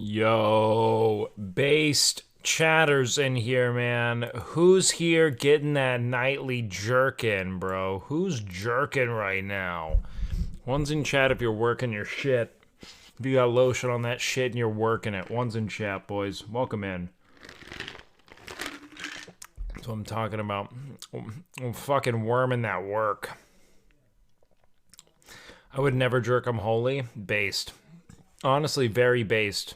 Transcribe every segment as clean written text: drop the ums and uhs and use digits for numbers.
Yo, based chatters in here, man. Who's here getting that nightly jerkin, bro? Who's jerking right now? One's in chat if you're working your shit. If you got lotion on that shit and you're working it. One's in chat, boys. Welcome in. That's what I'm talking about. I'm fucking worming that work. I would never jerk 'em holy. Based. Honestly, very based.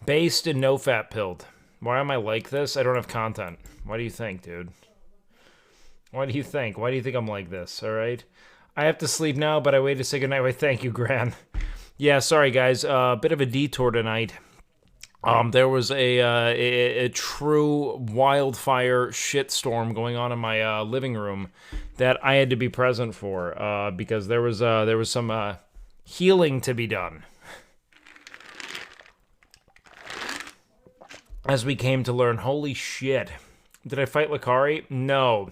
Based and no fat pilled. Why am I like this? I don't have content. Why do you think, dude? Why do you think? Why do you think I'm like this, alright? I have to sleep now, but I waited to say goodnight. Wait, thank you, Gran. Yeah, sorry, guys. Bit of a detour tonight. There was a true wildfire shitstorm going on in my living room that I had to be present for because there was some healing to be done. As we came to learn, holy shit. Did I fight Lacari? No.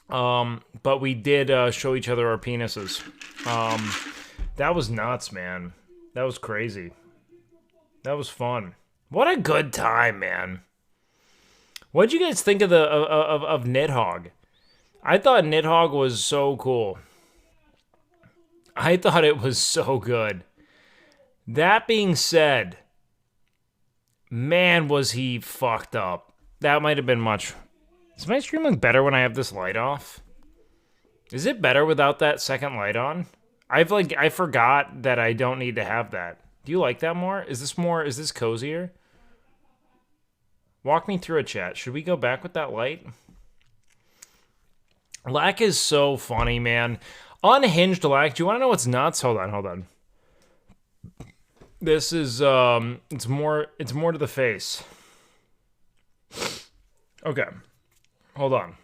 But we did show each other our penises. That was nuts, man. That was crazy. That was fun. What a good time, man. What'd you guys think of of Nidhogg? I thought Nidhogg was so cool. I thought it was so good. That being said, man, was he fucked up. That might have been much. Does my stream look better when I have this light off? Is it better without that second light on? I forgot that I don't need to have that. Do you like that more? Is this cozier? Walk me through a chat. Should we go back with that light? Lack is so funny, man. Unhinged Lack. Do you want to know what's nuts? Hold on. This is it's more to the face. Okay. Hold on.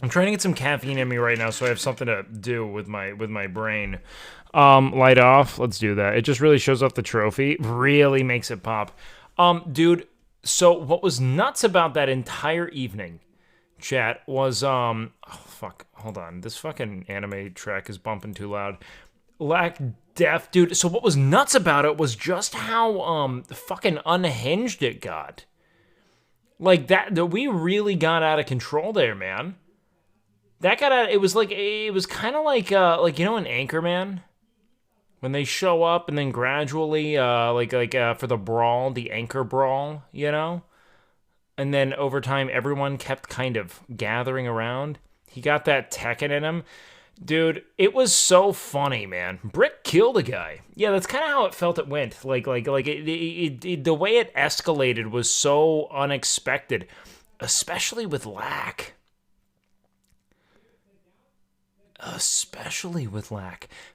I'm trying to get some caffeine in me right now so I have something to do with my brain. Light off. Let's do that. It just really shows off the trophy. Really makes it pop. Dude, so what was nuts about that entire evening, chat, was oh fuck, hold on. This fucking anime track is bumping too loud. Lack Def, dude. So what was nuts about it was just how fucking unhinged it got. Like that we really got out of control there, man. That got out. It was kind of like you know in Anchorman, when they show up and then gradually for the brawl, the anchor brawl, you know, and then over time everyone kept kind of gathering around. He got that Tekken in him. Dude, it was so funny, man. Brick killed a guy. Yeah, that's kind of how it felt it went. The way it escalated was so unexpected, especially with Lack.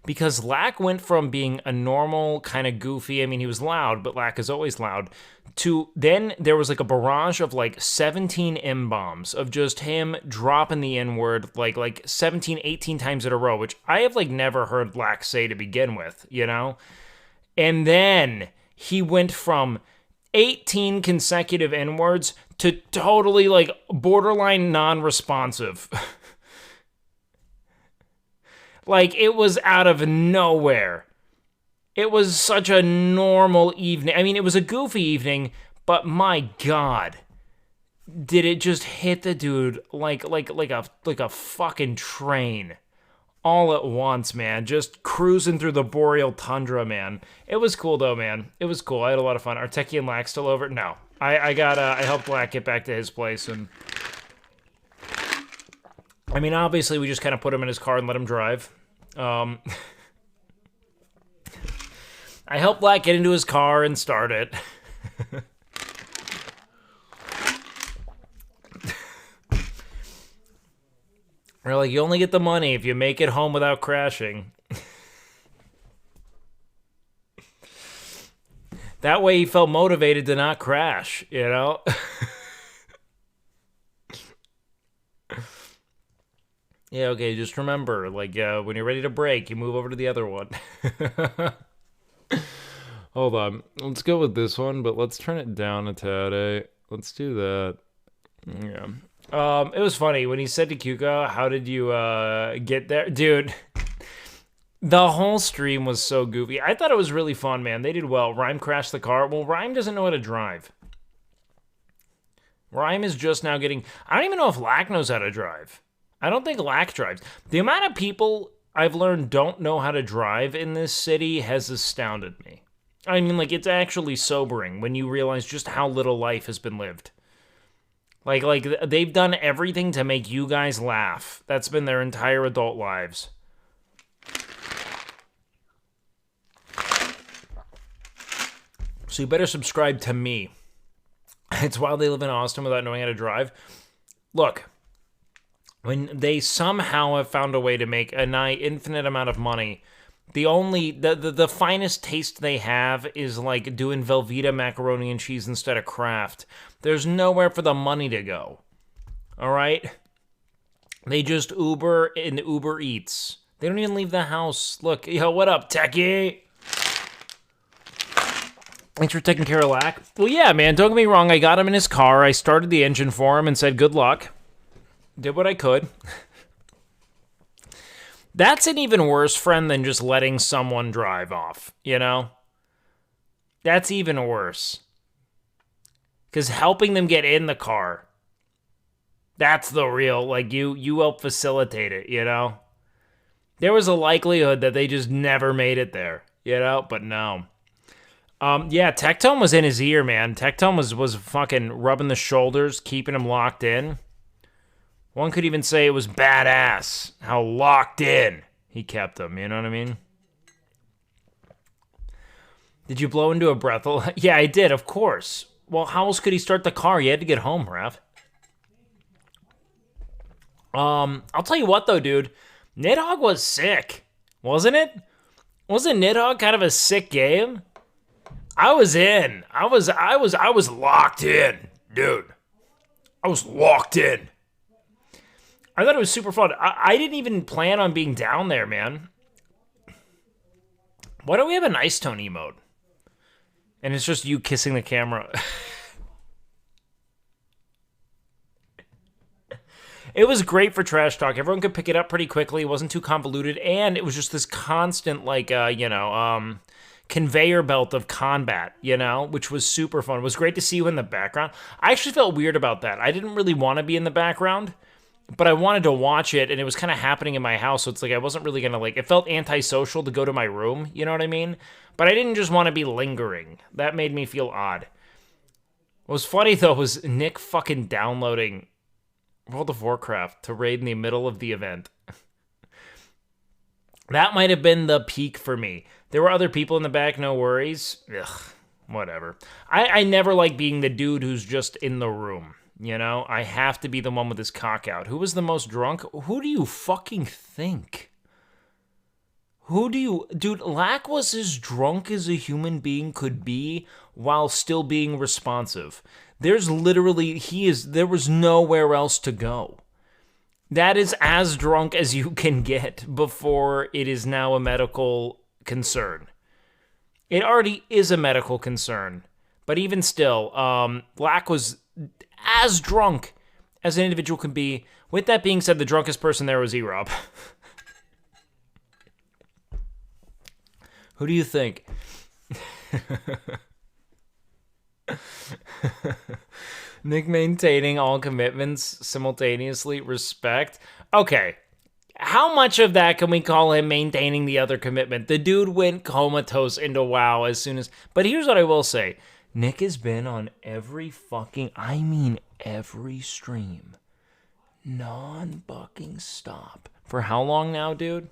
Because Lack went from being a normal kind of goofy, I mean, he was loud, but Lack is always loud, to then there was like a barrage of like 17 M-bombs of just him dropping the N-word like 17, 18 times in a row, which I have like never heard Lack say to begin with, you know? And then he went from 18 consecutive N-words to totally like borderline non-responsive. Like, it was out of nowhere. It was such a normal evening. I mean, it was a goofy evening, but my God, did it just hit the dude like a fucking train all at once, man. Just cruising through the boreal tundra, man. It was cool though, man. It was cool. I had a lot of fun. Are Techie and Lack still over? No. I helped Lack get back to his place, and I mean, obviously, we just kind of put him in his car and let him drive. I helped Black get into his car and start it. We're like, you only get the money if you make it home without crashing. That way he felt motivated to not crash, you know? Yeah, okay, just remember, like, when you're ready to brake, you move over to the other one. Hold on. Let's go with this one, but let's turn it down a tad, eh? Let's do that. Yeah. It was funny. When he said to Kyuka, how did you, get there? Dude, The whole stream was so goofy. I thought it was really fun, man. They did well. Rhyme crashed the car. Well, Rhyme doesn't know how to drive. Rhyme is just now getting... I don't even know if Lack knows how to drive. I don't think Lack drives. The amount of people I've learned don't know how to drive in this city has astounded me. I mean, like, it's actually sobering when you realize just how little life has been lived. Like they've done everything to make you guys laugh. That's been their entire adult lives. So you better subscribe to me. It's wild they live in Austin without knowing how to drive. Look, when they somehow have found a way to make a nigh infinite amount of money, the finest taste they have is like doing Velveeta macaroni and cheese instead of Kraft. There's nowhere for the money to go. All right? They just Uber and Uber Eats. They don't even leave the house. Look, yo, what up, Techie? Thanks for taking care of Lack. Well, yeah, man, don't get me wrong. I got him in his car. I started the engine for him and said good luck. Did what I could. That's an even worse friend than just letting someone drive off, you know? That's even worse. Because helping them get in the car, that's the real, like, you help facilitate it, you know? There was a likelihood that they just never made it there, you know? But no. Yeah, Tectone was in his ear, man. Tectone was fucking rubbing the shoulders, keeping him locked in. One could even say it was badass how locked in he kept him, you know what I mean? Did you blow into a breathal? Yeah, I did, of course. Well, how else could he start the car? He had to get home, Rav. I'll tell you what though, dude. Nidhogg was sick, wasn't it? Wasn't Nidhogg kind of a sick game? I was in. I was locked in, dude. I was locked in. I thought it was super fun. I didn't even plan on being down there, man. Why don't we have a nice tone emote? And it's just you kissing the camera. It was great for trash talk. Everyone could pick it up pretty quickly. It wasn't too convoluted. And it was just this constant, like, conveyor belt of combat, you know, which was super fun. It was great to see you in the background. I actually felt weird about that. I didn't really want to be in the background, but I wanted to watch it, and it was kind of happening in my house, so it's like I wasn't really going to, like, it felt antisocial to go to my room, you know what I mean? But I didn't just want to be lingering. That made me feel odd. What was funny, though, was Nick fucking downloading World of Warcraft to raid in the middle of the event. That might have been the peak for me. There were other people in the back, no worries. Ugh, whatever. I never like being the dude who's just in the room, you know? I have to be the one with his cock out. Who was the most drunk? Who do you fucking think? Dude, Lack was as drunk as a human being could be while still being responsive. There was nowhere else to go. That is as drunk as you can get before it is now a medical concern. It already is a medical concern. But even still, Lack was as drunk as an individual can be. With that being said, the drunkest person there was E-Rob. Who do you think? Nick maintaining all commitments simultaneously. Respect. Okay. How much of that can we call him maintaining the other commitment? The dude went comatose into WoW as soon as... But here's what I will say. Nick has been on every stream. Non-bucking stop. For how long now, dude?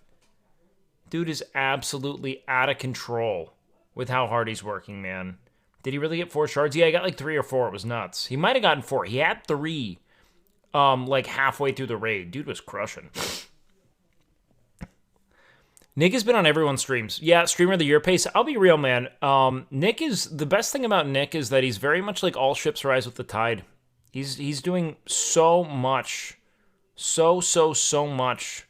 Dude is absolutely out of control with how hard he's working, man. Did he really get 4 shards? Yeah, he got like 3 or 4. It was nuts. He might have gotten 4. He had 3, like halfway through the raid. Dude was crushing. Nick has been on everyone's streams. Yeah, streamer of the year pace. I'll be real, man. Nick is the best thing about Nick is that he's very much like all ships rise with the tide. He's doing so much, so much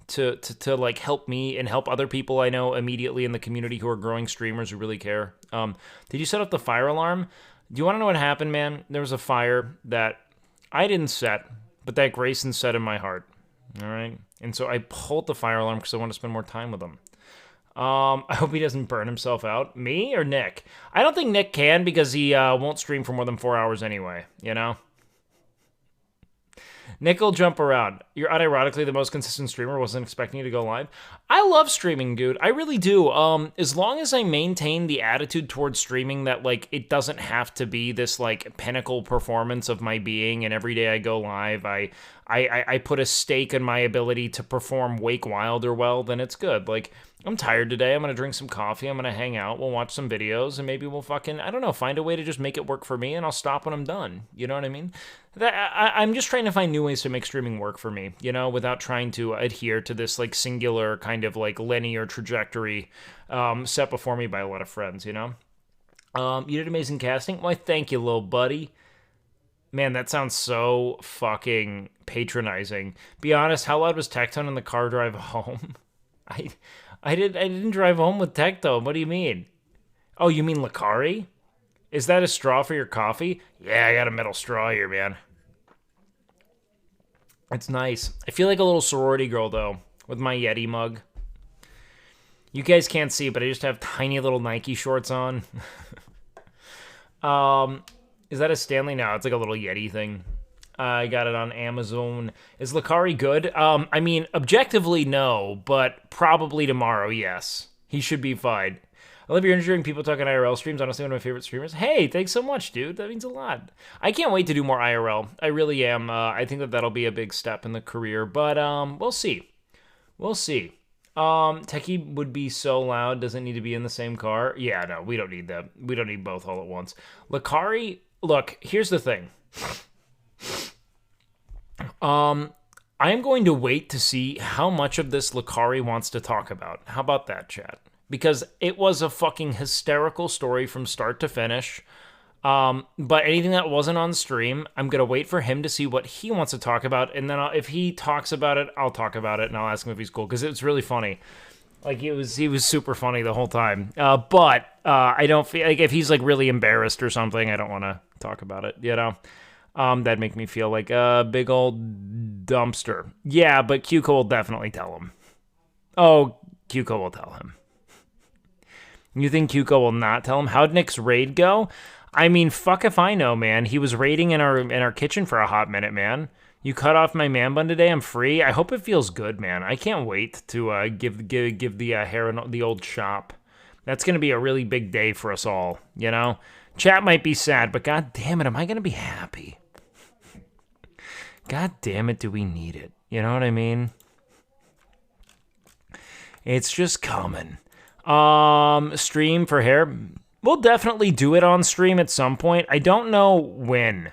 to like help me and help other people I know immediately in the community who are growing streamers who really care. Did you set up the fire alarm? Do you want to know what happened, man? There was a fire that I didn't set, but that Grayson set in my heart. All right? And so I pulled the fire alarm because I want to spend more time with him. I hope he doesn't burn himself out. Me or Nick? I don't think Nick can because he won't stream for more than 4 hours anyway, you know? Nick will jump around. You're unironically the most consistent streamer. Wasn't expecting you to go live. I love streaming, dude. I really do. As long as I maintain the attitude towards streaming that, like, it doesn't have to be this, like, pinnacle performance of my being, and every day I go live, I put a stake in my ability to perform WakeWilder well, then it's good. Like, I'm tired today. I'm going to drink some coffee. I'm going to hang out. We'll watch some videos, and maybe we'll fucking, I don't know, find a way to just make it work for me, and I'll stop when I'm done. You know what I mean? I'm just trying to find new ways to make streaming work for me, you know, without trying to adhere to this, like, singular kind of, like, linear trajectory set before me by a lot of friends, you know? You did amazing casting. Why, thank you, little buddy. Man, that sounds so fucking patronizing. Be honest, how loud was Tectone in the car drive home? I didn't drive home with Tectone. What do you mean? Oh, you mean Lacari? Is that a straw for your coffee? Yeah, I got a metal straw here, man. It's nice. I feel like a little sorority girl, though, with my Yeti mug. You guys can't see, but I just have tiny little Nike shorts on. Is that a Stanley? No, it's like a little Yeti thing. I got it on Amazon. Is Lacari good? I mean, objectively, no, but probably tomorrow, yes. He should be fine. I love your interviewing people talking IRL streams. Honestly, one of my favorite streamers. Hey, thanks so much, dude. That means a lot. I can't wait to do more IRL. I really am. I think that that'll be a big step in the career, but we'll see. We'll see. Techie would be so loud. Doesn't need to be in the same car. Yeah, no, we don't need that. We don't need both all at once. Lacari, look, here's the thing. I am going to wait to see how much of this Lacari wants to talk about. How about that, chat? Because it was a fucking hysterical story from start to finish. But anything that wasn't on stream, I'm going to wait for him to see what he wants to talk about. And then if he talks about it, I'll talk about it and I'll ask him if he's cool. Because it's really funny. Like, he was super funny the whole time. But I don't feel like if he's like really embarrassed or something, I don't want to talk about it, you know? That'd make me feel like a big old dumpster. Yeah, but Cuco will definitely tell him. Oh, Cuco will tell him. You think Cuco will not tell him? How'd Nick's raid go? I mean, fuck if I know, man. He was raiding in our kitchen for a hot minute, man. You cut off my man bun today. I'm free. I hope it feels good, man. I can't wait to give the hair the old chop. That's gonna be a really big day for us all. You know, chat might be sad, but god damn it, am I gonna be happy? God damn it, do we need it? You know what I mean? It's just coming. Stream for hair. We'll definitely do it on stream at some point. I don't know when.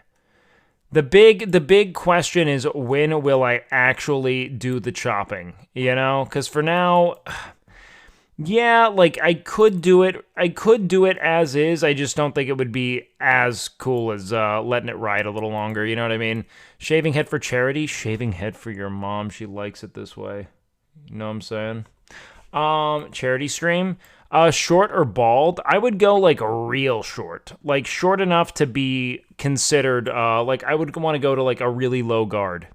The big question is, when will I actually do the chopping? You know? Because for now, yeah, like, I could do it. I could do it as is. I just don't think it would be as cool as letting it ride a little longer. You know what I mean? Shaving head for charity. Shaving head for your mom. She likes it this way. You know what I'm saying? Charity stream. Short or bald? I would go like real short. Like short enough to be considered, like I would want to go to like a really low guard.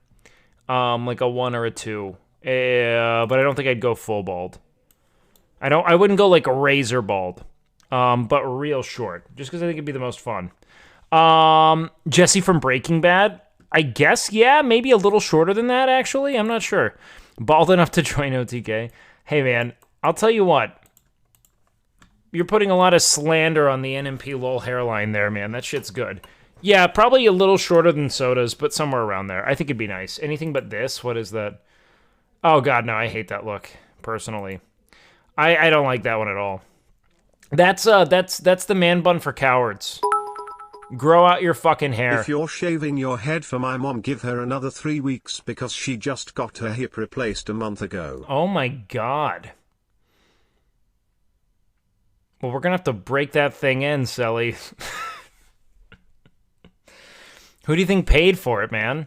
Like a 1 or a 2. But I don't think I'd go full bald. I wouldn't go like a razor bald. But real short. Just because I think it'd be the most fun. Jesse from Breaking Bad? I guess, yeah, maybe a little shorter than that, actually. I'm not sure. Bald enough to join OTK. Hey, man, I'll tell you what. You're putting a lot of slander on the NMP lol hairline there, man. That shit's good. Yeah, probably a little shorter than Soda's, but somewhere around there. I think it'd be nice. Anything but this? What is that? Oh, God, no, I hate that look, personally. I don't like that one at all. That's the man bun for cowards. Grow out your fucking hair. If you're shaving your head for my mom, give her another 3 weeks because she just got her hip replaced a month ago. Oh my god. Well, we're gonna have to break that thing in, Selly. Who do you think paid for it, man?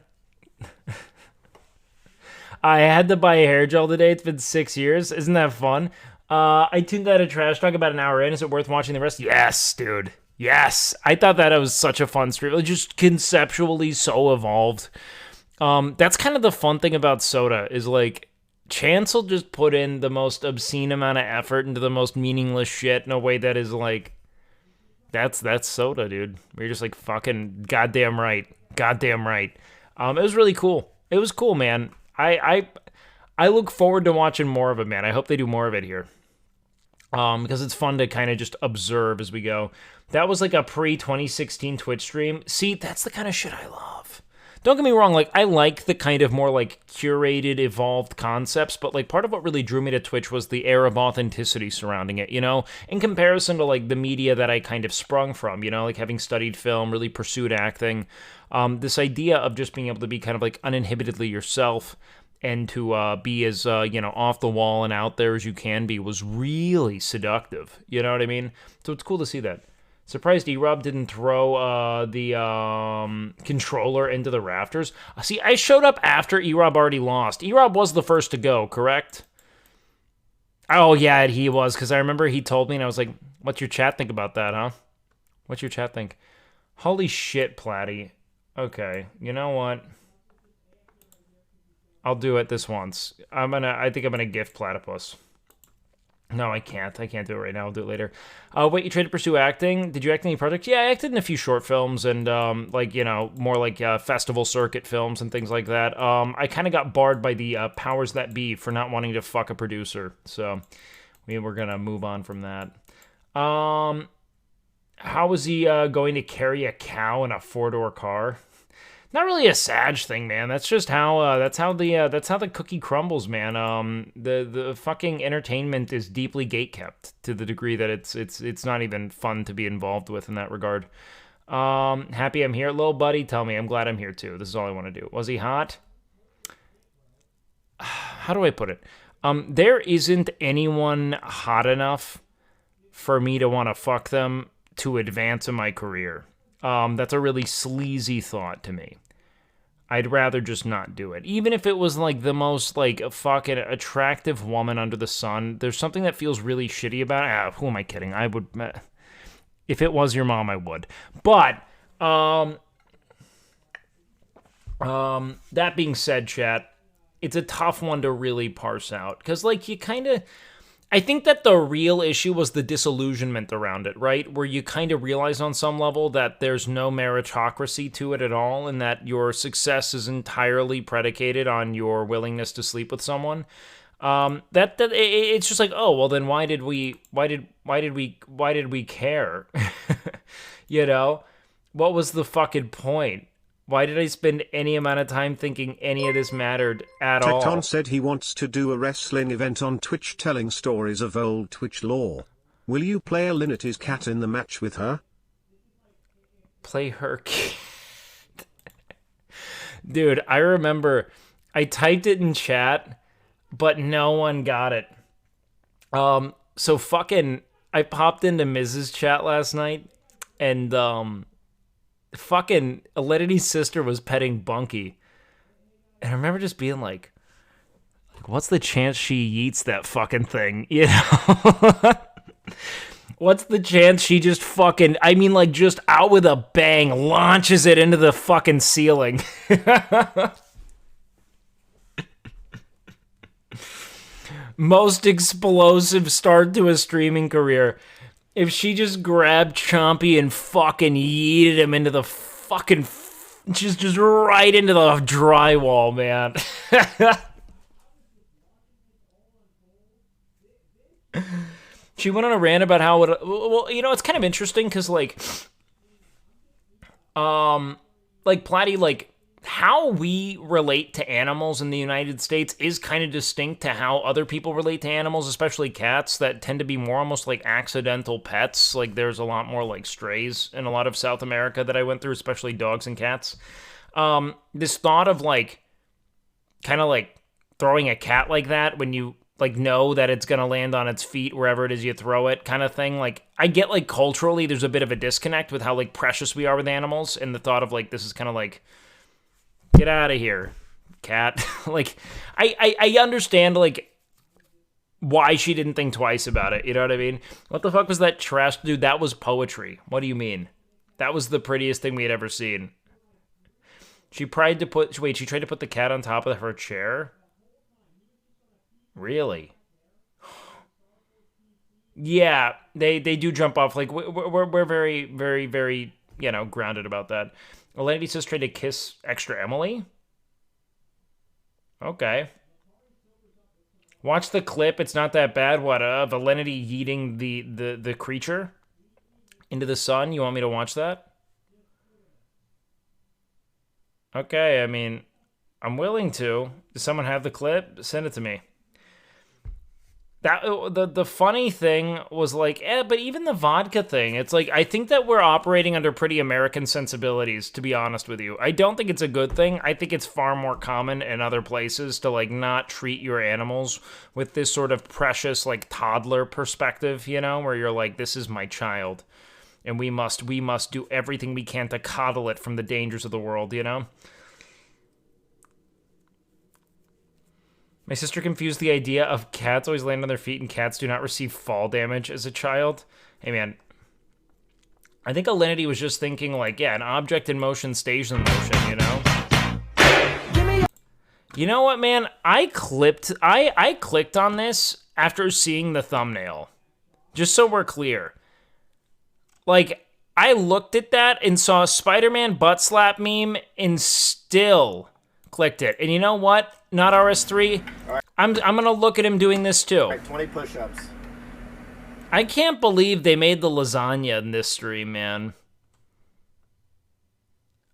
I had to buy a hair gel today. It's been 6 years. Isn't that fun? I tuned out a trash talk about an hour in. Is it worth watching the rest? Yes, dude. Yes, I thought that was such a fun stream. It was just conceptually so evolved. That's kind of the fun thing about Soda is like Chancel just put in the most obscene amount of effort into the most meaningless shit in a way that is like, that's soda, dude. We're just like fucking goddamn right, goddamn right. It was really cool. It was cool, man. I look forward to watching more of it, man. I hope they do more of it here. Because it's fun to kind of just observe as we go. That was like a pre-2016 Twitch stream. See, that's the kind of shit I love. Don't get me wrong, like, I like the kind of more, like, curated, evolved concepts, but, like, part of what really drew me to Twitch was the air of authenticity surrounding it, you know? In comparison to, like, the media that I kind of sprung from, you know? Like, having studied film, really pursued acting. This idea of just being able to be kind of, like, uninhibitedly yourself and to be as, you know, off the wall and out there as you can be was really seductive, you know what I mean? So it's cool to see that. Surprised E-Rob didn't throw the controller into the rafters. See, I showed up after E-Rob already lost. E-Rob was the first to go, correct? Oh, yeah, he was, because I remember he told me, and I was like, what's your chat think about that, huh? What's your chat think? Holy shit, Platty. Okay, you know what? I'll do it this once. I think I'm gonna gift Platypus. No, I can't. I can't do it right now. I'll do it later. Wait, you tried to pursue acting? Did you act in any projects? Yeah, I acted in a few short films and, like, you know, more like festival circuit films and things like that. I kind of got barred by the powers that be for not wanting to fuck a producer. So, we're going to move on from that. How was he going to carry a cow in a four-door car? Not really a Sag thing, man. That's just how that's how the cookie crumbles, man. The fucking entertainment is deeply gatekept to the degree that it's not even fun to be involved with in that regard. Happy I'm here, little buddy. Tell me, I'm glad I'm here too. This is all I want to do. Was he hot? How do I put it? There isn't anyone hot enough for me to want to fuck them to advance in my career. That's a really sleazy thought to me. I'd rather just not do it. Even if it was like the most like fucking attractive woman under the sun, there's something that feels really shitty about it. Who am I kidding? I would, if it was your mom, I would. But, that being said, chat, it's a tough one to really parse out. Because like you kind of, I think that the real issue was the disillusionment around it, right? Where you kind of realize on some level that there's no meritocracy to it at all, and that your success is entirely predicated on your willingness to sleep with someone. It's just like, oh, well then why did we care? You know? What was the fucking point? Why did I spend any amount of time thinking any of this mattered at all? Tecton said he wants to do a wrestling event on Twitch telling stories of old Twitch lore. Will you play a Lynette's cat in the match with her? Play her cat? Dude, I remember I typed it in chat, but no one got it. So fucking, I popped into Mrs. chat last night, and fucking Alenity's sister was petting Bunky, and I remember just being like, what's the chance she eats that fucking thing, you know? What's the chance she just fucking, I mean, like, just out with a bang launches it into the fucking ceiling? Most explosive start to a streaming career. If she just grabbed Chompy and fucking yeeted him into the fucking, just right into the drywall, man. She went on a rant about how it, well, you know, it's kind of interesting because, like Platty, like, how we relate to animals in the United States is kind of distinct to how other people relate to animals, especially cats that tend to be more almost like accidental pets. Like there's a lot more like strays in a lot of South America that I went through, especially dogs and cats. This thought of like kind of like throwing a cat like that when you like know that it's going to land on its feet wherever it is you throw it kind of thing. Like I get like culturally there's a bit of a disconnect with how like precious we are with animals, and the thought of like this is kind of like, get out of here, cat. Like, I understand, like, why she didn't think twice about it. You know what I mean? What the fuck was that trash? Dude, that was poetry. What do you mean? That was the prettiest thing we had ever seen. She tried to put the cat on top of her chair? Really? Yeah, they do jump off. Like we're very very very grounded about that. Alenity says try to kiss extra Emily. Okay. Watch the clip. It's not that bad. What of Alenity yeeting the creature into the sun? You want me to watch that? Okay, I mean, I'm willing to. Does someone have the clip? Send it to me. That the funny thing was like, but even the vodka thing, it's like I think that we're operating under pretty American sensibilities, to be honest with you. I don't think it's a good thing. I think it's far more common in other places to like not treat your animals with this sort of precious like toddler perspective, where you're like, this is my child, and we must do everything we can to coddle it from the dangers of the world, My sister confused the idea of cats always land on their feet and cats do not receive fall damage as a child. Hey, man. I think Alinity was just thinking, like, yeah, an object in motion stays in motion, You know what, man? I clicked on this after seeing the thumbnail. Just so we're clear. Like, I looked at that and saw a Spider-Man butt slap meme and still clicked it. And you know what? Not RS3. Right. I'm gonna look at him doing this too. All right, 20 push-ups. I can't believe they made the lasagna in this stream, man.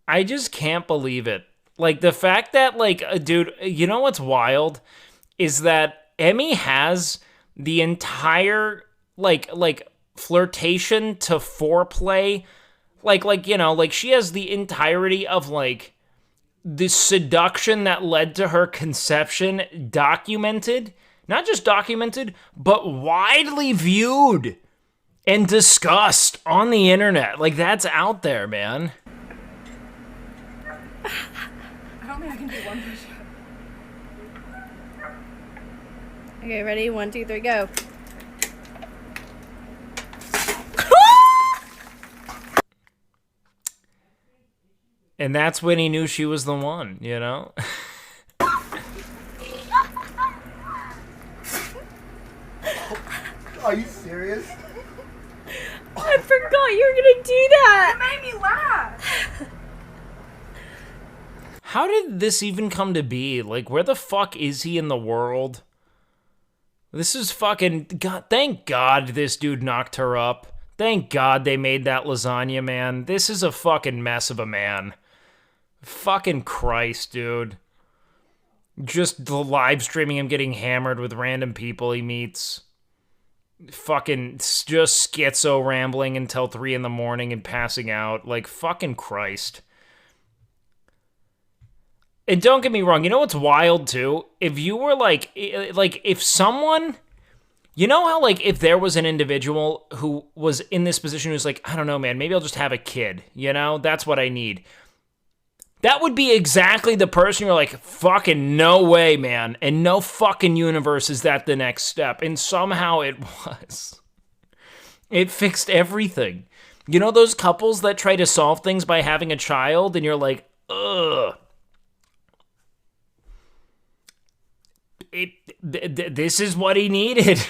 I just can't believe it. Like, the fact that, like, dude, you know what's wild? Is that Emmy has the entire, like, flirtation to foreplay. Like, she has the entirety of, like, the seduction that led to her conception documented. Not just documented, but widely viewed and discussed on the internet. Like, that's out there, man. I don't think I can do one push-up. Okay, ready? 1, 2, 3, go. And that's when he knew she was the one, Are you serious? I forgot you were gonna do that! It made me laugh! How did this even come to be? Like, where the fuck is he in the world? This is fucking... God, thank God this dude knocked her up. Thank God they made that lasagna, man. This is a fucking mess of a man. Fucking Christ, dude. Just the live streaming him getting hammered with random people he meets. Fucking just schizo rambling until 3 in the morning and passing out. Like, fucking Christ. And don't get me wrong, you know what's wild too? If you were like if someone, you know how like if there was an individual who was in this position who's like, I don't know, man, maybe I'll just have a kid, that's what I need. That would be exactly the person you're like, fucking no way, man. And no fucking universe is that the next step. And somehow it was. It fixed everything. You know those couples that try to solve things by having a child and you're like, ugh. This is what he needed.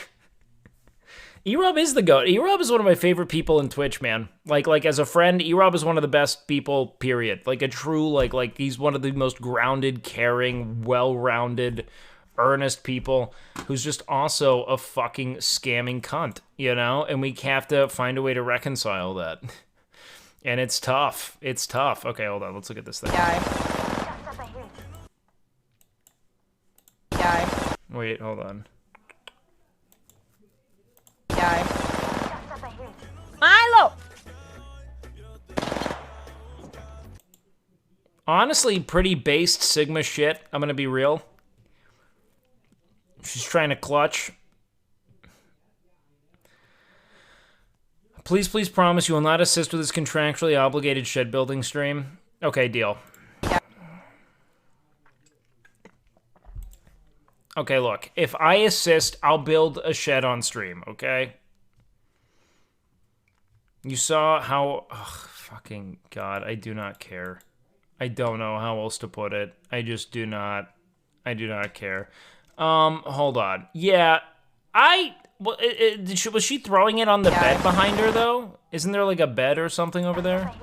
E-Rob is the GOAT. E-Rob is one of my favorite people in Twitch, man. Like as a friend, E-Rob is one of the best people, period. Like a true, like he's one of the most grounded, caring, well-rounded, earnest people who's just also a fucking scamming cunt, And we have to find a way to reconcile that. And it's tough. It's tough. Okay, hold on. Let's look at this thing. Guy. Wait, hold on. Guy. Milo! Honestly, pretty based Sigma shit. I'm gonna be real. She's trying to clutch. Please promise you will not assist with this contractually obligated shed building stream. Okay, deal. Okay, look, if I assist, I'll build a shed on stream, okay? You saw how... Ugh, fucking God, I do not care. I don't know how else to put it. I just do not... I do not care. Hold on. Yeah, was she throwing it on the bed behind her, though? Isn't there, like, a bed or something over there?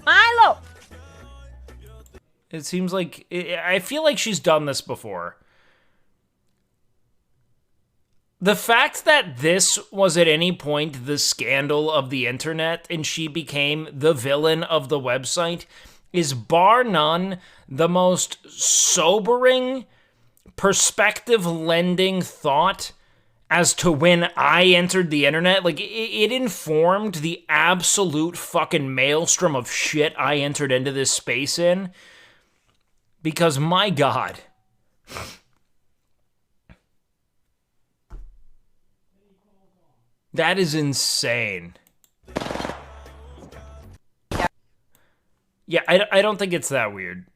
Milo! It seems like... I feel like she's done this before. The fact that this was at any point the scandal of the internet and she became the villain of the website is bar none the most sobering, perspective-lending thought as to when I entered the internet. Like, it informed the absolute fucking maelstrom of shit I entered into this space in. Because, my God... That is insane. Yeah, I don't think it's that weird.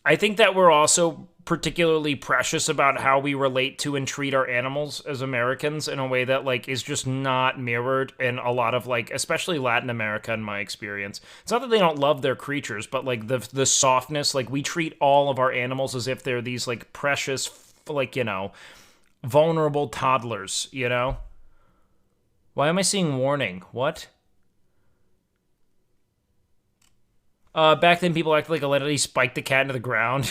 I think that we're also particularly precious about how we relate to and treat our animals as Americans in a way that, like, is just not mirrored in a lot of, like, especially Latin America in my experience. It's not that they don't love their creatures, but, like, the softness, like, we treat all of our animals as if they're these, like, precious, like, you know, vulnerable toddlers, you know? Why am I seeing warning? What? Back then people acted like I literally spiked the cat into the ground.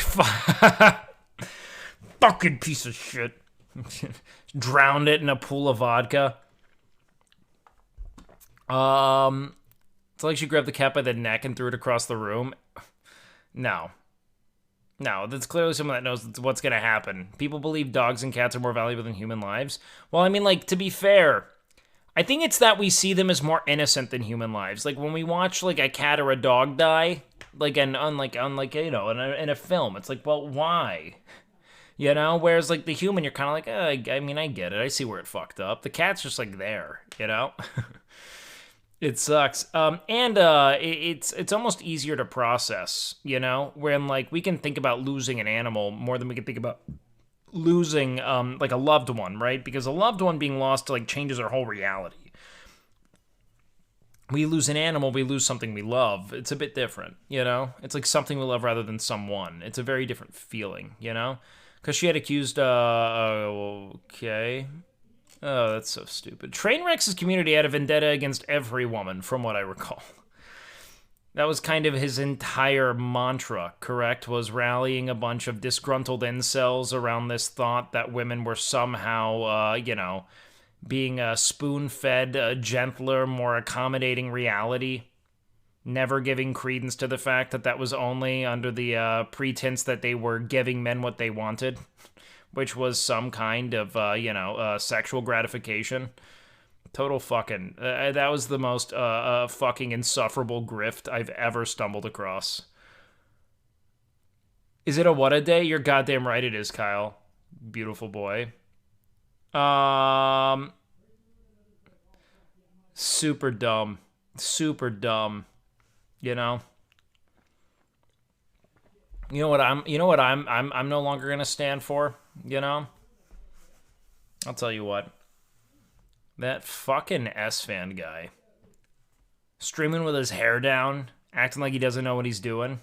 Fucking piece of shit. Drowned it in a pool of vodka. It's like she grabbed the cat by the neck and threw it across the room. No. No, that's clearly someone that knows what's gonna happen. People believe dogs and cats are more valuable than human lives. Well, I mean, like, to be fair... I think it's that we see them as more innocent than human lives. Like, when we watch, like, a cat or a dog die, like, unlike you know, in a film, it's like, well, why? You know? Whereas, like, the human, you're kind of like, I mean, I get it. I see where it fucked up. The cat's just, like, there, you know? It sucks. It's almost easier to process, you know? When, like, we can think about losing an animal more than we can think about losing like a loved one, right? Because a loved one being lost like changes our whole reality. We lose an animal, we lose something we love. It's a bit different, you know? It's like something we love rather than someone. It's a very different feeling, you know? Because she had accused, okay. Oh, that's so stupid. Trainwreck's community had a vendetta against every woman, from what I recall. That was kind of his entire mantra, correct? Was rallying a bunch of disgruntled incels around this thought that women were somehow, you know, being spoon-fed a gentler, more accommodating reality. Never giving credence to the fact that that was only under the pretense that they were giving men what they wanted, which was some kind of, you know, sexual gratification. Total fucking... that was the most fucking insufferable grift I've ever stumbled across. Is it a what a day? You're goddamn right it is, Kyle. Beautiful boy. Super dumb. Super dumb. You know? You know what I'm no longer gonna stand for? You know? I'll tell you what. That fucking S-Fan guy. Streaming with his hair down, acting like he doesn't know what he's doing.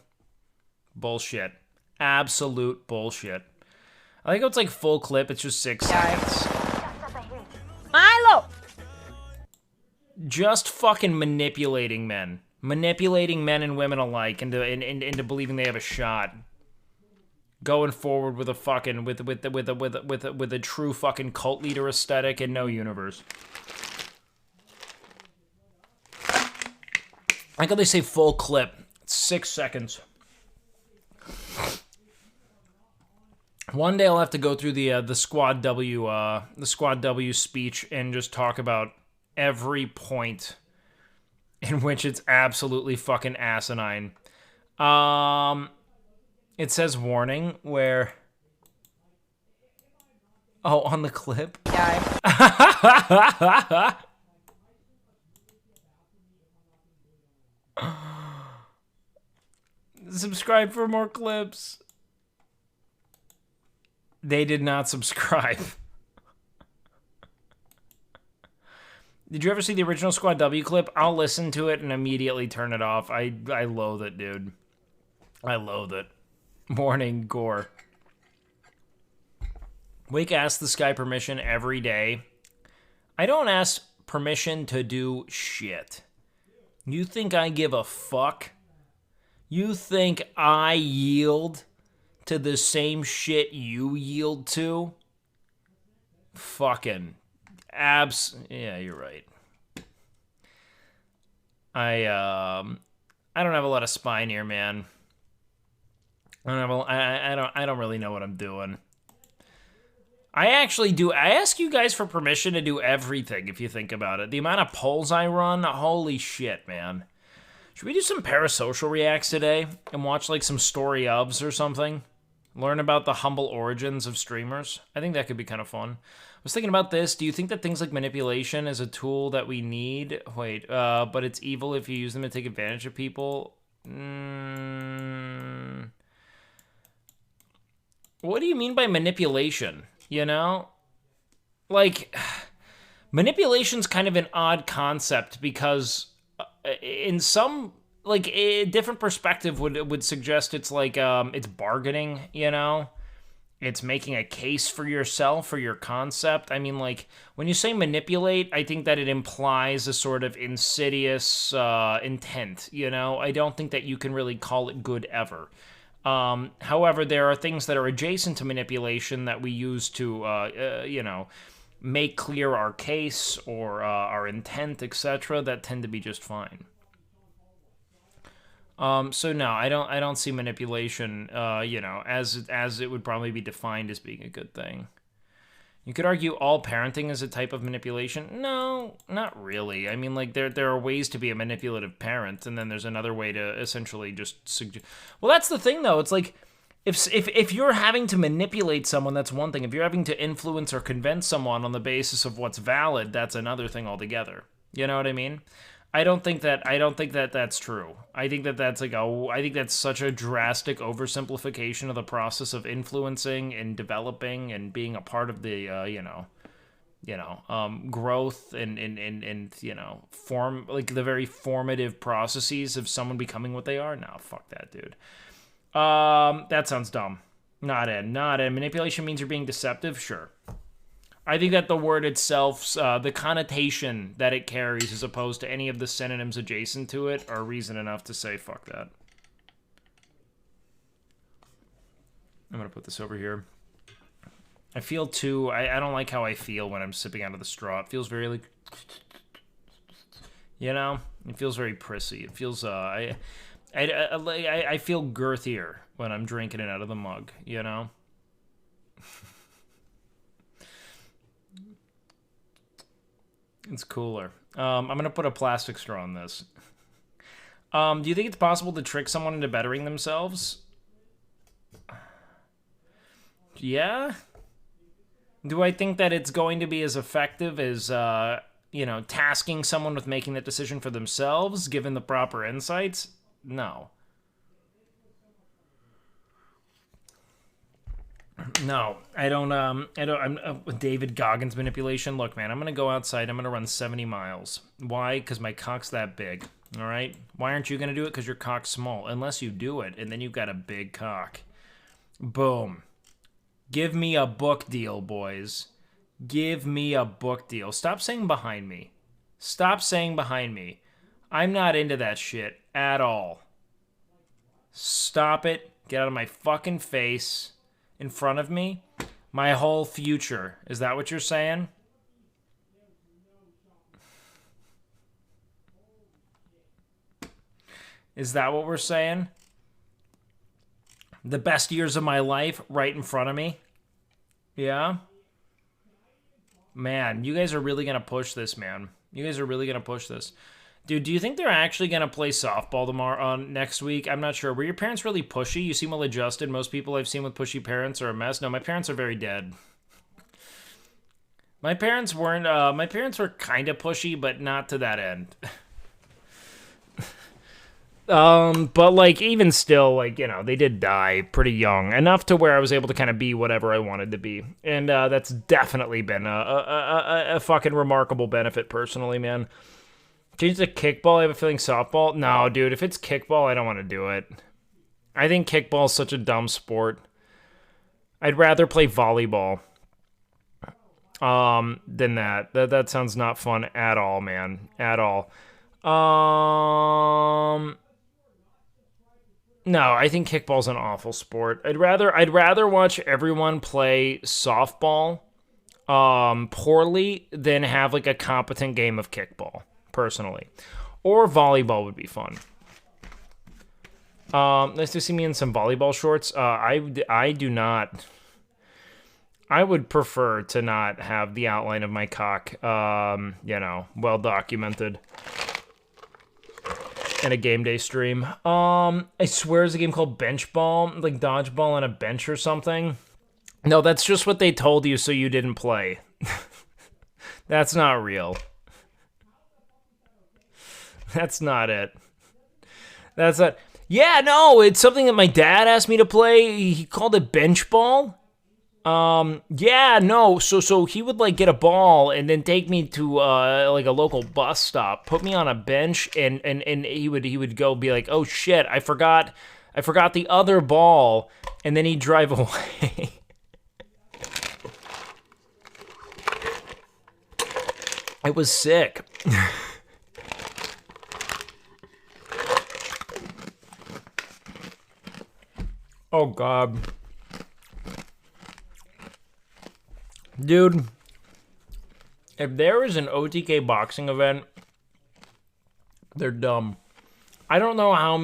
Bullshit. Absolute bullshit. I think it's like full clip, it's just 6 seconds. Milo! Just fucking manipulating men. Manipulating men and women alike into believing they have a shot. Going forward with a fucking with a true fucking cult leader aesthetic and no universe. Like how they say full clip. It's 6 seconds. One day I'll have to go through the Squad W speech and just talk about every point in which it's absolutely fucking asinine. It says warning where... Oh, on the clip? Subscribe for more clips. They did not subscribe. Did you ever see the original Squad W clip? I'll listen to it and immediately turn it off. I loathe it, dude. I loathe it. Morning gore. Wake asks this guy permission every day. I don't ask permission to do shit. You think I give a fuck? You think I yield to the same shit you yield to? Fucking yeah, you're right. I don't have a lot of spine here, man. I don't really know what I'm doing. I actually do. I ask you guys for permission to do everything, if you think about it. The amount of polls I run, holy shit, man. Should we do some parasocial reacts today and watch like some story ofs or something? Learn about the humble origins of streamers? I think that could be kind of fun. I was thinking about this. Do you think that things like manipulation is a tool that we need? Wait, but it's evil if you use them to take advantage of people? What do you mean by manipulation? You know? Like, manipulation's kind of an odd concept because in some, like, a different perspective would suggest it's like, it's bargaining, you know? It's making a case for yourself or your concept. I mean, like, when you say manipulate, I think that it implies a sort of insidious intent, you know? I don't think that you can really call it good ever. However, there are things that are adjacent to manipulation that we use to, you know, make clear our case or our intent, etc., that tend to be just fine. So no, I don't see manipulation, you know, as it would probably be defined as being a good thing. You could argue all parenting is a type of manipulation. No, not really. I mean, like, there are ways to be a manipulative parent, and then there's another way to essentially just suggest. Well, that's the thing, though. It's like, if you're having to manipulate someone, that's one thing. If you're having to influence or convince someone on the basis of what's valid, that's another thing altogether. You know what I mean? I don't think that that's true. I think that that's I think that's such a drastic oversimplification of the process of influencing and developing and being a part of the growth and you know, form, like the very formative processes of someone becoming what they are. No, fuck that, dude. That sounds dumb. Not in. Manipulation means you're being deceptive. Sure. I think that the word itself, the connotation that it carries as opposed to any of the synonyms adjacent to it are reason enough to say, fuck that. I'm going to put this over here. I feel too, I don't like how I feel when I'm sipping out of the straw. It feels very like, you know, it feels very prissy. It feels, I feel girthier when I'm drinking it out of the mug, you know? It's cooler. I'm going to put a plastic straw in this. Do you think it's possible to trick someone into bettering themselves? Yeah? Do I think that it's going to be as effective as, you know, tasking someone with making that decision for themselves, given the proper insights? No. No, I'm David Goggins manipulation. Look, man, I'm going to go outside. I'm going to run 70 miles. Why? Because my cock's that big, all right? Why aren't you going to do it? Because your cock's small. Unless you do it, and then you've got a big cock. Boom. Give me a book deal, boys. Give me a book deal. Stop saying behind me. Stop saying behind me. I'm not into that shit at all. Stop it. Get out of my fucking face. In front of me, my whole future. Is that what you're saying? Is that what we're saying? The best years of my life right in front of me? Yeah? Man, you guys are really going to push this, man. You guys are really going to push this. Dude, do you think they're actually going to play softball tomorrow, next week? I'm not sure. Were your parents really pushy? You seem well adjusted. Most people I've seen with pushy parents are a mess. No, my parents are very dead. My parents weren't, my parents were kind of pushy, but not to that end. But like, even still, like, you know, they did die pretty young. Enough to where I was able to kind of be whatever I wanted to be. And, that's definitely been a fucking remarkable benefit personally, man. Change to kickball, I have a feeling softball. No, dude, if it's kickball, I don't want to do it. I think kickball is such a dumb sport. I'd rather play volleyball. than that. That sounds not fun at all, man. At all. No, I think kickball's an awful sport. I'd rather watch everyone play softball poorly than have like a competent game of kickball, personally. Or volleyball would be fun. Nice to see me in some volleyball shorts. I do not. I would prefer to not have the outline of my cock, well documented in a game day stream. I swear it's a game called bench ball, like dodgeball on a bench or something. No, that's just what they told you so you didn't play. That's not real. That's not it. That's not... Yeah, no, it's something that my dad asked me to play. He called it bench ball. Yeah, no, so he would like get a ball and then take me to like a local bus stop, put me on a bench, and he would go be like, oh shit, I forgot the other ball, and then he'd drive away. It was sick. Oh god. Dude, if there is an OTK boxing event, they're dumb. I don't know how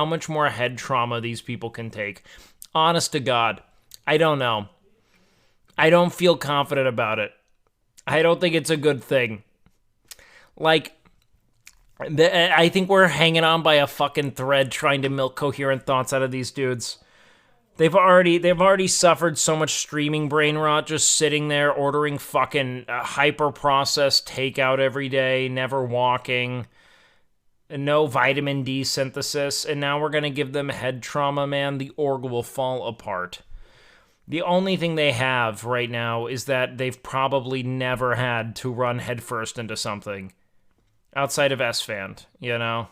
much more head trauma these people can take. Honest to God, I don't know. I don't feel confident about it. I don't think it's a good thing. Like, I think we're hanging on by a fucking thread trying to milk coherent thoughts out of these dudes. They've already suffered so much streaming brain rot just sitting there ordering fucking hyper-processed takeout every day, never walking, no vitamin D synthesis, and now we're going to give them head trauma, man. The org will fall apart. The only thing they have right now is that they've probably never had to run headfirst into something outside of S-Fand, you know?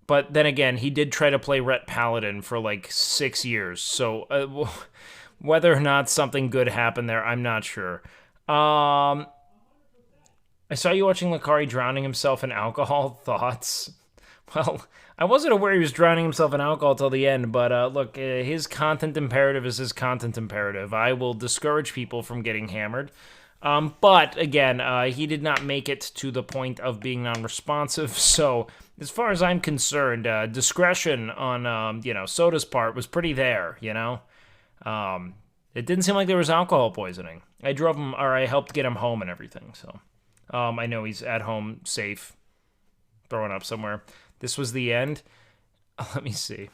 But then again, he did try to play Rhett Paladin for like 6 years, so whether or not something good happened there, I'm not sure. I saw you watching Lacari drowning himself in alcohol. Thoughts? Well, I wasn't aware he was drowning himself in alcohol till the end, but look, his content imperative is his content imperative. I will discourage people from getting hammered. But again, he did not make it to the point of being non-responsive, so as far as I'm concerned, discretion on, Soda's part was pretty there, you know? It didn't seem like there was alcohol poisoning. I helped get him home and everything, so. I know he's at home, safe, throwing up somewhere. This was the end? Let me see.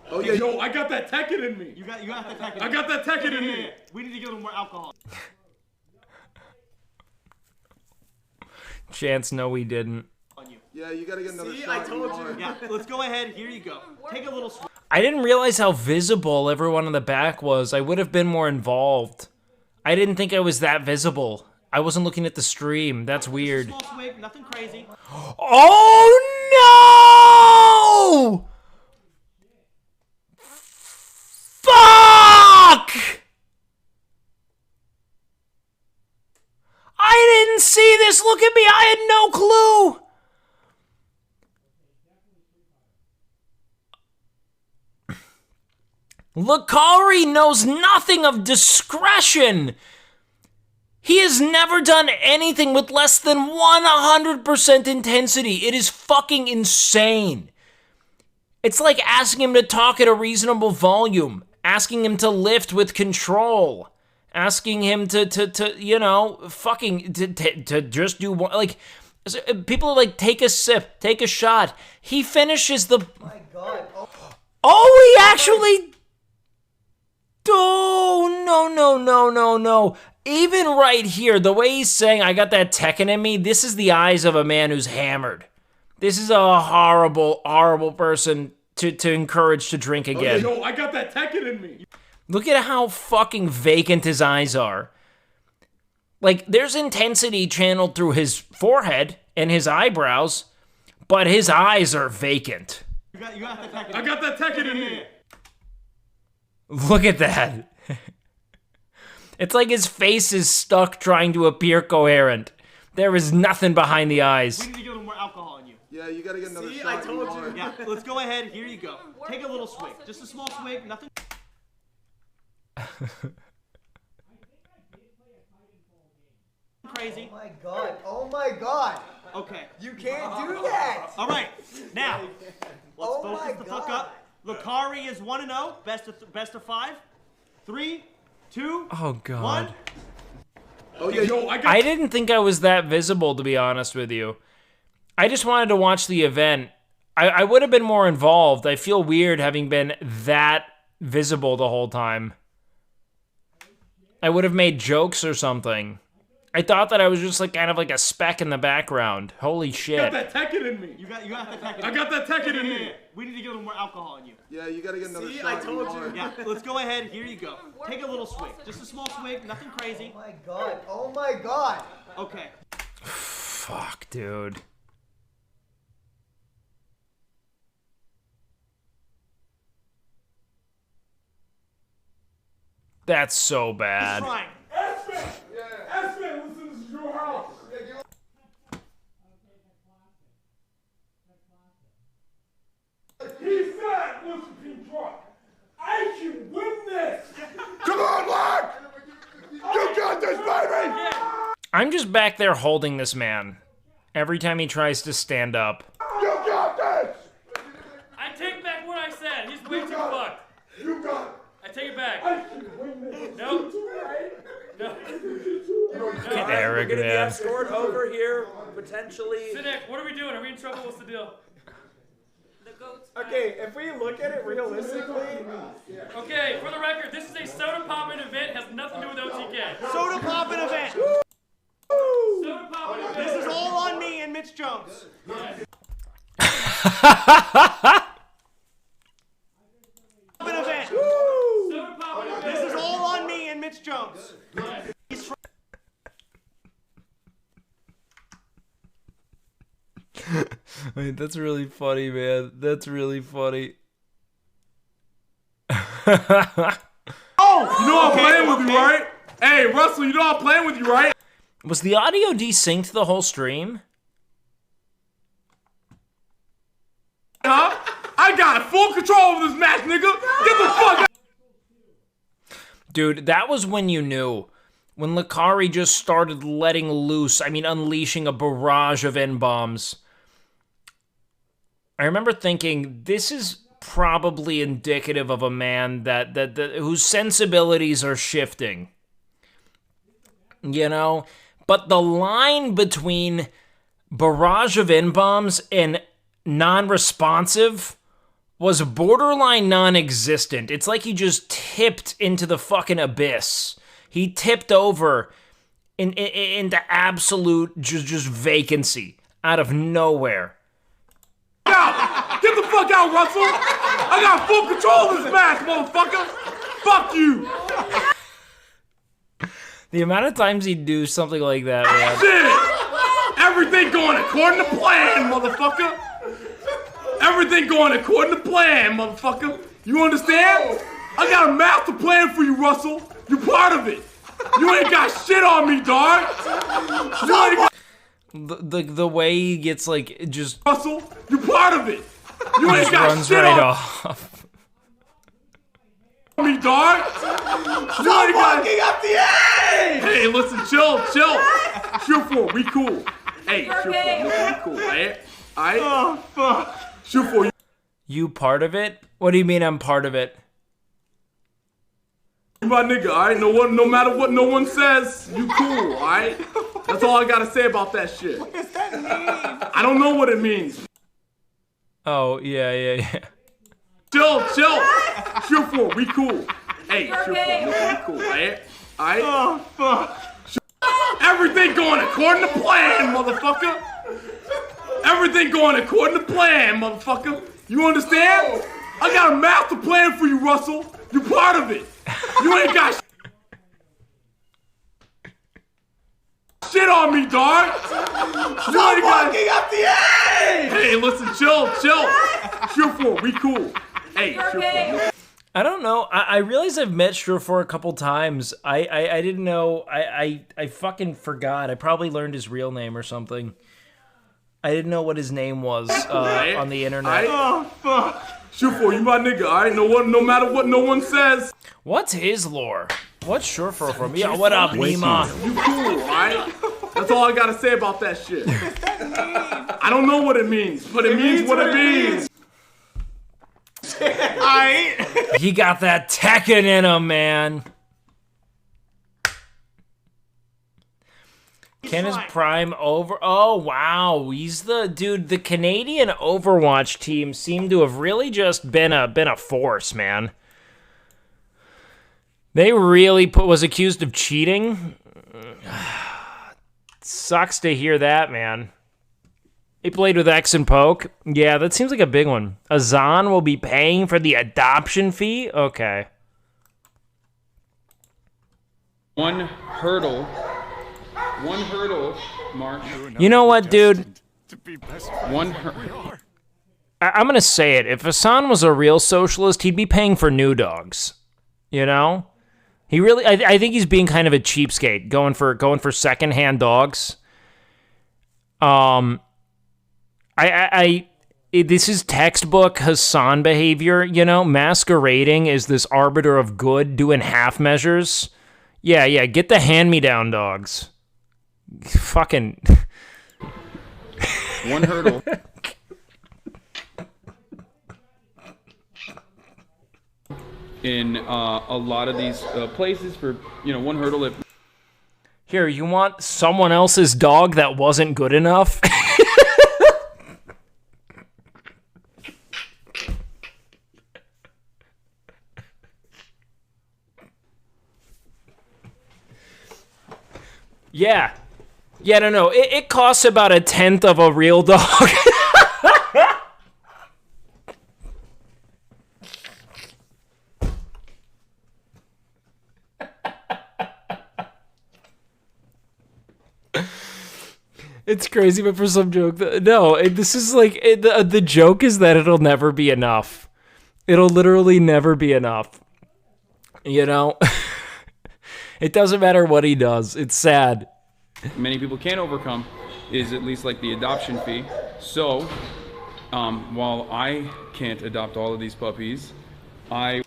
Oh yeah, yo, I got that Tekken in me. You got that Tekken. I got that Tekken in me. We need to give him more alcohol. Chance, no, we didn't. Yeah, you gotta get another See, shot. I told you. Yeah, let's go ahead. Here you go. Take a little swig. I didn't realize how visible everyone in the back was. I would have been more involved. I didn't think I was that visible. I wasn't looking at the stream. That's weird. Small swig, nothing crazy. Oh no! Fuck! I didn't see this. Look at me. I had no clue. Lacari knows nothing of discretion. He has never done anything with less than 100% intensity. It is fucking insane. It's like asking him to talk at a reasonable volume, asking him to lift with control, asking him to just do one. Like, people are like, take a sip, take a shot. He finishes the. My God. Oh, he actually. Oh, no. Even right here, the way he's saying, I got that Tekken in me, this is the eyes of a man who's hammered. This is a horrible, horrible person to encourage to drink again. Oh, yo, I got that Tekken in me. Look at how fucking vacant his eyes are. Like, there's intensity channeled through his forehead and his eyebrows, but his eyes are vacant. You got the tech. I got that ticket in me. Look at that. It's like his face is stuck trying to appear coherent. There is nothing behind the eyes. We need to get a little more alcohol in you. Yeah, you gotta get another See, shot. I told you. Yeah, let's go ahead. Here you go. Take a little swig. Just a small swig. Nothing. Crazy. Oh my god. Oh my god. Okay. You can't do that. All right. Now, let's Oh my focus the fuck God. up. Lacari is 1-0. Best of 5. 3, 2, Oh, God. 1. Oh yeah, yo, I got. I didn't think I was that visible, to be honest with you. I just wanted to watch the event. I would have been more involved. I feel weird having been that visible the whole time. I would have made jokes or something. I thought that I was just like kind of like a speck in the background. Holy shit. got that ticket in me. You got the tech. I got that ticket in me. We need to get a little more alcohol in you. Yeah, you gotta get another See, shot. I told you. Yeah, let's go ahead. Here you go. Take a little swig. Just a small swig. Nothing crazy. Oh my god. Oh my god. Okay. Fuck, dude. That's so bad. Trying. Espen, listen, this is your house. He said, listen, Pete Drunk, I can win this. Come on, Mark. You got this, baby. I'm just back there holding this man every time he tries to stand up. You got this. I take back what I said. He's way too fucked. You got it. I take it back. I can win this. Nope. No. Eric, We're getting the man. escort over here, potentially. Sinek, what are we doing? Are we in trouble? What's the deal? Okay, if we look at it realistically, Okay, for the record, this is a soda popping event. Has nothing to do with OTK. Soda poppin' event. Soda popping event. This is all on me and Mitch Jones. Poppin' event. Soda popping event. This is all on me and Mitch Jones. Wait, that's really funny, man. That's really funny. Oh, you know I'm playing with you, right? Hey, Russell, you know I'm playing with you, right? Was the audio desynced the whole stream? Huh? I got full control of this match, nigga. Get the fuck out. Dude, that was when you knew. When Lacari just started letting loose, I mean, unleashing a barrage of N-bombs. I remember thinking, this is probably indicative of a man that whose sensibilities are shifting. You know? But the line between barrage of N-bombs and non-responsive was borderline non-existent. It's like he just tipped into the fucking abyss. He tipped over into absolute just vacancy out of nowhere. Get the fuck out, Russell. I got full control of this match, motherfucker. Fuck you. The amount of times he'd do something like that, man. Shit. Everything going according to plan, motherfucker. Everything going according to plan, motherfucker. You understand? I got a master plan for you, Russell. You're part of it. You ain't got shit on me, dog. You ain't got The way he gets like just Russell. You're part of it. You ain't just got runs shit right on off. me, dog. You ain't got up the A. Hey, listen, chill. Shoot for it. We cool. Hey, shoot for it. We cool. Alright? Oh fuck. Shoot for it. You part of it? What do you mean I'm part of it? You my nigga, alright? No matter what no one says, you cool, alright? That's all I gotta say about that shit. What does that mean? I don't know what it means. Oh, yeah. Chill. Shoot for it. We cool. Hey, shoot for it. We cool, alright? Alright? Oh, fuck. Everything going according to plan, motherfucker. Everything going according to plan, motherfucker. You understand? I got a master plan for you, Russell. You're part of it. You ain't got shit on me, dog. You ain't got up the A. Hey, listen, chill. Sure for, we cool. Hey, sure for. I don't know. I realize I've met Surefour a couple times. I didn't know. I fucking forgot. I probably learned his real name or something. I didn't know what his name was on the internet. Oh, fuck. Sure for, you my nigga, alright? No matter what no one says. What's his lore? What's Surefour from? Yeah, what up, Nima? You cool, alright? That's all I gotta say about that shit. I don't know what it means, but it means what it means. He got that Tekken in him, man. Ken is Prime over. Oh, wow. He's the dude. The Canadian Overwatch team seem to have really just been a force, man. They really was accused of cheating. Sucks to hear that, man. He played with X and Poke. Yeah, that seems like a big one. Azan will be paying for the adoption fee? Okay. One hurdle, March. You know what, dude? I'm going to say it. If Hassan was a real socialist, he'd be paying for new dogs. You know? He really, I think he's being kind of a cheapskate, going for secondhand dogs. This is textbook Hassan behavior, you know, masquerading as this arbiter of good, doing half measures. Yeah, get the hand-me-down dogs. Fucking. One hurdle. In a lot of these places for, one hurdle. Here, you want someone else's dog that wasn't good enough? Yeah. No. It costs about 1/10 of a real dog. It's crazy, but for some joke, no. This is like the joke is that it'll never be enough. It'll literally never be enough. You know. It doesn't matter what he does. It's sad. Many people can't overcome is at least like the adoption fee. So, while I can't adopt all of these puppies, I...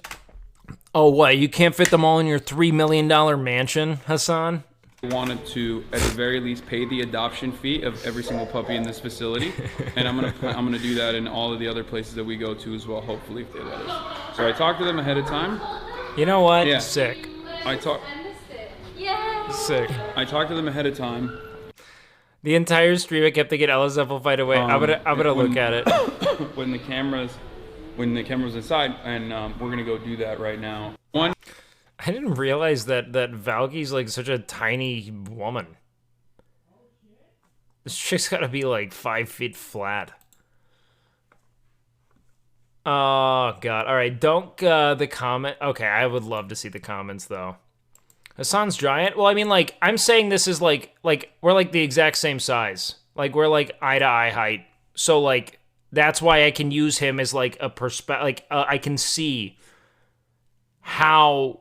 Oh, what? You can't fit them all in your $3 million mansion, Hassan? Wanted to, at the very least, pay the adoption fee of every single puppy in this facility, and I'm gonna do that in all of the other places that we go to as well, hopefully, if they let us. So I talked to them ahead of time. You know what? Yeah. Sick. Sick. I talked to them ahead of time. The entire stream I kept thinking LSF will fight away. I'm gonna look at it. when the camera's inside, and we're gonna go do that right now. I didn't realize that Valky's like such a tiny woman. This chick's gotta be like 5 feet flat. Oh god. Alright, don't the comment. Okay, I would love to see the comments though. Hassan's giant? Well, I mean, like, I'm saying this is like we're like the exact same size. Like, we're like eye to eye height. So, like, that's why I can use him as like a I can see how,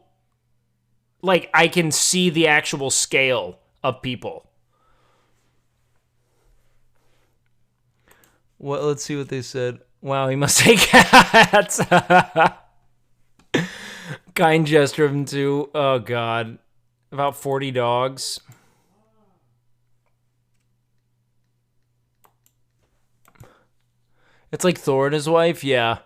like, I can see the actual scale of people. Well, let's see what they said. Wow, he must take cats. Kind gesture of him too. Oh god. About 40 dogs. It's like Thor and his wife, yeah.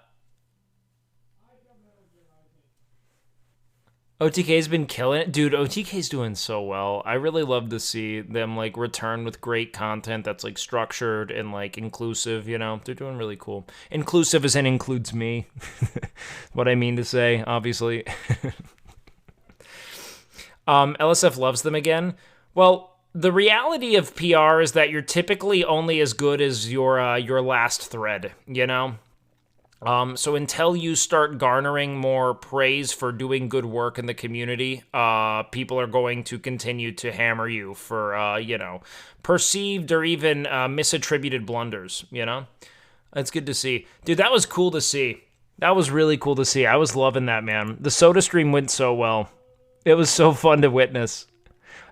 OTK's been killing it. Dude, OTK's doing so well. I really love to see them, like, return with great content that's, like, structured and, like, inclusive, you know? They're doing really cool. Inclusive as in includes me. What I mean to say, obviously. LSF loves them again. Well, the reality of PR is that you're typically only as good as your last thread, you know? So until you start garnering more praise for doing good work in the community, people are going to continue to hammer you for, perceived or even misattributed blunders, you know? That's good to see. Dude, that was cool to see. That was really cool to see. I was loving that, man. The Soda stream went so well. It was so fun to witness.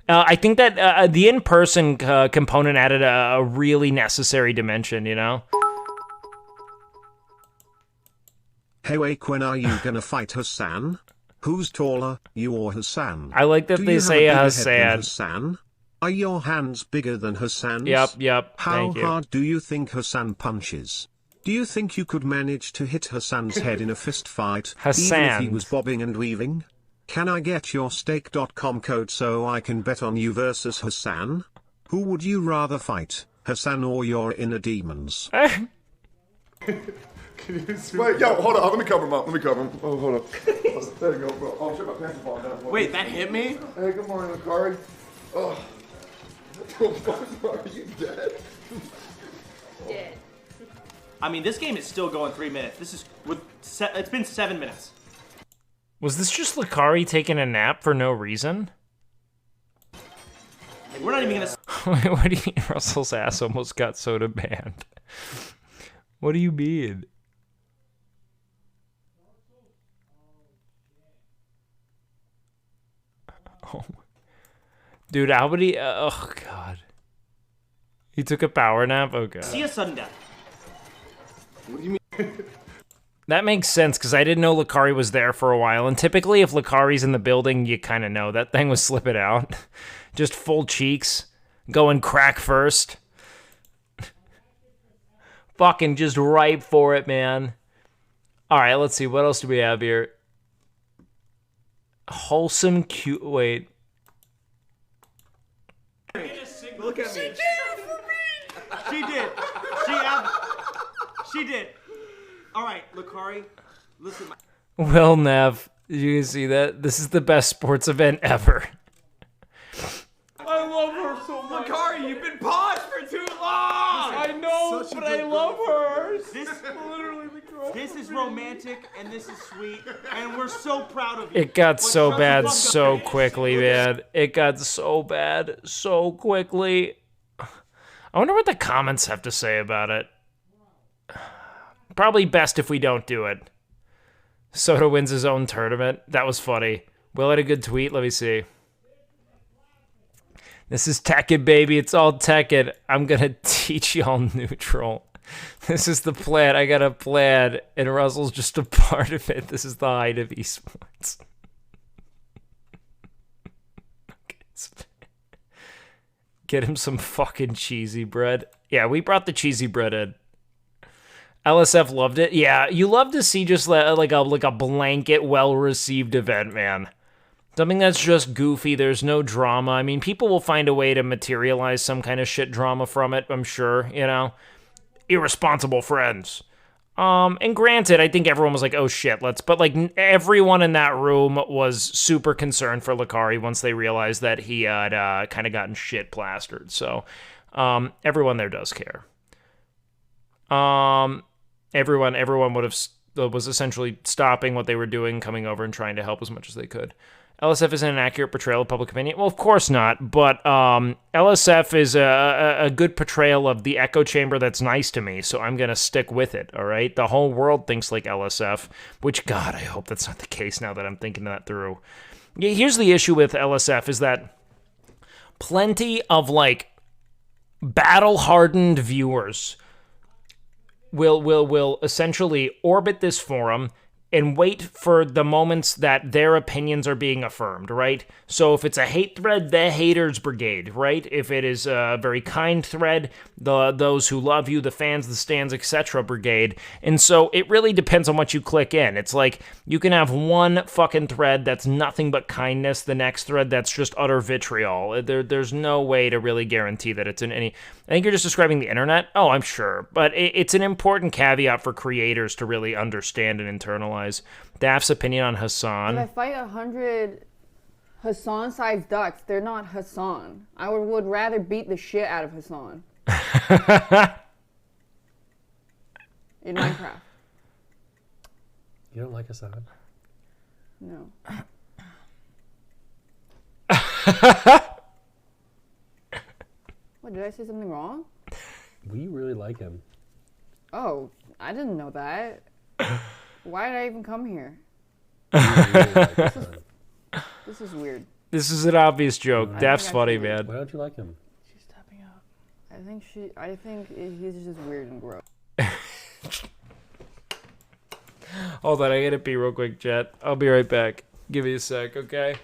I think that the in-person component added a really necessary dimension, you know? Hey Wake, when are you gonna fight Hassan? Who's taller, you or Hassan? I like that they say Hassan. Hassan? Are your hands bigger than Hassan's? Yep. How Thank you. hard do you think Hassan punches? Do you think you could manage to hit Hassan's head in a fist fight, even if he was bobbing and weaving? Can I get your stake.com code so I can bet on you versus Hassan? Who would you rather fight, Hassan or your inner demons? Wait, yo, hold on. Let me cover him up. Oh, hold on. There you go, bro. Oh, shit, my pants are falling down. Wait, that hit me? Hey, good morning, Lacari. Oh. What the fuck? Are you dead? Dead. I mean, this game is still going 3 minutes. This is it's been 7 minutes. Was this just Lacari taking a nap for no reason? Like, we're not even gonna. Wait, what do you mean Russell's ass almost got soda banned? What do you mean? Oh, dude, how many? Oh God, he took a power nap. Oh God. See a sudden death. What do you mean? That makes sense because I didn't know Lacari was there for a while, and typically if Lacari's in the building, you kind of know that thing was slipping out. Just full cheeks, going crack first. Fucking just ripe for it, man. All right, let's see. What else do we have here? Wholesome, cute. Wait. Look at me. She did it for me. She did. She did. All right, Lacari, listen. Well, Nev, you can see that this is the best sports event ever. I love her so much. Lacari, you've been paused for too long. I know, but I love her. This Literally the girl. This is romantic and this is sweet, and we're so proud of you. It got But so shut the bad fuck up, so man. quickly, man. It got so bad so quickly. I wonder what the comments have to say about it. Probably best if we don't do it. Soda wins his own tournament. That was funny. Will had a good tweet. Let me see. This is Tekken, baby. It's all Tekken. I'm going to teach y'all neutral. This is the plan. I got a plan. And Russell's just a part of it. This is the height of esports. Get him some fucking cheesy bread. Yeah, we brought the cheesy bread in. LSF loved it. Yeah, you love to see just like a blanket, well-received event, man. Something that's just goofy. There's no drama. I mean, people will find a way to materialize some kind of shit drama from it, I'm sure, you know? Irresponsible friends. And granted, I think everyone was like, oh shit, but like everyone in that room was super concerned for Lacari once they realized that he had kind of gotten shit plastered. So, everyone there does care. Everyone was essentially stopping what they were doing, coming over and trying to help as much as they could. LSF isn't an accurate portrayal of public opinion. Well, of course not, but LSF is a good portrayal of the echo chamber that's nice to me, so I'm going to stick with it, all right? The whole world thinks like LSF, which, God, I hope that's not the case now that I'm thinking that through. Here's the issue with LSF is that plenty of, like, battle-hardened viewers will essentially orbit this forum and wait for the moments that their opinions are being affirmed, right? So if it's a hate thread, the haters brigade, right? If it is a very kind thread, those who love you, the fans, the stands, etc. brigade. And so it really depends on what you click in. It's like you can have one fucking thread that's nothing but kindness, the next thread that's just utter vitriol. There's no way to really guarantee that it's in any... I think you're just describing the internet? Oh, I'm sure. But it's an important caveat for creators to really understand and internalize. Daft's opinion on Hassan. If I fight 100 Hassan-sized ducks, they're not Hassan. I would rather beat the shit out of Hassan. In Minecraft. You don't like Hassan? No. What, did I say something wrong? We really like him. Oh, I didn't know that. Why did I even come here? This is weird. This is an obvious joke. Daph's funny, man. Why don't you like him? She's tapping out. I think he's just weird and gross. Hold on, I gotta pee real quick, chat. I'll be right back. Give me a sec, okay?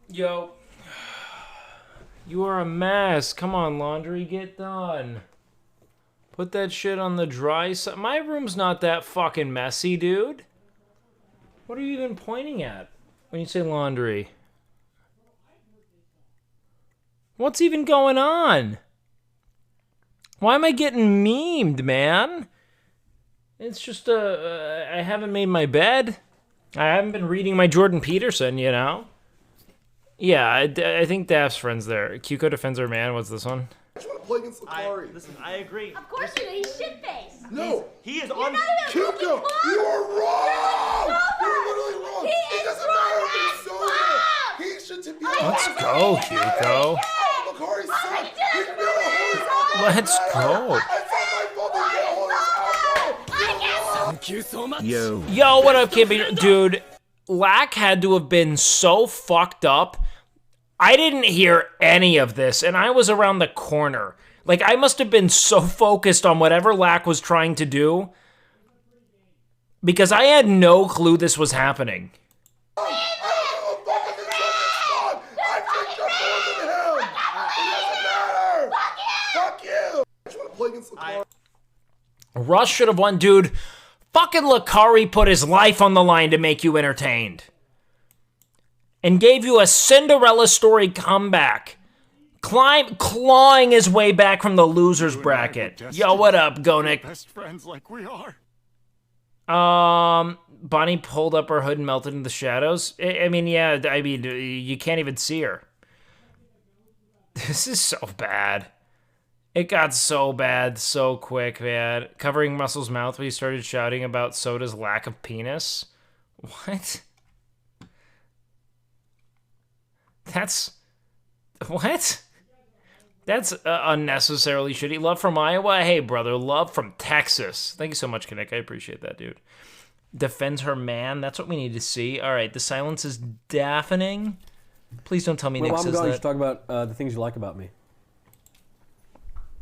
Yo, you are a mess. Come on, laundry, get done. Put that shit on the dry side. My room's not that fucking messy, dude. What are you even pointing at when you say laundry? What's even going on? Why am I getting memed, man? It's just, I haven't made my bed. I haven't been reading my Jordan Peterson, you know? Yeah, I think Daph's friend's there. Cuco defends her man. What's this one? I just want to play against Lacari. Listen, I agree. Of course you do. He's shit-faced. No. He is You're on... not even Cuco, you are wrong! You're literally wrong! He It is doesn't wrong matter if as he's sober! He should be Let's go, Cuco. Lacari sucks! He can be on a horse! Let's go. It's not my fault that you get a horse! Thank you so much. Yo. Yo, what up, kid? Dude, Lack had to have been so fucked up. I didn't hear any of this, and I was around the corner. Like, I must have been so focused on whatever Lack was trying to do, because I had no clue this was happening. Russ should have won, dude. Fucking Lacari put his life on the line to make you entertained. And gave you a Cinderella story comeback. Clawing his way back from the loser's bracket. Yo, what up, Gonick? Best friends like we are. Bonnie pulled up her hood and melted in the shadows. I mean, yeah, you can't even see her. This is so bad. It got so bad so quick, man. Covering Muscle's mouth when he started shouting about Soda's lack of penis. What? What? That's unnecessarily shitty. Love from Iowa? Hey, brother. Love from Texas. Thank you so much, Kinnick. I appreciate that, dude. Defends her man. That's what we need to see. All right, the silence is deafening. Please don't tell me Nick says that. You should talk about the things you like about me.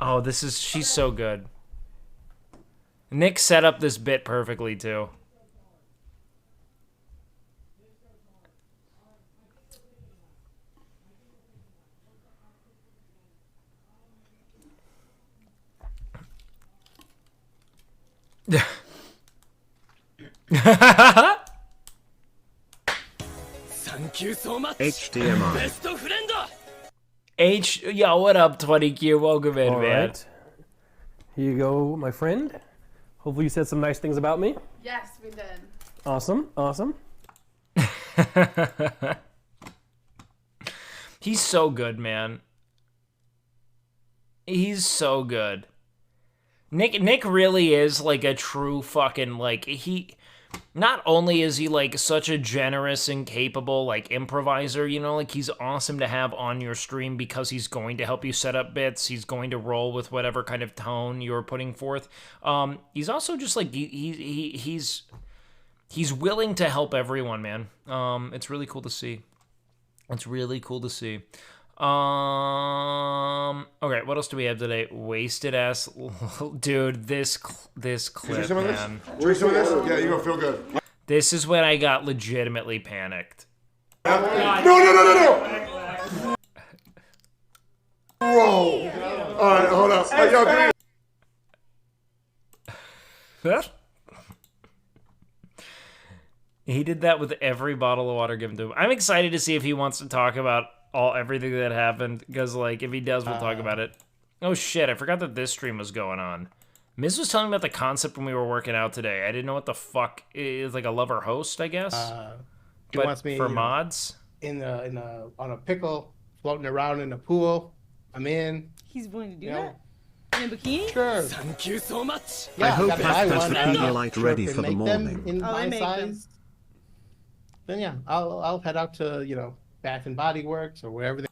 Oh, she's so good. Nick set up this bit perfectly, too. Thank you so much. HDMI. Best friend. Yo, what up, 20Q? Welcome in, All man. right. Here you go, my friend. Hopefully you said some nice things about me. Yes, we did. Awesome, awesome. He's so good, man. He's so good. Nick really is like a true fucking, like, not only is he like such a generous and capable like improviser, you know, like he's awesome to have on your stream because he's going to help you set up bits. He's going to roll with whatever kind of tone you're putting forth. He's also just like he's willing to help everyone, man. It's really cool to see. It's really cool to see. Okay, what else do we have today? Wasted ass, dude. This clip, man. Drink some of this? Yeah, you're gonna feel good. This is when I got legitimately panicked. No! Whoa! All right, hold up. Hey, yo, give me. He did that with every bottle of water given to him. I'm excited to see if he wants to talk about everything that happened, because like if he does, we'll talk about it. Oh shit, I forgot that this stream was going on. Miz was telling me about the concept when we were working out today. I didn't know what the fuck is, like a lover host, I guess. But wants me for mods on a pickle, floating around in the pool. I'm in. He's willing to do that in a bikini. Sure. Thank you so much. Yeah, I hope gotta buy Pat has one. the I don't know. Pedialyte Sure, ready if they for the make morning. them in Oh, they my make them. size. Then yeah, I'll head out to Bath and Body Works or wherever.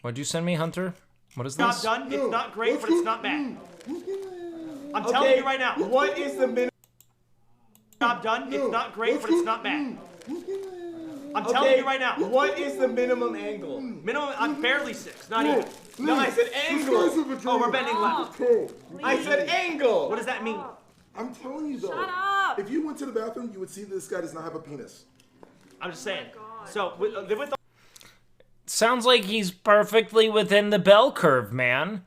What'd you send me, Hunter? What is Job this? done. It's not great, but it's not bad. I'm telling you right now. What is the minimum? Job done. It's not great, but it's not bad. I'm telling you right now. What is the minimum angle? Minimum. I'm barely 6. Not even. No, I said angle. Oh, we're bending left. I said angle. What does that mean? I'm telling you though. Shut up. If you went to the bathroom, you would see this guy does not have a penis. I'm just saying. So with the Sounds like he's perfectly within the bell curve, man.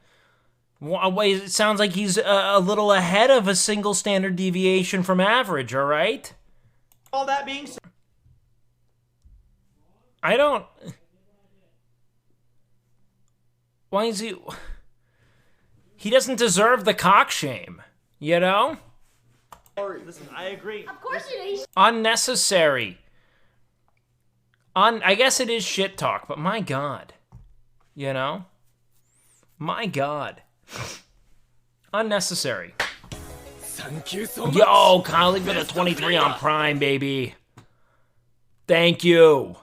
It sounds like he's a little ahead of a single standard deviation from average, all right? all that being said, I don't... Why is he... He doesn't deserve the cock shame, you know? listen, I agree. Of course you do. Unnecessary. I guess it is shit talk, but my God. You know? My God. Unnecessary. Thank you so much. Yo, Kyle, for the 23 on Prime, baby. Thank you. All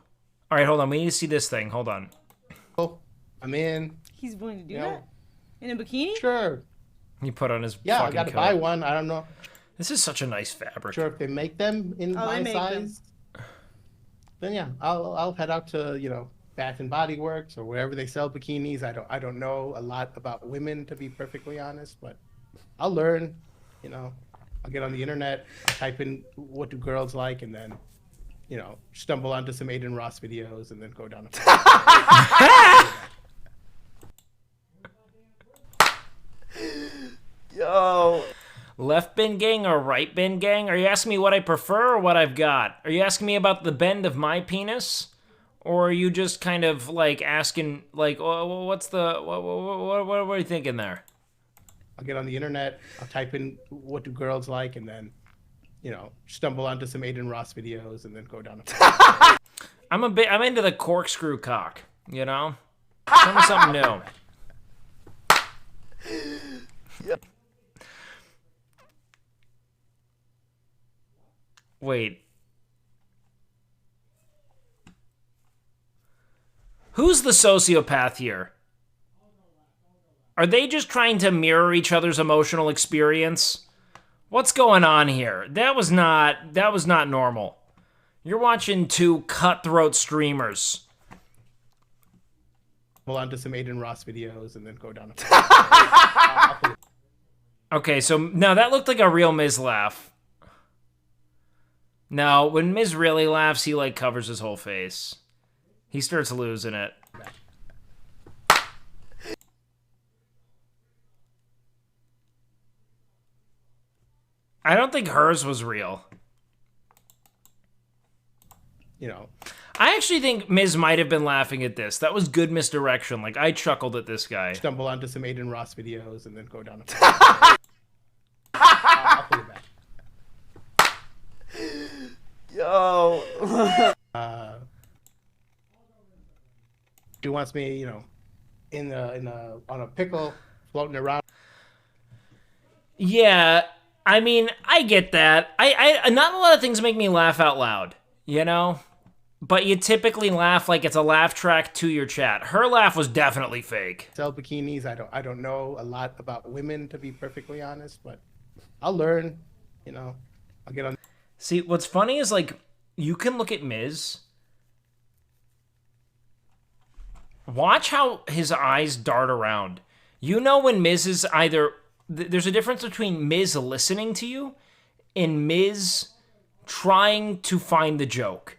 right, hold on. We need to see this thing. Hold on. Oh, I'm in. He's willing to do that in a bikini. Sure. He put on his Yeah, fucking I gotta coat. buy one. I don't know. This is such a nice fabric. Sure, if they make them in my size, then yeah, I'll head out to Bath and Body Works or wherever they sell bikinis. I don't know a lot about women, to be perfectly honest, but I'll learn. I'll get on the internet, I'll type in what do girls like, and then stumble onto some Aiden Ross videos and then go down. Yo. Left bin gang or right bin gang? Are you asking me what I prefer or what I've got? Are you asking me about the bend of my penis? Or are you just kind of like asking, like, what's the, what are you thinking there? I'll get on the internet, I'll type in what do girls like, and then, stumble onto some Aiden Ross videos and then go down. I'm into the corkscrew cock, you know? Tell me something new. Yep. Wait. Who's the sociopath here? Are they just trying to mirror each other's emotional experience? What's going on here? That was not normal. You're watching two cutthroat streamers. Stumble onto some Aiden Ross videos and then go down. Okay, so now that looked like a real Miz laugh. No, when Miz really laughs, he like covers his whole face. He starts losing it. I don't think hers was real. I actually think Miz might have been laughing at this. That was good misdirection. Like, I chuckled at this guy. Stumble onto some Aiden Ross videos and then go down. Yo. Dude wants me, on a pickle, floating around. Yeah, I mean, I get that. I not a lot of things make me laugh out loud, you know? But you typically laugh like it's a laugh track to your chat. Her laugh was definitely fake. Sell bikinis. I don't know a lot about women, to be perfectly honest, but I'll learn, you know. I'll get on. See, what's funny is, like, you can look at Miz. Watch how his eyes dart around. You know when Miz is either... There's a difference between Miz listening to you and Miz trying to find the joke.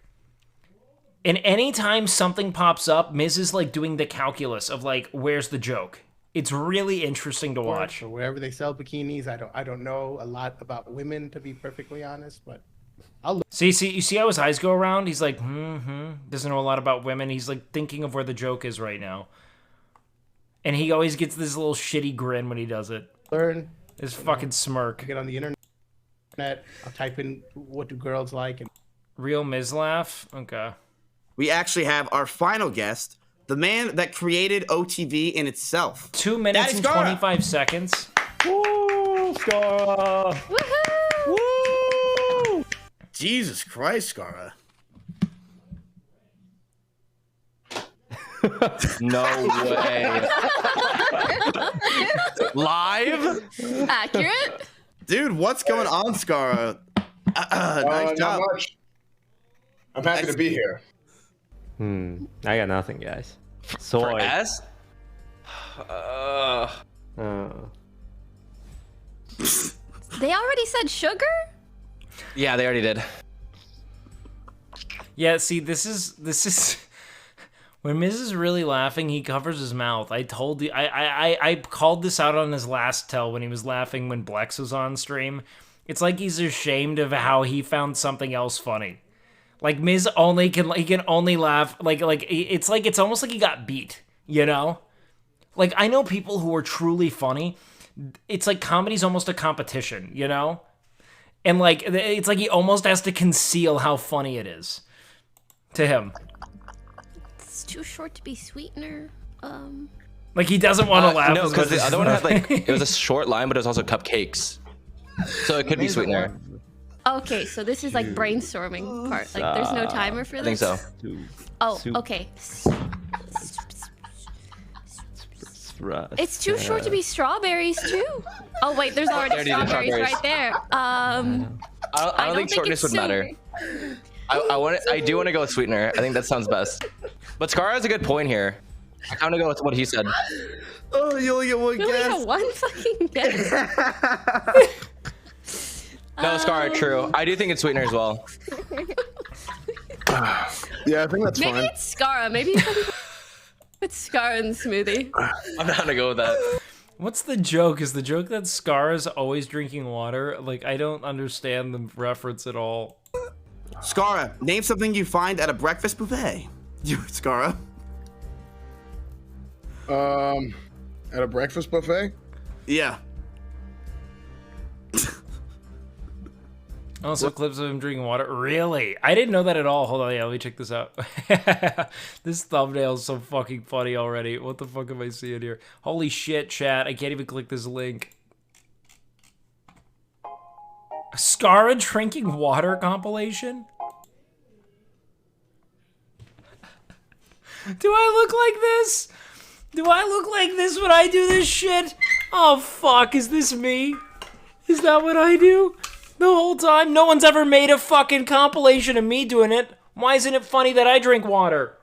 And anytime something pops up, Miz is like doing the calculus of like, where's the joke? It's really interesting to watch. Or wherever they sell bikinis. I don't know a lot about women, to be perfectly honest, but I'll see you see how his eyes go around? He's like, doesn't know a lot about women. He's like thinking of where the joke is right now. And he always gets this little shitty grin when he does it. learn. His fucking smirk. I get on the internet. I'll type in what do girls like and real Miz laugh. Okay. We actually have our final guest, the man that created OTV in itself. 2 minutes and 25 seconds. Woo, Scara! Woo! Jesus Christ, Scara. No way. Live? Accurate? Dude, what's going on, Scara? Nice job. Not much. I'm happy to be here. I got nothing, guys. Soy. For S? They already said sugar? Yeah, they already did. Yeah, see, this is when Miz is really laughing, he covers his mouth. I told you, I called this out on his last tell when he was laughing when Blex was on stream. It's like he's ashamed of how he found something else funny. Like Miz can only laugh it's almost like he got beat, you know? Like I know people who are truly funny. It's like comedy's almost a competition, you know? And like it's like he almost has to conceal how funny it is to him. It's too short to be sweetener. Like he doesn't want to laugh. No, because the other one had like it was a short line, but it was also cupcakes, so it could be sweetener. Okay, so this is like brainstorming part. Like there's no timer for this? I think so. Oh, okay. It's too short to be strawberries too. Oh wait, there's already strawberries right there. I don't think shortness would matter. I do want to go with sweetener. I think that sounds best. But Scar has a good point here. I kind of go with what he said. Oh, you only get one You only guess. get one fucking guess. No, Scar, true. I do think it's sweetener as well. Yeah, I think that's Maybe fine. it's Scara. Maybe it's Scara in the smoothie. I'm down to go with that. What's the joke? Is the joke that Scar is always drinking water? Like I don't understand the reference at all. Scara, name something you find at a breakfast buffet. You, Scara. At a breakfast buffet? Yeah. Also, clips of him drinking water. Really? I didn't know that at all. Hold on, yeah, let me check this out. This thumbnail is so fucking funny already. What the fuck am I seeing here? Holy shit, chat. I can't even click this link. Scara drinking water compilation? Do I look like this? Do I look like this when I do this shit? Oh, fuck. Is this me? Is that what I do? The whole time? No one's ever made a fucking compilation of me doing it. Why isn't it funny that I drink water?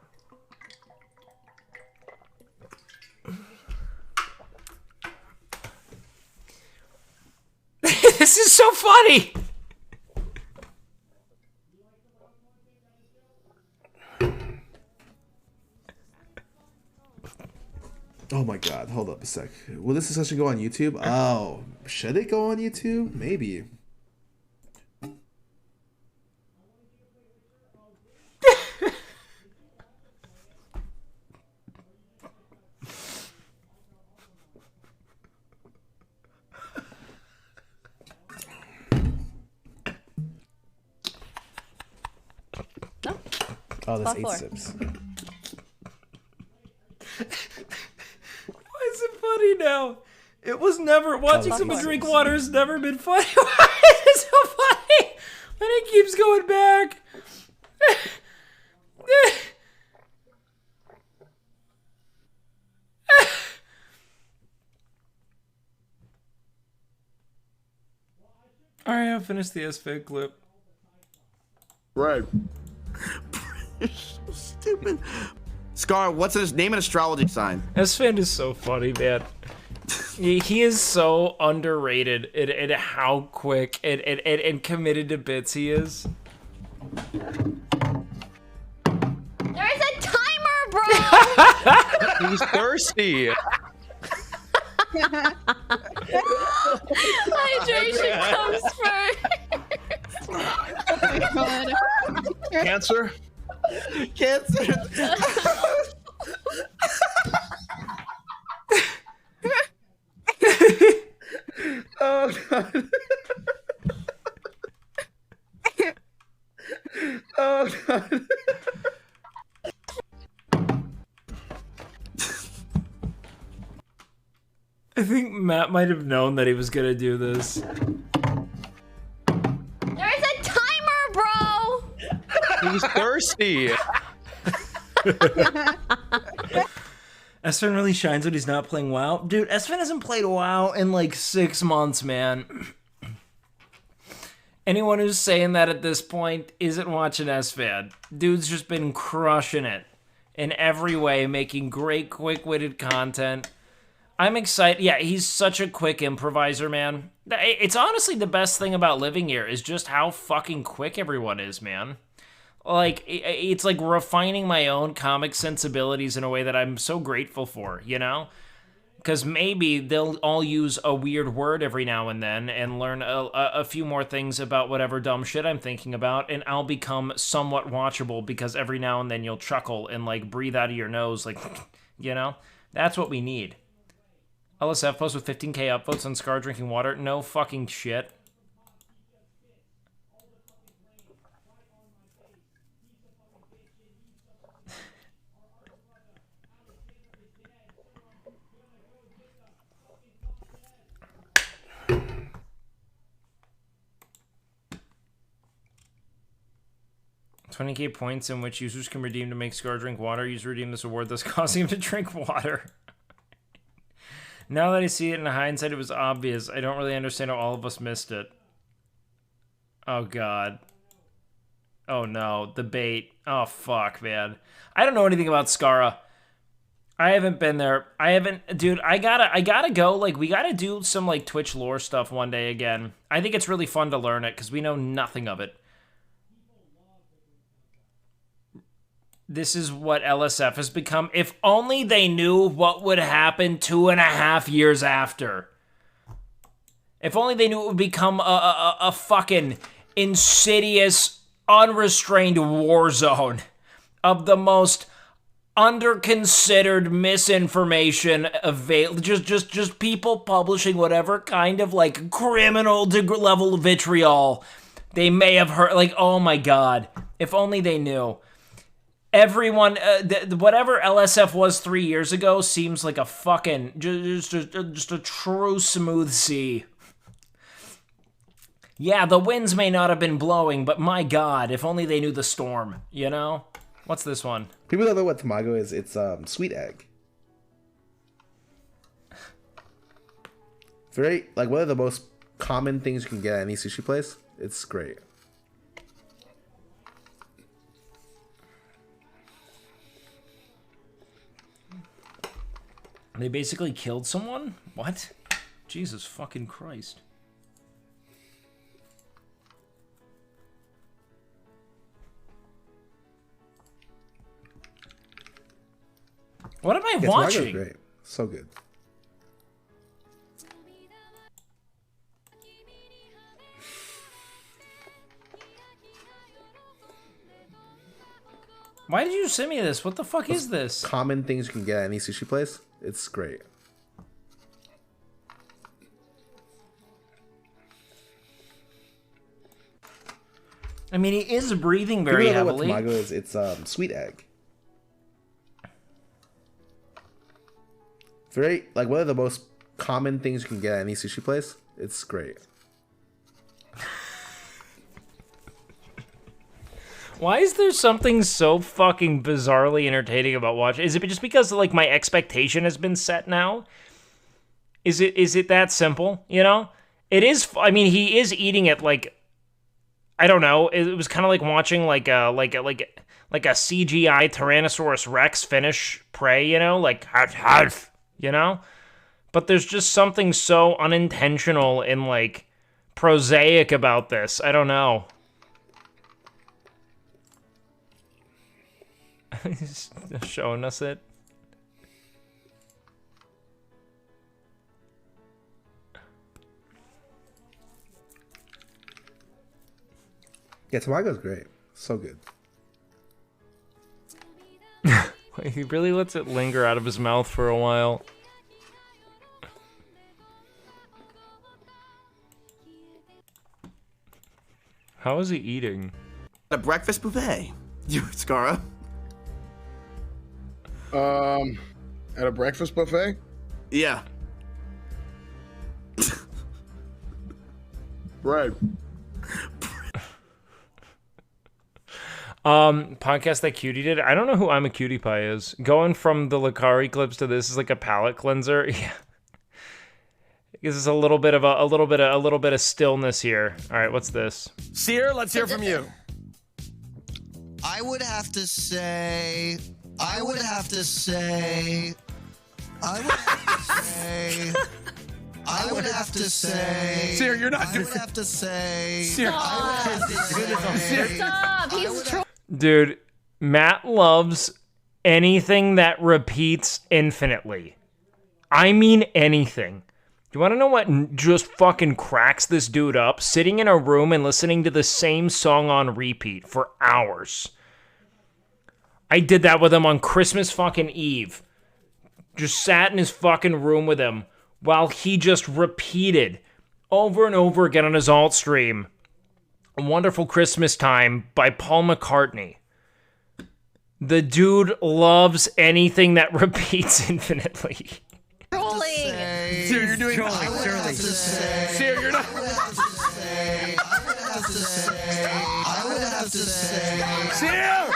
This is so funny. Oh my god, hold up a sec. Will this discussion go on YouTube? Oh, should it go on YouTube? Maybe. Oh, that's 8 sips. Why is it funny now? It was never watching someone drink water has never been funny. Why is it so funny when it keeps going back? All right, I'll finish the S-Fed clip. Right. So stupid. Scar, what's his name? An astrology sign. S-Fed is so funny, man. He is so underrated in how quick and committed to bits he is. There's a timer, bro! He's thirsty. Hydration comes first. Cancer? Cancer. Oh god. Oh god. I think Matt might have known that he was gonna do this. There's a timer, bro! He's thirsty. Esfin really shines when he's not playing WoW. Dude, Esfin hasn't played WoW in like 6 months, man. Anyone who's saying that at this point isn't watching Esfan. Dude's just been crushing it in every way, making great, quick-witted content. I'm excited. Yeah, he's such a quick improviser, man. It's honestly the best thing about living here is just how fucking quick everyone is, man. Like, it's like refining my own comic sensibilities in a way that I'm so grateful for, you know? Because maybe they'll all use a weird word every now and then and learn a few more things about whatever dumb shit I'm thinking about, and I'll become somewhat watchable because every now and then you'll chuckle and, like, breathe out of your nose, like, you know? That's what we need. LSF post with 15k upvotes on Scar drinking water? No fucking shit. $20k points in which users can redeem to make Scar drink water. User redeem this award, thus causing him to drink water. Now that I see it in hindsight, it was obvious. I don't really understand how all of us missed it. Oh, God. Oh, no. The bait. Oh, fuck, man. I don't know anything about Scara. I haven't been there. I haven't... Dude, I gotta go. Like, we gotta do some, like, Twitch lore stuff one day again. I think it's really fun to learn it, because we know nothing of it. This is what LSF has become. If only they knew what would happen 2.5 years after. If only they knew it would become a fucking insidious, unrestrained war zone of the most under-considered misinformation available. Just people publishing whatever kind of, like, criminal level vitriol they may have heard. Like, oh my God. If only they knew. Everyone, whatever LSF was 3 years ago seems like a fucking, just a true smooth sea. Yeah, the winds may not have been blowing, but my God, if only they knew the storm, you know? What's this one? People don't know what tamago is. It's sweet egg. Very, like, one of the most common things you can get at any sushi place. It's great. They basically killed someone? What? Jesus fucking Christ. What am I watching? Great. So good. Why did you send me this? What the fuck is this? Common things you can get at any sushi place. It's great. I mean, he is breathing very heavily. People don't know what tamago is. It's sweet egg. Very, like, one of the most common things you can get at any sushi place. It's great. Why is there something so fucking bizarrely entertaining about watching? Is it just because like my expectation has been set now? Is it that simple? You know, it is. I mean, he is eating it like, I don't know. It was kind of like watching like a CGI Tyrannosaurus Rex finish prey. You know, like harf, you know. But there's just something so unintentional and like prosaic about this. I don't know. He's showing us it. Yeah, tamago's great. So good. He really lets it linger out of his mouth for a while. How is he eating? A breakfast buffet. You, Scara. At a breakfast buffet? Yeah. Bread. Podcast that Cutie did. I don't know who I'm a Cutie Pie is. Going from the Lacari clips to this is like a palate cleanser. Yeah. This is a little bit of stillness here. All right, what's this? Seer, let's hear from you. I would have to say. I would have to say. Seer, you're not I would have to say. Seer. Stop. He's trolling. Dude, Matt loves anything that repeats infinitely. I mean anything. You want to know what just fucking cracks this dude up? Sitting in a room and listening to the same song on repeat for hours. I did that with him on Christmas fucking Eve. Just sat in his fucking room with him while he just repeated over and over again on his alt stream A Wonderful Christmas Time by Paul McCartney. The dude loves anything that repeats infinitely. Trolling. Seer, you're doing Shirley. Seer, you're not. I would have to say. Seer! I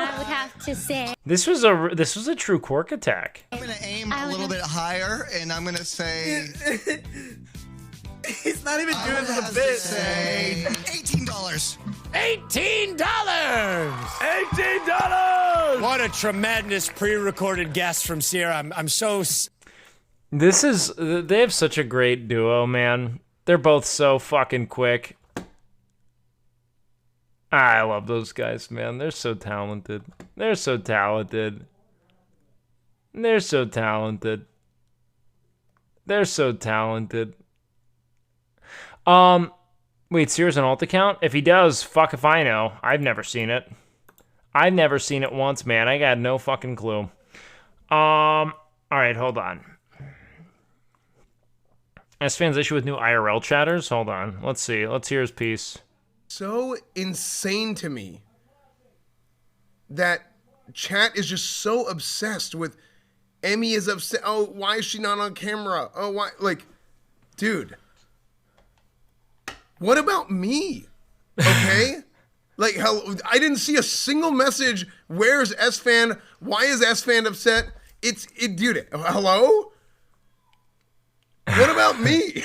would have to say. This was a true cork attack. I'm gonna aim a little bit higher, and I'm gonna say. He's not even doing the bit. Say $18. $18! $18! What a tremendous pre-recorded guest from Seer. I'm so. They have such a great duo, man. They're both so fucking quick. I love those guys, man. They're so talented. They're so talented. They're so talented. They're so talented. Wait, Seer's an alt account? If he does, fuck if I know. I've never seen it. I've never seen it once, man. I got no fucking clue. Alright, hold on. S-Fan's issue with new IRL chatters? Hold on. Let's see. Let's hear his piece. So insane to me that chat is just so obsessed with Emmy is upset. Oh, why is she not on camera? Oh, why? Like, dude, what about me? Okay? Like, hell, I didn't see a single message. Where's S-Fan? Why is S-Fan upset? Dude, hello? What about me?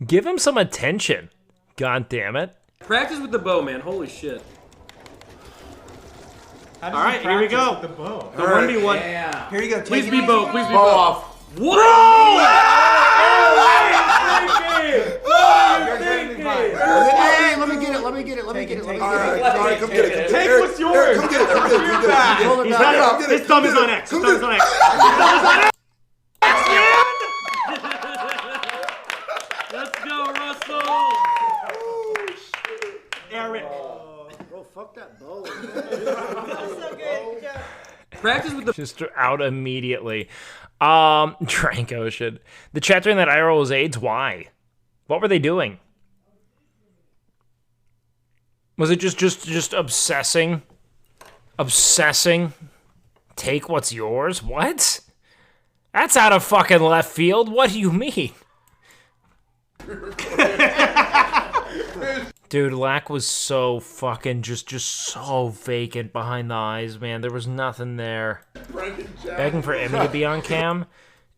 Give him some attention. God damn it. Practice with the bow, man. Holy shit. All right, here we go. The bow. The 1v1. Yeah. Here you go. Please be bow. Please be bow. off. What? Hey, let me get it. Let me get it. Let me get it. All right, come get it. Take what's yours. Come get it. Come get it. His thumb is on X. His thumb is on X. Let's go, Russell. Eric. Bro, fuck that bow. Practice with the. Just out immediately. Trank Ocean. The chat during that IRL was AIDS. Why? What were they doing? Was it just obsessing Obsessing. Take what's yours? What? That's out of fucking left field. What do you mean? Dude, Lack was so fucking just so vacant behind the eyes, man. There was nothing there. Begging for Emmy to be on cam.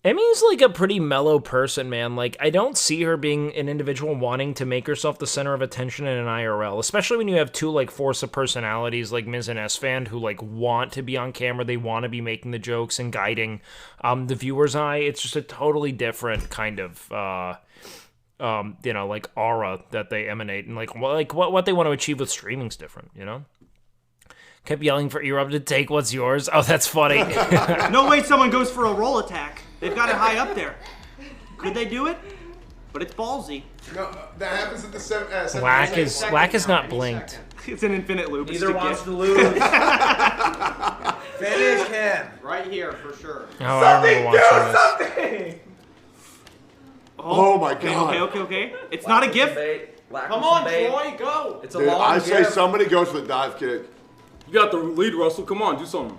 Emmy's like a pretty mellow person, man. Like, I don't see her being an individual wanting to make herself the center of attention in an IRL, especially when you have two, like, force of personalities like Miz and S-Fan who, like, want to be on camera. They want to be making the jokes and guiding the viewer's eye. It's just a totally different kind of, you know, like, aura that they emanate. And, like what they want to achieve with streaming's different, you know? Kept yelling for Erob to take what's yours. Oh, that's funny. No way someone goes for a roll attack. They've got it high up there. Could they do it? But it's ballsy. No, that happens at the 7. Lack is not blinked. It's an infinite loop. Neither wants to lose. Finish him. Right here, for sure. Oh, I remember watching this. Oh my god. Okay. It's not a gift. Come on, Troy, go. It's a Dude, long I say gift. somebody goes for the dive kick. You got the lead, Russell. Come on, do something.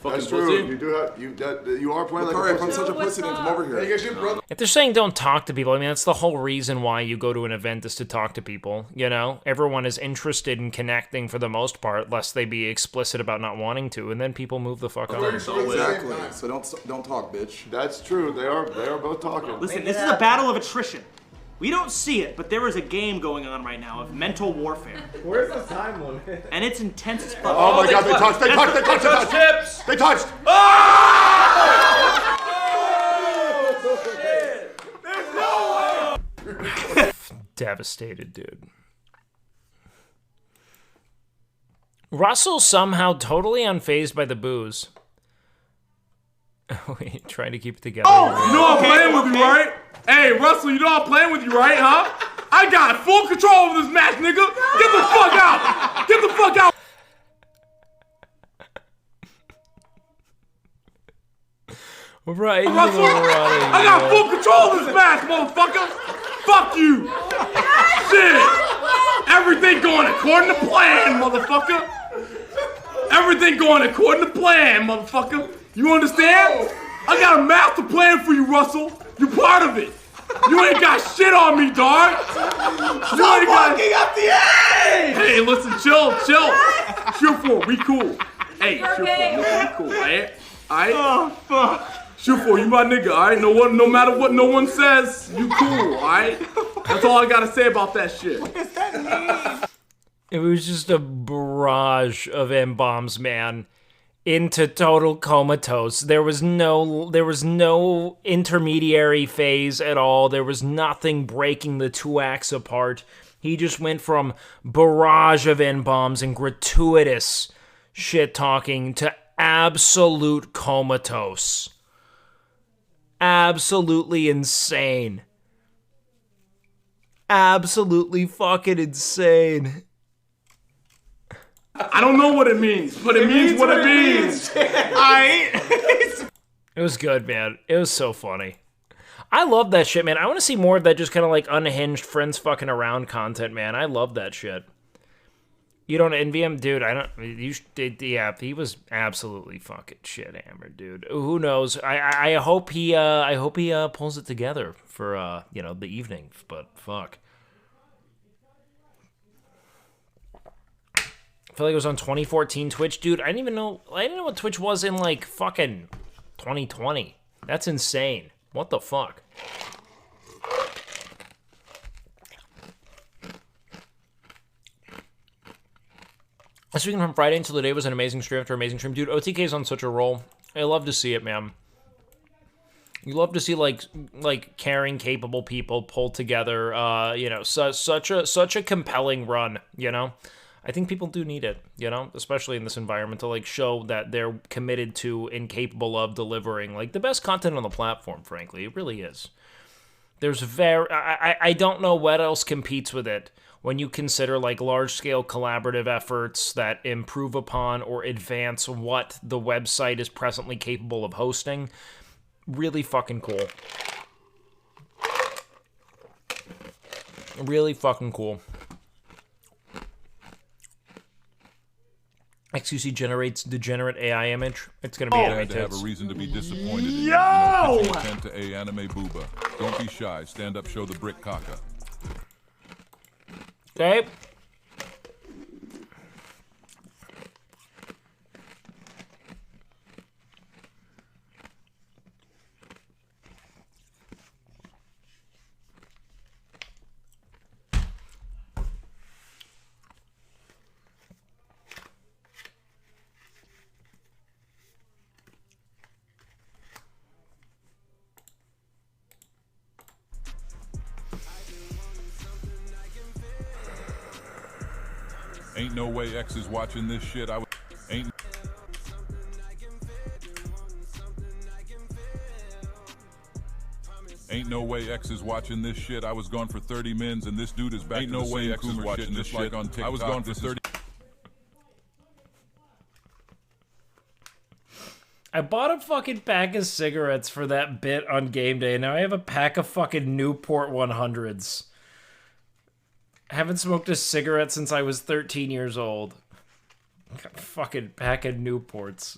Fucking That's true. pussy. You do have you are playing Lacari, like if I'm such a pussy, then come over here. Hey, you guys should brother. If they're saying don't talk to people, I mean, that's the whole reason why you go to an event is to talk to people, you know? Everyone is interested in connecting for the most part, lest they be explicit about not wanting to, and then people move the fuck on. Exactly. So don't talk, bitch. That's true. They are both talking. Listen, this is a battle of attrition. We don't see it, but there is a game going on right now of mental warfare. Where's the time limit? And it's intense as fuck. Oh my god, they touched. Tips. They touched. Devastated, dude. Russell somehow totally unfazed by the booze. Wait, trying to keep it together. Oh, you know I'm playing with you, right? Hey, Russell, you know I'm playing with you, right, huh? I got full control over this match, nigga. Get the fuck out. Get the fuck out. Right, Russell, I got full control of this match, motherfucker. Fuck you. Shit. Everything going according to plan, motherfucker. Everything going according to plan, motherfucker. You understand? I got a master plan for you, Russell. You part of it. You ain't got shit on me, dog. You ain't walking up the edge. Hey, listen, chill. Shoot for it. We cool. Hey, shoot for it. We cool, alright? Alright? Oh, fuck. Shoot for it. You my nigga, alright? No matter what no one says, you cool, alright? That's all I gotta say about that shit. What does that mean? It was just a barrage of M-bombs, man. Into total comatose. There was no intermediary phase at all. There was nothing breaking the two acts apart. He just went from barrage of N-bombs and gratuitous shit-talking to absolute comatose. Absolutely insane. Absolutely fucking insane. I don't know what it means, but it means what it means. It was good, man. It was so funny. I love that shit, man. I want to see more of that just kind of like unhinged friends fucking around content, man. I love that shit. You don't envy him? Dude, I don't... Yeah, he was absolutely fucking shit hammered, dude. Who knows? I hope he pulls it together for, you know, the evening, but fuck. I feel like it was on 2014 Twitch, dude. I didn't know what Twitch was in like fucking 2020. That's insane. What the fuck? Speaking from Friday until today was an amazing stream after amazing stream, dude. OTK is on such a roll. I love to see it, man. You love to see like caring, capable people pull together. You know, such a compelling run. You know. I think people do need it, you know, especially in this environment, to like show that they're committed to and capable of delivering like the best content on the platform, frankly. It really is. There's I don't know what else competes with it when you consider like large-scale collaborative efforts that improve upon or advance what the website is presently capable of hosting. Really fucking cool. Really fucking cool. XQC generates degenerate AI image. It's gonna be anime Had to have a tits. reason to be disappointed in Yo! you. Pitching a tent to A anime booba. Don't be shy. Stand up, show the brick caca. Okay. Ain't no way X is watching this shit. Ain't. Ain't no way X is watching this shit. I was gone for 30 mins and this dude is back. Ain't no way X is watching this shit. Like on TikTok. I was gone for 30. I bought a fucking pack of cigarettes for that bit on game day. Now I have a pack of fucking Newport 100s. I haven't smoked a cigarette since I was 13 years old. Got a fucking pack of Newports.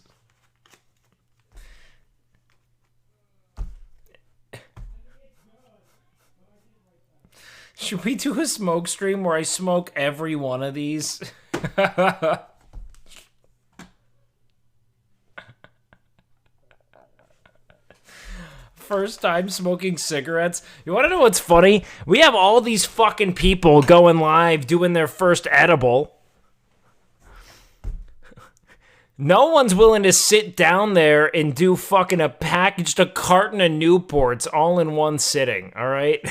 Should we do a smoke stream where I smoke every one of these? First time smoking cigarettes. You want to know what's funny? We have all these fucking people going live doing their first edible. No one's willing to sit down there and do fucking a carton of Newports all in one sitting, all right?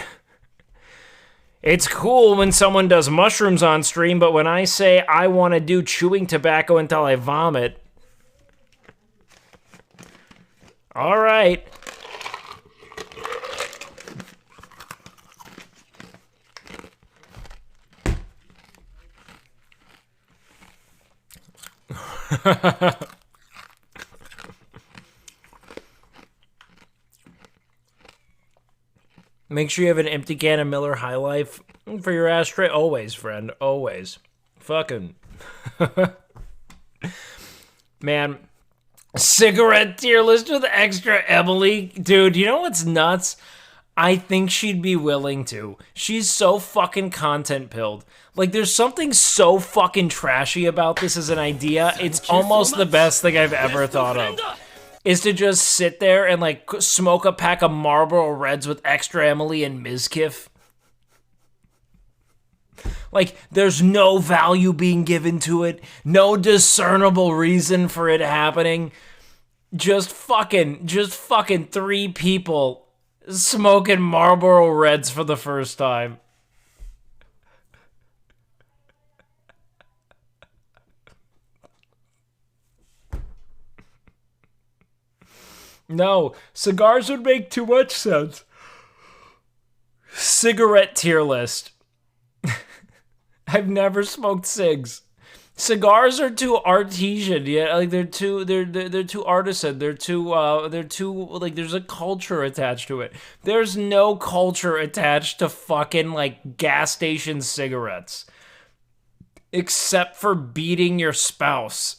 It's cool when someone does mushrooms on stream, but when I say I want to do chewing tobacco until I vomit, all right. Make sure you have an empty can of Miller High Life for your ashtray. Always, friend. Always. Fucking. Man. Cigarette tier list with extra Emily. Dude, you know what's nuts? I think she'd be willing to. She's so fucking content pilled. Like, there's something so fucking trashy about this as an idea. It's almost the best thing I've ever thought of. Is to just sit there and, like, smoke a pack of Marlboro Reds with extra Emily and Mizkif. Like, there's no value being given to it. No discernible reason for it happening. Just fucking 3 people smoking Marlboro Reds for the first time. No, cigars would make too much sense. Cigarette tier list. I've never smoked cigs. Cigars are too artesian, yeah, like they're too artisan. They're too like there's a culture attached to it. There's no culture attached to fucking like gas station cigarettes. Except for beating your spouse.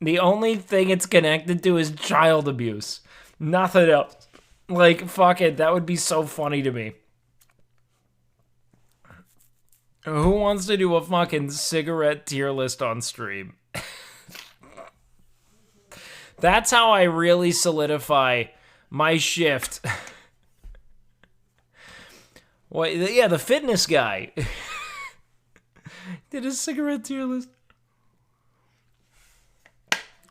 The only thing it's connected to is child abuse. Nothing else. Like, fuck it, that would be so funny to me. Who wants to do a fucking cigarette tier list on stream? That's how I really solidify my shift. Well, yeah, the fitness guy did a cigarette tier list.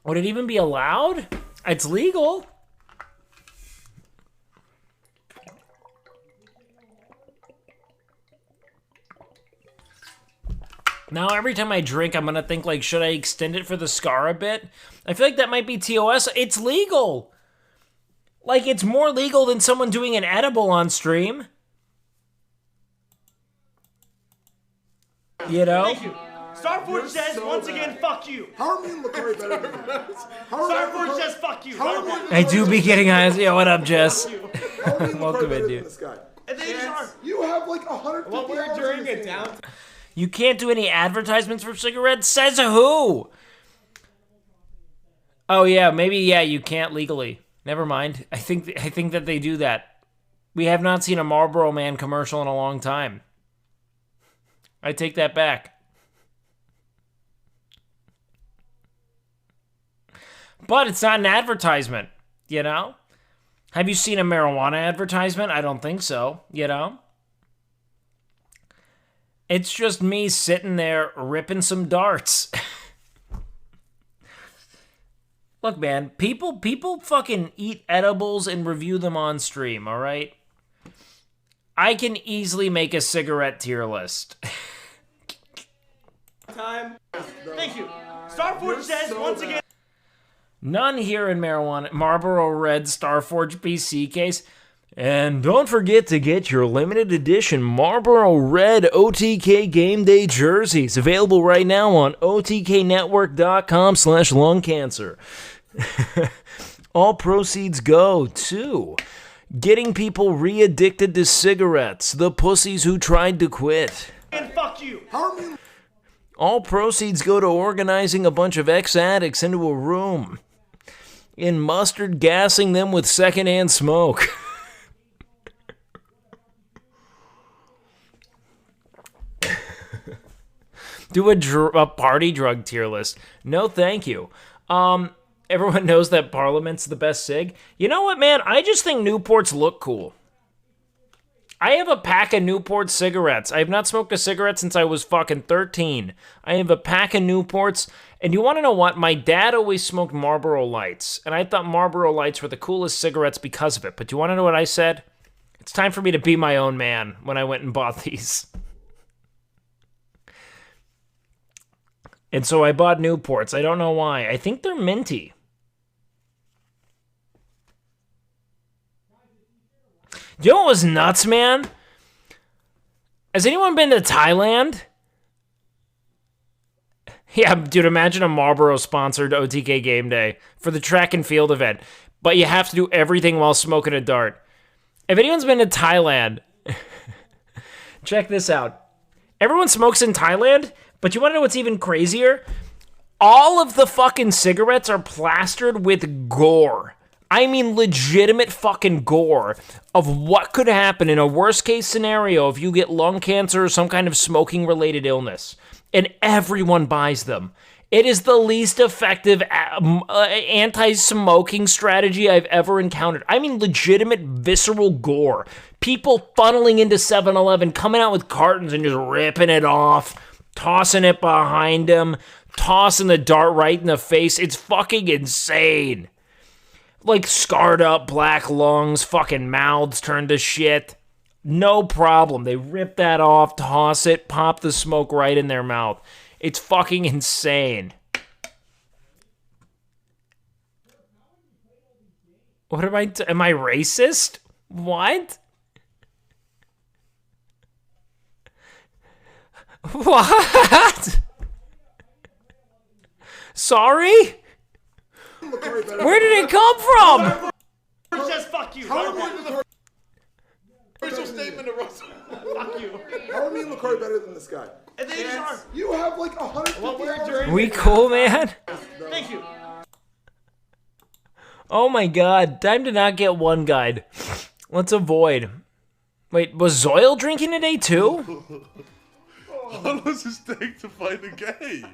Would it even be allowed? It's legal. Now, every time I drink, I'm going to think, like, should I extend it for the scar a bit? I feel like that might be TOS. It's legal. Like, it's more legal than someone doing an edible on stream. You know? Thank you. Starforge says, once again, fuck you. How are me and Lacari better than you? Starforge says, fuck you. I do be getting eyes. Yo, what up, Jess? Welcome in, dude. You have like 150 What we're doing it down. You can't do any advertisements for cigarettes? Says who? Oh yeah, maybe you can't legally. Never mind. I think that they do that. We have not seen a Marlboro Man commercial in a long time. I take that back. But it's not an advertisement, you know? Have you seen a marijuana advertisement? I don't think so, you know? It's just me sitting there ripping some darts. Look, man, people fucking eat edibles and review them on stream, all right? I can easily make a cigarette tier list. Time. Thank you. Starforge says once again. None here in marijuana. Marlboro Red Starforge PC case. And don't forget to get your limited edition Marlboro Red OTK Game Day jerseys. Available right now on otknetwork.com/lungcancer. All proceeds go to getting people re-addicted to cigarettes, the pussies who tried to quit. And fuck you. All proceeds go to organizing a bunch of ex-addicts into a room and mustard gassing them with secondhand smoke. Do a party drug tier list. No, thank you. Everyone knows that Parliament's the best cig. You know what, man? I just think Newports look cool. I have a pack of Newport cigarettes. I have not smoked a cigarette since I was fucking 13. I have a pack of Newports. And you want to know what? My dad always smoked Marlboro Lights. And I thought Marlboro Lights were the coolest cigarettes because of it. But you want to know what I said? It's time for me to be my own man when I went and bought these. And so I bought Newports. I don't know why. I think they're minty. You know what was nuts, man? Has anyone been to Thailand? Yeah, dude, imagine a Marlboro-sponsored OTK game day for the track and field event. But you have to do everything while smoking a dart. If anyone's been to Thailand, check this out. Everyone smokes in Thailand, but you want to know what's even crazier? All of the fucking cigarettes are plastered with gore. I mean legitimate fucking gore of what could happen in a worst case scenario if you get lung cancer or some kind of smoking related illness. And everyone buys them. It is the least effective anti-smoking strategy I've ever encountered. I mean legitimate visceral gore. People funneling into 7-Eleven, coming out with cartons and just ripping it off, tossing it behind them, tossing the dart right in the face. It's fucking insane. Like scarred up black lungs, fucking mouths turned to shit. No problem. They rip that off, toss it, pop the smoke right in their mouth. It's fucking insane. What am I racist? What? What? Sorry? Where did it come from? Says fuck you. How are we official statement of Russell? Fuck you. How are me and Lacari better than this guy? And they just are. You have like 150 We cool, man? Thank you. Oh my god, time to not get one guide. Let's avoid. Wait, was Zoil drinking today too? How long does it take to fight a game?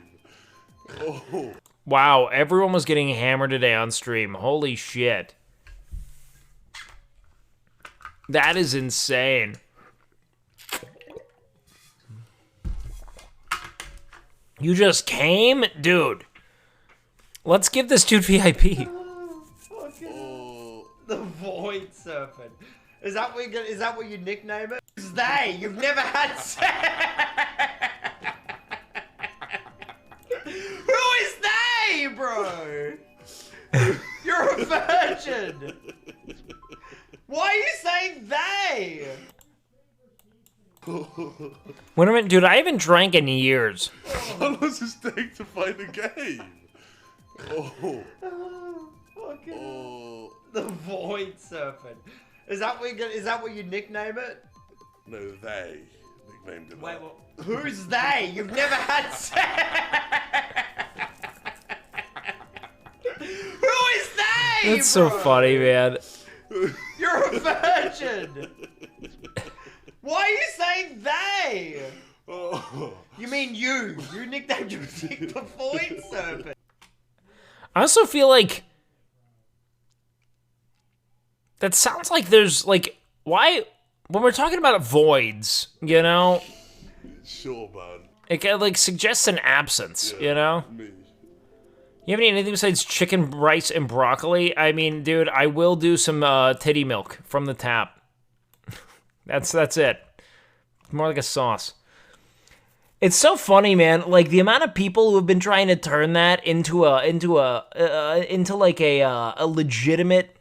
Oh. Wow, everyone was getting hammered today on stream. Holy shit. That is insane. You just came? Dude. Let's give this dude VIP. The Void Serpent. Is that what you nickname it? It's they. You've never had sex. Who is they, bro? You're a virgin. Why are you saying they? Wait a minute, dude, I haven't drank in years. How long does it take to fight a game? Oh. The Void Serpent. Is that what you nickname it? No, they. nicknamed him. Wait, who's they? You've never had sex. Who is they? That's so funny, man. You're a virgin. Why are you saying they? You mean you? You nicknamed your dick the Void Serpent. I also feel like that sounds like there's like why when we're talking about voids, you know? Sure, man. It like suggests an absence, you know? You haven't eaten anything besides chicken, rice, and broccoli? I mean, dude, I will do some titty milk from the tap. That's it. More like a sauce. It's so funny, man. Like the amount of people who have been trying to turn that into like a legitimate.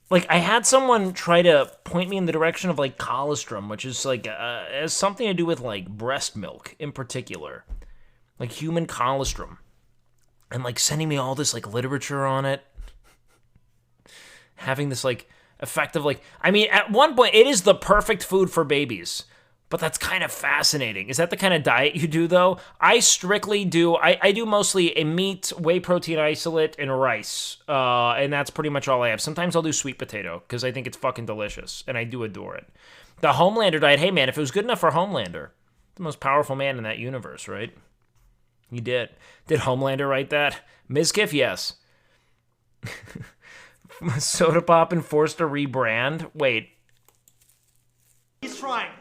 Like I had someone try to point me in the direction of like colostrum, which is like has something to do with like breast milk in particular, like human colostrum, and like sending me all this like literature on it, having this like effect of like, I mean, at one point it is the perfect food for babies. But that's kind of fascinating. Is that the kind of diet you do, though? I strictly do. I do mostly a meat, whey protein isolate, and rice. And that's pretty much all I have. Sometimes I'll do sweet potato, because I think it's fucking delicious. And I do adore it. The Homelander diet, hey, man, if it was good enough for Homelander, the most powerful man in that universe, right? He did. Did Homelander write that? Mizkif, yes. Soda Pop and forced to rebrand? Wait. He's trying.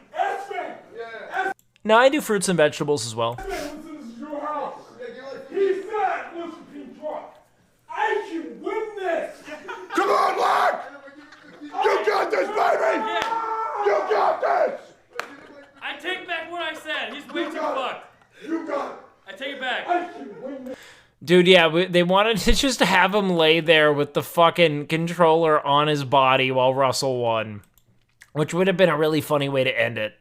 No, I do fruits and vegetables as well. He said, listen, Pete Truck, I can win this. Come on, Mark! You got this, baby! You got this! I take back what I said. He's way too fucked. You got it. I take it back. I can win this. Dude, yeah, they wanted to just have him lay there with the fucking controller on his body while Russell won. Which would have been a really funny way to end it.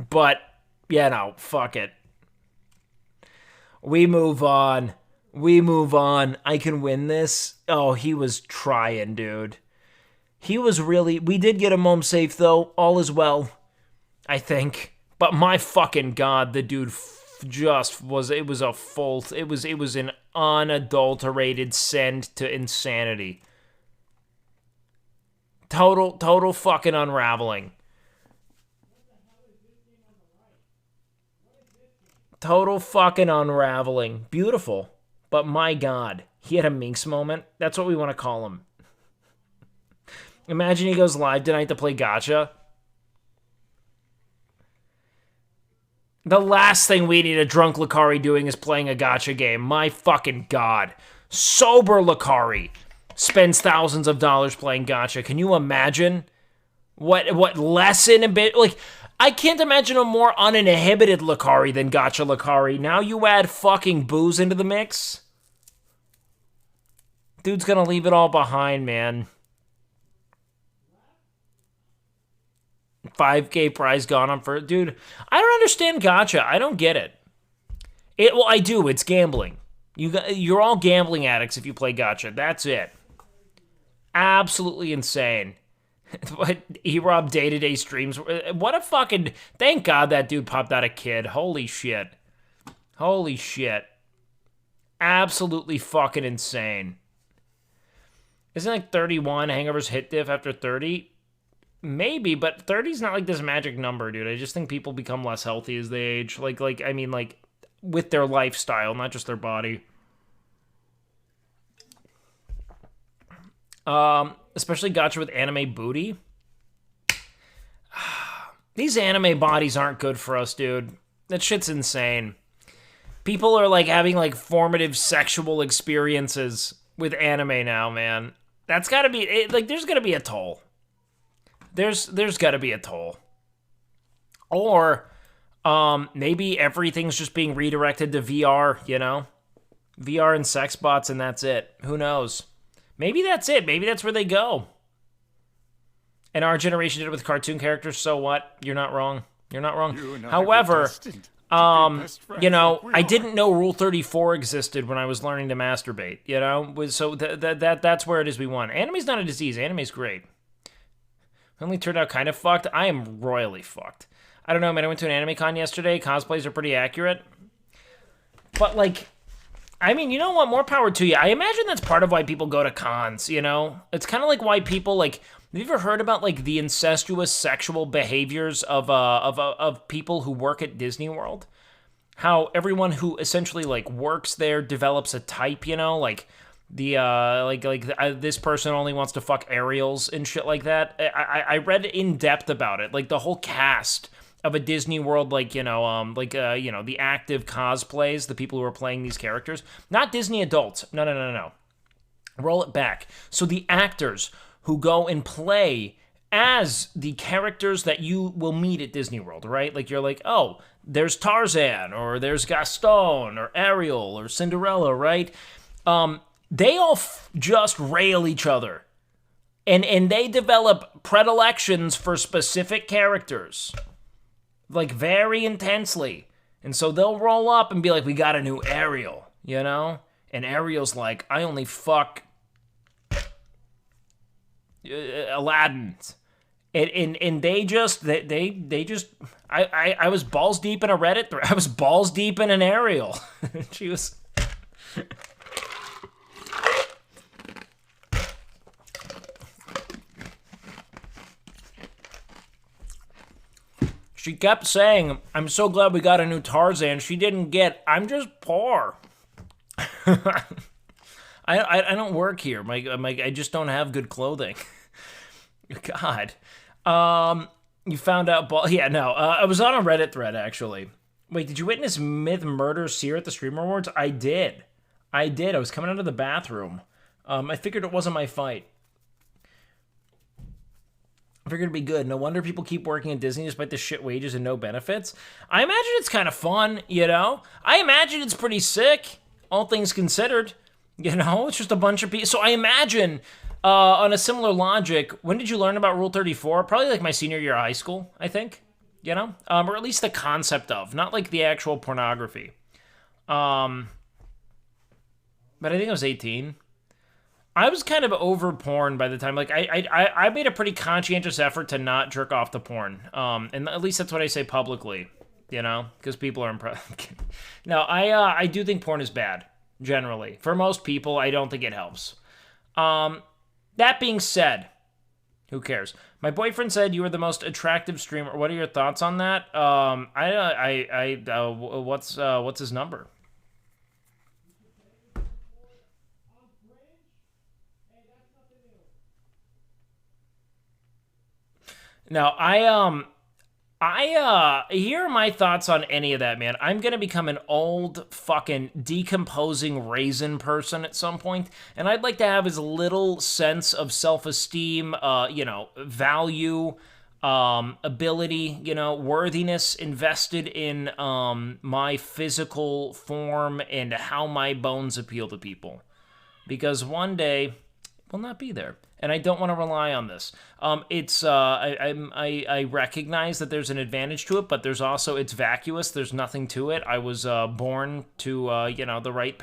But, yeah, no, fuck it. We move on. We move on. I can win this. Oh, he was trying, dude. He was really... We did get him home safe, though. All is well, I think. But my fucking God, the dude just was... It was a full... It was an unadulterated send to insanity. Total fucking unraveling. Total fucking unraveling. Beautiful. But my God, he had a Minx moment. That's what we want to call him. Imagine he goes live tonight to play gacha. The last thing we need a drunk Lacari doing is playing a gacha game. My fucking God. Sober Lacari spends thousands of dollars playing gacha. Can you imagine what lesson a bit like? I can't imagine a more uninhibited Lacari than gacha Lacari. Now you add fucking booze into the mix. Dude's gonna leave it all behind, man. 5K prize gone on for dude. I don't understand gacha. I don't get it. Well, I do. It's gambling. You're all gambling addicts if you play gacha. That's it. Absolutely insane. What E-Rob day-to-day streams. What a fucking... Thank God that dude popped out a kid. Holy shit. Holy shit. Absolutely fucking insane. Isn't like 31 Hangover's hit diff after 30? Maybe, but 30's not like this magic number, dude. I just think people become less healthy as they age. I mean, with their lifestyle, not just their body. Especially gacha with anime booty. These anime bodies aren't good for us, dude. That shit's insane. People are like having like formative sexual experiences with anime now, man. That's gotta be like there's gotta be a toll. There's gotta be a toll. Or maybe everything's just being redirected to VR, you know? VR and sex bots and that's it. Who knows? Maybe that's it. Maybe that's where they go. And our generation did it with cartoon characters, so what? You're not wrong. You're not wrong. However, you know, I didn't know Rule 34 existed when I was learning to masturbate, you know? So that's where it is we want. Anime's not a disease. Anime's great. Only turned out kind of fucked. I am royally fucked. I don't know, man. I went to an anime con yesterday. Cosplays are pretty accurate. But, like, I mean, you know what? More power to you. I imagine that's part of why people go to cons, you know? It's kind of like why people, like, have you ever heard about, like, the incestuous sexual behaviors of people who work at Disney World? How everyone who essentially, like, works there develops a type, you know? Like, this person only wants to fuck Ariels and shit like that. I read in depth about it. Like, the whole cast of a Disney World, like, you know, the active cosplays, the people who are playing these characters. Not Disney adults. No. Roll it back. So the actors who go and play as the characters that you will meet at Disney World, right? Like, you're like, oh, there's Tarzan, or there's Gaston, or Ariel, or Cinderella, right? They all just rail each other. And they develop predilections for specific characters. Like, very intensely. And so they'll roll up and be like, we got a new Ariel, you know? And Ariel's like, I only fuck Aladdin's. And they just I was balls deep in a Reddit thread. I was balls deep in an Ariel. She was... She kept saying, I'm so glad we got a new Tarzan. She didn't get, I'm just poor. I don't work here. I just don't have good clothing. God. You found out, yeah, no. I was on a Reddit thread, actually. Wait, did you witness Myth Murder Seer at the Streamer Awards? I did. I was coming out of the bathroom. I figured it wasn't my fight. I figured it'd be good. No wonder people keep working at Disney despite the shit wages and no benefits. I imagine it's kind of fun, you know? I imagine it's pretty sick, all things considered. You know, it's just a bunch of people. So I imagine, on a similar logic, when did you learn about Rule 34? Probably like my senior year of high school, I think. You know? Or at least the concept of, not like the actual pornography. But I think I was 18. I was kind of over porn by the time, like, I made a pretty conscientious effort to not jerk off to porn. And at least that's what I say publicly, you know, because people are impressed. No, I do think porn is bad, generally. For most people, I don't think it helps. That being said, who cares? My boyfriend said you were the most attractive streamer. What are your thoughts on that? What's his number? Now, here are my thoughts on any of that, man. I'm gonna become an old fucking decomposing raisin person at some point, and I'd like to have as little sense of self-esteem, value, ability, worthiness invested in my physical form and how my bones appeal to people, because one day it will not be there. And I don't want to rely on this. I recognize that there's an advantage to it, but there's also, it's vacuous. There's nothing to it. I was born to the right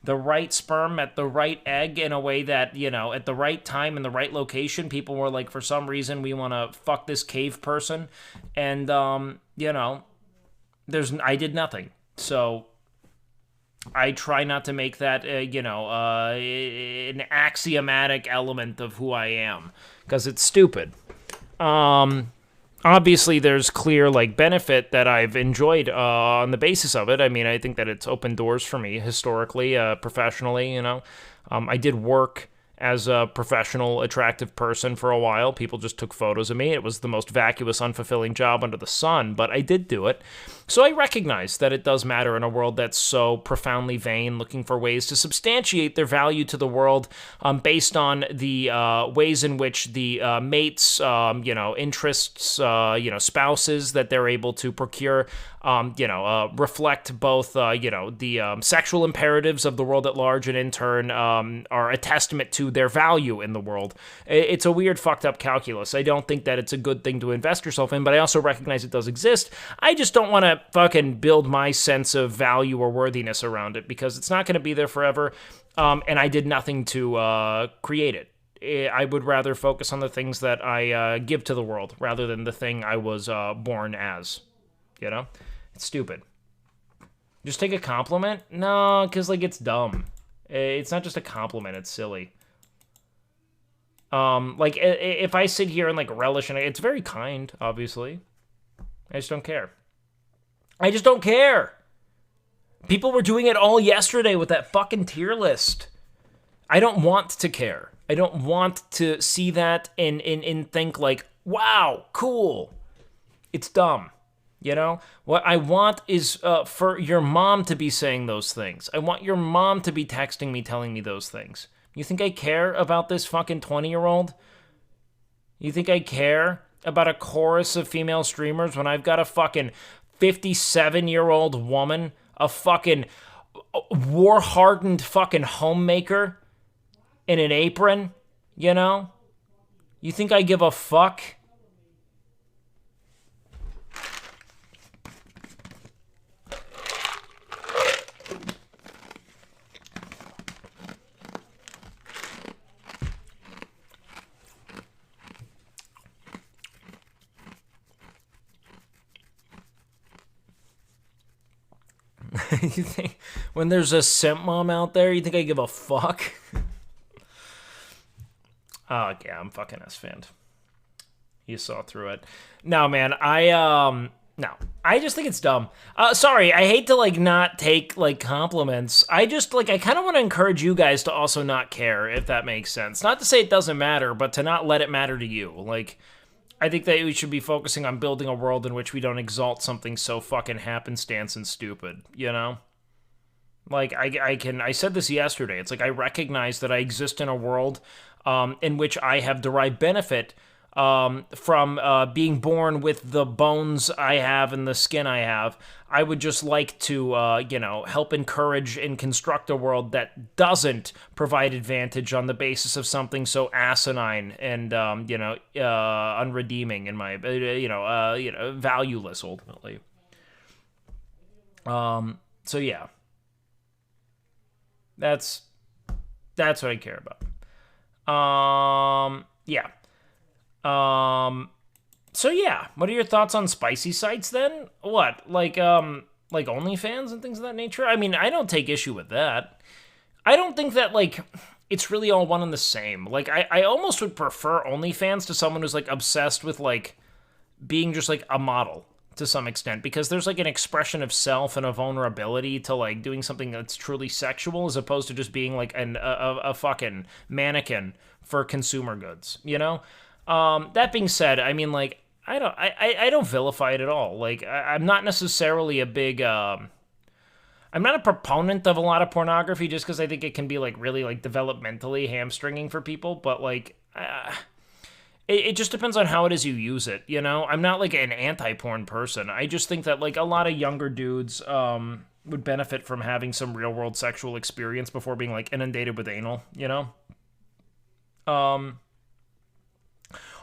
the right sperm at the right egg in a way that at the right time in the right location. People were like, for some reason, we want to fuck this cave person, and I did nothing. So I try not to make that, an axiomatic element of who I am, because it's stupid. Obviously, there's clear, benefit that I've enjoyed on the basis of it. I mean, I think that it's opened doors for me historically, professionally, I did work as a professional, attractive person for a while. People just took photos of me. It was the most vacuous, unfulfilling job under the sun, but I did do it. So I recognize that it does matter in a world that's so profoundly vain, looking for ways to substantiate their value to the world based on the ways in which the mates, interests, spouses that they're able to procure, reflect both, the sexual imperatives of the world at large, and in turn are a testament to their value in the world. It's a weird, fucked up calculus. I don't think that it's a good thing to invest yourself in, but I also recognize it does exist. I just don't want to fucking build my sense of value or worthiness around it, because it's not going to be there forever, and I did nothing to create it. I would rather focus on the things that I give to the world rather than the thing I was born as. You know? It's stupid. Just take a compliment? No, because, like, it's dumb. It's not just a compliment. It's silly. Like, if I sit here and, like, relish in it, it's very kind, obviously. I just don't care. I just don't care. People were doing it all yesterday with that fucking tier list. I don't want to care. I don't want to see that and think, like, wow, cool. It's dumb. You know, what I want is for your mom to be saying those things. I want your mom to be texting me, telling me those things. You think I care about this fucking 20-year-old? You think I care about a chorus of female streamers when I've got a fucking 57-year-old woman, a fucking war-hardened fucking homemaker in an apron, you know? You think I give a fuck? You think when there's a simp mom out there, you think I give a fuck? Oh yeah, I'm fucking S-fanned. You saw through it. No, man, no. I just think it's dumb. Sorry, I hate to like not take like compliments. I just like I kind of want to encourage you guys to also not care, if that makes sense. Not to say it doesn't matter, but to not let it matter to you. Like, I think that we should be focusing on building a world in which we don't exalt something so fucking happenstance and stupid, you know? Like, I said this yesterday. It's like I recognize that I exist in a world in which I have derived benefit from being born with the bones I have and the skin I have. I would just like to, you know, help encourage and construct a world that doesn't provide advantage on the basis of something so asinine and, you know, unredeeming in my, you know, valueless ultimately. So yeah, that's what I care about. Yeah. So yeah, what are your thoughts on spicy sites then? What, like OnlyFans and things of that nature? I mean, I don't take issue with that. I don't think that, like, it's really all one and the same. Like, I almost would prefer OnlyFans to someone who's, like, obsessed with, like, being just, like, a model to some extent, because there's, like, an expression of self and a vulnerability to, like, doing something that's truly sexual as opposed to just being, like, a fucking mannequin for consumer goods, you know? That being said, I mean, like, I don't vilify it at all. Like, I'm not necessarily a big, I'm not a proponent of a lot of pornography just because I think it can be, like, really, like, developmentally hamstringing for people, but, like, it just depends on how it is you use it, you know? I'm not, like, an anti-porn person. I just think that, like, a lot of younger dudes, would benefit from having some real-world sexual experience before being, like, inundated with anal, you know?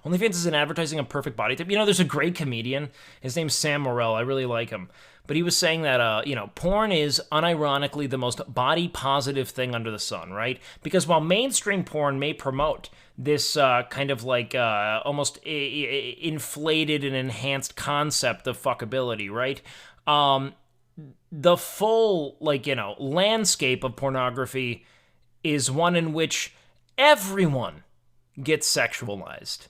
OnlyFans is an advertising of perfect body type. You know, there's a great comedian. His name's Sam Morrell. I really like him. But he was saying that, you know, porn is unironically the most body-positive thing under the sun, right? Because while mainstream porn may promote this kind of, like, almost inflated and enhanced concept of fuckability, right? The full, like, you know, landscape of pornography is one in which everyone gets sexualized.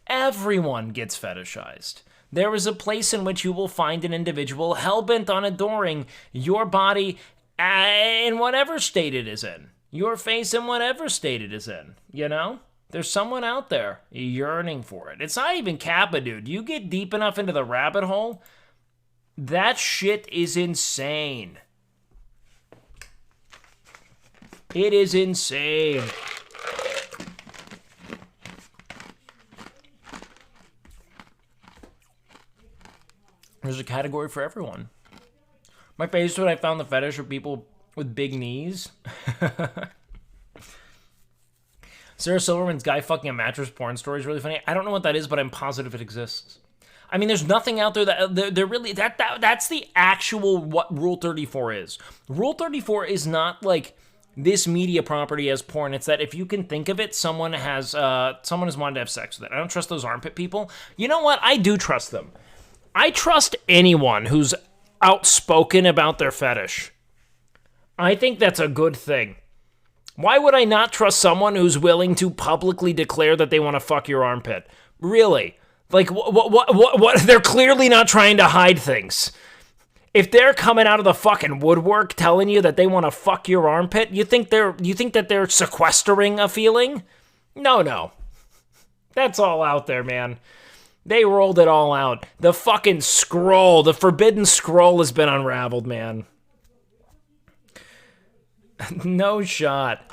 Everyone gets fetishized. There is a place in which you will find an individual hell-bent on adoring your body in whatever state it is in. Your face in whatever state it is in, you know? There's someone out there yearning for it. It's not even Kappa, dude. You get deep enough into the rabbit hole, that shit is insane. It is insane. There's a category for everyone. My favorite is when I found the fetish for people with big knees. Sarah Silverman's guy fucking a mattress porn story is really funny. I don't know what that is, but I'm positive it exists. I mean, there's nothing out there that they're really that's the actual what Rule 34 is. Rule 34 is not like this media property as porn. It's that if you can think of it, someone has wanted to have sex with it. I don't trust those armpit people. You know what? I do trust them. I trust anyone who's outspoken about their fetish. I think that's a good thing. Why would I not trust someone who's willing to publicly declare that they want to fuck your armpit? Really? Like, what? They're clearly not trying to hide things. If they're coming out of the fucking woodwork telling you that they want to fuck your armpit, you think that they're sequestering a feeling? No. That's all out there, man. They rolled it all out. The fucking scroll, the forbidden scroll has been unraveled, man. No shot.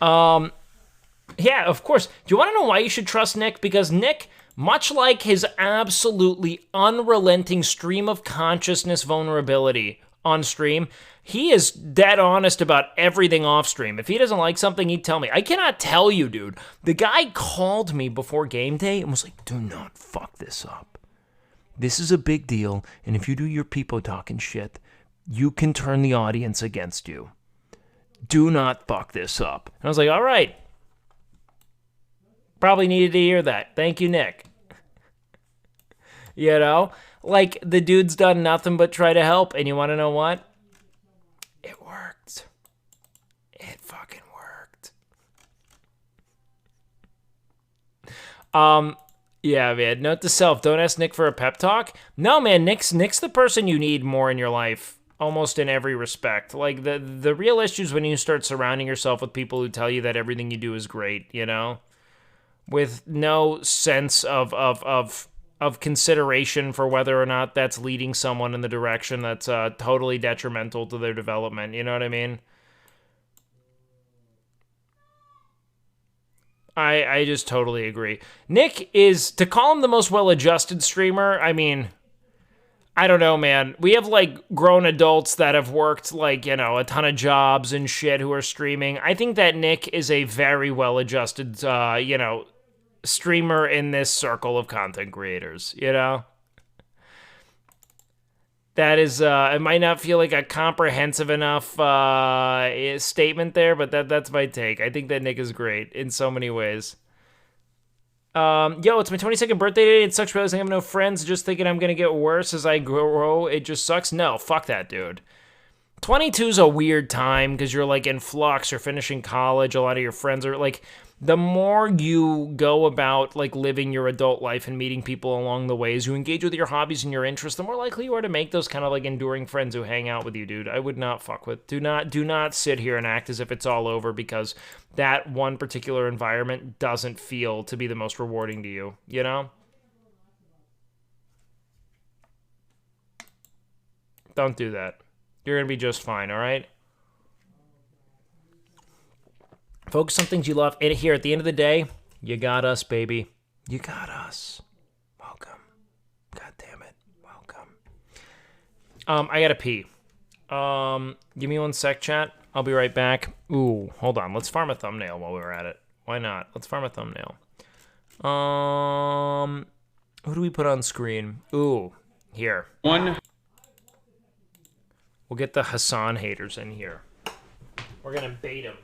Yeah, of course. Do you want to know why you should trust Nick? Because Nick, much like his absolutely unrelenting stream of consciousness vulnerability on stream, he is dead honest about everything off stream. If he doesn't like something, he'd tell me. I cannot tell you, dude. The guy called me before game day and was like, do not fuck this up. This is a big deal, and if you do your peepo talking shit, you can turn the audience against you. Do not fuck this up. And I was like, all right. Probably needed to hear that. Thank you, Nick. You know? Like, the dude's done nothing but try to help. And you want to know what? It worked. It fucking worked. Yeah, man. Note to self, don't ask Nick for a pep talk. No, man, Nick's the person you need more in your life. Almost in every respect. Like, the real issue is when you start surrounding yourself with people who tell you that everything you do is great, you know? With no sense of consideration for whether or not that's leading someone in the direction that's totally detrimental to their development. You know what I mean? I just totally agree. Nick is, to call him the most well-adjusted streamer, I mean, I don't know, man. We have, like, grown adults that have worked, like, you know, a ton of jobs and shit who are streaming. I think that Nick is a very well-adjusted, you know, streamer in this circle of content creators, you know? That is, it might not feel like a comprehensive enough statement there, but that's my take. I think that Nick is great in so many ways. Yo, it's my 22nd birthday today. It sucks realizing I have no friends. Just thinking I'm gonna get worse as I grow. It just sucks. No, fuck that, dude. 22 is a weird time because you're like in flux. You're finishing college. A lot of your friends are like, the more you go about like living your adult life and meeting people along the way, as you engage with your hobbies and your interests, the more likely you are to make those kind of like enduring friends who hang out with you, dude. I would not fuck with. Do not sit here and act as if it's all over because that one particular environment doesn't feel to be the most rewarding to you, you know? Don't do that. You're gonna be just fine, all right? Focus on things you love. And here, at the end of the day, you got us, baby. You got us. Welcome. God damn it. Welcome. I gotta pee. Give me one sec, chat. I'll be right back. Ooh, hold on. Let's farm a thumbnail while we're at it. Why not? Let's farm a thumbnail. Who do we put on screen? Ooh, here. We'll get the Hassan haters in here. We're gonna bait them.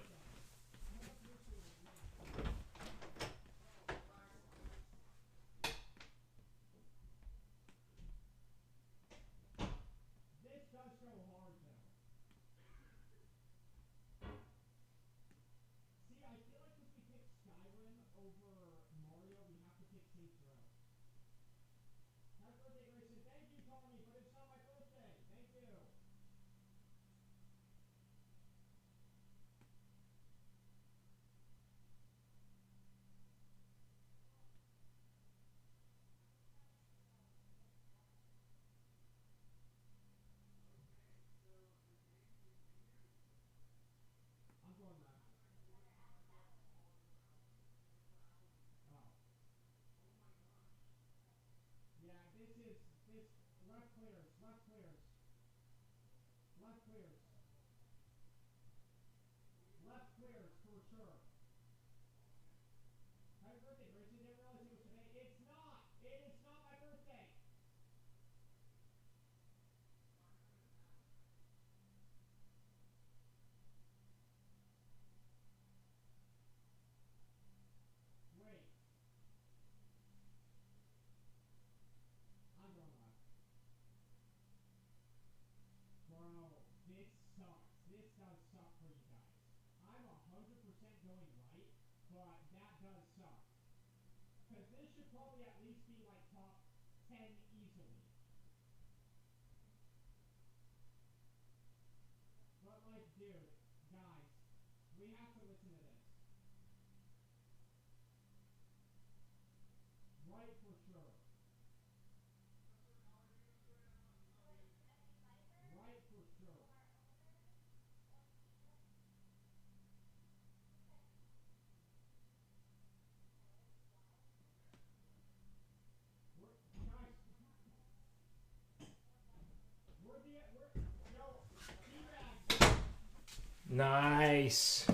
Nice.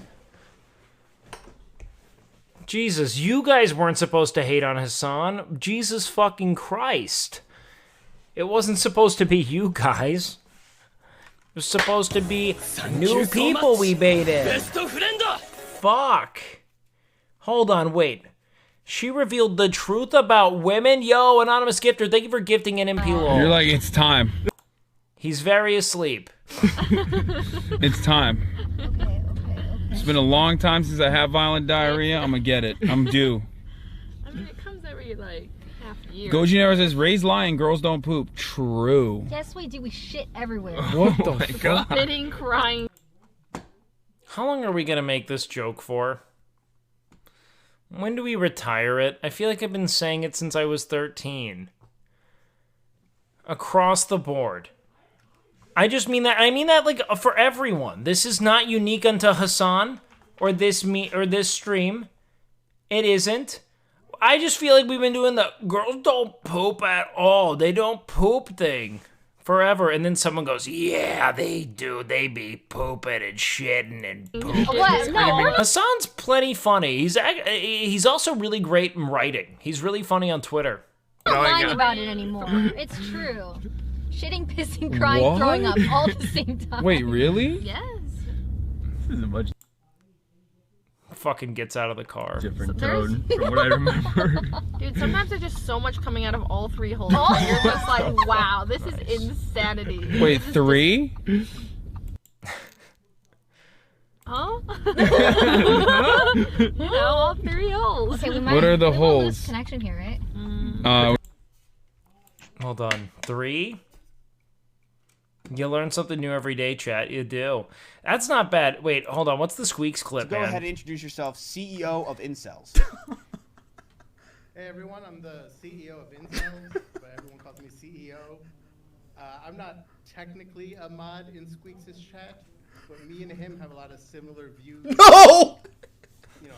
Jesus, you guys weren't supposed to hate on Hassan. Jesus fucking Christ. It wasn't supposed to be you guys. It was supposed to be new people we baited. Fuck. Hold on, wait. She revealed the truth about women? Yo, Anonymous Gifter, thank you for gifting an MP lol. You're like, it's time. He's very asleep. It's time. It's been a long time since I have violent diarrhea. I'm gonna get it. I'm due. I mean, it comes every, like, half year. Goji never says, raised lying, girls don't poop. True. Yes, we do. We shit everywhere. What the fuck? Spitting, crying. How long are we gonna make this joke for? When do we retire it? I feel like I've been saying it since I was 13. Across the board. I just mean that. I mean that like for everyone. This is not unique unto Hassan or this stream. It isn't. I just feel like we've been doing the girls don't poop at all. They don't poop thing forever, and then someone goes, "Yeah, they do. They be pooping and shitting and pooping." What? No. Hassan's plenty funny. He's also really great in writing. He's really funny on Twitter. I'm not lying about it anymore. It's true. Shitting, pissing, crying, What? throwing up all at the same time. Wait, really? Yes. This isn't much fucking gets out of the car. different tone from what I remember. Dude, sometimes there's just so much coming out of all three holes. You're just like, wow, this is insanity. Wait, 3? Huh? You know, all 3 holes. Okay, we might. What are the we won't holes? lose connection here, right? Hold on. 3? You learn something new every day, chat. You do. That's not bad. Wait, hold on. What's the Squeaks clip, So go man? ahead and introduce yourself, CEO of Incels. Hey everyone, I'm the CEO of Incels, but everyone calls me CEO. I'm not technically a mod in Squeaks' chat, but me and him have a lot of similar views. No! You know,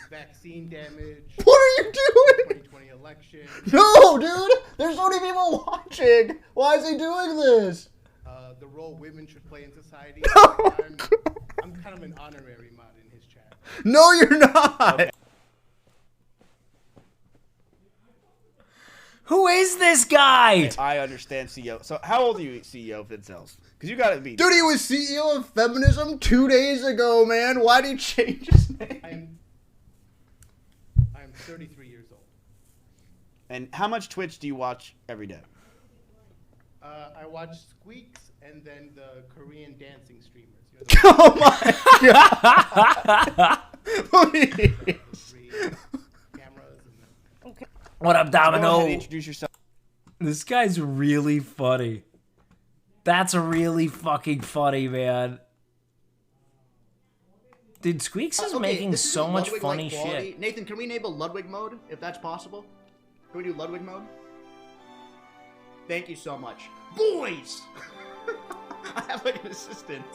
vaccine damage. What are you doing? 2020 election. No, dude! There's so many people watching! Why is he doing this? The role women should play in society. No. I'm kind of an honorary mod in his chat. No, you're not! Who is this guy? I understand CEO. So how old are you, CEO of Incels? Because you gotta be. Dude, he was CEO of feminism 2 days ago, man. Why'd he change his name? I'm 33 years old. And how much Twitch do you watch every day? I watch Squeaks and then the Korean dancing streamers. You know, Oh my god! Please. What up, Domino? Go ahead and introduce yourself. This guy's really funny. That's really fucking funny, man. Dude, Squeaks is making this so isn't much Ludwig-like funny quality. shit. Nathan, can we enable Ludwig mode, if that's possible? Can we do Ludwig mode? Thank you so much. Boys! I have like an assistant.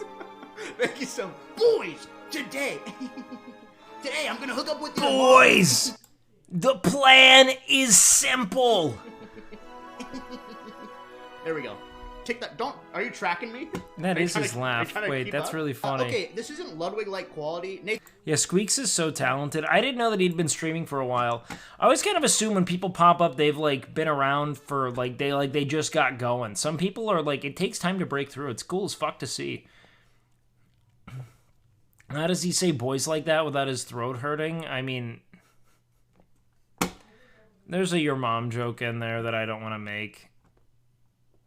Thank you so much. Boys! Today! Today I'm gonna hook up with you. Boys! The plan is simple. There we go. Take that. Don't. Are you tracking me? That Are you is trying his to- are you laugh. trying to Wait, keep that's up? really funny. Okay, this isn't Ludwig-like quality. Nathan. Yeah, Squeaks is so talented. I didn't know that he'd been streaming for a while. I always kind of assume when people pop up, they've like been around for they just got going. Some people are like, it takes time to break through. It's cool as fuck to see. How does he say boys like that without his throat hurting? I mean, there's a your mom joke in there that I don't want to make.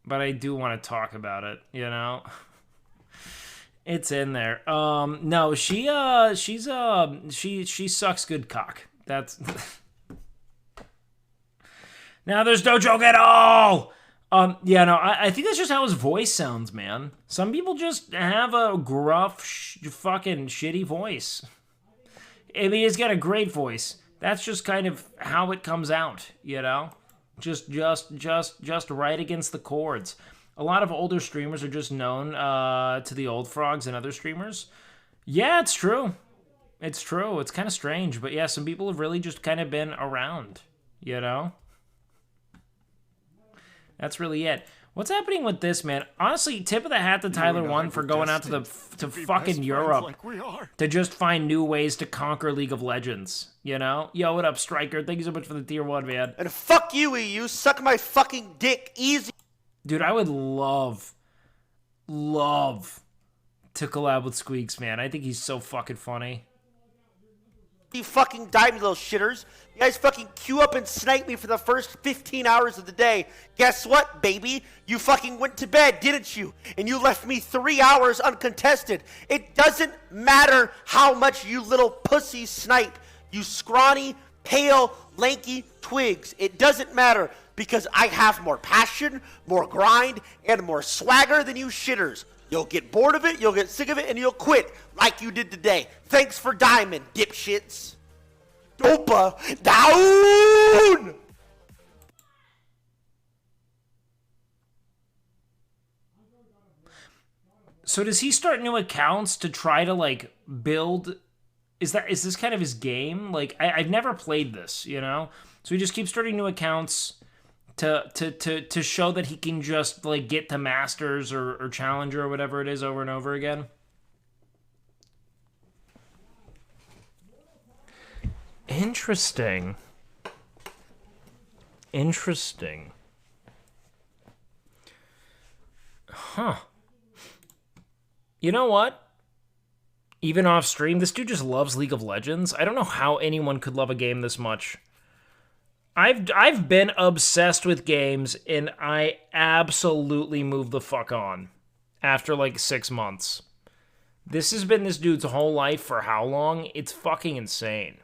But I do want to talk about it, you know? It's in there. No, she sucks good cock. That's now there's no joke at all. Yeah, no, I think that's just how his voice sounds, man. Some people just have a gruff, fucking shitty voice. I mean, he's got a great voice. That's just kind of how it comes out, you know? Just right against the chords. A lot of older streamers are just known to the old frogs and other streamers. Yeah, it's true. It's true. It's kind of strange, but yeah, some people have really just kind of been around, you know? That's really it. What's happening with this, man? Honestly, tip of the hat to Tyler One for going out to fucking Europe to just find new ways to conquer League of Legends. You know? Yo, what up, Striker? Thank you so much for the tier 1, man. And fuck you, EU. Suck my fucking dick easy. Dude, I would love to collab with Squeaks, man. I think he's so fucking funny. You fucking die, you little shitters. You guys fucking queue up and snipe me for the first 15 hours of the day. Guess what, baby? You fucking went to bed, didn't you? And you left me 3 hours uncontested. It doesn't matter how much you little pussies snipe. You scrawny, pale, lanky twigs. It doesn't matter because I have more passion, more grind, and more swagger than you shitters. You'll get bored of it, you'll get sick of it, and you'll quit like you did today. Thanks for diamond, dipshits. Dopa down! So does he start new accounts to try to, like, build... Is this kind of his game? Like, I've never played this, you know? So he just keeps starting new accounts to show that he can just, like, get to Masters or Challenger or whatever it is over and over again. Interesting. Interesting. Huh. You know what? Even off stream, this dude just loves League of Legends. I don't know how anyone could love a game this much. I've been obsessed with games, and I absolutely moved the fuck on after like 6 months. This has been this dude's whole life for how long? It's fucking insane.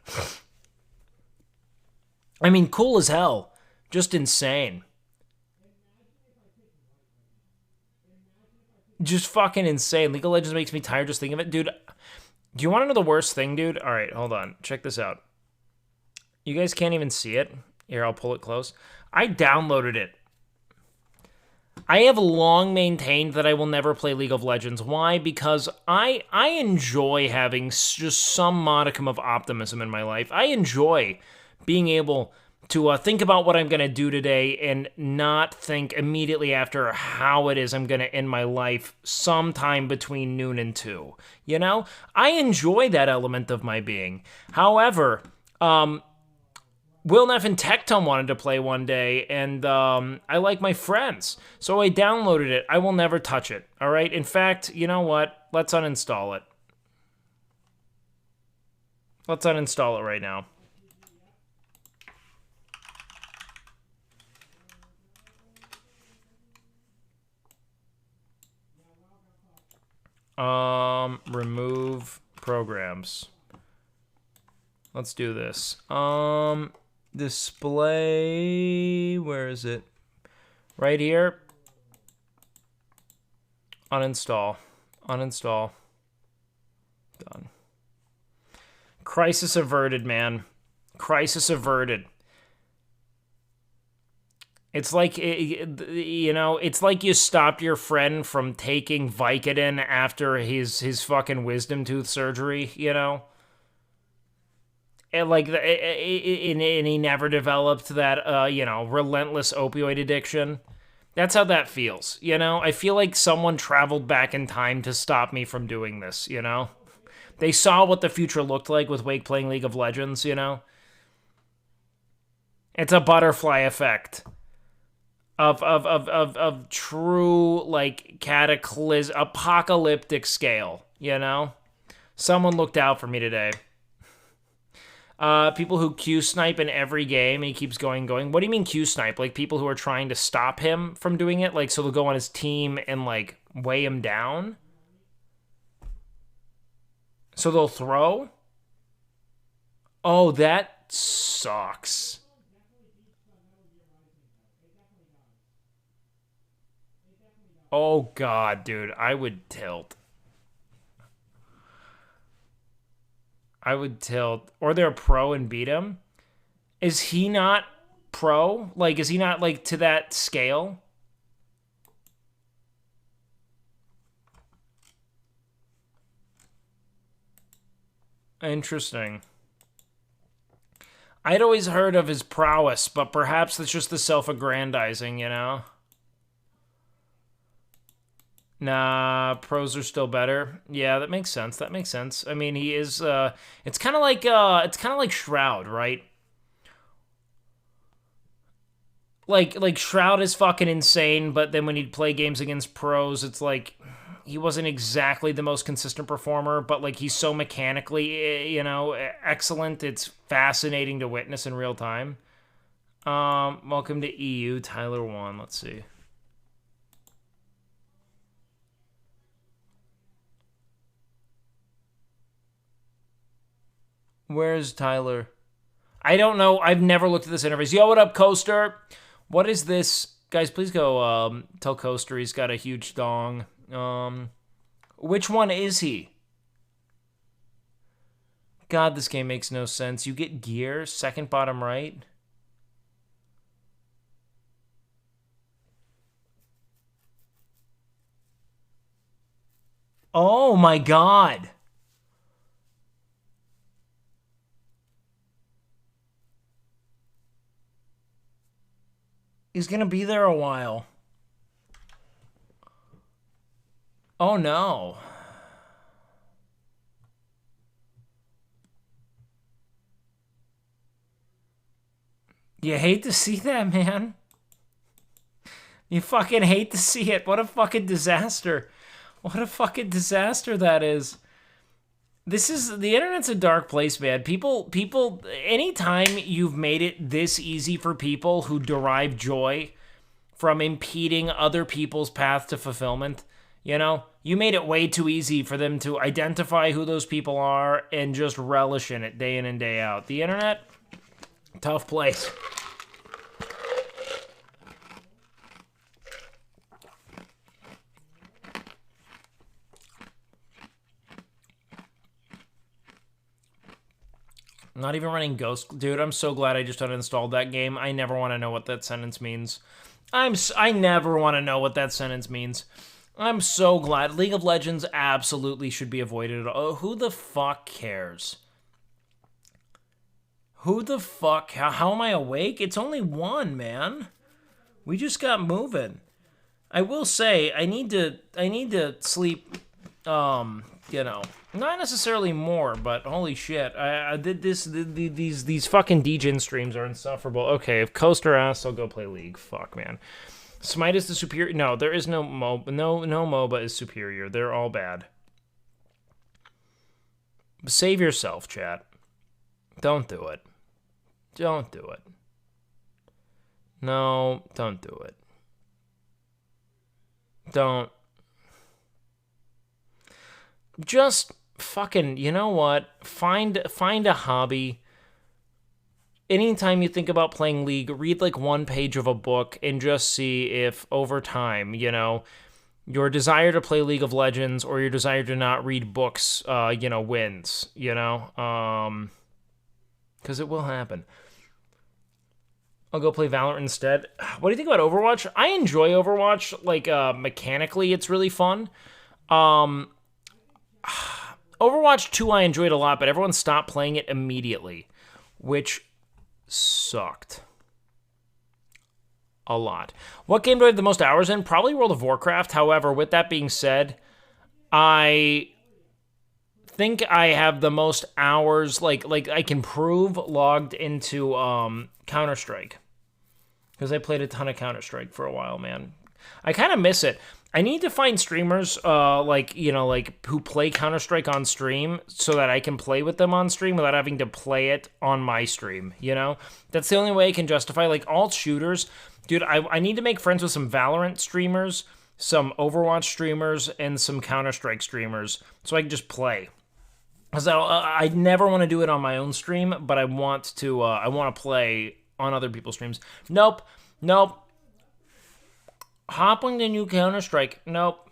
I mean, cool as hell. Just insane. Just fucking insane. League of Legends makes me tired just thinking of it. Dude, do you want to know the worst thing, dude? All right, hold on. Check this out. You guys can't even see it. Here, I'll pull it close. I downloaded it. I have long maintained that I will never play League of Legends. Why? Because I enjoy having just some modicum of optimism in my life. I enjoy being able to think about what I'm going to do today and not think immediately after how it is I'm going to end my life sometime between noon and 2. You know? I enjoy that element of my being. However, Will Neff and Tectum wanted to play one day, and I like my friends. So I downloaded it. I will never touch it, all right? In fact, you know what? Let's uninstall it. Let's uninstall it right now. Remove programs. Let's do this. Display, where is it? Right here. Uninstall. Uninstall. Done. Crisis averted, man. Crisis averted. It's like, you know, it's like you stopped your friend from taking Vicodin after his fucking wisdom tooth surgery, you know? And like, and he never developed that, you know, relentless opioid addiction. That's how that feels, you know? I feel like someone traveled back in time to stop me from doing this, you know? They saw what the future looked like with Wake playing League of Legends, you know? It's a butterfly effect of true, like, apocalyptic scale, you know? Someone looked out for me today. People who Q snipe in every game, and he keeps going. What do you mean Q snipe? Like, people who are trying to stop him from doing it? Like, so they'll go on his team and, like, weigh him down? So they'll throw? Oh, that sucks. Oh, God, dude. I would tilt. I would tilt. Or they're pro and beat him. Is he not pro? Like, is he not, like, to that scale? Interesting. I'd always heard of his prowess, but perhaps that's just the self-aggrandizing, you know? Nah, pros are still better. Yeah, that makes sense. That makes sense. I mean, he is, it's kind of like Shroud, right? Like Shroud is fucking insane, but then when he'd play games against pros, it's like he wasn't exactly the most consistent performer, but like he's so mechanically, you know, excellent. It's fascinating to witness in real time. Welcome to EU, Tyler 1. Let's see. Where's Tyler? I don't know. I've never looked at this interface. Yo, what up, Coaster? What is this? Guys, please go tell Coaster he's got a huge dong. Which one is he? God, this game makes no sense. You get gear, second bottom right. Oh my God. He's gonna be there a while. Oh no. You hate to see that, man. You fucking hate to see it. What a fucking disaster. What a fucking disaster that is. The internet's a dark place, man. People, anytime you've made it this easy for people who derive joy from impeding other people's path to fulfillment, you know, you made it way too easy for them to identify who those people are and just relish in it day in and day out. The internet, tough place. Not even running Ghost. Dude, I'm so glad I just uninstalled that game. I never want to know what that sentence means. I never want to know what that sentence means. I'm so glad. League of Legends absolutely should be avoided. Oh, who the fuck cares? Who the fuck? How am I awake? It's only 1, man. We just got moving. I will say, I need to sleep, you know, not necessarily more, but holy shit, I did this. These fucking DJing streams are insufferable. Okay, if Coaster asks, I'll go play League. Fuck, man. Smite is the superior. No, there is no MOBA. No MOBA is superior. They're all bad. Save yourself, chat. Don't do it. Don't do it. No, don't do it. Don't. Just fucking, you know what? Find a hobby. Anytime you think about playing League, read like 1 page of a book and just see if over time, you know, your desire to play League of Legends or your desire to not read books, you know, wins, you know? Because it will happen. I'll go play Valorant instead. What do you think about Overwatch? I enjoy Overwatch. Like, mechanically, it's really fun. Overwatch 2 I enjoyed a lot, but everyone stopped playing it immediately, which sucked a lot. What game do I have the most hours in? Probably World of Warcraft. However, with that being said, I think I have the most hours, like I can prove, logged into Counter-Strike. Because I played a ton of Counter-Strike for a while, man. I kind of miss it. I need to find streamers, like, you know, like, who play Counter-Strike on stream so that I can play with them on stream without having to play it on my stream, you know? That's the only way I can justify, like, alt shooters. Dude, I need to make friends with some Valorant streamers, some Overwatch streamers, and some Counter-Strike streamers so I can just play. Because I never want to do it on my own stream, but I want to play on other people's streams. Nope. Hop on the new Counter-Strike. Nope.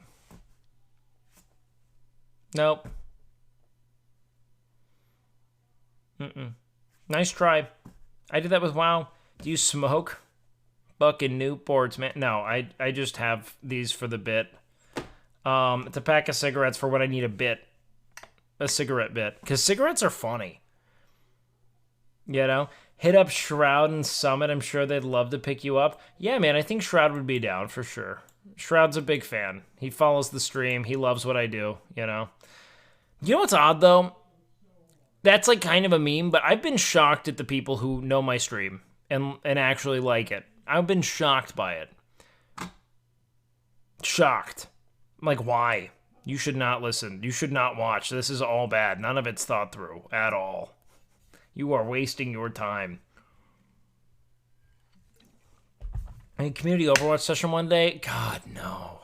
Nice try. I did that with WoW. Do you smoke? Fucking Newports, man. No, I just have these for the bit. It's a pack of cigarettes for when I need a cigarette bit. Because cigarettes are funny. You know? Hit up Shroud and Summit. I'm sure they'd love to pick you up. Yeah, man, I think Shroud would be down for sure. Shroud's a big fan. He follows the stream. He loves what I do, you know? You know what's odd, though? That's like kind of a meme, but I've been shocked at the people who know my stream and actually like it. I've been shocked by it. Shocked. Like, why? You should not listen. You should not watch. This is all bad. None of it's thought through at all. You are wasting your time. A community Overwatch session one day? God, no.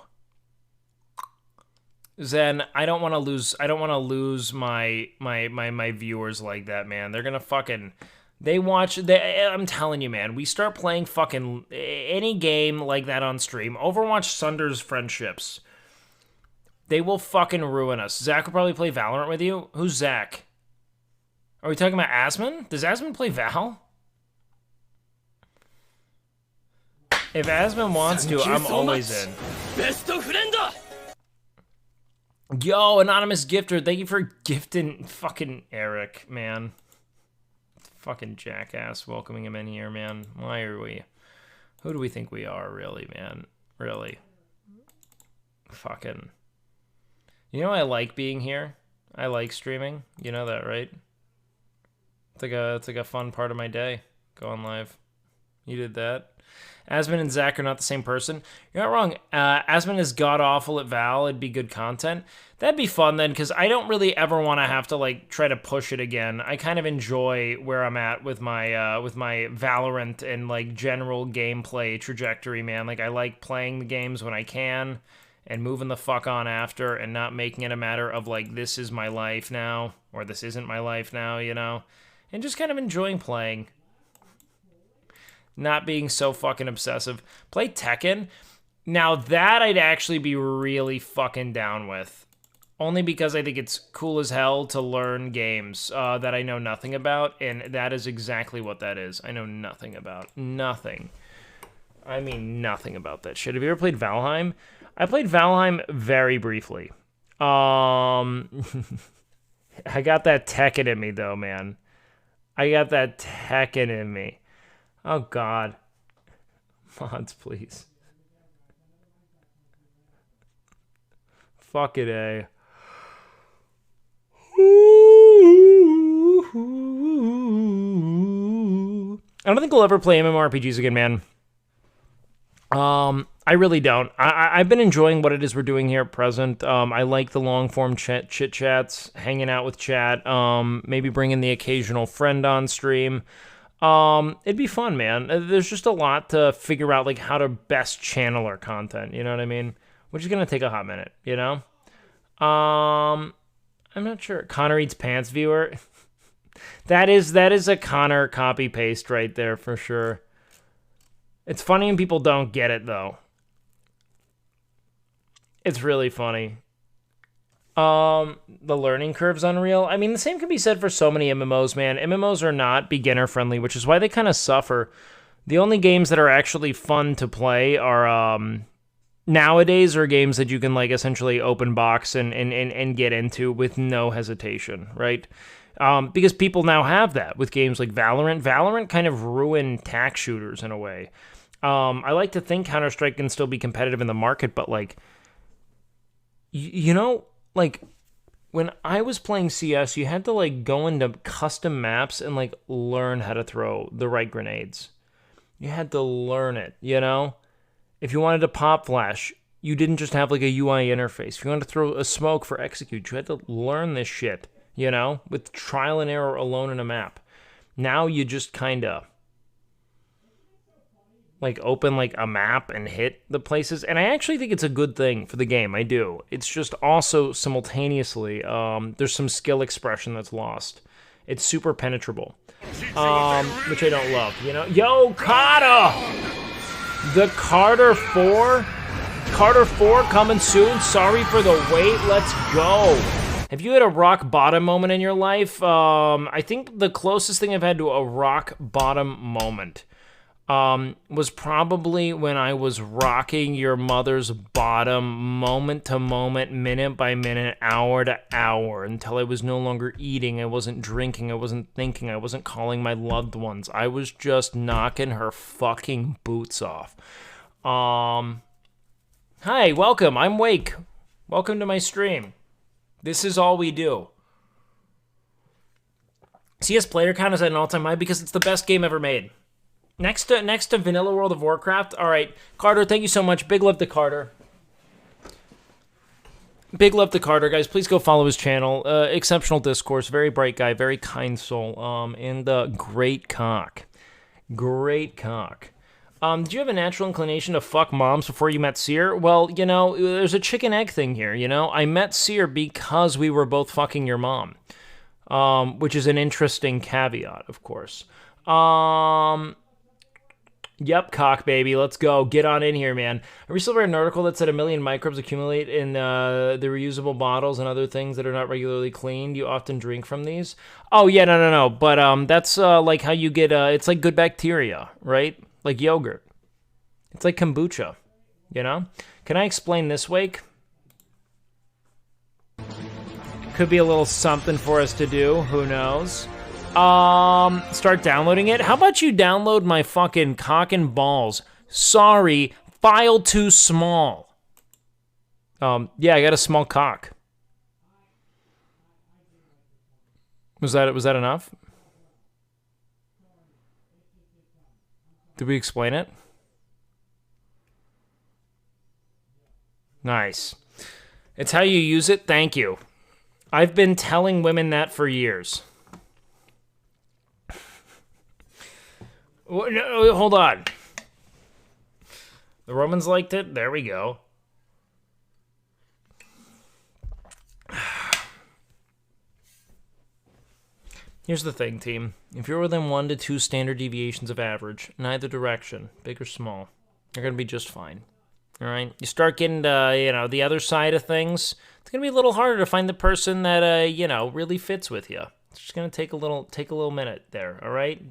Zen, I don't want to lose my viewers like that, man. They're gonna fucking I'm telling you, man, we start playing fucking any game like that on stream. Overwatch sunders friendships. They will fucking ruin us. Zach will probably play Valorant with you. Who's Zach? Are we talking about Asmon? Does Asmon play Val? If Asmon wants to, I'm always in. Yo, anonymous gifter, thank you for gifting fucking Eric, man. Fucking jackass welcoming him in here, man. Why are we? Who do we think we are, really, man? Really? Fucking. You know I like being here? I like streaming. You know that, right? It's like a fun part of my day, going live. You did that. Asmon and Zach are not the same person. You're not wrong. Asmon is god-awful at Val. It'd be good content. That'd be fun then, because I don't really ever want to have to, like, try to push it again. I kind of enjoy where I'm at with my Valorant and, like, general gameplay trajectory, man. Like, I like playing the games when I can and moving the fuck on after and not making it a matter of, like, this is my life now or this isn't my life now, you know? And just kind of enjoying playing. Not being so fucking obsessive. Play Tekken. Now that I'd actually be really fucking down with. Only because I think it's cool as hell to learn games that I know nothing about. And that is exactly what that is. I know nothing about. Nothing. I mean nothing about that shit. Have you ever played Valheim? I played Valheim very briefly. I got that Tekken in me though, man. I got that Tekken in me. Oh, God. Mods, please. Fuck it, eh? I don't think I'll ever play MMORPGs again, man. I really don't. I've been enjoying what it is we're doing here at present. I like the long-form chit chats, hanging out with chat, maybe bringing the occasional friend on stream. It'd be fun, man. There's just a lot to figure out, like, how to best channel our content, you know what I mean? Which is gonna take a hot minute, you know? I'm not sure. Connor Eats Pants viewer. that is a Connor copy-paste right there, for sure. It's funny when people don't get it, though. It's really funny. The learning curve's unreal. I mean, the same can be said for so many MMOs, man. MMOs are not beginner-friendly, which is why they kind of suffer. The only games that are actually fun to play are, nowadays, are games that you can, like, essentially open box and get into with no hesitation, right? Because people now have that with games like Valorant. Valorant kind of ruined tac shooters in a way. I like to think Counter-Strike can still be competitive in the market, but, like, you know, like, when I was playing CS, you had to, like, go into custom maps and, like, learn how to throw the right grenades. You had to learn it, you know? If you wanted to pop flash, you didn't just have, like, a UI interface. If you wanted to throw a smoke for execute, you had to learn this shit, you know? With trial and error alone in a map. Now you just kind of like open like a map and hit the places, and I actually think it's a good thing for the game. I do. It's just also simultaneously there's some skill expression that's lost. It's super penetrable, which I don't love. You know, yo Carter, the Carter 4 coming soon. Sorry for the wait. Let's go. Have you had a rock bottom moment in your life? I think the closest thing I've had to a rock bottom moment was probably when I was rocking your mother's bottom moment to moment, minute by minute, hour to hour, until I was no longer eating, I wasn't drinking, I wasn't thinking, I wasn't calling my loved ones. I was just knocking her fucking boots off. Hi, welcome. I'm Wake. Welcome to my stream. This is all we do. CS player count is at an all-time high because it's the best game ever made. Next to Vanilla World of Warcraft. All right, Carter, thank you so much. Big love to Carter. Big love to Carter, guys. Please go follow his channel. Exceptional discourse, very bright guy, very kind soul, and great cock. Great cock. Did you have a natural inclination to fuck moms before you met Seer? Well, you know, there's a chicken egg thing here, you know? I met Seer because we were both fucking your mom, which is an interesting caveat, of course. Yep, cock baby, let's go. Get on in here, man. I recently read an article that said 1 million microbes accumulate in the reusable bottles and other things that are not regularly cleaned. You often drink from these? Oh, yeah, no. But that's like how you get, it's like good bacteria, right? Like yogurt. It's like kombucha, you know? Can I explain this, Wake? Could be a little something for us to do, who knows? Start downloading it. How about you download my fucking cock and balls? Sorry, file too small. Yeah, I got a small cock. Was that enough? Did we explain it? Nice. It's how you use it. Thank you. I've been telling women that for years. No, hold on. The Romans liked it. There we go. Here's the thing, team. If you're within 1 to 2 standard deviations of average, in either direction, big or small, you're going to be just fine. All right? You start getting to, you know, the other side of things, it's going to be a little harder to find the person that, you know, really fits with you. It's just going to take a little minute there, all right?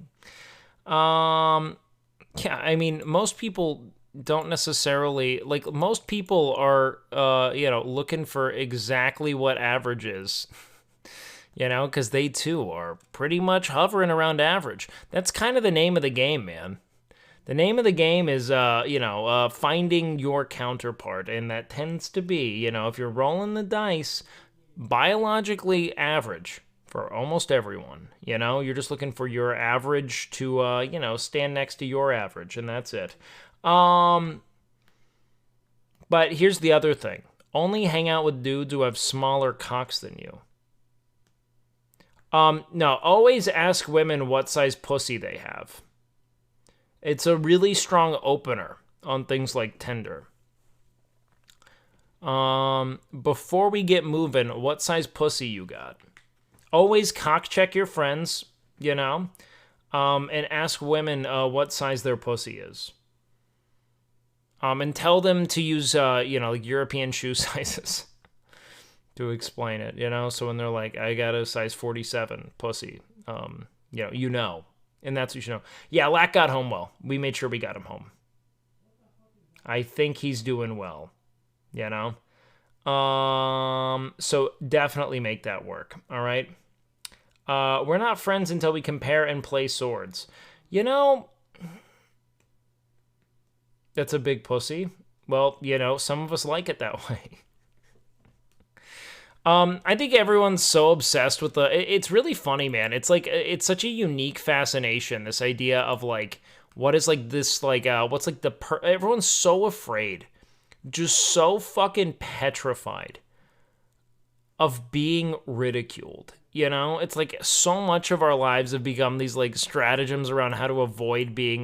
Yeah, I mean, most people don't necessarily, like, most people are, you know, looking for exactly what average is, you know, because they, too, are pretty much hovering around average. That's kind of the name of the game, man. The name of the game is, you know, finding your counterpart, and that tends to be, you know, if you're rolling the dice, biologically average. For almost everyone, you know, you're just looking for your average to, you know, stand next to your average, and that's it. But here's the other thing. Only hang out with dudes who have smaller cocks than you. No, always ask women what size pussy they have. It's a really strong opener on things like Tinder. Before we get moving, what size pussy you got? Always cock check your friends, you know, and ask women what size their pussy is. And tell them to use, you know, like European shoe sizes to explain it, you know. So when they're like, I got a size 47 pussy, you know, and that's what you should know. Yeah, Lack got home well. We made sure we got him home. I think he's doing well, you know. So definitely make that work, all right? We're not friends until we compare and play swords. You know, that's a big pussy. Well, you know, some of us like it that way. I think everyone's so obsessed with it's really funny, man. It's like, it's such a unique fascination, this idea of like, what is like this, like, what's like everyone's so afraid. Just so fucking petrified of being ridiculed. You know, it's like so much of our lives have become these like stratagems around how to avoid being,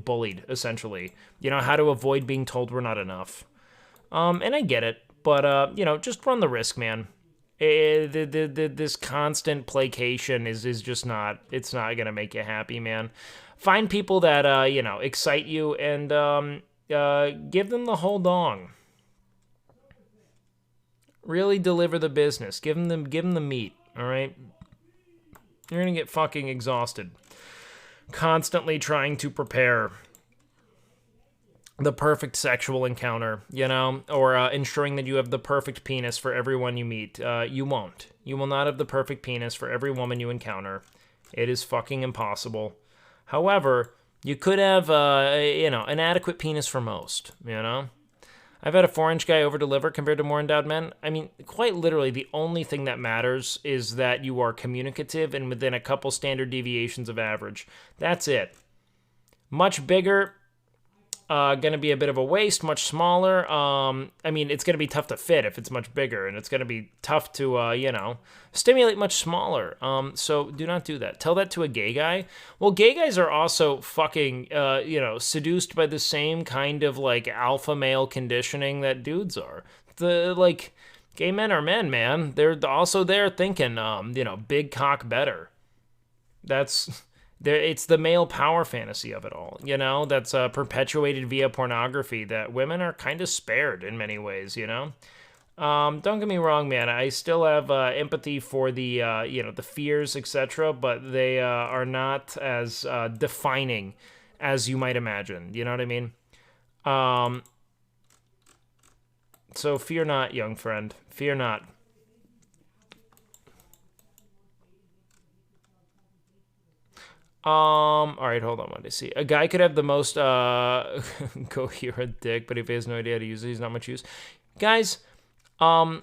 bullied, essentially. You know, how to avoid being told we're not enough. And I get it, but, just run the risk, man. This constant placation is just not, it's not going to make you happy, man. Find people that, excite you and give them the whole dong. Really deliver the business. Give them the meat, all right? You're going to get fucking exhausted. Constantly trying to prepare the perfect sexual encounter, or ensuring that you have the perfect penis for everyone you meet. You won't. You will not have the perfect penis for every woman you encounter. It is fucking impossible. However, you could have, an adequate penis for most, I've had a 4-inch guy over-deliver compared to more endowed men. I mean, quite literally, the only thing that matters is that you are communicative and within a couple standard deviations of average. That's it. Much bigger, going to be a bit of a waste. Much smaller, it's going to be tough to fit if it's much bigger, and it's going to be tough to, stimulate much smaller. So do not do that. Tell that to a gay guy. Well, gay guys are also fucking, seduced by the same kind of, like, alpha male conditioning that dudes are. Gay men are men, man. They're also there thinking, big cock better. It's the male power fantasy of it all, that's perpetuated via pornography that women are kind of spared in many ways, Don't get me wrong, man. I still have empathy for the, the fears, etc., but they are not as defining as you might imagine. You know what I mean? So fear not, young friend. Fear not. All right, hold on. What did I see? A guy could have the most coherent dick, but if he has no idea how to use it, he's not much use. Guys, TLDR,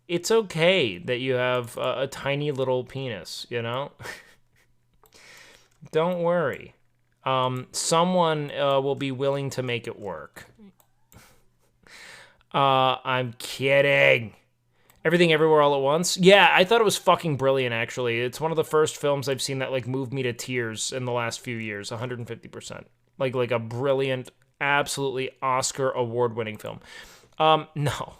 it's okay that you have a tiny little penis, Don't worry. Someone will be willing to make it work. I'm kidding. Everything Everywhere All at Once? Yeah, I thought it was fucking brilliant, actually. It's one of the first films I've seen that, like, moved me to tears in the last few years, 150%. Like a brilliant, absolutely Oscar award-winning film. No.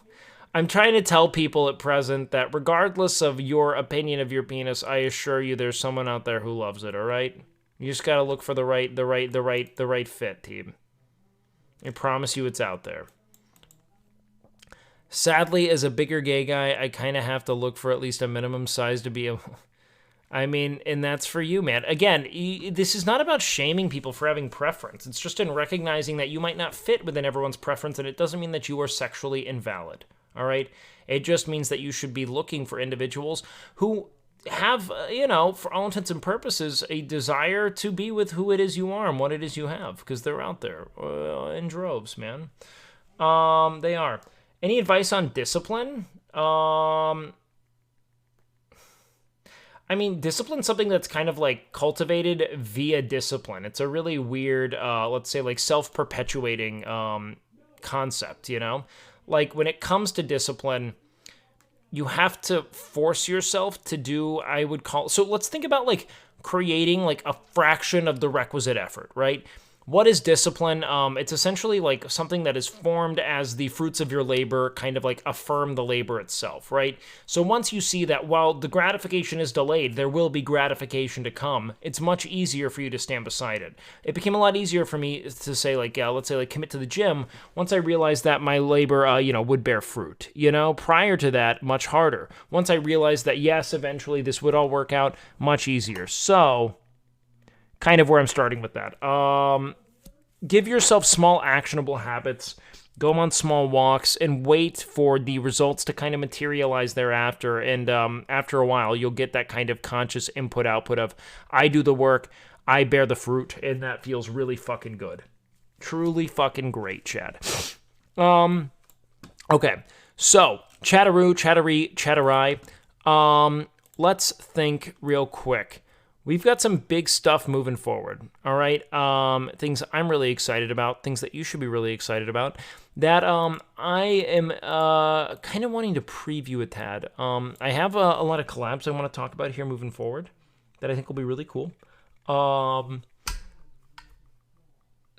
I'm trying to tell people at present that regardless of your opinion of your penis, I assure you there's someone out there who loves it, all right? You just gotta look for the right fit, team. I promise you it's out there. Sadly, as a bigger gay guy, I kind of have to look for at least a minimum size to be able... and that's for you, man. Again, this is not about shaming people for having preference. It's just in recognizing that you might not fit within everyone's preference, and it doesn't mean that you are sexually invalid, all right? It just means that you should be looking for individuals who have, for all intents and purposes, a desire to be with who it is you are and what it is you have, because they're out there in droves, man. They are. Any advice on discipline? Discipline's something that's kind of like cultivated via discipline. It's a really weird, let's say, like self-perpetuating concept, Like when it comes to discipline, you have to force yourself to do, I would call... So let's think about like creating like a fraction of the requisite effort, right? What is discipline? It's essentially like something that is formed as the fruits of your labor kind of like affirm the labor itself, right? So once you see that while the gratification is delayed, there will be gratification to come, it's much easier for you to stand beside it. It became a lot easier for me to say like, let's say like commit to the gym once I realized that my labor, would bear fruit, Prior to that, much harder. Once I realized that yes, eventually this would all work out, much easier. So... kind of where I'm starting with that. Give yourself small actionable habits, go on small walks, and wait for the results to kind of materialize thereafter. And after a while, you'll get that kind of conscious input-output of, I do the work, I bear the fruit, and that feels really fucking good. Truly fucking great, Chad. Okay, so, chatteroo, chattery, chatterai. Let's think real quick. we've got some big stuff moving forward. All right. Things I'm really excited about, things that you should be really excited about, that I am kind of wanting to preview a tad. I have a lot of collabs I want to talk about here moving forward that I think will be really cool.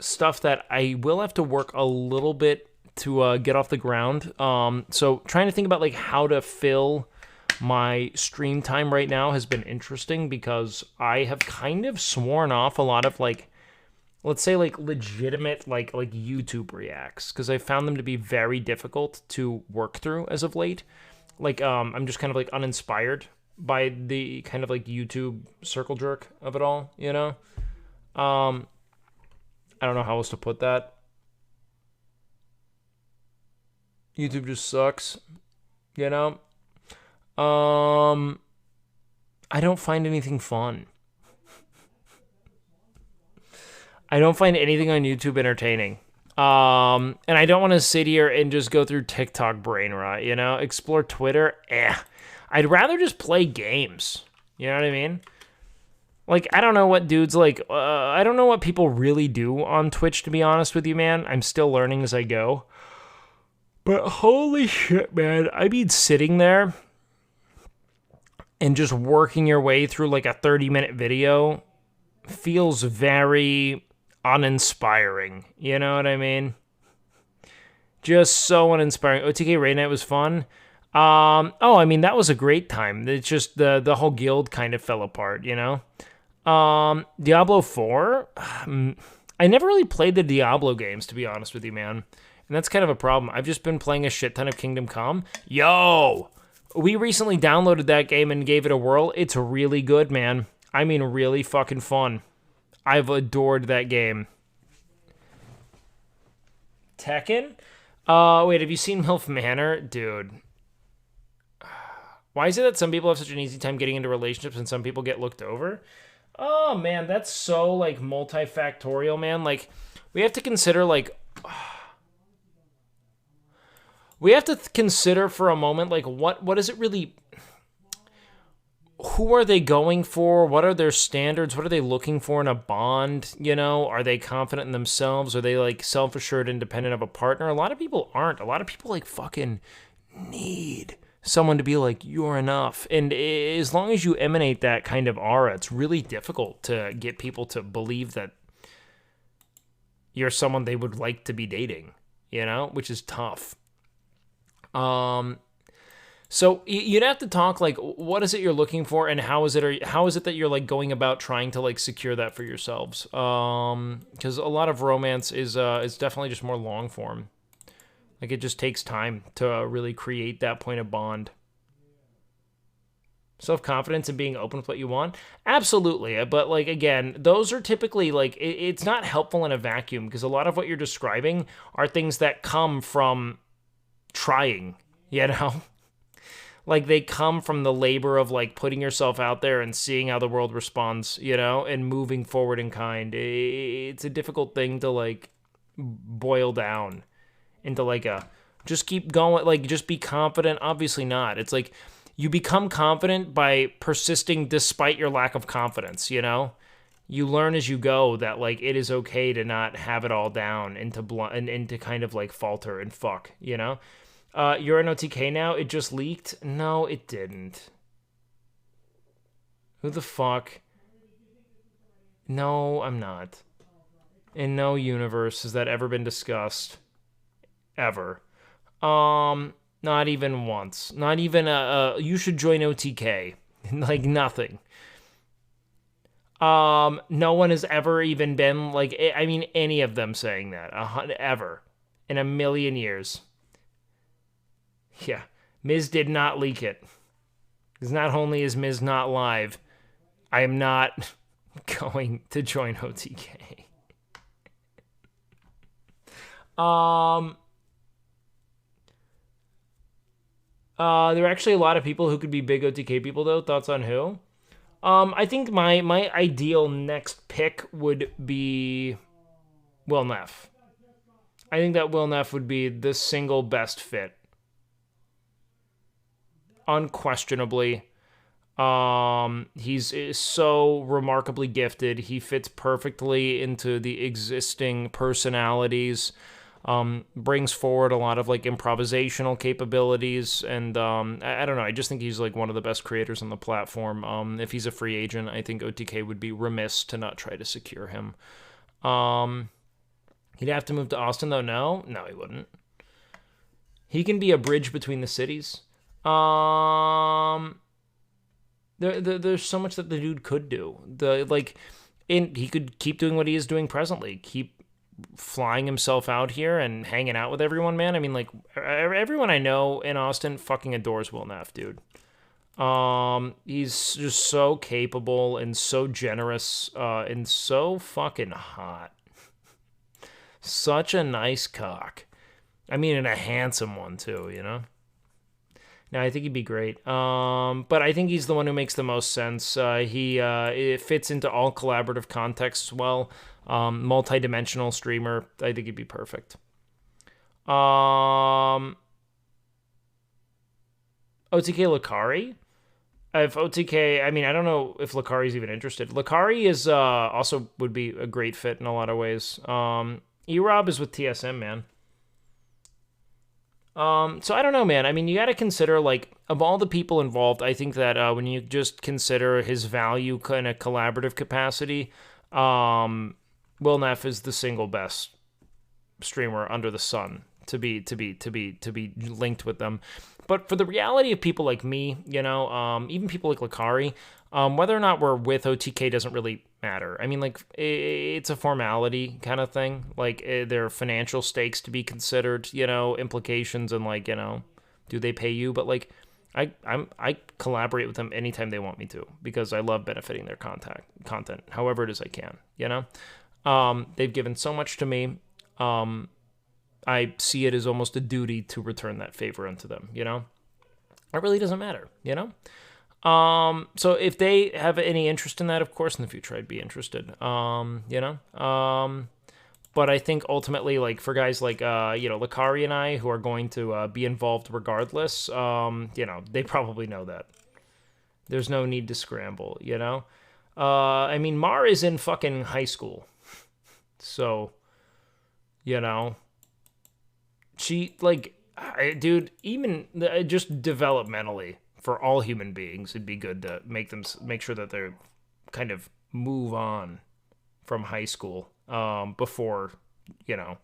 Stuff that I will have to work a little bit to get off the ground. So trying to think about like how to fill my stream time right now has been interesting because I have kind of sworn off a lot of like, let's say like legitimate like YouTube reacts because I found them to be very difficult to work through as of late. Like I'm just kind of like uninspired by the kind of like YouTube circle jerk of it all, you know? I don't know how else to put that. YouTube just sucks, you know? I don't find anything fun. I don't find anything on YouTube entertaining. And I don't want to sit here and just go through TikTok brain rot, you know? Explore Twitter, I'd rather just play games. You know what I mean? Like, I don't know what dudes like, I don't know what people really do on Twitch, to be honest with you, man. I'm still learning as I go. But holy shit, man. I mean, sitting there and just working your way through like a 30-minute video feels very uninspiring. You know what I mean? Just so uninspiring. OTK Raid Night was fun. I mean, that was a great time. It's just the whole guild kind of fell apart, you know? Diablo 4? I never really played the Diablo games, to be honest with you, man. And that's kind of a problem. I've just been playing a shit ton of Kingdom Come. Yo! We recently downloaded that game and gave it a whirl. It's really good, man. I mean, really fucking fun. I've adored that game. Tekken? Wait, have you seen MILF Manor? Dude. Why is it that some people have such an easy time getting into relationships and some people get looked over? Oh, man, that's so, like, multifactorial, man. Like, we have to consider, like... We have to consider for a moment, like, what is it really... Who are they going for? What are their standards? What are they looking for in a bond? You know, are they confident in themselves? Are they, like, self-assured, independent of a partner? A lot of people aren't. A lot of people, like, fucking need someone to be like, you're enough. And as long as you emanate that kind of aura, it's really difficult to get people to believe that you're someone they would like to be dating, you know, which is tough. So you'd have to talk like, what is it you're looking for, and how is it that you're like going about trying to like secure that for yourselves? Because a lot of romance is definitely just more long form. Like it just takes time to really create that point of bond. Self-confidence and being open with what you want? Absolutely. But like, again, those are typically like, it's not helpful in a vacuum because a lot of what you're describing are things that come from trying, you know? Like they come from the labor of like putting yourself out there and seeing how the world responds, you know, and moving forward in kind. It's a difficult thing to like boil down into like a, just keep going, like just be confident. Obviously not. It's like you become confident by persisting despite your lack of confidence, you know? You learn as you go that like it is okay to not have it all down and to kind of like falter and fuck, you know? You're an OTK now? It just leaked? No, it didn't. Who the fuck? No, I'm not. In no universe has that ever been discussed. Ever. Not even once. Not even you should join OTK. Like, nothing. No one has ever even been, like, I mean, any of them saying that. Ever. In a million years. Yeah. Miz did not leak it. Because not only is Miz not live, I am not going to join OTK. There are actually a lot of people who could be big OTK people, though. Thoughts on who? I think my ideal next pick would be Will Neff. I think that Will Neff would be the single best fit. Unquestionably. He's so remarkably gifted. He fits perfectly into the existing personalities. Brings forward a lot of like improvisational capabilities, and I don't know. I just think he's like one of the best creators on the platform. If he's a free agent, I think OTK would be remiss to not try to secure him. He'd have to move to Austin though. No, he wouldn't. He can be a bridge between the cities. There's so much that the dude could do. He could keep doing what he is doing presently. Keep flying himself out here and hanging out with everyone, man. I mean, like, everyone I know in Austin fucking adores Will Neff, dude. He's just so capable and so generous, and so fucking hot. Such a nice cock. I mean, and a handsome one, too, you know? No, I think he'd be great. But I think he's the one who makes the most sense. It fits into all collaborative contexts well. Multi-dimensional streamer. I think he'd be perfect. OTK Lacari? If OTK, I mean, I don't know if Lacari's even interested. Lacari is also would be a great fit in a lot of ways. E-Rob is with TSM, man. So I don't know, man. I mean, you got to consider, like, of all the people involved, I think that when you just consider his value in a collaborative capacity, Will Neff is the single best streamer under the sun to be linked with them. But for the reality of people like me, you know, even people like Lacari, whether or not we're with OTK doesn't really matter. I mean, like, it's a formality kind of thing. Like, there are financial stakes to be considered, you know, implications, and, like, you know, do they pay you? But, like, I collaborate with them anytime they want me to, because I love benefiting their content, however it is I can, you know? They've given so much to me. I see it as almost a duty to return that favor unto them, you know? It really doesn't matter, you know? So if they have any interest in that, of course, in the future, I'd be interested, you know? But I think ultimately, like, for guys like, you know, Lacari and I, who are going to be involved regardless, you know, they probably know that. There's no need to scramble, you know? I mean, Mar is in fucking high school. So, you know, she, like, dude, even just developmentally, for all human beings, it'd be good to make sure that they're kind of move on from high school before, you know,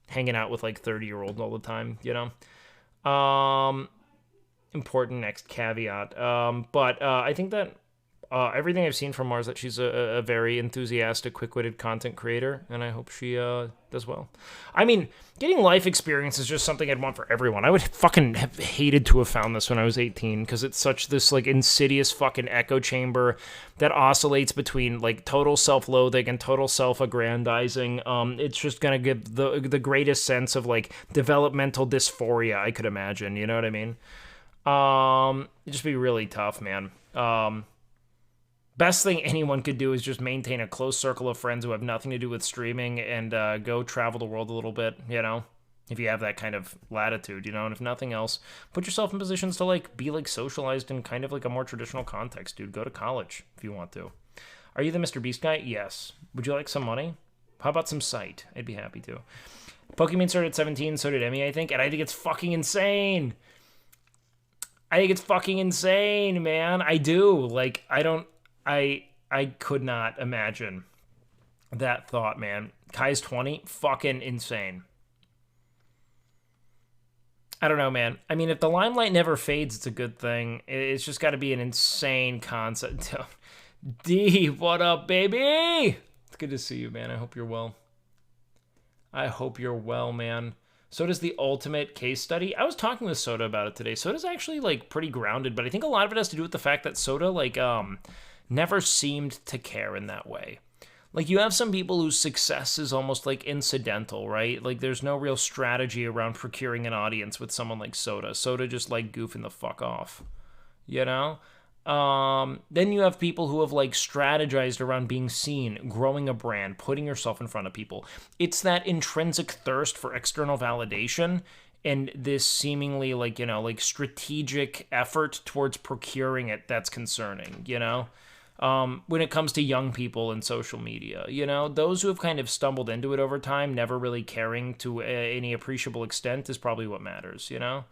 hanging out with like 30-year-olds all the time, you know. Important next caveat. But I think that everything I've seen from Mars, that she's a very enthusiastic, quick-witted content creator, and I hope she does well. I mean, getting life experience is just something I'd want for everyone. I would fucking have hated to have found this when I was 18, because it's such this, like, insidious fucking echo chamber that oscillates between, like, total self-loathing and total self-aggrandizing. It's just gonna give the greatest sense of, like, developmental dysphoria I could imagine, you know what I mean? It'd just be really tough, man. Best thing anyone could do is just maintain a close circle of friends who have nothing to do with streaming, and go travel the world a little bit, you know, if you have that kind of latitude, you know, and if nothing else, put yourself in positions to, like, be, like, socialized in kind of, like, a more traditional context, dude. Go to college if you want to. Are you the Mr. Beast guy? Yes. Would you like some money? How about some sight? I'd be happy to. Pokemon started at 17, so did Emmy, I think, and I think it's fucking insane. I think it's fucking insane, man. I do. Like, I could not imagine that thought, man. Kai's 20, fucking insane. I don't know, man. I mean, if the limelight never fades, it's a good thing. It's just got to be an insane concept. D, what up, baby? It's good to see you, man. I hope you're well. I hope you're well, man. Soda's the ultimate case study. I was talking with Soda about it today. Soda's actually, like, pretty grounded, but I think a lot of it has to do with the fact that Soda, like, never seemed to care in that way. Like, you have some people whose success is almost, like, incidental, right? Like, there's no real strategy around procuring an audience with someone like Soda. Soda just, like, goofing the fuck off, you know? Then you have people who have, like, strategized around being seen, growing a brand, putting yourself in front of people. It's that intrinsic thirst for external validation and this seemingly like, you know, like strategic effort towards procuring it that's concerning, you know? When it comes to young people and social media, you know, those who have kind of stumbled into it over time, never really caring to any appreciable extent is probably what matters, you know?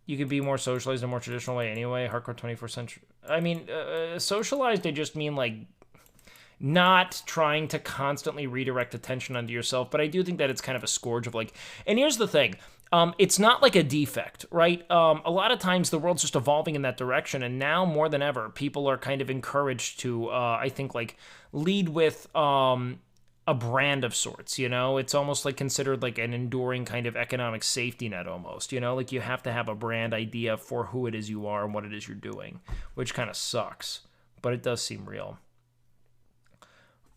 You could be more socialized in a more traditional way anyway. Hardcore 24th century. I mean, socialized, I just mean like not trying to constantly redirect attention onto yourself. But I do think that it's kind of a scourge of like, and here's the thing. It's not like a defect, right? A lot of times the world's just evolving in that direction. And now more than ever, people are kind of encouraged to, I think, like lead with a brand of sorts, you know? It's almost like considered like an enduring kind of economic safety net almost, you know? Like you have to have a brand idea for who it is you are and what it is you're doing, which kind of sucks, but it does seem real.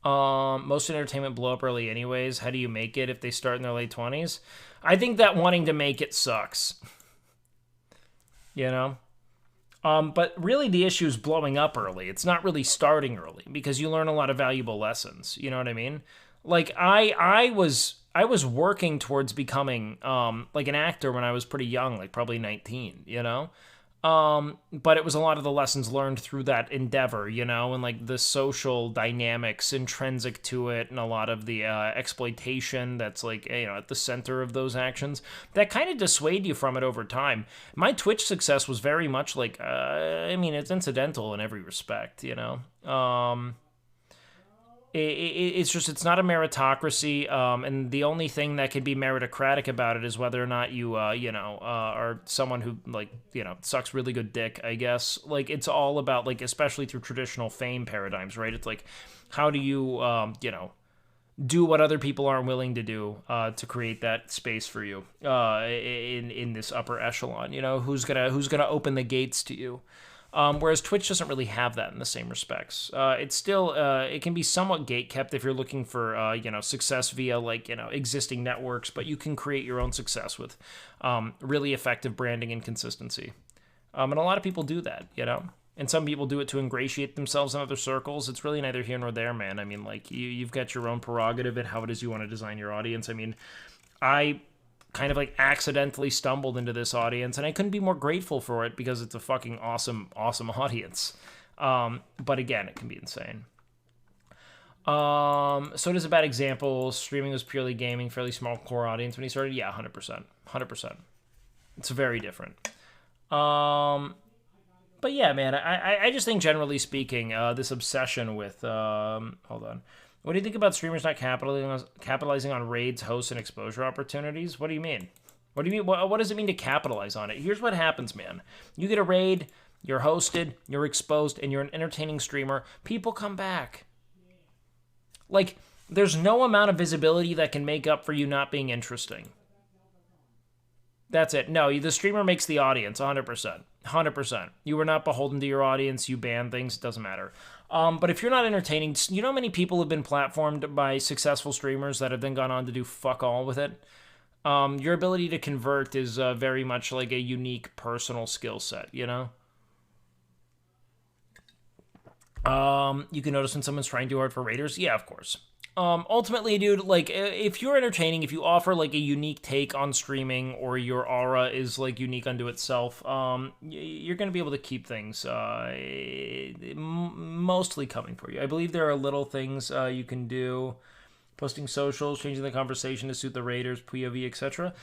Most entertainment blow up early anyways. How do you make it if they start in their late 20s? I think that wanting to make it sucks. You know? But really the issue is blowing up early. It's not really starting early because you learn a lot of valuable lessons. You know what I mean? Like I was working towards becoming like an actor when I was pretty young, like probably 19, you know? But it was a lot of the lessons learned through that endeavor, you know, and like the social dynamics intrinsic to it and a lot of the exploitation that's like, you know, at the center of those actions that kind of dissuade you from it over time. My Twitch success was very much like, I mean, it's incidental in every respect, you know? It's just, it's not a meritocracy, and the only thing that can be meritocratic about it is whether or not you, are someone who, like, you know, sucks really good dick, I guess. Like, it's all about, like, especially through traditional fame paradigms, right? It's like, how do you, do what other people aren't willing to do to create that space for you in this upper echelon, you know? Who's gonna open the gates to you? Whereas Twitch doesn't really have that in the same respects. It's still, it can be somewhat gatekept if you're looking for, success via, like, you know, existing networks, but you can create your own success with really effective branding and consistency. And a lot of people do that, you know? And some people do it to ingratiate themselves in other circles. It's really neither here nor there, man. I mean, like, you've got your own prerogative in how it is you want to design your audience. I mean, I kind of like accidentally stumbled into this audience and I couldn't be more grateful for it because it's a fucking awesome audience. But again, it can be insane. So does a bad example. Streaming was purely gaming, fairly small core audience when he started. Yeah, 100%. It's very different. But yeah, man, I just think generally speaking, this obsession with, hold on. What do you think about streamers not capitalizing on raids, hosts, and exposure opportunities? What do you mean? What do you mean? What does it mean to capitalize on it? Here's what happens, man. You get a raid, you're hosted, you're exposed, and you're an entertaining streamer. People come back. Like, there's no amount of visibility that can make up for you not being interesting. That's it. No, the streamer makes the audience, 100%. 100%. You are not beholden to your audience. You ban things. It doesn't matter. But if you're not entertaining, you know how many people have been platformed by successful streamers that have then gone on to do fuck all with it? Your ability to convert is very much like a unique personal skill set, you know? You can notice when someone's trying too hard for raiders. Yeah, of course. Ultimately, dude, like, if you're entertaining, if you offer, like, a unique take on streaming, or your aura is, like, unique unto itself, you're going to be able to keep things mostly coming for you. I believe there are little things you can do, posting socials, changing the conversation to suit the raiders, POV, etc.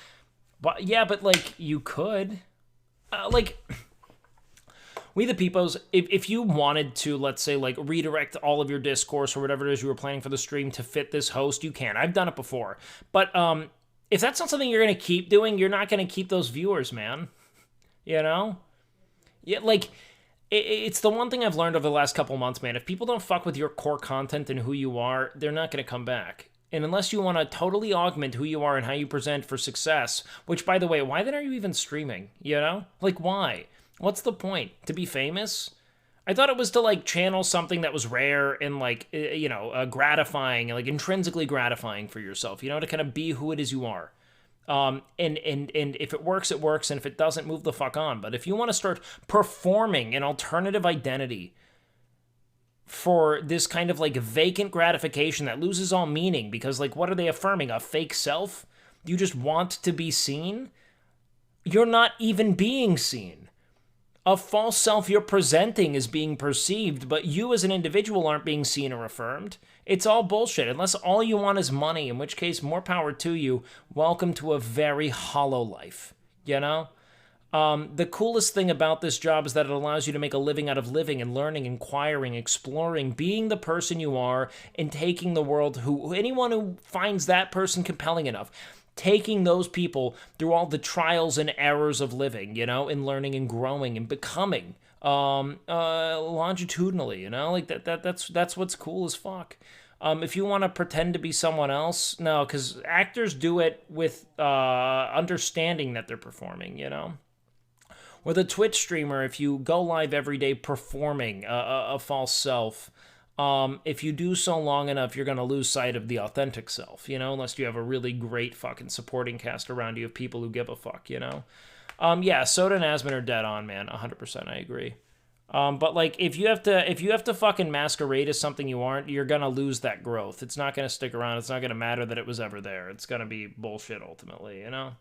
But, yeah, but, like, you could. We the Peepos, if you wanted to, let's say, like, redirect all of your discourse or whatever it is you were planning for the stream to fit this host, you can. I've done it before. But if that's not something you're going to keep doing, you're not going to keep those viewers, man. You know? Yeah, like, it's the one thing I've learned over the last couple months, man. If people don't fuck with your core content and who you are, they're not going to come back. And unless you want to totally augment who you are and how you present for success, which, by the way, why then are you even streaming? You know? Like, why? What's the point? To be famous? I thought it was to, like, channel something that was rare and, like, gratifying, like, intrinsically gratifying for yourself, you know, to kind of be who it is you are. And if it works, it works, and if it doesn't, move the fuck on. But if you want to start performing an alternative identity for this kind of, like, vacant gratification that loses all meaning, because, like, what are they affirming? A fake self? you just want to be seen, you're not even being seen. A false self you're presenting is being perceived, but you as an individual aren't being seen or affirmed. It's all bullshit, unless all you want is money, in which case, more power to you. Welcome to a very hollow life, you know? The coolest thing about this job is that it allows you to make a living out of living and learning, inquiring, exploring, being the person you are, and taking the world, anyone who finds that person compelling enough, taking those people through all the trials and errors of living, you know, and learning and growing and becoming longitudinally, you know, like that's what's cool as fuck. If you want to pretend to be someone else, no, because actors do it with understanding that they're performing, you know. With a Twitch streamer, if you go live every day performing a false self, if you do so long enough, you're going to lose sight of the authentic self, you know, unless you have a really great fucking supporting cast around you of people who give a fuck, you know. Yeah, Soda and Asmon are dead on, man. 100%, I agree. But like, if you have to fucking masquerade as something you aren't, you're going to lose that growth. It's not going to stick around. It's not going to matter that it was ever there. It's going to be bullshit ultimately, you know.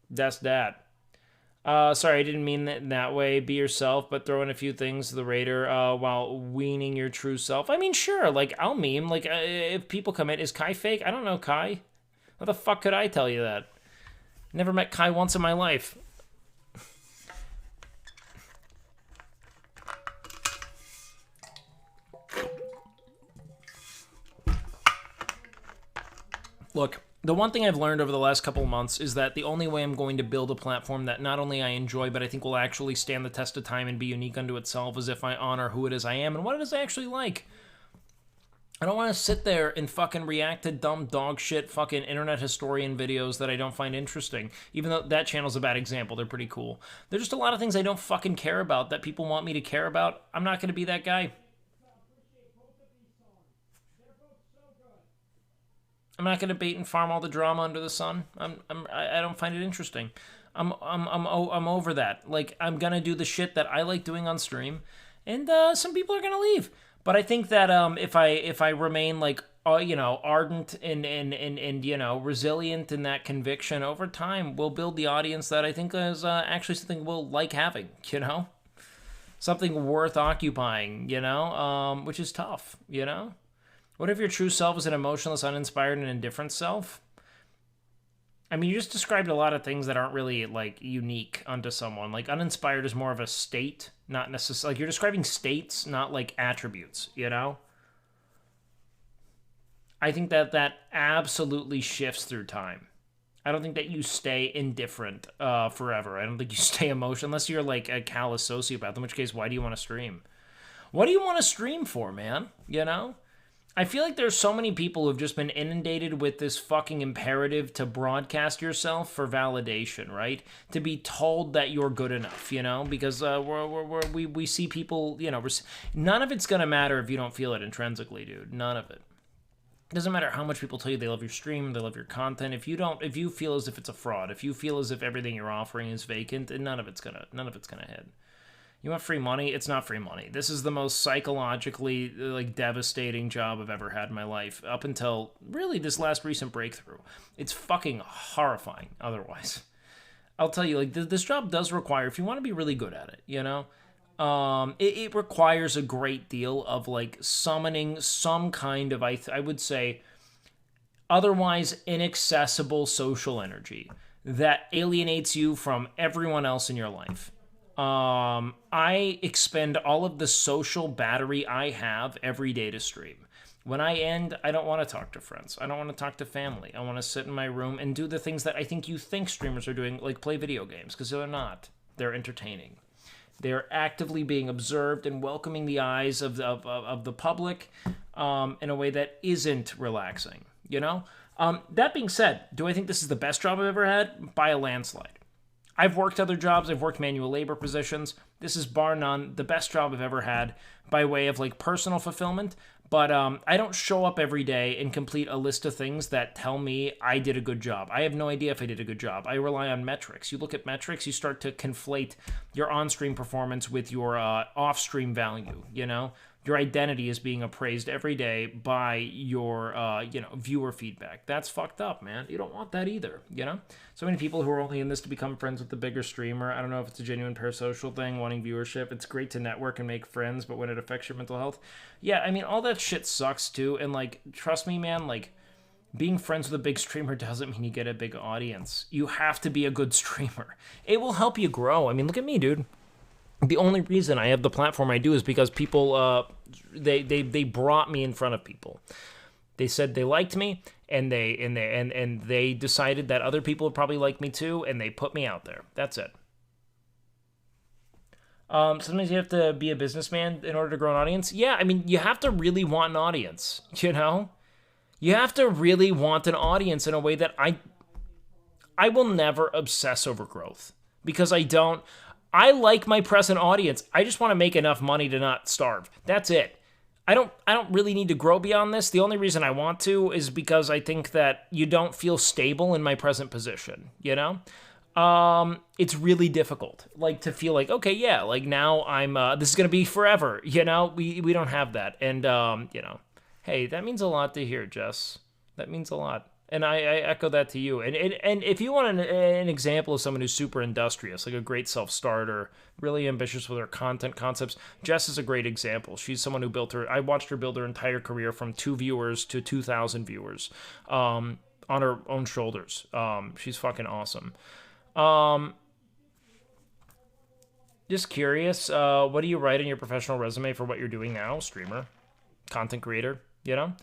That's that. Sorry, I didn't mean that that way. Be yourself, but throw in a few things to the Raider while weaning your true self. I mean, sure, like, I'll meme. Like, if people come in, is Kai fake? I don't know Kai. How the fuck could I tell you that? Never met Kai once in my life. Look. The one thing I've learned over the last couple of months is that the only way I'm going to build a platform that not only I enjoy, but I think will actually stand the test of time and be unique unto itself is if I honor who it is I am and what it is I actually like. I don't want to sit there and fucking react to dumb dog shit fucking internet historian videos that I don't find interesting. Even though that channel's a bad example, they're pretty cool. There's just a lot of things I don't fucking care about that people want me to care about. I'm not going to be that guy. I'm not going to bait and farm all the drama under the sun. I don't find it interesting. I'm over that. Like, I'm going to do the shit that I like doing on stream, and some people are going to leave. But I think that if I remain like you know, ardent and you know, resilient in that conviction, over time we'll build the audience that I think is actually something we'll like having, you know? Something worth occupying, you know? Which is tough, you know? What if your true self is an emotionless, uninspired, and indifferent self? I mean, you just described a lot of things that aren't really, like, unique unto someone. Like, uninspired is more of a state, not necessarily... Like, you're describing states, not, like, attributes, you know? I think that absolutely shifts through time. I don't think that you stay indifferent forever. I don't think you stay emotional, unless you're, like, a callous sociopath, in which case, why do you want to stream? What do you want to stream for, man? You know? I feel like there's so many people who have just been inundated with this fucking imperative to broadcast yourself for validation, right? To be told that you're good enough, you know? Because we see people, you know, none of it's going to matter if you don't feel it intrinsically, dude. None of it. It doesn't matter how much people tell you they love your stream, they love your content. If you feel as if it's a fraud, if you feel as if everything you're offering is vacant, none of it's gonna hit. You want free money? It's not free money. This is the most psychologically, like, devastating job I've ever had in my life, up until, really, this last recent breakthrough. It's fucking horrifying otherwise. I'll tell you, like, this job does require, if you want to be really good at it, you know, it requires a great deal of, like, summoning some kind of, I would say, otherwise inaccessible social energy that alienates you from everyone else in your life. I expend all of the social battery I have every day to stream. When I end, I don't want to talk to friends. I don't want to talk to family. I want to sit in my room and do the things that I think you think streamers are doing, like play video games, because they're not. They're entertaining. They're actively being observed and welcoming the eyes of the public in a way that isn't relaxing, you know? That being said, do I think this is the best job I've ever had? By a landslide. I've worked other jobs. I've worked manual labor positions. This is, bar none, the best job I've ever had by way of, like, personal fulfillment. But I don't show up every day and complete a list of things that tell me I did a good job. I have no idea if I did a good job. I rely on metrics. You look at metrics, you start to conflate your on-stream performance with your off-stream value, you know? your identity is being appraised every day by your, viewer feedback. That's fucked up, man. You don't want that either, you know? So many people who are only in this to become friends with the bigger streamer. I don't know if it's a genuine parasocial thing, wanting viewership. It's great to network and make friends, but when it affects your mental health, yeah, I mean, all that shit sucks too. And like, trust me, man, like, being friends with a big streamer doesn't mean you get a big audience. You have to be a good streamer. It will help you grow. I mean, look at me, dude. The only reason I have the platform I do is because people, they brought me in front of people. They said they liked me, and they decided that other people would probably like me too, and they put me out there. That's it. Sometimes you have to be a businessman in order to grow an audience. Yeah, I mean, you have to really want an audience, you know? You have to really want an audience in a way that I will never obsess over growth, because I like my present audience. I just want to make enough money to not starve. That's it. I don't really need to grow beyond this. The only reason I want to is because I think that you don't feel stable in my present position, you know? It's really difficult, like, to feel like, okay, yeah, like, now I'm, this is going to be forever, you know? We don't have that. And, hey, that means a lot to hear, Jess. That means a lot. And I echo that to you. And if you want an example of someone who's super industrious, like a great self-starter, really ambitious with her content concepts, Jess is a great example. She's someone who I watched her build her entire career from 2 viewers to 2,000 viewers on her own shoulders. She's fucking awesome. Just curious, what do you write in your professional resume for what you're doing now? Streamer, content creator, you know?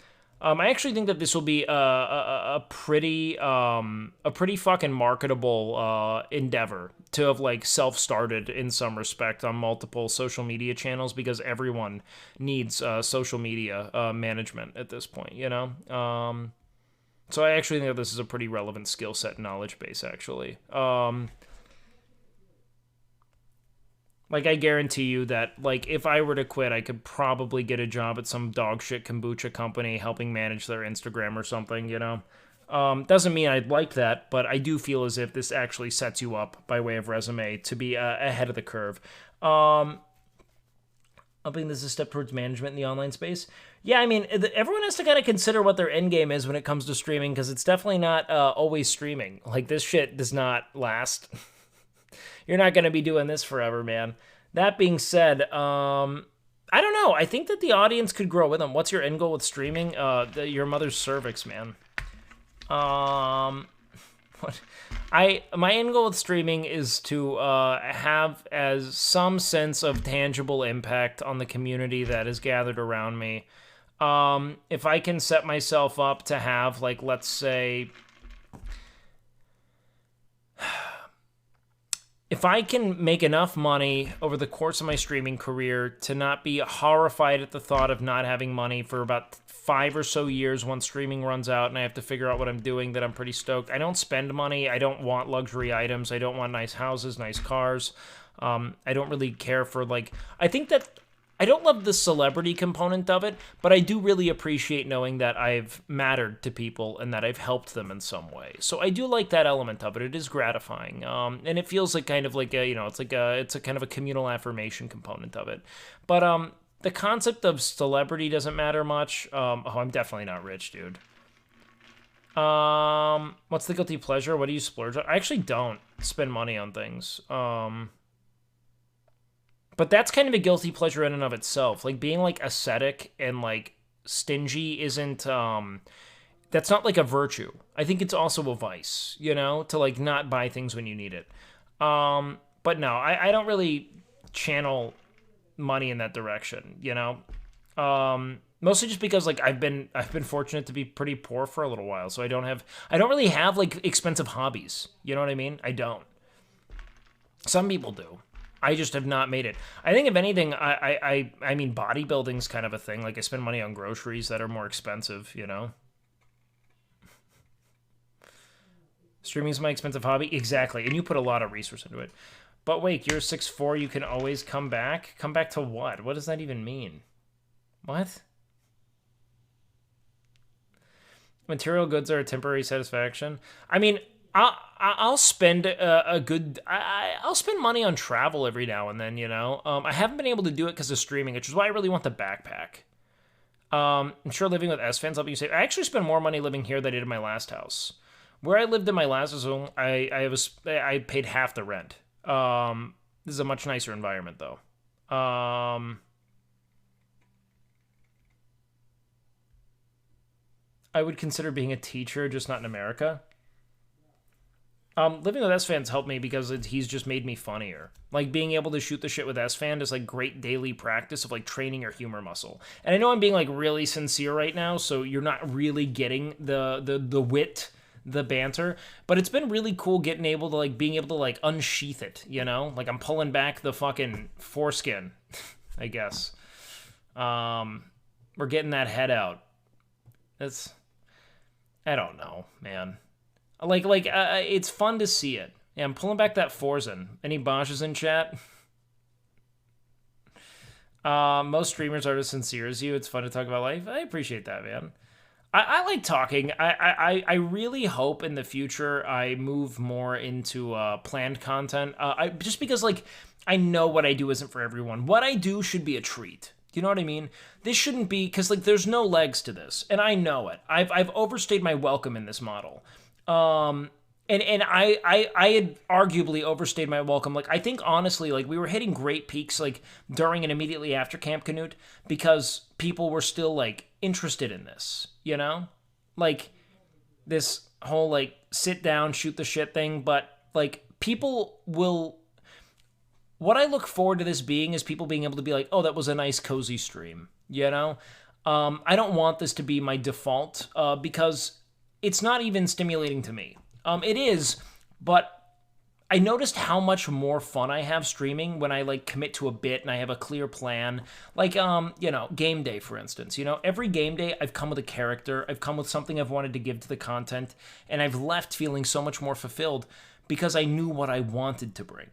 I actually think that this will be a pretty fucking marketable endeavor to have, like, self-started in some respect on multiple social media channels, because everyone needs social media management at this point, you know? So I actually think that this is a pretty relevant skill set and knowledge base, actually. Like, I guarantee you that, like, if I were to quit, I could probably get a job at some dog shit kombucha company helping manage their Instagram or something, you know? Doesn't mean I'd like that, but I do feel as if this actually sets you up by way of resume to be ahead of the curve. I think this is a step towards management in the online space. Yeah, I mean, everyone has to kind of consider what their end game is when it comes to streaming, because it's definitely not always streaming. Like, this shit does not last. You're not going to be doing this forever, man. That being said, I don't know. I think that the audience could grow with them. What's your end goal with streaming? Your mother's cervix, man. My end goal with streaming is to have as some sense of tangible impact on the community that is gathered around me. If I can set myself up to have, like, let's say, if I can make enough money over the course of my streaming career to not be horrified at the thought of not having money for about 5 or so years once streaming runs out and I have to figure out what I'm doing, that I'm pretty stoked. I don't spend money. I don't want luxury items. I don't want nice houses, nice cars. I don't really care for, like, I think that I don't love the celebrity component of it, but I do really appreciate knowing that I've mattered to people and that I've helped them in some way. So I do like that element of it. It is gratifying. And it feels like kind of like a, it's a kind of a communal affirmation component of it. But the concept of celebrity doesn't matter much. I'm definitely not rich, dude. What's the guilty pleasure? What do you splurge on? I actually don't spend money on things. But that's kind of a guilty pleasure in and of itself. Like, being, like, ascetic and, like, stingy isn't, that's not, like, a virtue. I think it's also a vice, you know, to, like, not buy things when you need it. But no, I don't really channel money in that direction, you know? Mostly just because, like, I've been fortunate to be pretty poor for a little while, so I don't really have, like, expensive hobbies. You know what I mean? I don't. Some people do. I just have not made it. I think if anything, I mean, bodybuilding's kind of a thing. Like, I spend money on groceries that are more expensive, you know? Streaming's my expensive hobby? Exactly. And you put a lot of resource into it. But wait, you're 6'4", you can always come back? Come back to what? What does that even mean? What? Material goods are a temporary satisfaction? I mean, I'll spend a good. I'll spend money on travel every now and then. You know, I haven't been able to do it because of streaming, which is why I really want the backpack. I'm sure living with S fans help you save. I actually spend more money living here than I did in my last house. Where I lived in my last house, I paid half the rent. This is a much nicer environment though. I would consider being a teacher, just not in America. Living with S-Fans helped me because he's just made me funnier. Like, being able to shoot the shit with S-Fan is, like, great daily practice of, like, training your humor muscle. And I know I'm being, like, really sincere right now, so you're not really getting the wit, the banter, but it's been really cool being able to, like, unsheath it, you know? Like, I'm pulling back the fucking foreskin, I guess. We're getting that head out. I don't know, man. It's fun to see it. Yeah, I'm pulling back that Forzen. Any Bosches in chat? Most streamers are as sincere as you. It's fun to talk about life. I appreciate that, man. I like talking. I really hope in the future I move more into planned content. Just because, like, I know what I do isn't for everyone. What I do should be a treat. You know what I mean? This shouldn't be, because, like, there's no legs to this, and I know it. I've overstayed my welcome in this model. And I had arguably overstayed my welcome. Like, I think honestly, like, we were hitting great peaks, like, during and immediately after Camp Canute, because people were still, like, interested in this, you know? Like, this whole, like, sit down, shoot the shit thing, but, like, people will... What I look forward to this being is people being able to be like, oh, that was a nice, cozy stream, you know? I don't want this to be my default, because it's not even stimulating to me. It is, but I noticed how much more fun I have streaming when I, like, commit to a bit and I have a clear plan. Like, you know, game day, for instance. You know, every game day I've come with a character, I've come with something I've wanted to give to the content, and I've left feeling so much more fulfilled because I knew what I wanted to bring.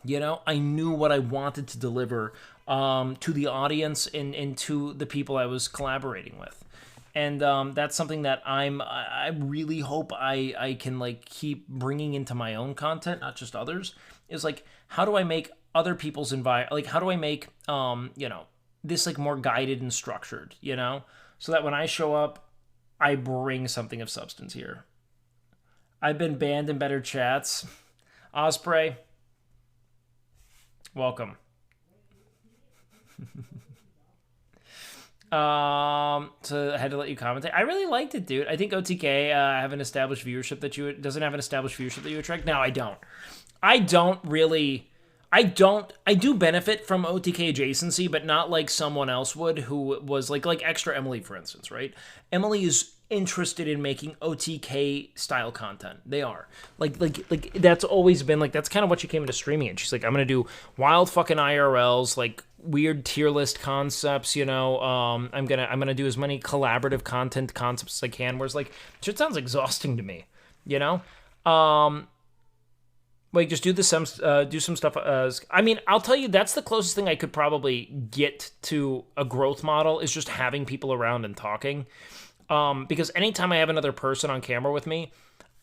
You know, I knew what I wanted to deliver to the audience and to the people I was collaborating with. And that's something that I really hope I can, like, keep bringing into my own content, not just others, is, like, how do I make other people's how do I make, you know, this, like, more guided and structured, you know? So that when I show up, I bring something of substance here. I've been banned in better chats. Osprey, welcome. So I had to let you commentate. I really liked it, dude. I think OTK have an established viewership doesn't have an established viewership that you attract. No, I don't. I do benefit from OTK adjacency, but not like someone else would who was like Extra Emily, for instance, right? Emily is interested in making OTK style content. They are. Like that's always been like, that's kind of what she came into streaming in. She's like, I'm going to do wild fucking IRLs, like weird tier list concepts, you know. I'm going to do as many collaborative concepts as I can, whereas like shit sounds exhausting to me, you know? Like, just do some stuff. I mean, I'll tell you, that's the closest thing I could probably get to a growth model is just having people around and talking. Because anytime I have another person on camera with me,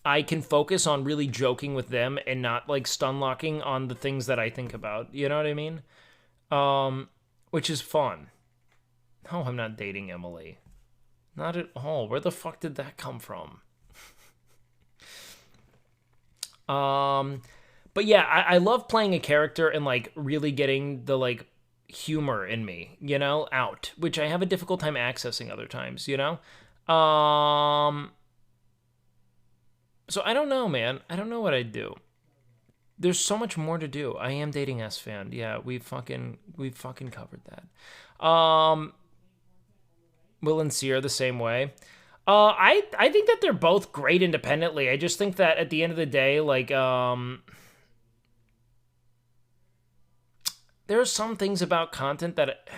I can focus on really joking with them and not, like, stun locking on the things that I think about. You know what I mean? Which is fun. No, I'm not dating Emily. Not at all. Where the fuck did that come from? But yeah, I love playing a character and, like, really getting the, like, humor in me, you know, out, which I have a difficult time accessing other times, you know? So I don't know, man. I don't know what I'd do. There's so much more to do. I am dating S-Fan. Yeah, we've fucking covered that. Will and Sierra the same way. I think that they're both great independently. I just think that at the end of the day, like, there are some things about content that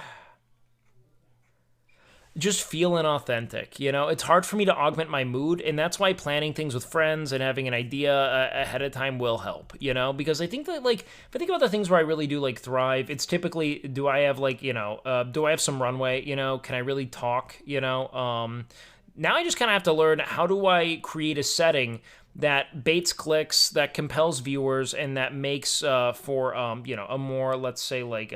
just feel inauthentic, you know? It's hard for me to augment my mood, and that's why planning things with friends and having an idea ahead of time will help, you know? Because I think that, like, if I think about the things where I really do, like, thrive, it's typically, do I have, like, you know, do I have some runway, you know? Can I really talk, you know? Now I just kind of have to learn, how do I create a setting that baits clicks, that compels viewers, and that makes for a more, let's say, like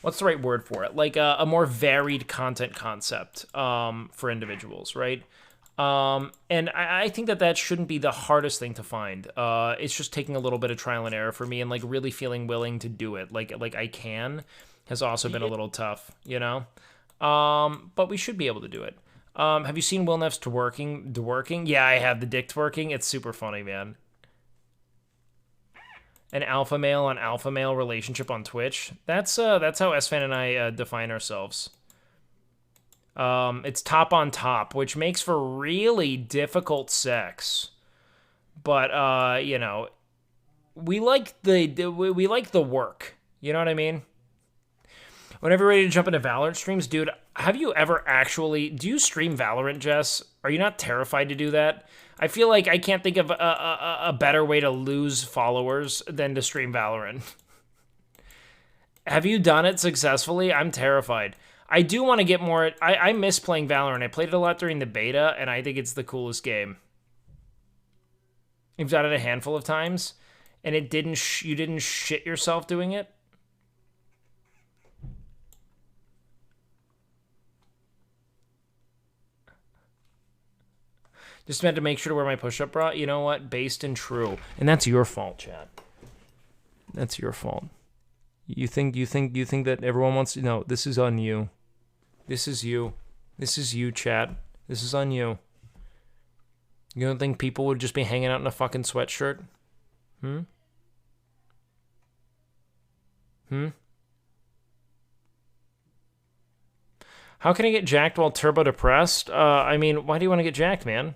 what's the right word for it? Like a more varied content concept for individuals, right? And I think that shouldn't be the hardest thing to find. It's just taking a little bit of trial and error for me, and like really feeling willing to do it. Like I can has also been a little tough, you know. But we should be able to do it. Have you seen Will Neff's twerking? Yeah, I have the dick twerking. It's super funny, man. An alpha male on alpha male relationship on Twitch. That's how SFan and I define ourselves. It's top on top, which makes for really difficult sex. But you know, we like the work. You know what I mean? Whenever you're ready to jump into Valorant streams, dude, have you ever do you stream Valorant, Jess? Are you not terrified to do that? I feel like I can't think of a better way to lose followers than to stream Valorant. Have you done it successfully? I'm terrified. I do want to get more. I miss playing Valorant. I played it a lot during the beta, and I think it's the coolest game. You've done it a handful of times, and you didn't shit yourself doing it? Just meant to make sure to wear my push-up bra. You know what? Based and true. And that's your fault, chat. That's your fault. You think that everyone wants to... No, this is on you. This is you. This is you, chat. This is on you. You don't think people would just be hanging out in a fucking sweatshirt? How can I get jacked while turbo depressed? I mean, why do you want to get jacked, man?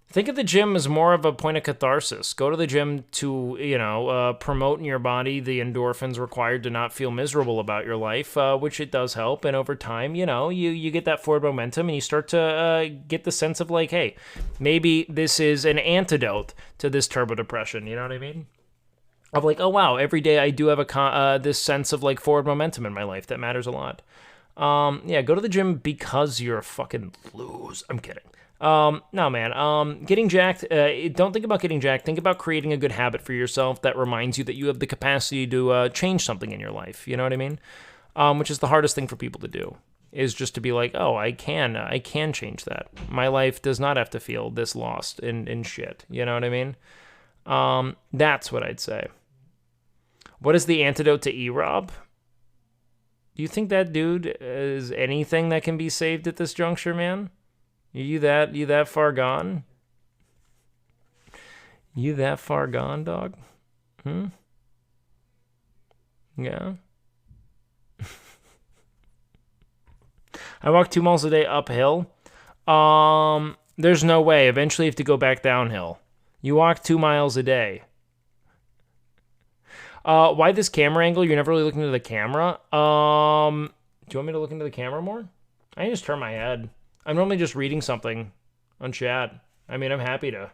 Think of the gym as more of a point of catharsis. Go to the gym to, promote in your body the endorphins required to not feel miserable about your life, which it does help. And over time, you get that forward momentum and you start to get the sense of like, hey, maybe this is an antidote to this turbo depression. You know what I mean? Of like, oh, wow, every day I do have this sense of like forward momentum in my life. That matters a lot. Yeah, go to the gym because you're a fucking lose. I'm kidding. No, man. Getting jacked, don't think about getting jacked. Think about creating a good habit for yourself that reminds you that you have the capacity to change something in your life. You know what I mean? Which is the hardest thing for people to do, is just to be like, oh, I can change that. My life does not have to feel this lost in shit. You know what I mean? That's what I'd say. What is the antidote to E-Rob? Do you think that dude is anything that can be saved at this juncture, man? You that far gone? You that far gone, dog? Yeah. I walk 2 miles a day uphill. There's no way. Eventually you have to go back downhill. You walk 2 miles a day. Why this camera angle? You're never really looking into the camera. Do you want me to look into the camera more? I can just turn my head. I'm normally just reading something on chat. I mean, I'm happy to.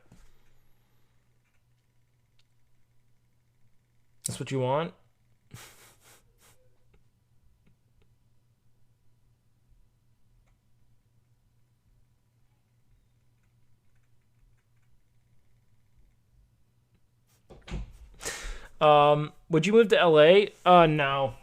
That's what you want? Would you move to LA? No.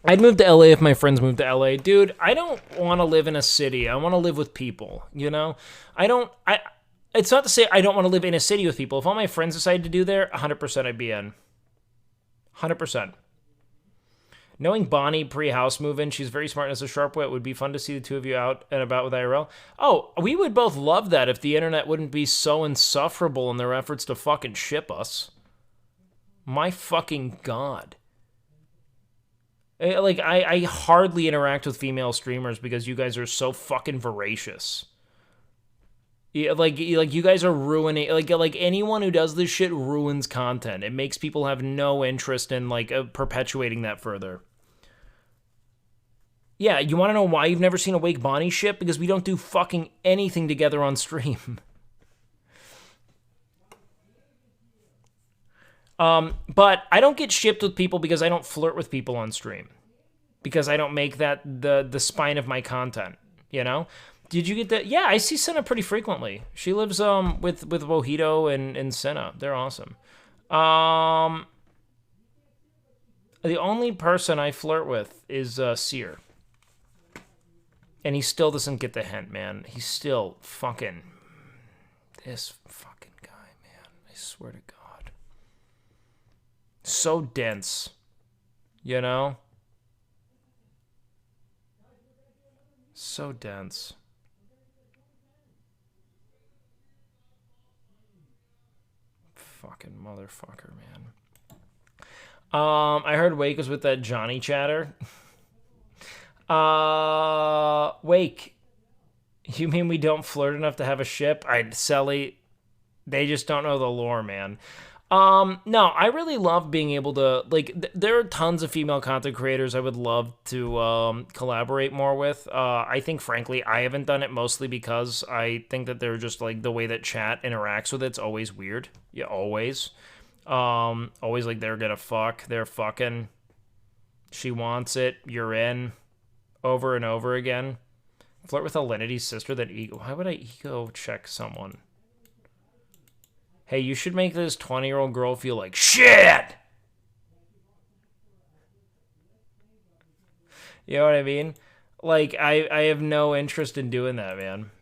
I'd move to LA if my friends moved to LA. Dude, I don't want to live in a city. I want to live with people, you know? It's not to say I don't want to live in a city with people. If all my friends decided to do there, 100% I'd be in. 100%. Knowing Bonnie pre-house move-in, she's very smart and has a sharp wit. Would be fun to see the two of you out and about with IRL. Oh, we would both love that if the internet wouldn't be so insufferable in their efforts to fucking ship us. My fucking God. Like, I hardly interact with female streamers because you guys are so fucking voracious. Yeah, like you guys are ruining, like anyone who does this shit ruins content. It makes people have no interest in, like, perpetuating that further. Yeah, you want to know why you've never seen a Wake Bonnie ship? Because we don't do fucking anything together on stream. But I don't get shipped with people because I don't flirt with people on stream. Because I don't make that the spine of my content, you know? Did you get that? Yeah, I see Senna pretty frequently. She lives with Wojito and Senna. They're awesome. The only person I flirt with is Seer. And he still doesn't get the hint, man. He's still fucking... This fucking guy, man. I swear to God. So dense. You know? So dense. Fucking motherfucker, man. I heard Wake was with that Johnny chatter. Wake, you mean we don't flirt enough to have a ship? Selly, they just don't know the lore, man. No, I really love being able to, like, there are tons of female content creators I would love to collaborate more with. I think, frankly, I haven't done it mostly because I think that they're just, like, the way that chat interacts with it's always weird. Yeah, always. Always like they're gonna fuck, they're fucking, she wants it, you're in, over and over again. Flirt with Alinity's sister, then ego. Why would I ego check someone? Hey, you should make this 20-year-old girl feel like shit! You know what I mean? Like, I have no interest in doing that, man.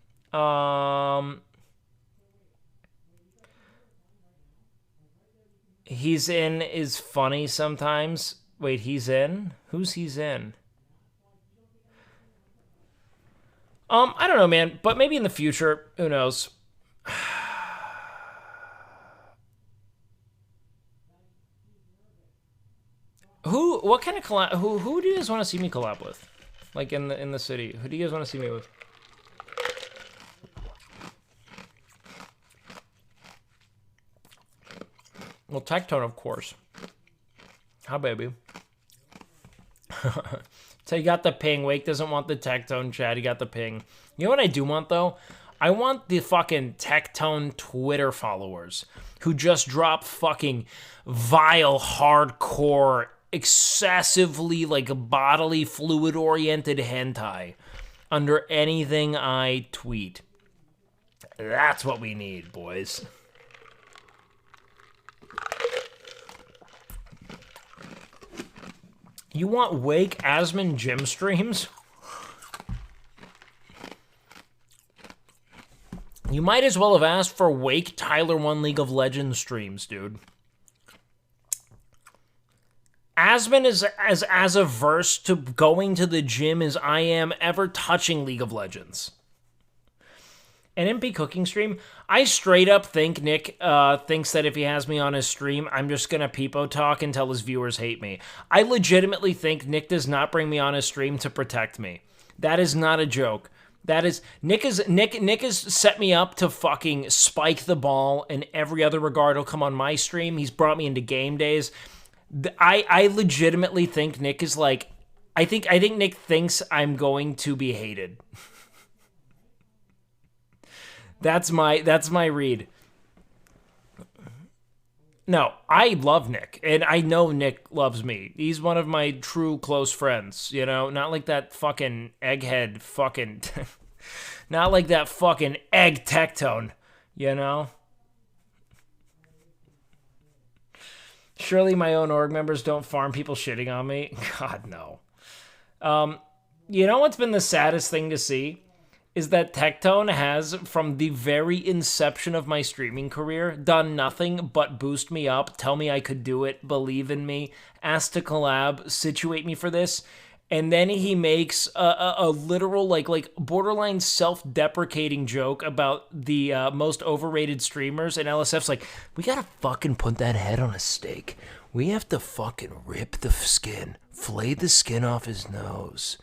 He's in is funny sometimes. Wait, he's in? Who's he's in? I don't know, man. But maybe in the future. Who knows? What kind of collab? Who do you guys want to see me collab with? Like in the city. Who do you guys want to see me with? Well, Tectone, of course. Hi, baby. So you got the ping. Wake doesn't want the Tectone chat. He got the ping. You know what I do want, though? I want the fucking Tectone Twitter followers who just drop fucking vile, hardcore, excessively, like, bodily fluid-oriented hentai under anything I tweet. That's what we need, boys. You want Wake Asmon gym streams? You might as well have asked for Wake Tyler 1 League of Legends streams, dude. Asmon is as averse to going to the gym as I am ever touching League of Legends. An MP cooking stream? I straight up think Nick thinks that if he has me on his stream, I'm just gonna peepo talk until his viewers hate me. I legitimately think Nick does not bring me on his stream to protect me. That is not a joke. That is Nick has set me up to fucking spike the ball in every other regard. He'll come on my stream. He's brought me into game days. I legitimately think Nick is like, I think Nick thinks I'm going to be hated. That's my read. No, I love Nick, and I know Nick loves me. He's one of my true close friends, you know? Not like that fucking egghead fucking... not like that fucking egg Tectone, you know? Surely my own org members don't farm people shitting on me? God, no. You know what's been the saddest thing to see? Is that Tectone has, from the very inception of my streaming career, done nothing but boost me up, tell me I could do it, believe in me, ask to collab, situate me for this, and then he makes a literal, like borderline self-deprecating joke about the most overrated streamers, and LSF's like, we gotta fucking put that head on a steak. We have to fucking rip the skin, flay the skin off his nose,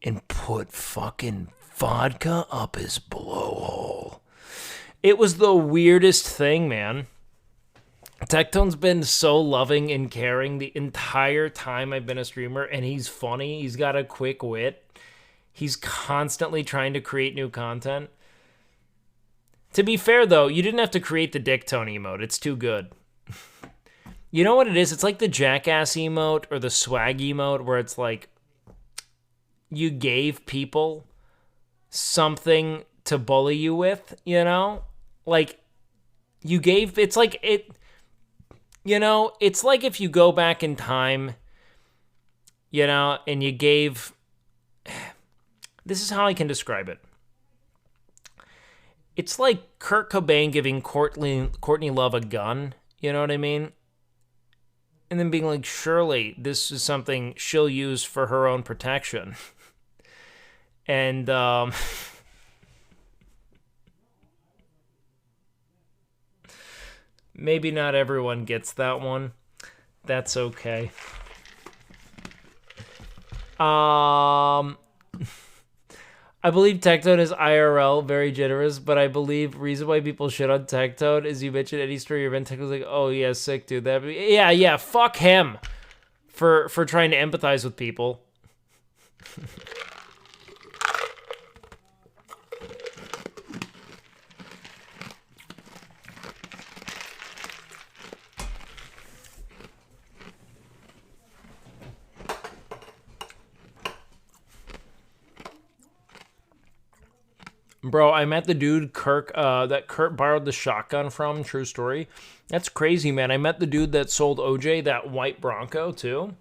and put fucking vodka up his blowhole. It was the weirdest thing, man. Tectone's been so loving and caring the entire time I've been a streamer, and he's funny. He's got a quick wit. He's constantly trying to create new content. To be fair, though, you didn't have to create the Dick Tone emote. It's too good. You know what it is? It's like the Jackass emote or the Swag emote where it's like, you gave people something to bully you with, you know? Like, you gave, it's like, you know, it's like if you go back in time, you know, and you gave, this is how I can describe it. It's like Kurt Cobain giving Courtney Love a gun, you know what I mean? And then being like, surely this is something she'll use for her own protection. And, maybe not everyone gets that one. That's okay. I believe Tectone is IRL, very generous, but I believe reason why people shit on Tectone is you mentioned any story your event Tech was like, oh yeah, sick dude. Yeah, fuck him for trying to empathize with people. Bro, I met the dude that Kurt borrowed the shotgun from. True story. That's crazy, man. I met the dude that sold OJ that white Bronco too.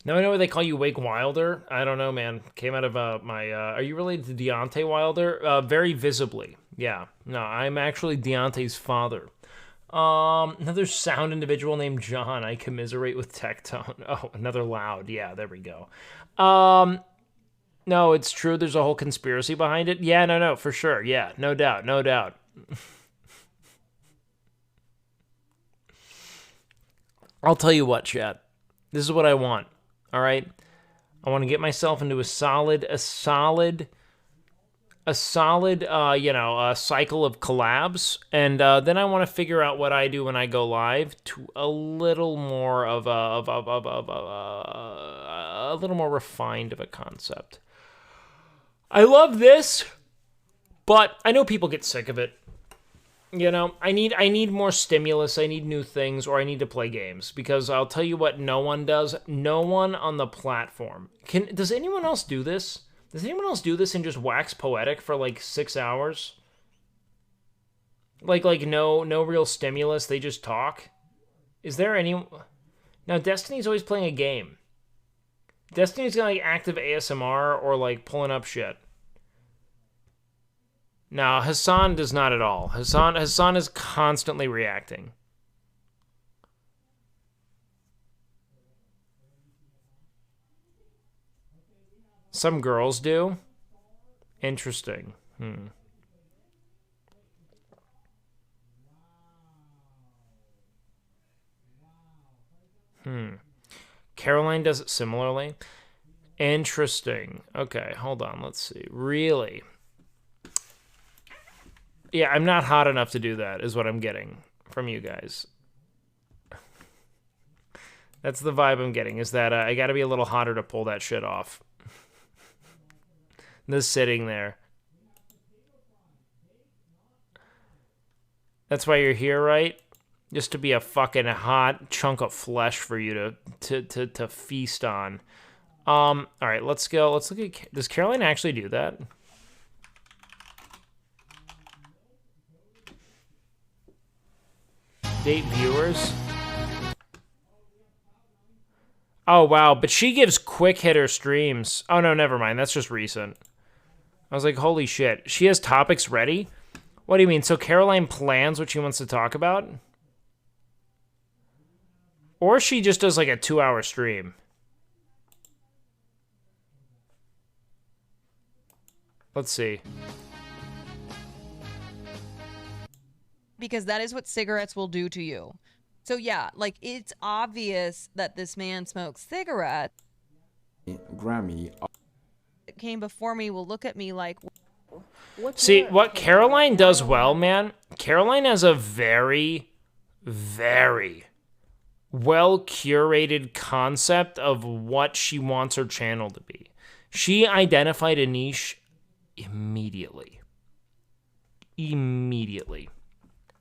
Now I know why they call you WakeWilder. I don't know, man. Came out of my. Are you related to Deontay Wilder? Very visibly. Yeah. No, I'm actually Deontay's father. Another sound individual named John. I commiserate with Tectone. Oh, another loud. Yeah, there we go. No, it's true. There's a whole conspiracy behind it. Yeah, no, for sure. Yeah, no doubt, no doubt. I'll tell you what, chat. This is what I want. All right? I want to get myself into a solid, cycle of collabs, and then I want to figure out what I do when I go live to a little more of a little more refined of a concept. I love this, but I know people get sick of it. You know, I need more stimulus, I need new things, or I need to play games. Because I'll tell you what no one does. No one on the platform. Does anyone else do this? Does anyone else do this and just wax poetic for like 6 hours? Like no real stimulus, they just talk? Is there any... Now, Destiny's always playing a game. Destiny's got like active ASMR or like pulling up shit. Now, Hassan does not at all. Hassan is constantly reacting. Some girls do. Interesting. Caroline does it similarly. Interesting. Okay, hold on. Let's see. Really? Yeah, I'm not hot enough to do that, is what I'm getting from you guys. That's the vibe I'm getting, is that I gotta be a little hotter to pull that shit off. Just sitting there. That's why you're here, right? Just to be a fucking hot chunk of flesh for you to feast on. All right, let's go. Let's look at... Does Caroline actually do that? Date viewers? Oh, wow. But she gives quick hitter streams. Oh, no, never mind. That's just recent. I was like, holy shit. She has topics ready? What do you mean? So Caroline plans what she wants to talk about? Or she just does like a 2-hour stream. Let's see. Because that is what cigarettes will do to you. So yeah, like it's obvious that this man smokes cigarettes. Grammy. That came before me will look at me like. See, what Caroline does well, man, Caroline has a very, very well-curated concept of what she wants her channel to be. She identified a niche immediately.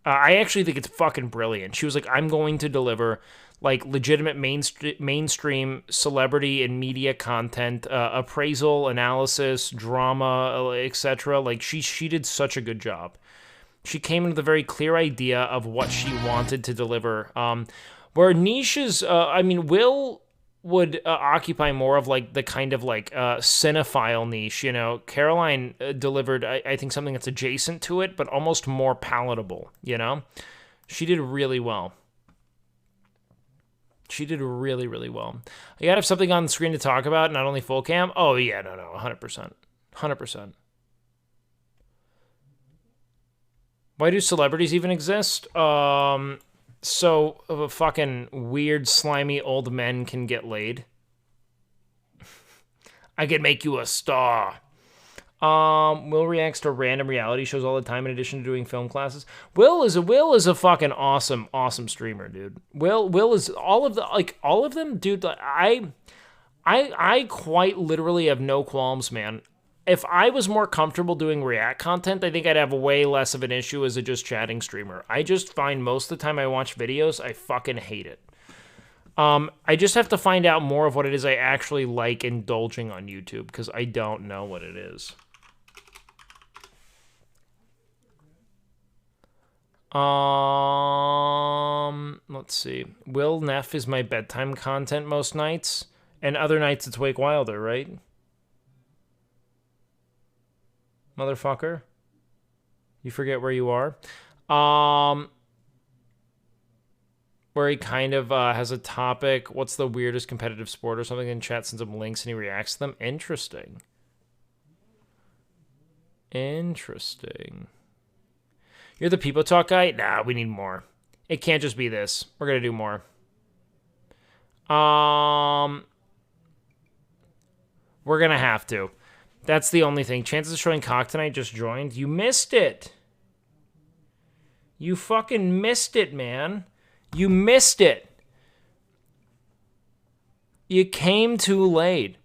I actually think it's fucking brilliant. She was like, I'm going to deliver like legitimate mainstream celebrity and media content, appraisal, analysis, drama, etc. Like she did such a good job. She came in with a very clear idea of what she wanted to deliver. Where niches, Will would occupy more of like the kind of like cinephile niche. Caroline delivered, I think, something that's adjacent to it, but almost more palatable. She did really well. She did really, really well. You gotta have something on the screen to talk about, not only full cam. Oh yeah, no, 100%, 100%. Why do celebrities even exist? So fucking weird, slimy old men can get laid. I could make you a star. Will reacts to random reality shows all the time in addition to doing film classes. Will is a fucking awesome streamer, dude. Will is all of them, dude. I quite literally have no qualms, man. If I was more comfortable doing React content, I think I'd have way less of an issue as a just chatting streamer. I just find most of the time I watch videos, I fucking hate it. I just have to find out more of what it is I actually like indulging on YouTube, because I don't know what it is. Let's see. Will Neff is my bedtime content most nights, and other nights it's WakeWilder, right? Motherfucker. You forget where you are. Where he kind of has a topic. What's the weirdest competitive sport or something in chat, sends him links and he reacts to them. Interesting. You're the people talk guy? Nah, we need more. It can't just be this. We're going to do more. We're going to have to. That's the only thing. Chances of showing cock tonight just joined. You missed it. You fucking missed it, man. You missed it. You came too late.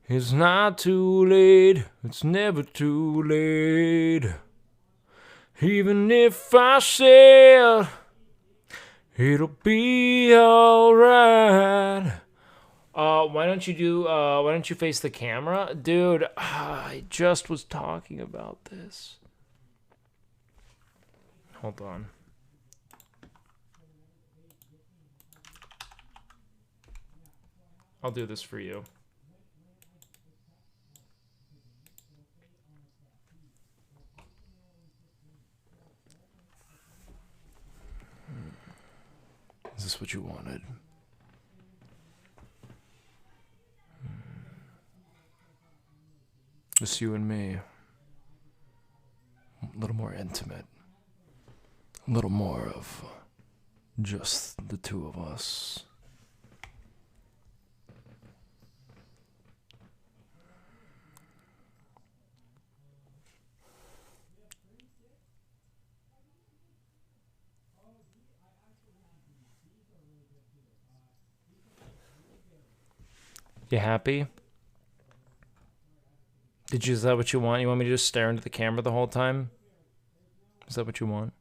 It's not too late. It's never too late. Even if I said it'll be alright. Why don't you face the camera? Dude, I just was talking about this. Hold on. I'll do this for you. Is this what you wanted? Just you and me. A little more intimate. A little more of just the two of us. You happy? Is that what you want? You want me to just stare into the camera the whole time? Is that what you want?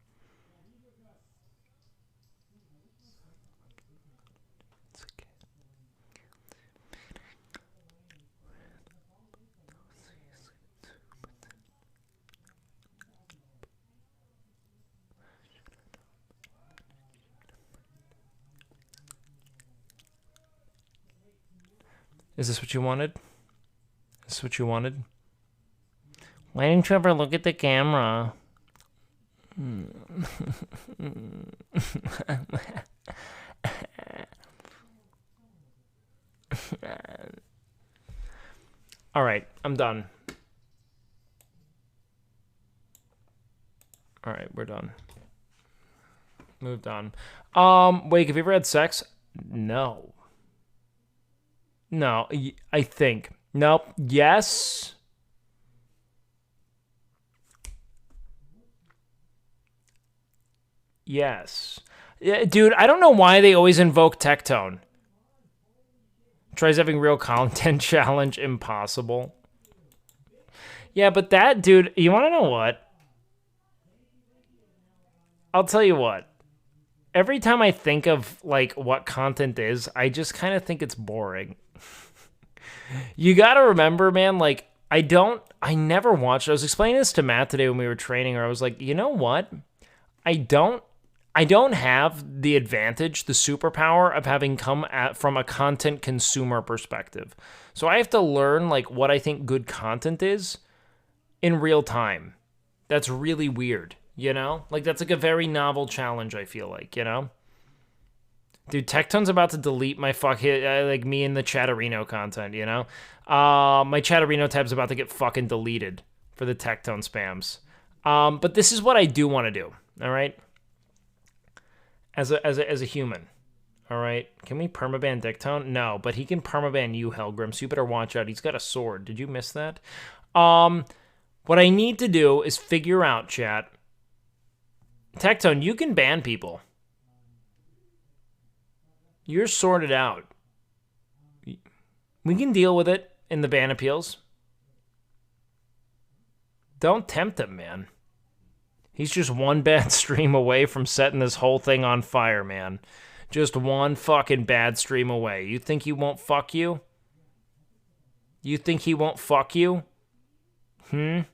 Is this what you wanted? Is this what you wanted? Why didn't you ever look at the camera? All right, I'm done. All right, we're done. Moved on. Wait, have you ever had sex? No. No, I think. Nope. Yes. Yes. Yeah, dude, I don't know why they always invoke Tectone. Tries having real content challenge impossible. Yeah, but that, dude, you want to know what? I'll tell you what. every time I think of like what content is, I just kind of think it's boring. You got to remember, man, like I never watched. I was explaining this to Matt today when we were training, or I was like, you know what? I don't have the advantage, the superpower of having come from a content consumer perspective. So I have to learn like what I think good content is in real time. That's really weird, you know? Like that's like a very novel challenge, I feel like, you know? Dude, Tectone's about to delete my like me and the Chatterino content, you know? My Chatterino tab's about to get fucking deleted for the Tectone spams. But this is what I do want to do, all right? As a human, all right? Can we permaban Dictone? No, but he can permaban you, Helgrim, so you better watch out. He's got a sword. Did you miss that? What I need to do is figure out, chat. Tectone, you can ban people. You're sorted out. We can deal with it in the ban appeals. Don't tempt him, man. He's just one bad stream away from setting this whole thing on fire, man. Just one fucking bad stream away. You think he won't fuck you? You think he won't fuck you? Have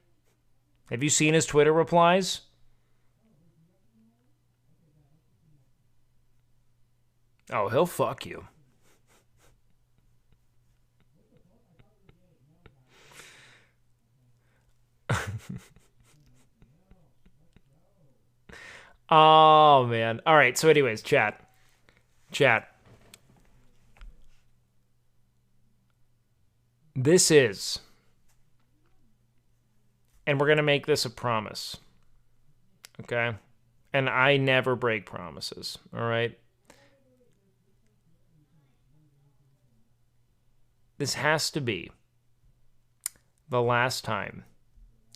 you seen his Twitter replies? Oh, he'll fuck you. Oh, man. All right, so anyways, chat. This is, and we're going to make this a promise, okay? And I never break promises, all right? This has to be the last time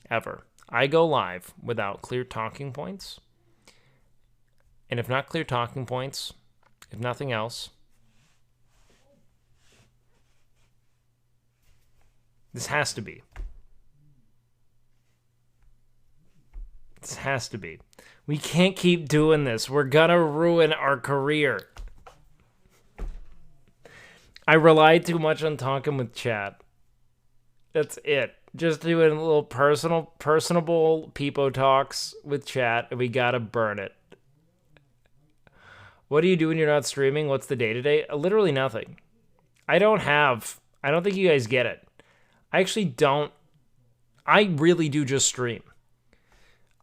ever I go live without clear talking points. And if not clear talking points, if nothing else, this has to be. This has to be. We can't keep doing this. We're gonna ruin our career. I relied too much on talking with chat. That's it. Just doing a little personable peepo talks with chat, and we gotta burn it. What do you do when you're not streaming? What's the day-to-day? Literally nothing. I don't think you guys get it. I really do just stream.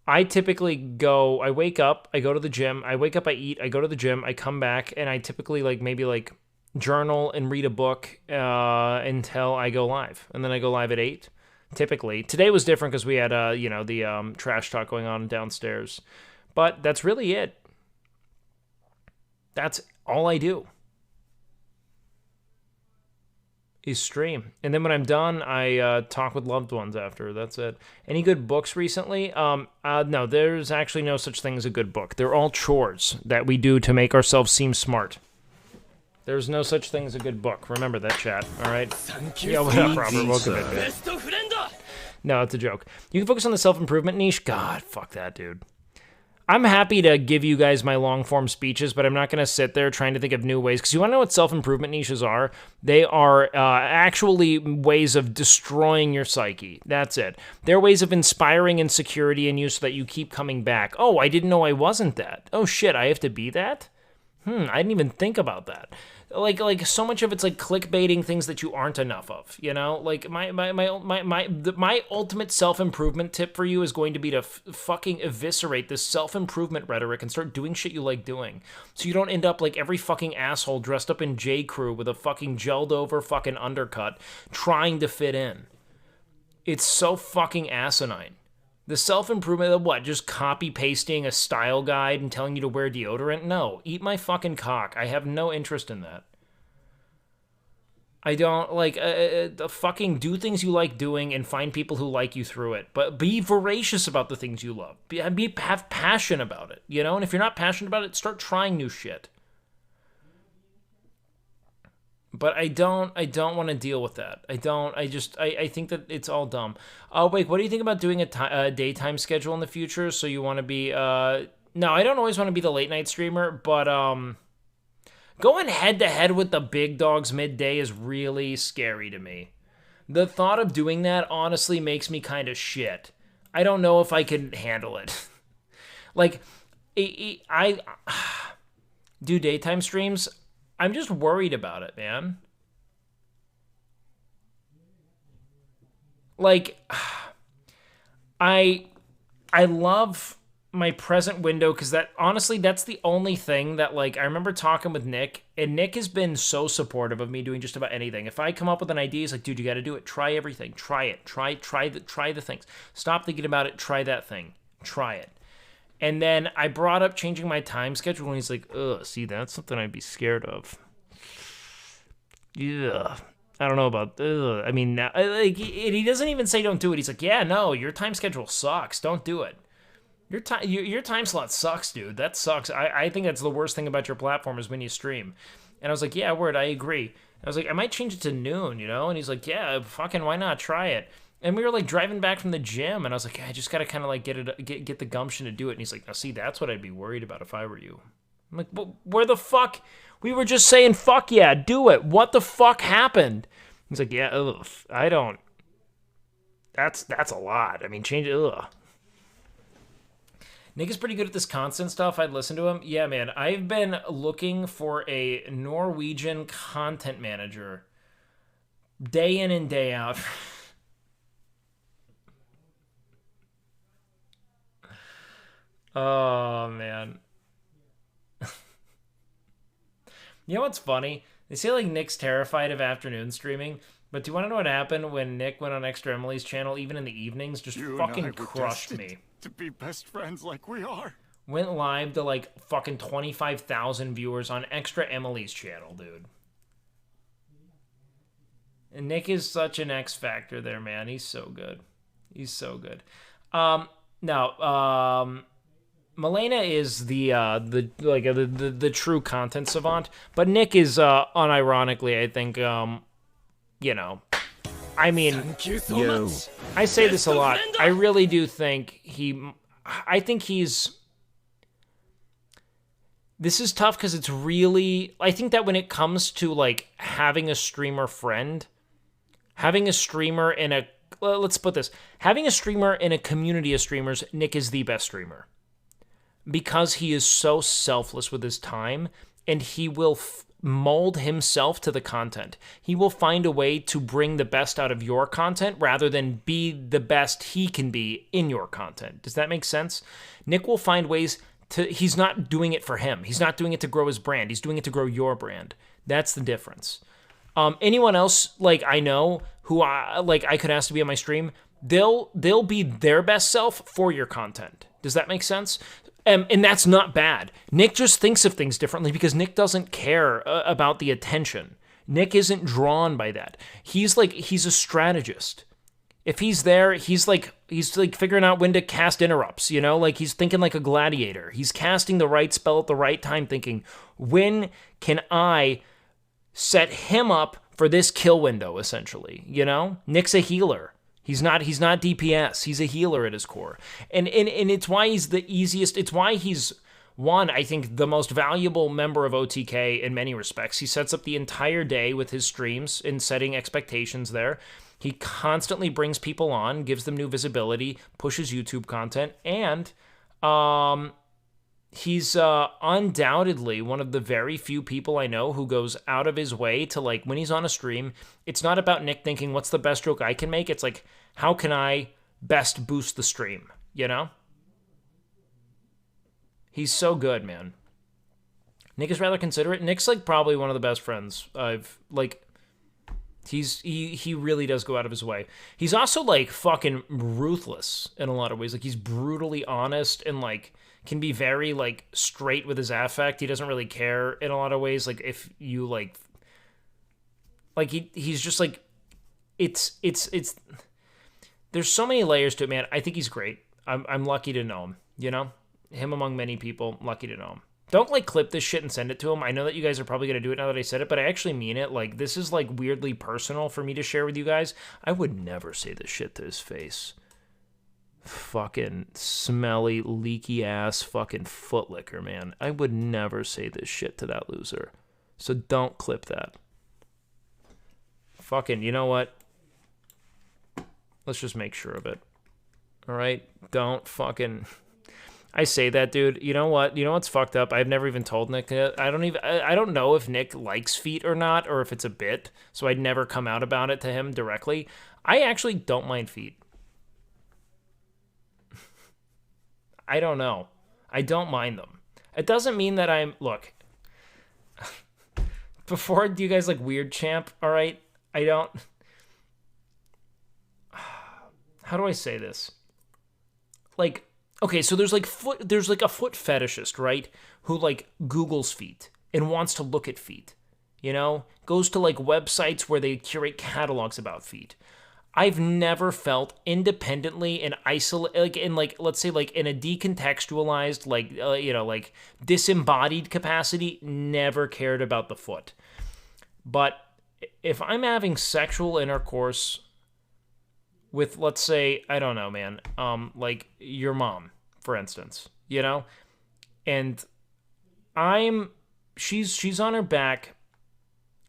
I typically I wake up, I go to the gym, I wake up, I eat, I go to the gym, I come back, and I typically maybe journal and read a book until I go live. And then I go live at 8, typically. Today was different because we had, the trash talk going on downstairs. But that's really it. That's all I do. Is stream. And then when I'm done, I talk with loved ones after. That's it. Any good books recently? No, there's actually no such thing as a good book. They're all chores that we do to make ourselves seem smart. There's no such thing as a good book. Remember that, chat. All right? Yeah, what up, Robert? Welcome in, man. No, it's a joke. You can focus on the self-improvement niche. God, fuck that, dude. I'm happy to give you guys my long-form speeches, but I'm not going to sit there trying to think of new ways. Because you want to know what self-improvement niches are? They are actually ways of destroying your psyche. That's it. They're ways of inspiring insecurity in you so that you keep coming back. Oh, I didn't know I wasn't that. Oh, shit, I have to be that? I didn't even think about that. Like so much of it's like clickbaiting things that you aren't enough of, you know? Like my ultimate self-improvement tip for you is going to be to fucking eviscerate this self-improvement rhetoric and start doing shit you like doing. So you don't end up like every fucking asshole dressed up in J.Crew with a fucking gelled over fucking undercut trying to fit in. It's so fucking asinine. The self-improvement of what? Just copy-pasting a style guide and telling you to wear deodorant? No. Eat my fucking cock. I have no interest in that. I don't, fucking do things you like doing and find people who like you through it. But be voracious about the things you love. Have passion about it, you know? And if you're not passionate about it, start trying new shit. But I don't want to deal with that. I think that it's all dumb. Oh, wait, what do you think about doing a daytime schedule in the future? So you want to be no, I don't always want to be the late night streamer, but going head to head with the big dogs midday is really scary to me. The thought of doing that honestly makes me kind of shit. I don't know if I can handle it. Like, I do daytime streams. I'm just worried about it, man. Like, I love my present window because that honestly that's the only thing that, like, I remember talking with Nick, and Nick has been so supportive of me doing just about anything. If I come up with an idea, he's like, dude, you got to do it. Try everything. Try it. Try the things. Stop thinking about it. Try that thing. Try it. And then I brought up changing my time schedule, and he's like, ugh, see, that's something I'd be scared of. Yeah. I don't know about, I mean, now, like, he doesn't even say don't do it. He's like, yeah, no, your time schedule sucks. Don't do it. Your time slot sucks, dude. That sucks. I think that's the worst thing about your platform is when you stream. And I was like, yeah, word, I agree. I was like, I might change it to noon, you know? And he's like, yeah, fucking why not? Try it. And we were like driving back from the gym, and I was like, I just gotta kind of like get the gumption to do it. And he's like, now see, that's what I'd be worried about if I were you. I'm like, well, where the fuck? We were just saying, fuck yeah, do it. What the fuck happened? He's like, yeah, ugh, I don't. That's a lot. I mean, change it. Ugh. Nick is pretty good at this constant stuff. I'd listen to him. Yeah, man, I've been looking for a Norwegian content manager day in and day out. Oh, man. You know what's funny? They say, like, Nick's terrified of afternoon streaming, but do you want to know what happened when Nick went on Extra Emily's channel, even in the evenings? Just fucking crushed me. To be best friends like we are. Went live to, like, fucking 25,000 viewers on Extra Emily's channel, dude. And Nick is such an X factor there, man. He's so good. He's so good. Milena is the true content savant, but Nick is unironically, I think, you know, I mean, thank you so much. I say this a lot. I really do think this is tough because it's really, I think that when it comes to like having a streamer friend, having a streamer in a, let's put this, having a streamer in a community of streamers, Nick is the best streamer. Because he is so selfless with his time, and he will mold himself to the content. He will find a way to bring the best out of your content rather than be the best he can be in your content. Does that make sense? Nick will find ways to, he's not doing it for him. He's not doing it to grow his brand. He's doing it to grow your brand. That's the difference. Anyone else, like, I know who I could ask to be on my stream, they'll be their best self for your content. Does that make sense? And that's not bad. Nick just thinks of things differently because Nick doesn't care about the attention. Nick isn't drawn by that. He's a strategist. If he's there, he's like figuring out when to cast interrupts, you know? Like, he's thinking like a gladiator. He's casting the right spell at the right time, thinking, when can I set him up for this kill window, essentially, you know? Nick's a healer. He's not DPS. He's a healer at his core. And it's why he's the easiest. It's why he's, one, I think, the most valuable member of OTK in many respects. He sets up the entire day with his streams and setting expectations there. He constantly brings people on, gives them new visibility, pushes YouTube content, and he's undoubtedly one of the very few people I know who goes out of his way to, like, when he's on a stream, it's not about Nick thinking, what's the best joke I can make? It's like, how can I best boost the stream, you know? He's so good, man. Nick is rather considerate. Nick's, like, probably one of the best friends I've, like, he really does go out of his way. He's also, like, fucking ruthless in a lot of ways. Like, he's brutally honest and, like, can be very, like, straight with his affect. He doesn't really care in a lot of ways. Like, if you, like he's just, like, it's there's so many layers to it, man. I think he's great. I'm lucky to know him, you know? Him among many people, lucky to know him. Don't, like, clip this shit and send it to him. I know that you guys are probably going to do it now that I said it, but I actually mean it. Like, this is, like, weirdly personal for me to share with you guys. I would never say this shit to his face. fucking smelly, leaky ass fucking footlicker, man. I would never say this shit to that loser. So don't clip that. Fucking, you know what? Let's just make sure of it. All right? Don't fucking... I say that, dude. You know what? You know what's fucked up? I've never even told Nick. I don't know if Nick likes feet or not, or if it's a bit. So I'd never come out about it to him directly. I actually don't mind feet. I don't know. I don't mind them. It doesn't mean that I'm... Look. Before I do you guys like Weird Champ, all right? I don't... How do I say this? Like... Okay, so there's like a foot fetishist, right? Who like Googles feet and wants to look at feet. You know? Goes to like websites where they curate catalogs about feet. I've never felt independently and let's say like in a decontextualized, like like disembodied capacity, never cared about the foot. But if I'm having sexual intercourse with, let's say, I don't know, man, like your mom, for instance, you know, and she's on her back,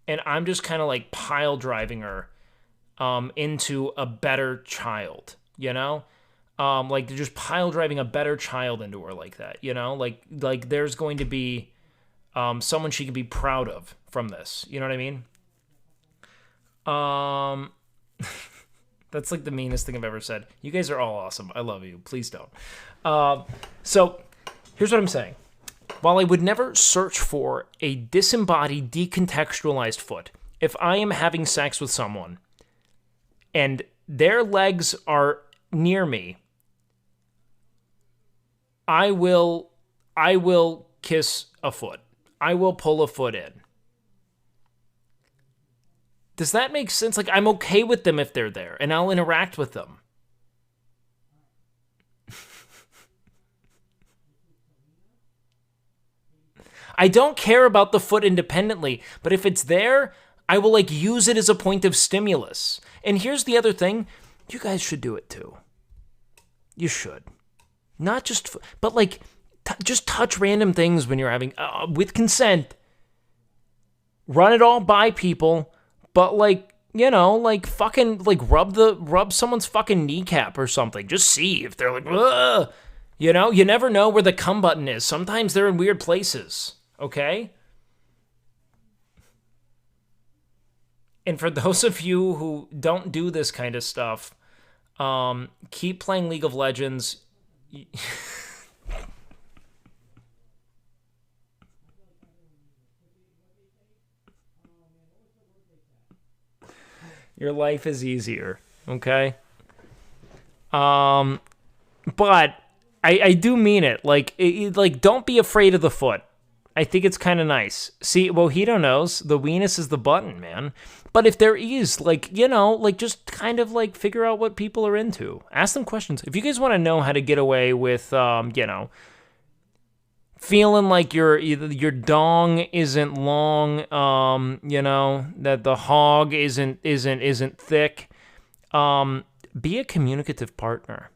and I'm just kind of like pile driving her, into a better child, you know, like just pile driving a better child into her like that, you know, like there's going to be, someone she can be proud of from this, you know what I mean? That's like the meanest thing I've ever said. You guys are all awesome. I love you. Please don't. So here's what I'm saying. While I would never search for a disembodied, decontextualized foot, if I am having sex with someone and their legs are near me, I will kiss a foot. I will pull a foot in. Does that make sense? Like, I'm okay with them if they're there, and I'll interact with them. I don't care about the foot independently, but if it's there, I will, like, use it as a point of stimulus. And here's the other thing. You guys should do it, too. You should. Not just... But, like, just touch random things when you're having... with consent. Run it all by people... But, like, you know, like, fucking, like, rub someone's fucking kneecap or something. Just see if they're like, ugh. You know, you never know where the cum button is. Sometimes they're in weird places, okay? And for those of you who don't do this kind of stuff, keep playing League of Legends. Your life is easier, okay? But I do mean it. Like, don't be afraid of the foot. I think it's kind of nice. See, Mojito knows the weenus is the button, man. But if there is, like, you know, like, just kind of, like, figure out what people are into. Ask them questions. If you guys want to know how to get away with, you know, feeling like your dong isn't long, you know, that the hog isn't thick, be a communicative partner.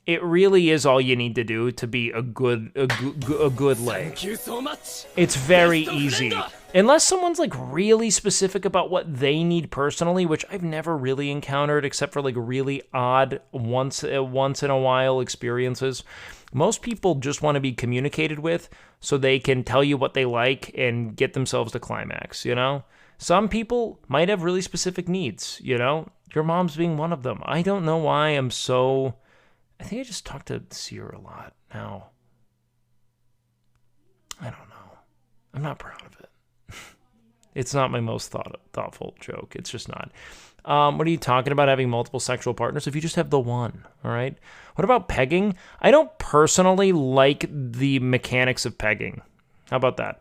It really is all you need to do to be a good lay. Thank you so much. It's very easy. Unless someone's like really specific about what they need personally, which I've never really encountered except for like really odd once in a while experiences. Most people just want to be communicated with so they can tell you what they like and get themselves to climax, you know? Some people might have really specific needs, you know? Your mom's being one of them. I don't know why I'm so... I think I just talk to Sierra a lot now. I don't know. I'm not proud of it. It's not my most thoughtful joke. It's just not. What are you talking about having multiple sexual partners if you just have the one, all right? What about pegging? I don't personally like the mechanics of pegging. How about that?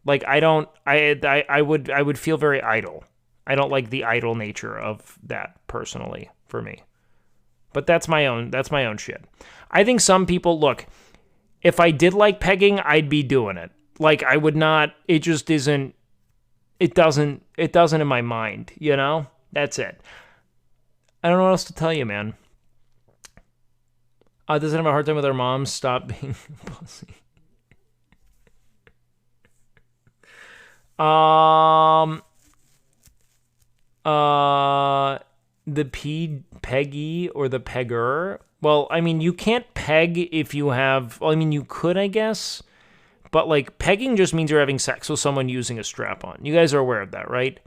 Like, I would feel very idle. I don't like the idle nature of that personally for me. But that's my own shit. I think some people, look, if I did like pegging, I'd be doing it. Like, I would not, it just isn't, it doesn't in my mind, you know? That's it. I don't know what else to tell you, man. Doesn't have a hard time with her mom. Stop being a pussy. The peggy or the pegger. Well, I mean, you can't peg if you have. Well, I mean, you could, I guess. But like pegging just means you're having sex with someone using a strap-on. You guys are aware of that, right?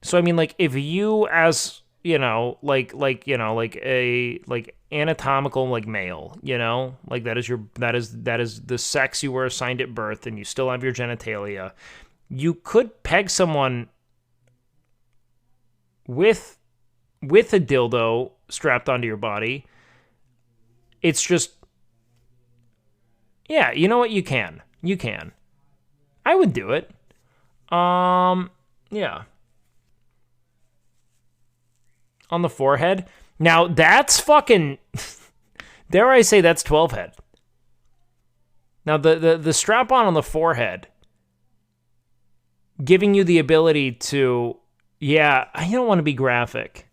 So I mean, like if you, as you know, like a anatomical like male, you know, like that is the sex you were assigned at birth, and you still have your genitalia. You could peg someone with a dildo strapped onto your body. It's just, yeah, you know what? You can. I would do it. Yeah. On the forehead. Now that's fucking, dare I say that's 12 head. Now the strap on the forehead, giving you the ability to, yeah, I don't want to be graphic.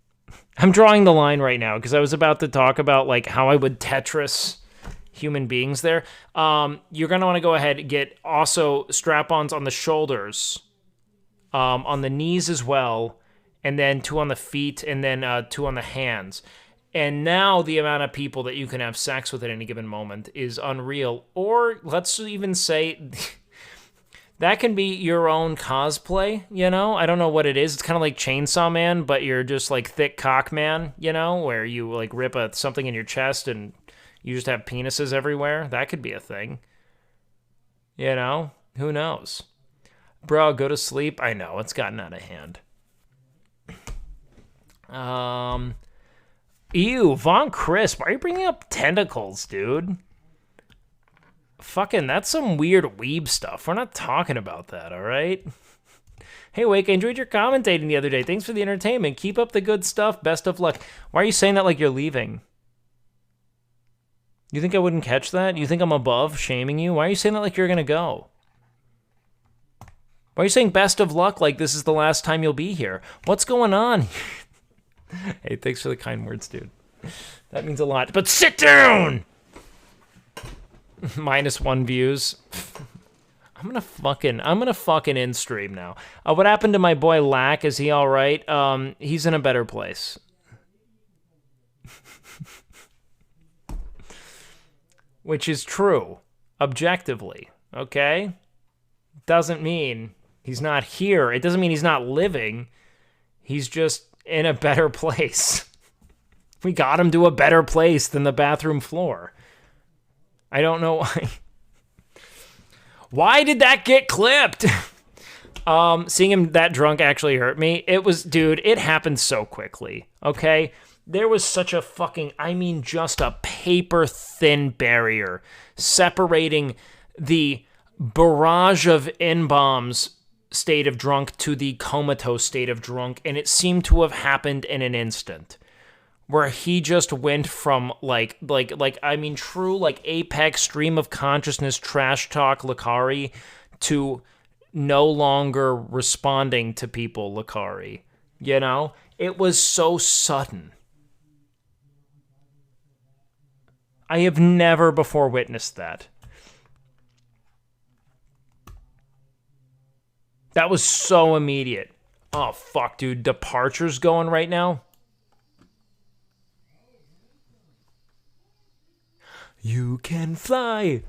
I'm drawing the line right now because I was about to talk about like how I would Tetris human beings there. You're going to want to go ahead and get also strap-ons on the shoulders, on the knees as well, and then 2 on the feet, and then 2 on the hands. And now the amount of people that you can have sex with at any given moment is unreal. Or let's even say that can be your own cosplay, you know? I don't know what it is. It's kind of like Chainsaw Man, but you're just like Thick Cock Man, you know? Where you like rip something in your chest and you just have penises everywhere. That could be a thing. You know? Who knows? Bro, go to sleep. I know, it's gotten out of hand. Ew, Von Crisp. Why are you bringing up tentacles, dude? Fucking, that's some weird weeb stuff. We're not talking about that, all right? Hey, Wake, I enjoyed your commentating the other day. Thanks for the entertainment. Keep up the good stuff. Best of luck. Why are you saying that like you're leaving? You think I wouldn't catch that? You think I'm above shaming you? Why are you saying that like you're gonna go? Why are you saying best of luck like this is the last time you'll be here? What's going on? Hey, thanks for the kind words, dude. That means a lot. But sit down! -1 views. I'm gonna fucking in stream now. What happened to my boy Lack? Is he alright? He's in a better place. Which is true, objectively, okay? Doesn't mean he's not here. It doesn't mean he's not living. He's just in a better place. We got him to a better place than the bathroom floor. I don't know why. Why did that get clipped? Seeing him that drunk actually hurt me. It was, dude, it happened so quickly, okay? There was such a fucking, I mean, just a paper-thin barrier separating the barrage of N-bombs state of drunk to the comatose state of drunk, and it seemed to have happened in an instant. Where he just went from, I mean, true, like, apex stream of consciousness trash talk Lacari to no longer responding to people Lacari. You know? It was so sudden. I have never before witnessed that. That was so immediate. Oh, fuck, dude. Departure's going right now. You can fly.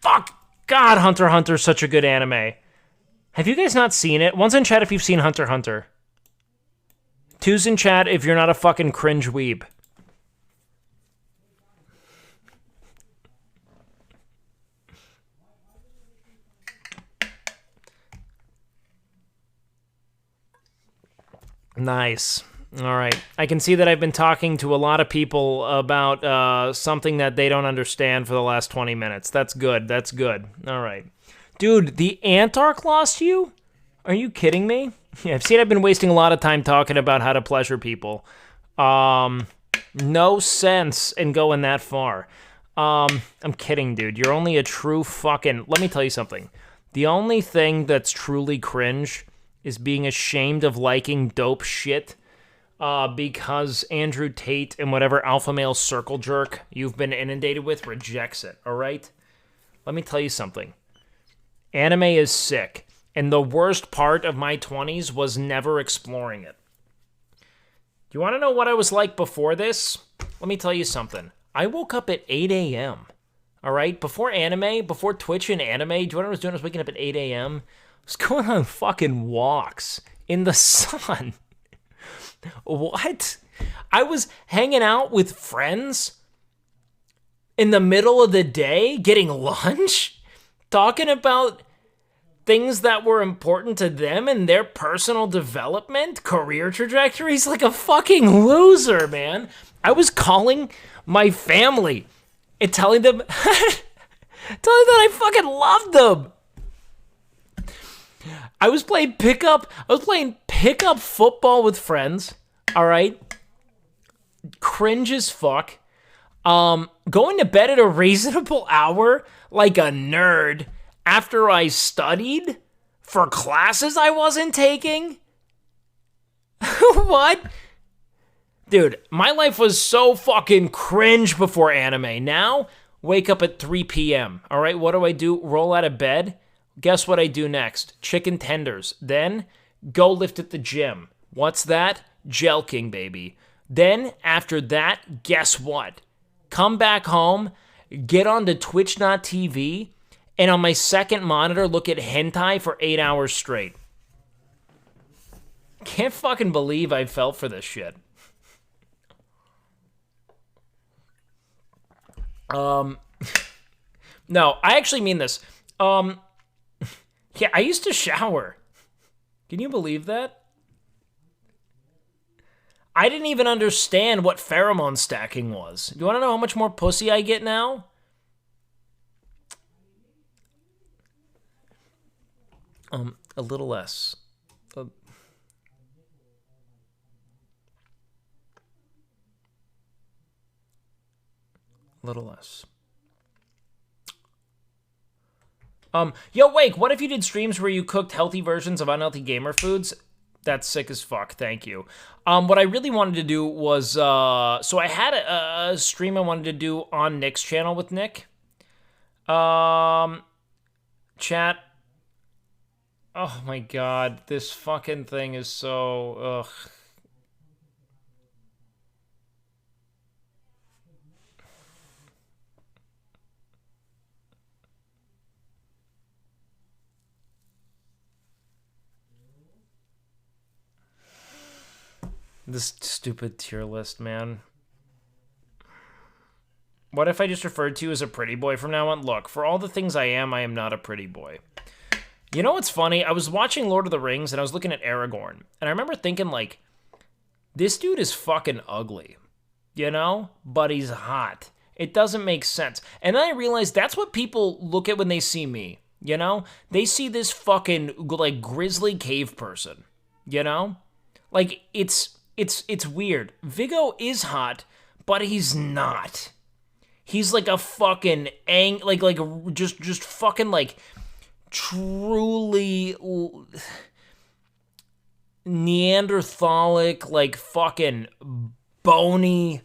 Fuck. God, Hunter x Hunter is such a good anime. Have you guys not seen it? One's in chat if you've seen Hunter x Hunter. Two's in chat if you're not a fucking cringe weeb. Nice. All right. I can see that I've been talking to a lot of people about something that they don't understand for the last 20 minutes. That's good. That's good. All right. Dude, the Antark lost you? Are you kidding me? Yeah, I've been wasting a lot of time talking about how to pleasure people. No sense in going that far. I'm kidding, dude. You're only a true fucking... Let me tell you something. The only thing that's truly cringe is being ashamed of liking dope shit because Andrew Tate and whatever alpha male circle jerk you've been inundated with rejects it, all right? Let me tell you something. Anime is sick, and the worst part of my 20s was never exploring it. Do you want to know what I was like before this? Let me tell you something. I woke up at 8 a.m., all right? Before anime, before Twitch and anime, do you know what I was doing? I was waking up at 8 a.m. I was going on fucking walks in the sun. What? I was hanging out with friends in the middle of the day, getting lunch, talking about things that were important to them and their personal development, career trajectories, like a fucking loser, man. I was calling my family and telling them, that I fucking loved them. I was playing pickup football with friends, all right? Cringe as fuck. Going to bed at a reasonable hour like a nerd after I studied for classes I wasn't taking? What? Dude, my life was so fucking cringe before anime. Now, wake up at 3 p.m., all right? What do? Roll out of bed? Guess what I do next? Chicken tenders. Then, go lift at the gym. What's that? Jelking, baby. Then, after that, guess what? Come back home, get onto Twitch.tv, and on my second monitor, look at hentai for 8 hours straight. Can't fucking believe I fell for this shit. No, I actually mean this. Yeah, I used to shower. Can you believe that? I didn't even understand what pheromone stacking was. You want to know how much more pussy I get now? A little less. A little less. Yo, Wake, what if you did streams where you cooked healthy versions of unhealthy gamer foods? That's sick as fuck, thank you. What I really wanted to do was, so I had a stream I wanted to do on Nick's channel with Nick. Chat. Oh my god, this fucking thing is so, ugh. This stupid tier list, man. What if I just referred to you as a pretty boy from now on? Look, for all the things I am not a pretty boy. You know what's funny? I was watching Lord of the Rings and I was looking at Aragorn. And I remember thinking, like, this dude is fucking ugly. You know? But he's hot. It doesn't make sense. And then I realized that's what people look at when they see me. You know? They see this fucking, like, grizzly cave person. You know? Like, it's weird. Viggo is hot, but he's not. He's like a fucking just fucking like truly Neanderthalic, like fucking bony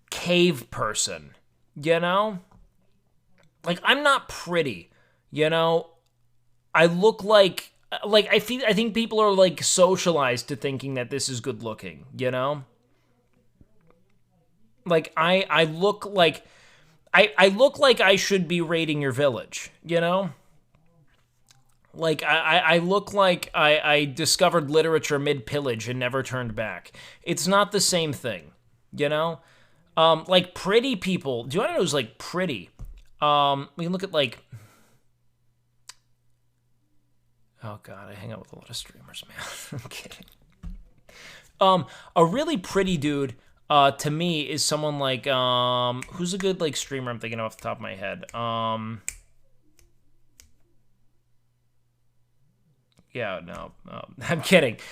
cave person, you know? Like, I'm not pretty, you know? I look like I think people are like socialized to thinking that this is good looking, you know? Like I look like I look like I should be raiding your village, you know? Like I look like I discovered literature mid-pillage and never turned back. It's not the same thing, you know? Like pretty people, do you want to know who's like pretty? We can look at like, oh god, I hang out with a lot of streamers, man. I'm kidding. A really pretty dude, to me, is someone like, who's a good like streamer I'm thinking of off the top of my head? Yeah, no, I'm kidding.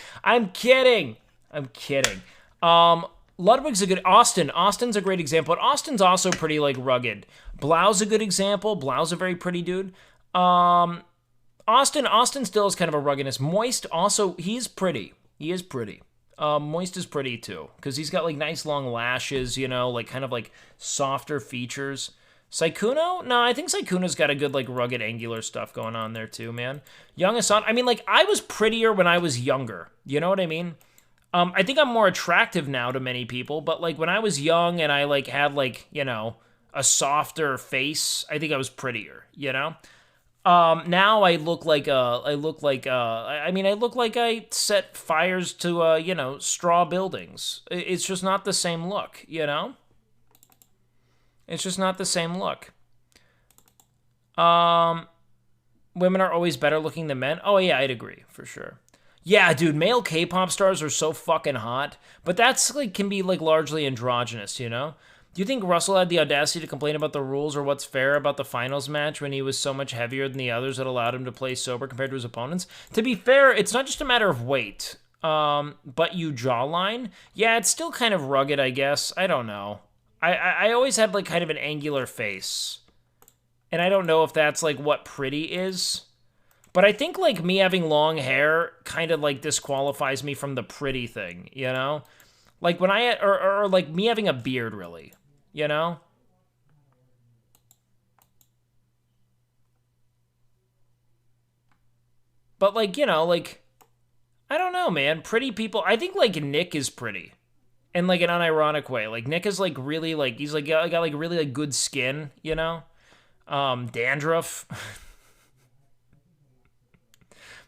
Ludwig's a good, Austin's a great example, but Austin's also pretty like rugged. Blau's a good example. Blau's a very pretty dude. Austin still is kind of a ruggedness. Moist, also, he's pretty, He is pretty. Moist is pretty too, because he's got like nice long lashes, you know, like kind of like softer features. Saikuno? No, I think Saikuno's got a good like rugged angular stuff going on there too, man. Young Asan, I mean, like I was prettier when I was younger. You know what I mean? I think I'm more attractive now to many people, but like when I was young and I like had like, you know, a softer face, I think I was prettier, you know? Now I look like I look like I set fires to you know, straw buildings. It's just not the same look, you know? It's just not the same look. Women are always better looking than men. Oh yeah, I'd agree for sure. Yeah, dude, male K-pop stars are so fucking hot, but that's like can be like largely androgynous, you know? Do you think Russell had the audacity to complain about the rules or what's fair about the finals match when he was so much heavier than the others that allowed him to play sober compared to his opponents? To be fair, it's not just a matter of weight, but you jawline. Yeah, it's still kind of rugged, I guess. I don't know. I always had like kind of an angular face, and I don't know if that's like what pretty is. But I think like me having long hair kind of like disqualifies me from the pretty thing, you know? Like when or like me having a beard, really. You know? But like, you know, like, I don't know, man. Pretty people, I think like Nick is pretty. In like an unironic way. Like Nick is like really like, he's like got like really like good skin, you know? Dandruff.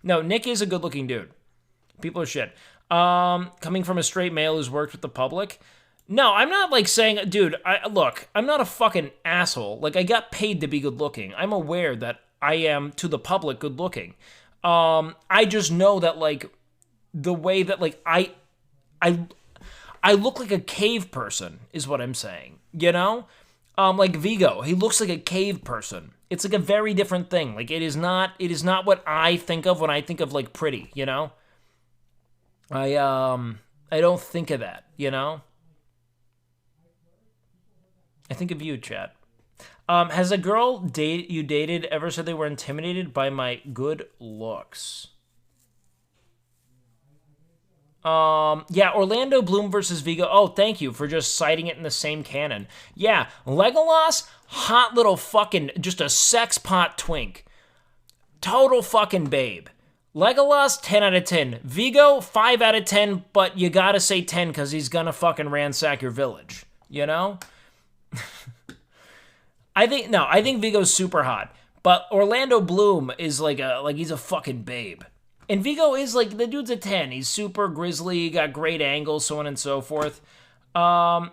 No, Nick is a good looking dude. People are shit. Coming from a straight male who's worked with the public. No, I'm not like saying, dude, look, I'm not a fucking asshole. Like, I got paid to be good looking. I'm aware that I am, to the public, good looking. I just know that, like, the way that, like, I look like a cave person, is what I'm saying, you know? Like Vigo, he looks like a cave person. It's like a very different thing. Like, it is not what I think of when I think of, like, pretty, you know? I don't think of that, you know? I think of you, chat. Has a girl you dated ever said they were intimidated by my good looks? Yeah, Orlando Bloom versus Vigo. Oh, thank you for just citing it in the same canon. Yeah, Legolas, hot little fucking, just a sex pot twink. Total fucking babe. Legolas, 10 out of 10. Vigo, 5 out of 10, but you gotta say 10 because he's gonna fucking ransack your village. You know? I think Vigo's super hot, but Orlando Bloom is like he's a fucking babe. And Vigo is like, the dude's a 10. He's super grizzly, got great angles, so on and so forth. But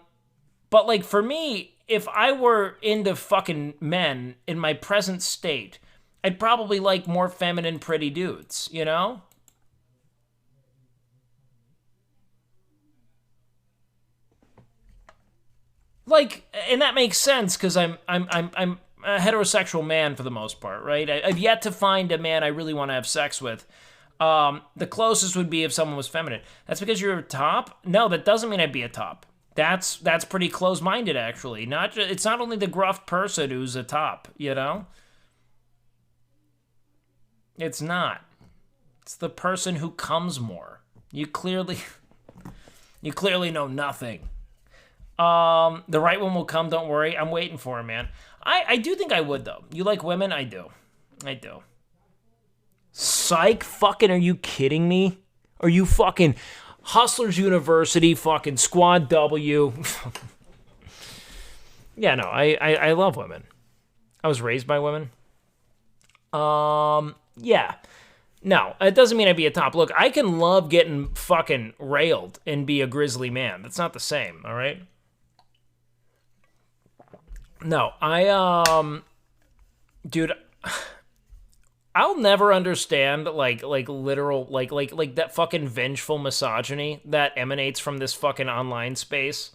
like for me, if I were into fucking men in my present state, I'd probably like more feminine, pretty dudes, you know? Like, and that makes sense because I'm a heterosexual man for the most part, right? I've yet to find a man I really want to have sex with. The closest would be if someone was feminine. That's because you're a top? No, that doesn't mean I'd be a top. That's pretty close-minded, actually. It's not only the gruff person who's a top, you know? It's not. It's the person who comes more. You clearly know nothing. The right one will come, don't worry. I'm waiting for him, man. I do think I would, though. You like women? I do. Psych? Fucking, are you kidding me? Are you fucking Hustlers University, fucking Squad W? Yeah, no, I love women. I was raised by women. Yeah. No, it doesn't mean I'd be a top. Look, I can love getting fucking railed and be a grizzly man. That's not the same, all right? No, dude, I'll never understand like literal like that fucking vengeful misogyny that emanates from this fucking online space.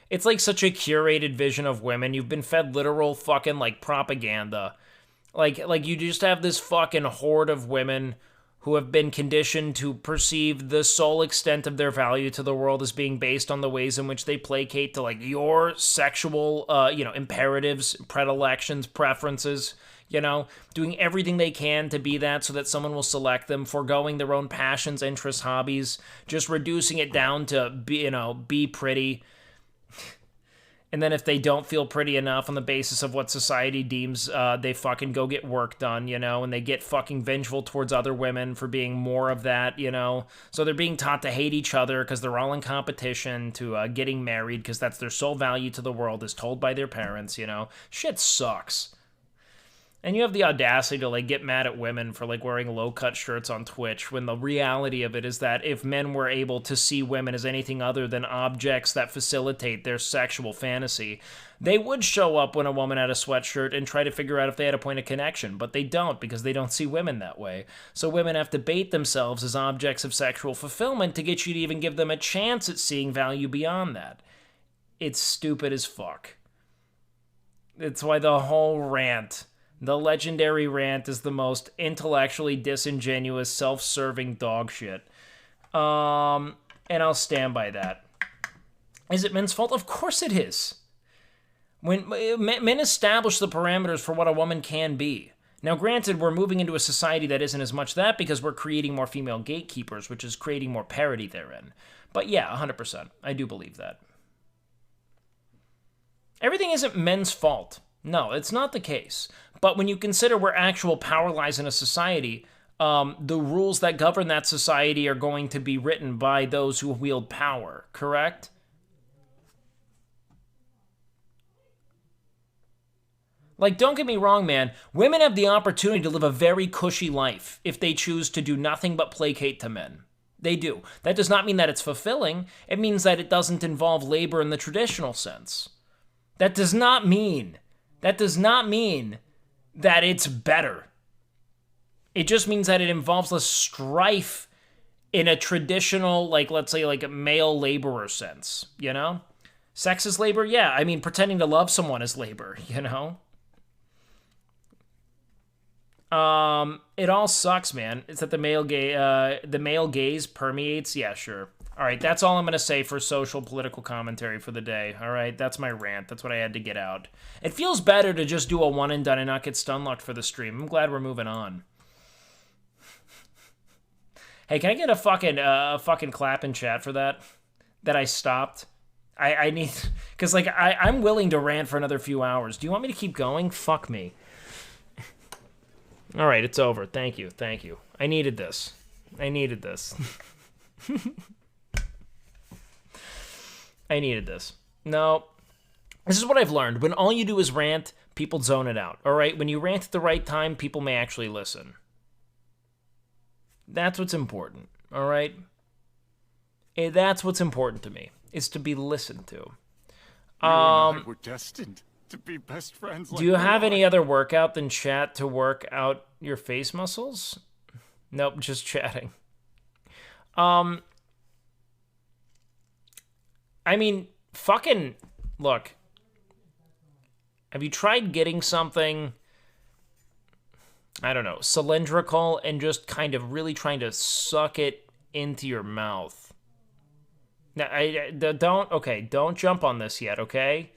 It's like such a curated vision of women. You've been fed literal fucking like propaganda. Like you just have this fucking horde of women who have been conditioned to perceive the sole extent of their value to the world as being based on the ways in which they placate to, like, your sexual, imperatives, predilections, preferences, doing everything they can to be that so that someone will select them, foregoing their own passions, interests, hobbies, just reducing it down to, be pretty. And then if they don't feel pretty enough on the basis of what society deems, they fucking go get work done, and they get fucking vengeful towards other women for being more of that, So they're being taught to hate each other because they're all in competition to getting married because that's their sole value to the world as told by their parents, Shit sucks. And you have the audacity to, like, get mad at women for, like, wearing low-cut shirts on Twitch when the reality of it is that if men were able to see women as anything other than objects that facilitate their sexual fantasy, they would show up when a woman had a sweatshirt and try to figure out if they had a point of connection, but they don't because they don't see women that way. So women have to bait themselves as objects of sexual fulfillment to get you to even give them a chance at seeing value beyond that. It's stupid as fuck. It's why the whole rant... The legendary rant is the most intellectually disingenuous, self-serving dog shit. And I'll stand by that. Is it men's fault? Of course it is. When men establish the parameters for what a woman can be. Now, granted, we're moving into a society that isn't as much that because we're creating more female gatekeepers, which is creating more parity therein. But yeah, 100%. I do believe that. Everything isn't men's fault. No, it's not the case. But when you consider where actual power lies in a society, the rules that govern that society are going to be written by those who wield power, correct? Like, don't get me wrong, man. Women have the opportunity to live a very cushy life if they choose to do nothing but placate to men. They do. That does not mean that it's fulfilling. It means that it doesn't involve labor in the traditional sense. That does not mean that it's better. It just means that it involves less strife in a traditional, like, let's say, like a male laborer sense, Sex is labor? Yeah, I mean, pretending to love someone is labor, It all sucks, man. It's that the male gaze permeates? Yeah, sure. All right, that's all I'm going to say for social political commentary for the day. All right, that's my rant. That's what I had to get out. It feels better to just do a one and done and not get stun locked for the stream. I'm glad we're moving on. Hey, can I get a fucking clap in chat for that? That I stopped? I need... Because, like, I'm willing to rant for another few hours. Do you want me to keep going? Fuck me. All right, it's over. Thank you. Thank you. I needed this. I needed this. I needed this. No. This is what I've learned. When all you do is rant, people zone it out. All right? When you rant at the right time, people may actually listen. That's what's important. All right? That's what's important to me, is to be listened to. You and I were destined to be best friends. Do you have any other workout than chat to work out your face muscles? Nope, just chatting. I mean, fucking, look. Have you tried getting something, I don't know, cylindrical and just kind of really trying to suck it into your mouth? Now, don't jump on this yet, okay?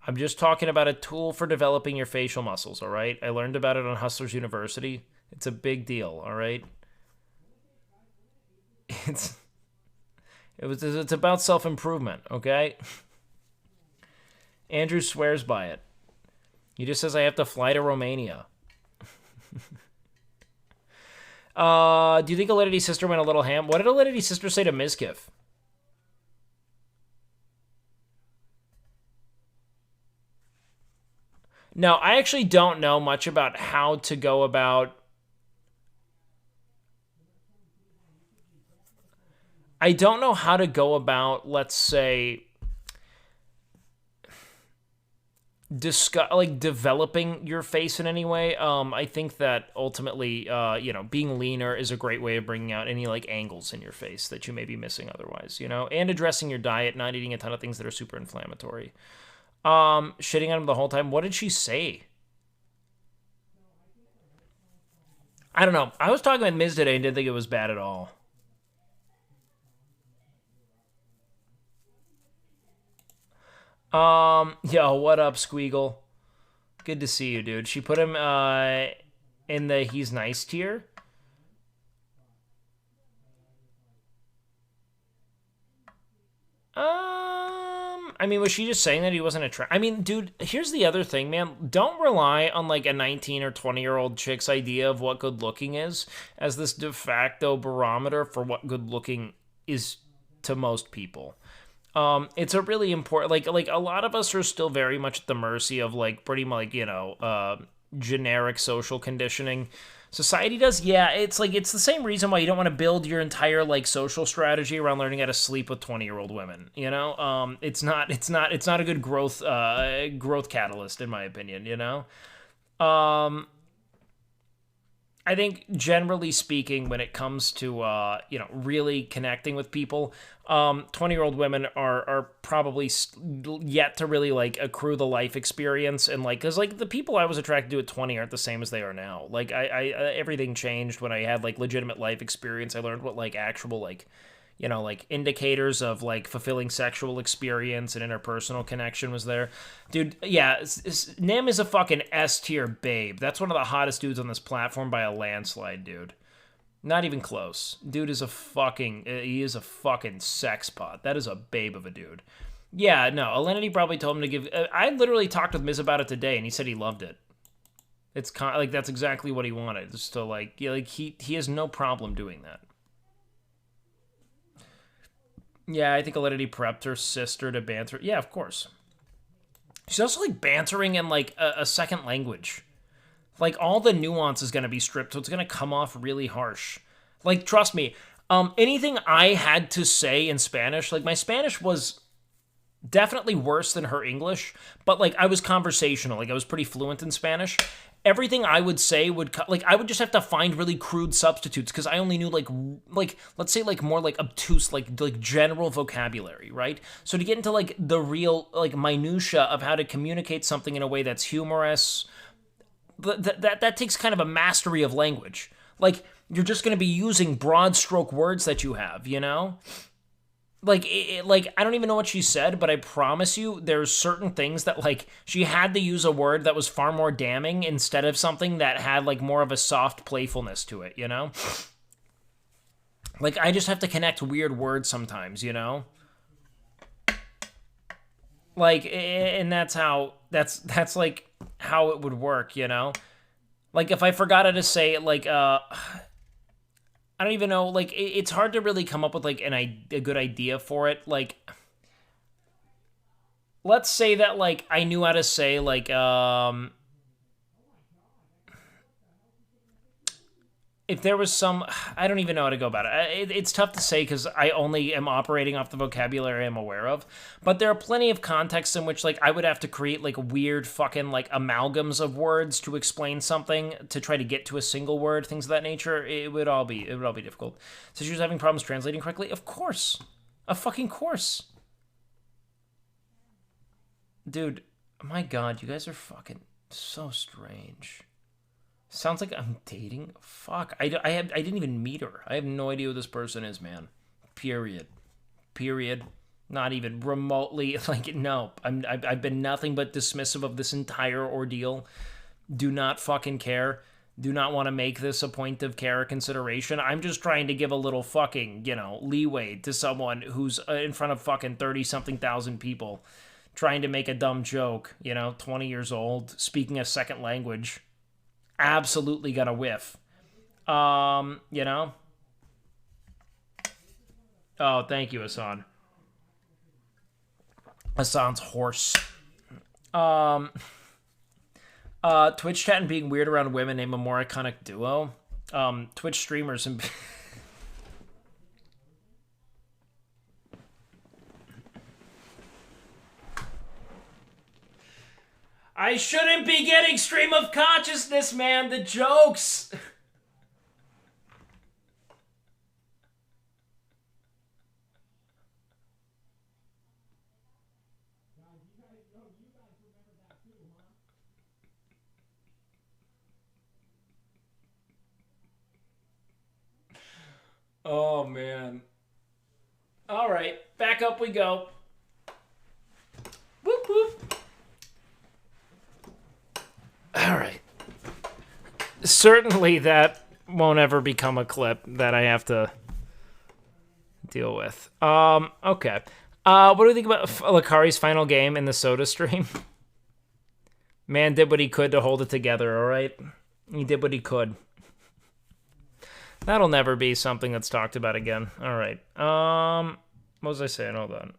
I'm just talking about a tool for developing your facial muscles, all right? I learned about it on Hustlers University. It's a big deal, all right? It's about self-improvement, okay? Andrew swears by it. He just says I have to fly to Romania. Do you think Alidity's sister went a little ham? What did Alidity's sister say to Mizkif? No, I actually don't know much about how to go about... I don't know how to go about, let's say, developing your face in any way. I think that ultimately, being leaner is a great way of bringing out any, like, angles in your face that you may be missing otherwise, and addressing your diet, not eating a ton of things that are super inflammatory. Shitting on him the whole time. What did she say? I don't know. I was talking with Miz today and didn't think it was bad at all. Yo, what up, Squeagle? Good to see you, dude. She put him in the he's nice tier. I mean, was she just saying that he wasn't attractive? I mean, dude, here's the other thing, man. Don't rely on like a 19 or 20-year-old chick's idea of what good looking is as this de facto barometer for what good looking is to most people. It's a really important, like a lot of us are still very much at the mercy of like pretty much, generic social conditioning. Society does, yeah. It's like it's the same reason why you don't want to build your entire like social strategy around learning how to sleep with 20-year-old women. You know, it's not a good growth catalyst in my opinion. You know, I think generally speaking, when it comes to really connecting with people, 20-year-old women are probably yet to really like accrue the life experience, and like because like the people I was attracted to at 20 aren't the same as they are now. Like I everything changed when I had like legitimate life experience. I learned what like actual like like indicators of like fulfilling sexual experience and interpersonal connection was there. Dude, yeah, Nim is a fucking S tier babe. That's one of the hottest dudes on this platform by a landslide, dude. Not even close. Dude is he is a fucking sex pot. That is a babe of a dude. Yeah, no, Alinity probably told him to give, I literally talked with Miz about it today and he said he loved it. It's like, that's exactly what he wanted. Just to like, he has no problem doing that. Yeah, I think Alinity prepped her sister to banter. Yeah, of course. She's also like bantering in like a second language. Like all the nuance is going to be stripped, so it's going to come off really harsh. Like, trust me, anything I had to say in Spanish, like my Spanish was definitely worse than her English, but like I was conversational, like I was pretty fluent in Spanish. Everything I would say would like I would just have to find really crude substitutes because I only knew like let's say like more like obtuse like general vocabulary, right? So to get into like the real like minutia of how to communicate something in a way that's humorous, that takes kind of a mastery of language. Like you're just going to be using broad stroke words that you have, you know? Like, like I don't even know what she said, but I promise you there's certain things that, like, she had to use a word that was far more damning instead of something that had, like, more of a soft playfulness to it, you know? Like, I just have to connect weird words sometimes, you know? Like, and that's like, how it would work, you know? Like, if I forgot how to say, like, I don't even know, like, it's hard to really come up with, like, a good idea for it. Like, let's say that, like, I knew how to say, like, if there was some, I don't even know how to go about it. It's tough to say because I only am operating off the vocabulary I'm aware of. But there are plenty of contexts in which, like, I would have to create, like, weird fucking, like, amalgams of words to explain something to try to get to a single word, things of that nature. It would all be difficult. So she was having problems translating correctly? Of course. Of fucking course. Dude, my God, you guys are fucking so strange. Sounds like I'm dating. Fuck. I didn't even meet her. I have no idea who this person is, man. Period. Not even remotely. Like, no. I've been nothing but dismissive of this entire ordeal. Do not fucking care. Do not want to make this a point of care or consideration. I'm just trying to give a little fucking, leeway to someone who's in front of fucking 30-something thousand people trying to make a dumb joke, 20 years old, speaking a second language. Absolutely gonna whiff. Oh, thank you, Hassan. Hassan's horse. Twitch chat and being weird around women name a more iconic duo. Twitch streamers and I shouldn't be getting stream of consciousness, man. The jokes. Oh, man. All right, back up we go. Whoop, whoop. All right. Certainly that won't ever become a clip that I have to deal with. Okay. What do you think about Lacari's final game in the soda stream? Man did what he could to hold it together, all right? He did what he could. That'll never be something that's talked about again. All right. What was I saying? Hold on.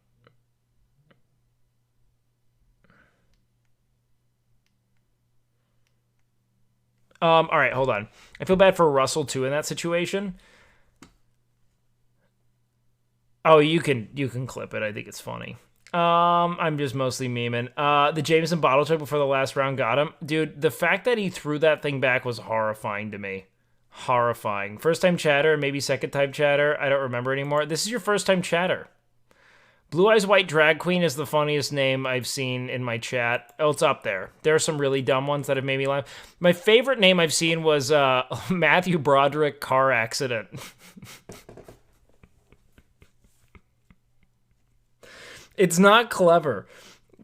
All right, hold on. I feel bad for Russell too in that situation. Oh, you can clip it. I think it's funny. I'm just mostly memeing. The Jameson bottle check before the last round got him. Dude, the fact that he threw that thing back was horrifying to me. Horrifying. First time chatter, maybe second time chatter. I don't remember anymore. This is your first time chatter. Blue Eyes White Drag Queen is the funniest name I've seen in my chat. Oh, it's up there. There are some really dumb ones that have made me laugh. My favorite name I've seen was Matthew Broderick Car Accident. It's not clever,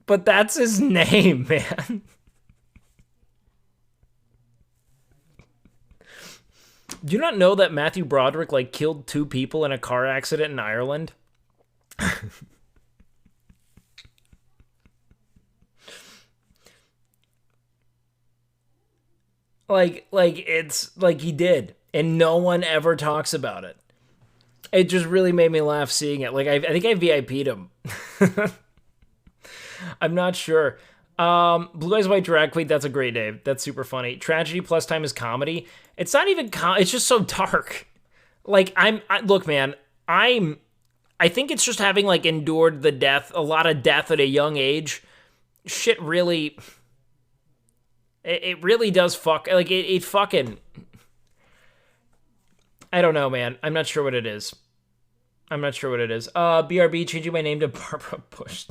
but that's his name, man. Do you not know that Matthew Broderick like killed 2 people in a car accident in Ireland? like it's like he did, and no one ever talks about it. It just really made me laugh seeing it. Like I think I VIP'd him. I'm not sure. Blue Eyes White Drag Queen, that's a great name. That's super funny. Tragedy plus time is comedy. It's not even it's just so dark. Like look, man, I think it's just having like endured a lot of death at a young age. Shit really it really does fuck like it fucking I don't know, man. I'm not sure what it is. BRB changing my name to Barbara Bush.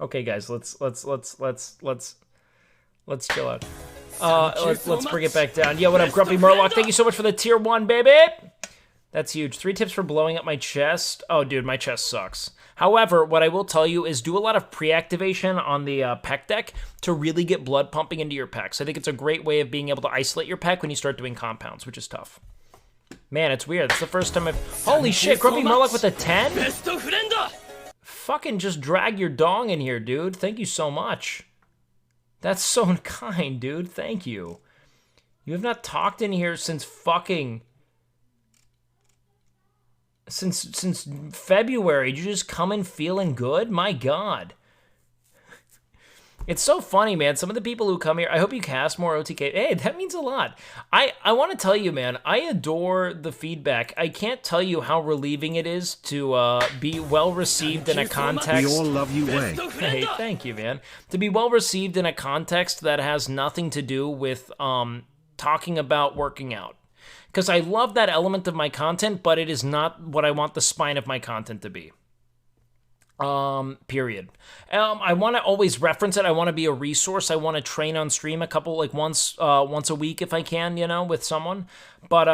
Okay, guys, let's chill out. Let's bring it back down. Yo, what up, Grumpy Murloc? Thank you so much for the tier 1, baby. That's huge. 3 tips for blowing up my chest. Oh, dude, my chest sucks. However, what I will tell you is do a lot of pre-activation on the pec deck to really get blood pumping into your pecs. I think it's a great way of being able to isolate your pec when you start doing compounds, which is tough. Man, it's weird. It's the first time I've... Holy shit, Grumpy Murloc with a 10? Fucking just drag your dong in here, dude. Thank you so much. That's so kind, dude. Thank you. You have not talked in here since fucking... Since February. Did you just come in feeling good? My God. It's so funny, man. Some of the people who come here, I hope you cast more OTK. Hey, that means a lot. I want to tell you, man, I adore the feedback. I can't tell you how relieving it is to be well-received in a context. We all love you, Way. Hey, thank you, man. To be well-received in a context that has nothing to do with talking about working out. Because I love that element of my content, but it is not what I want the spine of my content to be. Period. I want to always reference it. I want to be a resource. I want to train on stream a couple, like once a week if I can, you know, with someone. But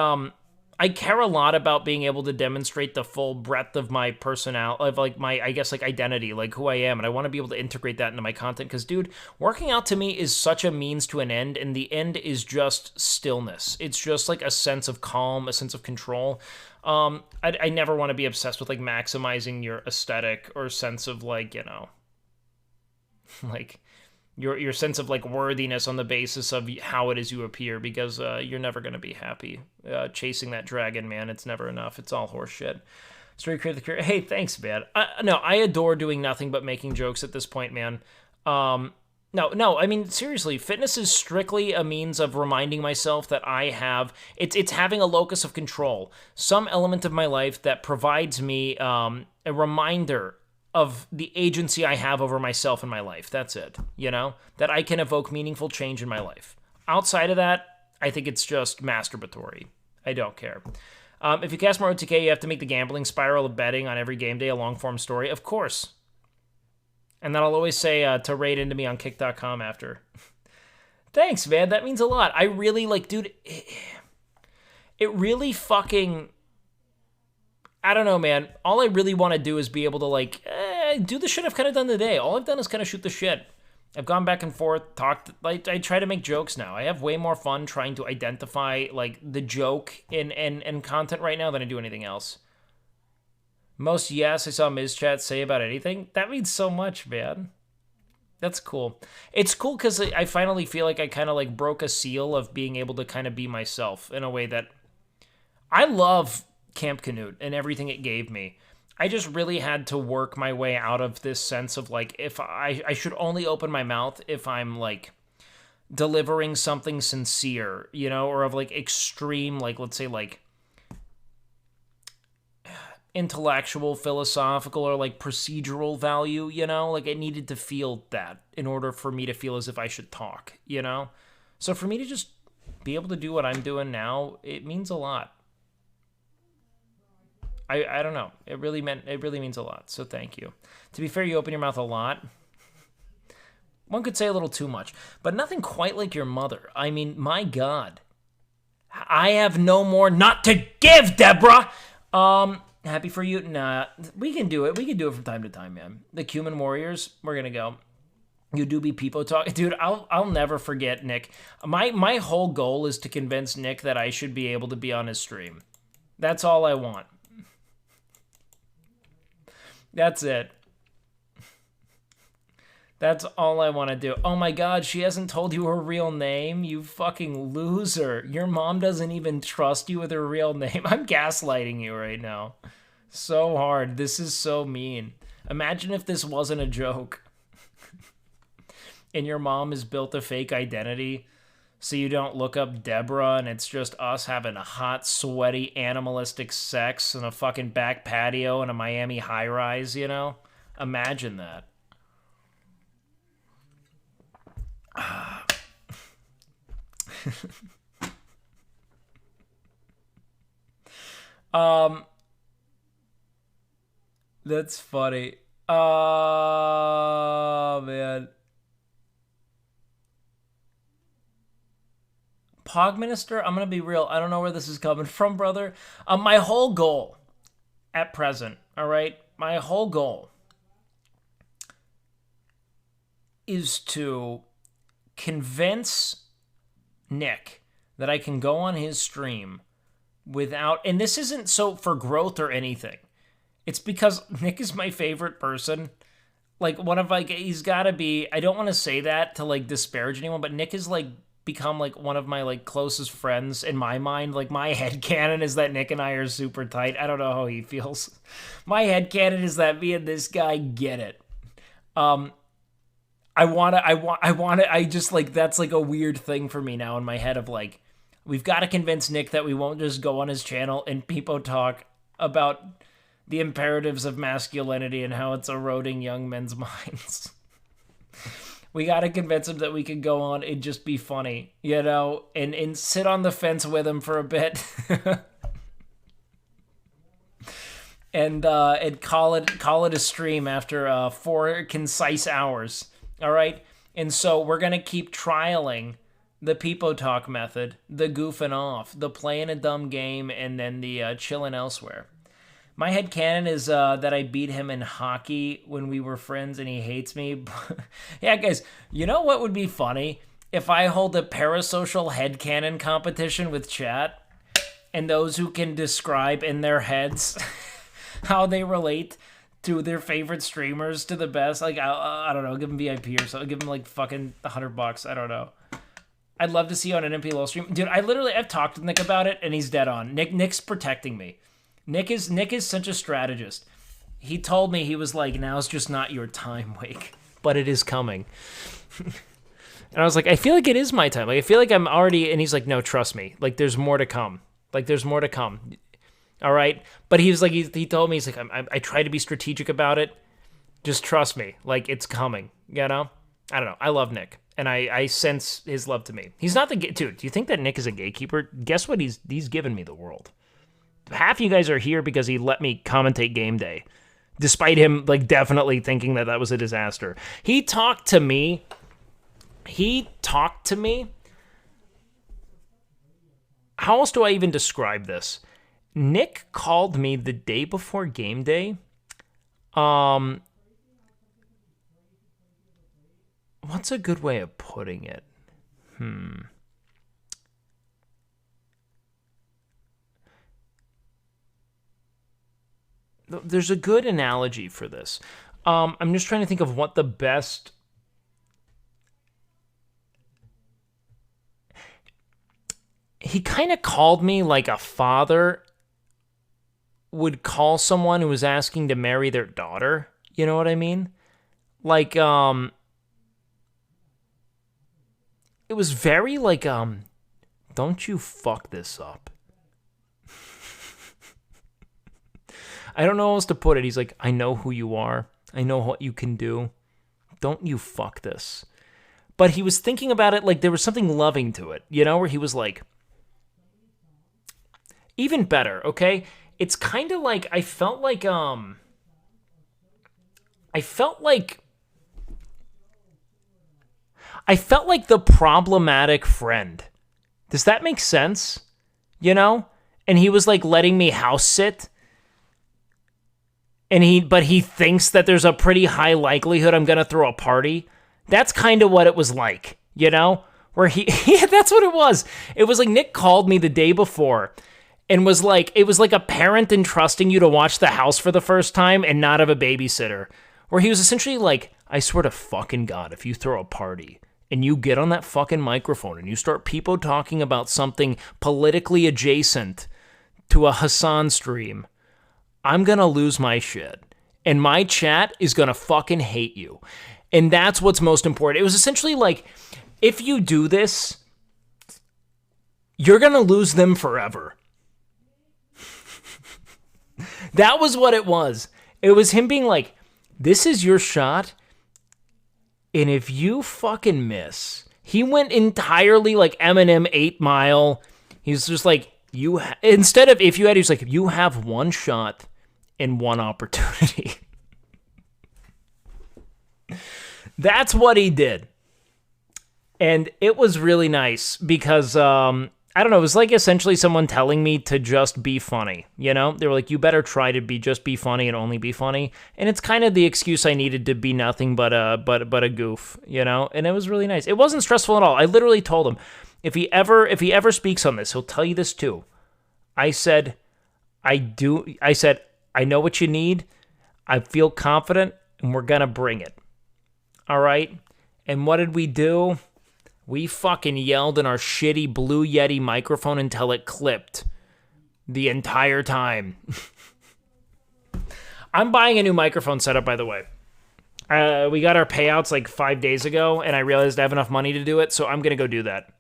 I care a lot about being able to demonstrate the full breadth of my personality, of like my, I guess, like identity, like who I am. And I want to be able to integrate that into my content. Because, dude, working out to me is such a means to an end. And the end is just stillness. It's just like a sense of calm, a sense of control. I never want to be obsessed with like maximizing your aesthetic or sense of like, you know, like your sense of like worthiness on the basis of how it is you appear, because you're never going to be happy chasing that dragon, man. It's never enough. It's all horseshit. Story create the career. Hey, thanks, man. No, I adore doing nothing but making jokes at this point, man. No, I mean, seriously, fitness is strictly a means of reminding myself that I have, it's having a locus of control, some element of my life that provides me a reminder of the agency I have over myself and my life. That's it, you know, that I can evoke meaningful change in my life. Outside of that, I think it's just masturbatory. I don't care. If you cast more OTK, you have to make the gambling spiral of betting on every game day a long-form story. Of course. And then I'll always say to raid into me on kick.com after. Thanks, man. That means a lot. I really, like, dude, it really fucking, I don't know, man. All I really want to do is be able to, like, do the shit I've kind of done today. All I've done is kind of shoot the shit. I've gone back and forth, talked, like, I try to make jokes now. I have way more fun trying to identify, like, the joke in content right now than I do anything else. Most yes I saw Ms. Chat say about anything. That means so much, man. That's cool. It's cool because I finally feel like I kind of, like, broke a seal of being able to kind of be myself in a way that I love Camp Canute and everything it gave me. I just really had to work my way out of this sense of, like, if I should only open my mouth if I'm, like, delivering something sincere, you know, or of, like, extreme, like, let's say, like, intellectual, philosophical, or, like, procedural value, you know? Like, it needed to feel that in order for me to feel as if I should talk, you know? So for me to just be able to do what I'm doing now, it means a lot. I don't know. It really means a lot. So thank you. To be fair, you open your mouth a lot. One could say a little too much, but nothing quite like your mother. I mean, my God. I have no more not to give, Deborah. Happy for you. Nah, we can do it. We can do it from time to time, man. The Cuman Warriors, we're gonna go. You do be people talk, dude. I'll never forget Nick. My whole goal is to convince Nick that I should be able to be on his stream. That's all I want. That's it. That's all I want to do. Oh my God, she hasn't told you her real name? You fucking loser. Your mom doesn't even trust you with her real name. I'm gaslighting you right now. So hard. This is so mean. Imagine if this wasn't a joke. And your mom has built a fake identity so you don't look up Deborah and it's just us having a hot, sweaty, animalistic sex in a fucking back patio in a Miami high-rise, you know? Imagine that. That's funny. Oh, man. Pog Minister, I'm going to be real. I don't know where this is coming from, brother. My whole goal at present, all right? My whole goal is to convince Nick that I can go on his stream without, and this isn't so for growth or anything. It's because Nick is my favorite person. Like, one of, like, he's got to be, I don't want to say that to, like, disparage anyone, but Nick is, like, become, like, one of my, like, closest friends in my mind. Like, my headcanon is that Nick and I are super tight. I don't know how he feels. My headcanon is that me and this guy get it. I just, like, that's, like, a weird thing for me now in my head of, like, we've got to convince Nick that we won't just go on his channel and people talk about the imperatives of masculinity and how it's eroding young men's minds. We got to convince him that we can go on and just be funny, you know, and sit on the fence with him for a bit. and call it a stream after 4 concise hours. All right? And so we're going to keep trialing the Peepo Talk method, the goofing off, the playing a dumb game, and then the chilling elsewhere. My headcanon is that I beat him in hockey when we were friends and he hates me. Yeah, guys, you know what would be funny? If I hold a parasocial headcanon competition with chat and those who can describe in their heads how they relate to their favorite streamers to the best. Like, I don't know, give them VIP or something. Give them, like, fucking $100. I don't know. I'd love to see you on an MPLO stream. Dude, I've talked to Nick about it and he's dead on. Nick's protecting me. Nick is such a strategist. He told me, he was like, now's just not your time, Wake. But it is coming. And I was like, I feel like it is my time. Like, I feel like I'm already... And he's like, no, trust me. Like, there's more to come. Like, there's more to come. All right? But he was like, he told me, he's like, I try to be strategic about it. Just trust me. Like, it's coming. You know? I don't know. I love Nick. And I sense his love to me. He's not the... Dude, do you think that Nick is a gatekeeper? Guess what? He's given me the world. Half you guys are here because he let me commentate game day, despite him, like, definitely thinking that that was a disaster. He talked to me how else do I even describe this? Nick called me the day before game day. What's a good way of putting it? There's a good analogy for this. I'm just trying to think of what the best... He kind of called me like a father would call someone who was asking to marry their daughter. You know what I mean? Like, it was very like, don't you fuck this up. I don't know how else to put it. He's like, I know who you are. I know what you can do. Don't you fuck this. But he was thinking about it like there was something loving to it, you know, where he was like, even better, okay? It's kind of like, I felt like the problematic friend. Does that make sense? You know? And he was like letting me house sit. But he thinks that there's a pretty high likelihood I'm going to throw a party. That's kind of what it was like, you know? Where yeah, that's what it was. It was like Nick called me the day before and was like, it was like a parent entrusting you to watch the house for the first time and not have a babysitter. Where he was essentially like, I swear to fucking God, if you throw a party and you get on that fucking microphone and you start people talking about something politically adjacent to a Hassan stream, I'm going to lose my shit. And my chat is going to fucking hate you. And that's what's most important. It was essentially like, if you do this, you're going to lose them forever. That was what it was. It was him being like, this is your shot. And if you fucking miss, he went entirely like Eminem 8 Mile. He's just like, instead of if you had, he's like, you have one shot and one opportunity. That's what he did. And it was really nice because, I don't know, it was like essentially someone telling me to just be funny, you know? They were like, you better try to just be funny and only be funny. And it's kind of the excuse I needed to be nothing but a goof, you know? And it was really nice. It wasn't stressful at all. I literally told him, if he ever speaks on this, he'll tell you this too. I said, I know what you need. I feel confident, and we're going to bring it. All right? And what did we do? We fucking yelled in our shitty Blue Yeti microphone until it clipped the entire time. I'm buying a new microphone setup, by the way. We got our payouts like 5 days ago, and I realized I have enough money to do it, so I'm going to go do that.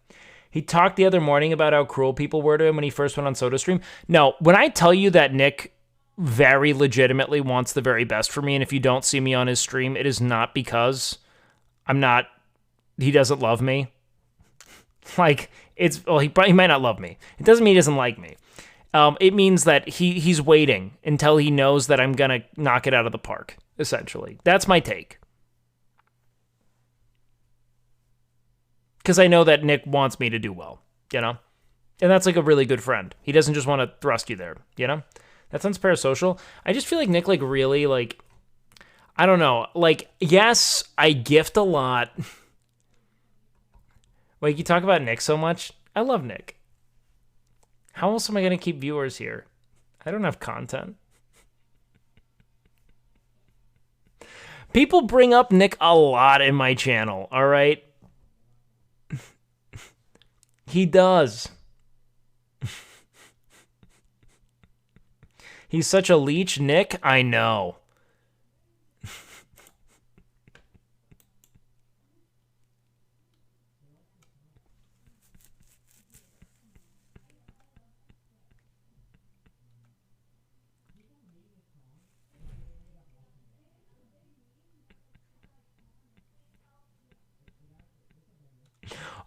He talked the other morning about how cruel people were to him when he first went on SodaStream. No, when I tell you that Nick very legitimately wants the very best for me, and if you don't see me on his stream, it is not because he doesn't love me. Like, he might not love me. It doesn't mean he doesn't like me. It means that he's waiting until he knows that I'm gonna knock it out of the park, essentially. That's my take. Because I know that Nick wants me to do well, you know? And that's like a really good friend. He doesn't just want to thrust you there, you know? That sounds parasocial. I just feel like Nick, like, really, like, I don't know. Like, yes, I gift a lot. Like, you talk about Nick so much. I love Nick. How else am I going to keep viewers here? I don't have content. People bring up Nick a lot in my channel, all right? He does. He's such a leech, Nick. I know.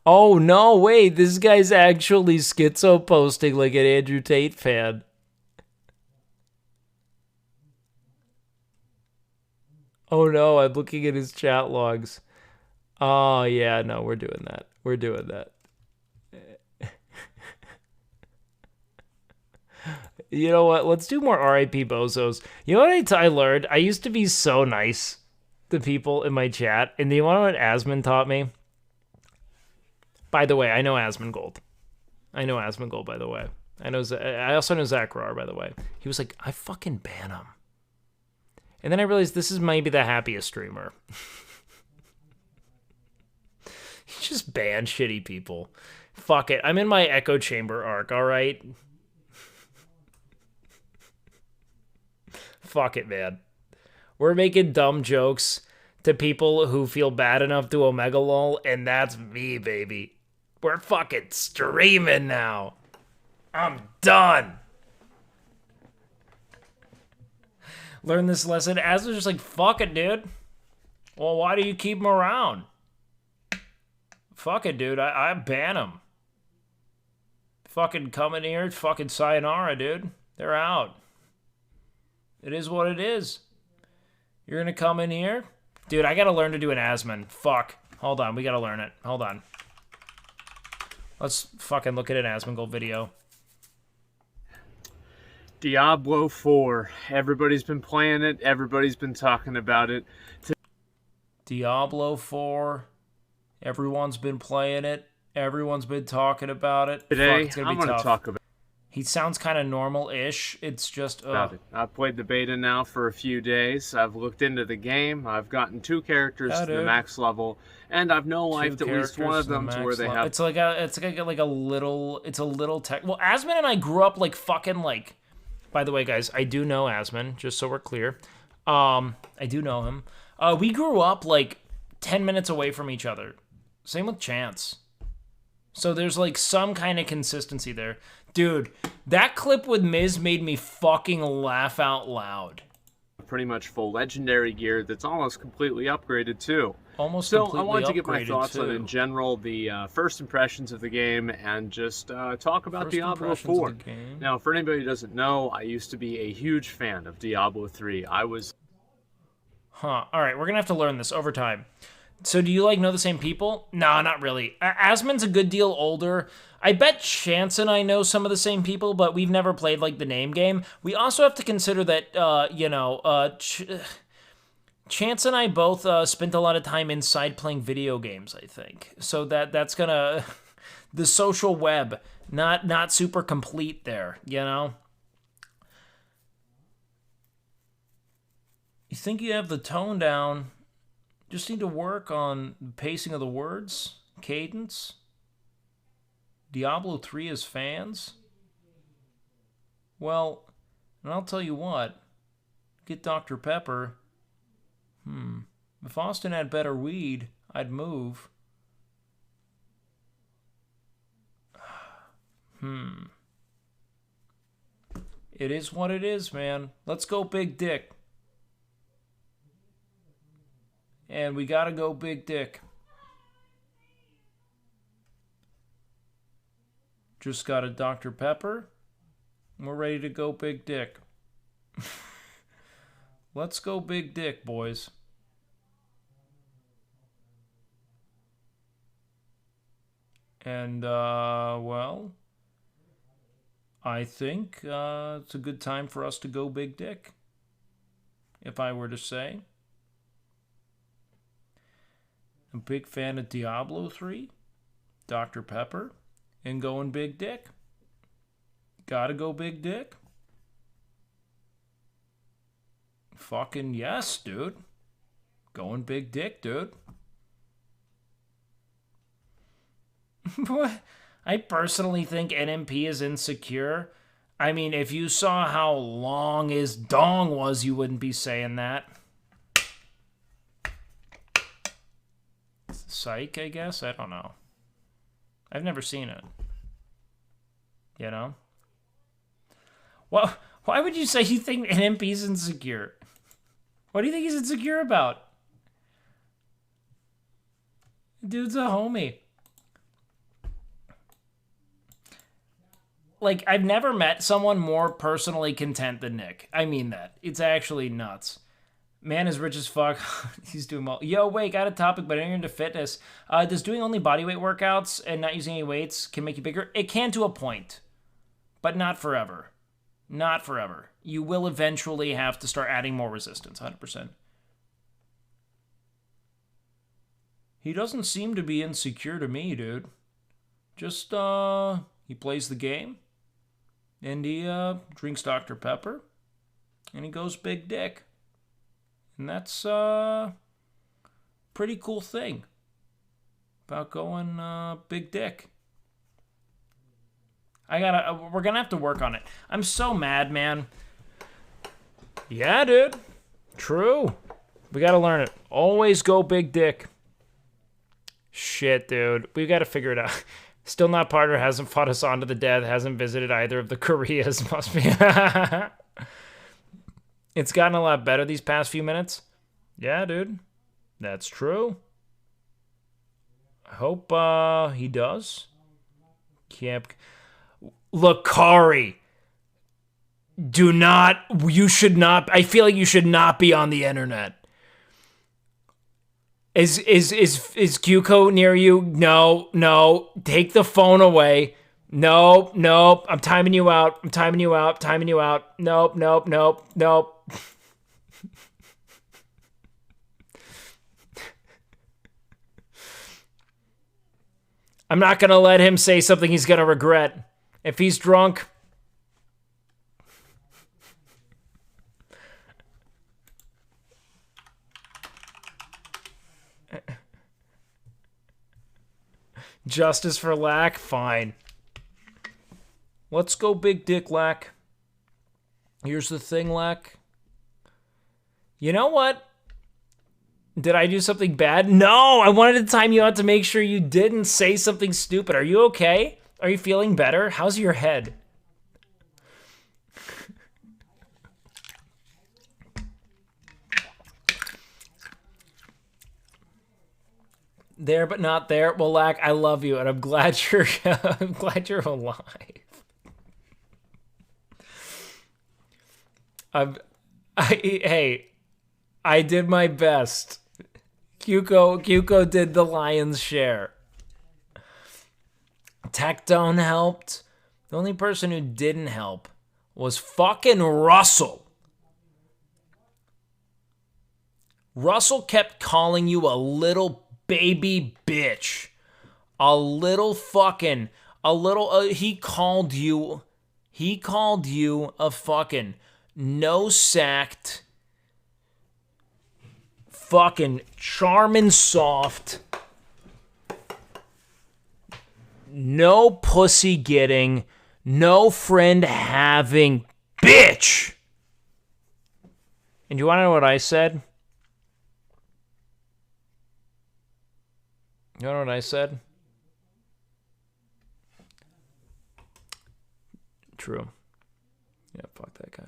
Oh, no, wait. This guy's actually schizo posting like an Andrew Tate fan. Oh, no, I'm looking at his chat logs. Oh, yeah, no, we're doing that. We're doing that. You know what? Let's do more R.I.P. bozos. You know what I learned? I used to be so nice to people in my chat, and do you want to know what Asmund taught me? By the way, I know Asmongold. By the way. I also know Zach Rar, by the way. He was like, I fucking ban him. And then I realized this is maybe the happiest streamer. He just banned shitty people. Fuck it. I'm in my echo chamber arc, alright? Fuck it, man. We're making dumb jokes to people who feel bad enough to Omega lol, and that's me, baby. We're fucking streaming now. I'm done. Learn this lesson. As was just like, fuck it, dude. Well, why do you keep him around? Fuck it, dude. I ban him. Fucking come in here. Fucking sayonara, dude. They're out. It is what it is. You're gonna come in here? Dude, I gotta learn to do an Asmon. Fuck. Hold on, we gotta learn it. Hold on. Let's fucking look at an Asmongold video. Diablo 4. Everybody's been playing it. Everybody's been talking about it. Diablo 4. Everyone's been playing it. Everyone's been talking about it. Today, Fuck, it's gonna I'm be going to tough. talk about He sounds kind of normal-ish. It's just, it. I've played the beta now for a few days. I've looked into the game. I've gotten 2 characters Yeah, to the dude. max level, and I've no-lifed at least one of them to where they have. It's like a little tech. Well, Asmon and I grew up like fucking like. By the way, guys, I do know Asmon. Just so we're clear, I do know him. We grew up like 10 minutes away from each other. Same with Chance. So there's like some kind of consistency there. Dude, that clip with Miz made me fucking laugh out loud. Pretty much full legendary gear that's almost completely upgraded too. Almost so completely I wanted to get my upgraded, thoughts on too. in general the first impressions of the game and just talk about First Diablo impressions 4. of the game. Now, for anybody who doesn't know, I used to be a huge fan of Diablo 3. I was Huh. All right, we're gonna have to learn this over time. So do you like know the same people? No, not really. Asmon's a good deal older. I bet Chance and I know some of the same people, but we've never played like the name game. We also have to consider that Chance and I both spent a lot of time inside playing video games, I think. So that's gonna the social web not super complete there, you know? You think you have the tone down. Just need to work on the pacing of the words, cadence. Diablo 3 is fans? Well, and I'll tell you what. Get Dr. Pepper. If Austin had better weed, I'd move. It is what it is, man. Let's go big dick. And we gotta go big dick. Just got a Dr. Pepper. We're ready to go big dick. Let's go big dick, boys. And, well, I think it's a good time for us to go big dick. If I were to say. A big fan of Diablo 3, Dr. Pepper, and going big dick. Gotta go big dick. Fucking yes, dude. Going big dick, dude. I personally think NMP is insecure. I mean, if you saw how long his dong was, you wouldn't be saying that. Psych, I guess? I don't know. I've never seen it. You know? Well, why would you say you think NMP's insecure? What do you think he's insecure about? Dude's a homie. Like, I've never met someone more personally content than Nick. I mean that. It's actually nuts. Man is rich as fuck. He's doing well. Yo, wait, got a topic, but I'm into fitness. Does doing only bodyweight workouts and not using any weights can make you bigger? It can to a point, but not forever. Not forever. You will eventually have to start adding more resistance, 100%. He doesn't seem to be insecure to me, dude. Just, he plays the game, and he, drinks Dr. Pepper, and he goes big dick. And that's, pretty cool thing about going, big dick. We're gonna have to work on it. I'm so mad, man. Yeah, dude. True. We gotta learn it. Always go big dick. Shit, dude. We gotta figure it out. Still not partner, hasn't fought us on to the death, hasn't visited either of the Koreas. Must be. It's gotten a lot better these past few minutes. Yeah, dude. That's true. I hope he does. Lacari. You should not, I feel like you should not be on the internet. Is Kyuko near you? No. Take the phone away. Nope. I'm timing you out. Nope. I'm not going to let him say something he's going to regret. If he's drunk. Justice for Lack? Fine. Let's go big dick, Lack. Here's the thing, Lack. You know what? Did I do something bad? No! I wanted to time you out to make sure you didn't say something stupid. Are you okay? Are you feeling better? How's your head? There but not there. Well, Lack, I love you, and I'm glad you're alive. Hey, I did my best. Kyuko did the lion's share. Tectone helped. The only person who didn't help was fucking Russell. Russell kept calling you a little baby bitch. He called you a fucking no-sacked, fucking charming soft, no pussy getting, no friend having bitch. And you want to know what I said? You know what I said? True. Yeah, fuck that guy.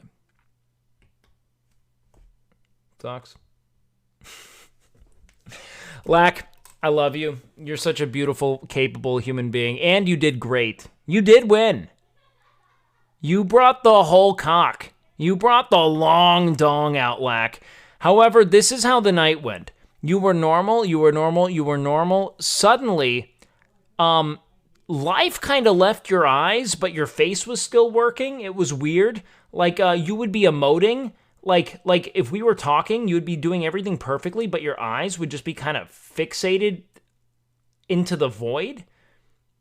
Talks. Lack, I love you. You're such a beautiful, capable human being, and you did great. You did win. You brought the whole cock. You brought the long dong out, Lack. However, this is how the night went. You were normal. Suddenly, life kind of left your eyes, but your face was still working. It was weird. Like, you would be emoting. Like if we were talking, you would be doing everything perfectly, but your eyes would just be kind of fixated into the void,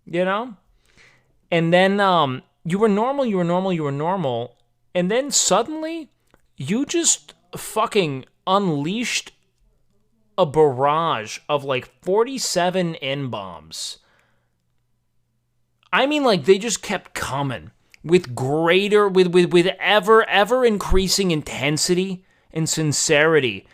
you know? And then, you were normal. And then suddenly, you just fucking unleashed a barrage of like 47 N-bombs. I mean, like, they just kept coming with ever increasing intensity and sincerity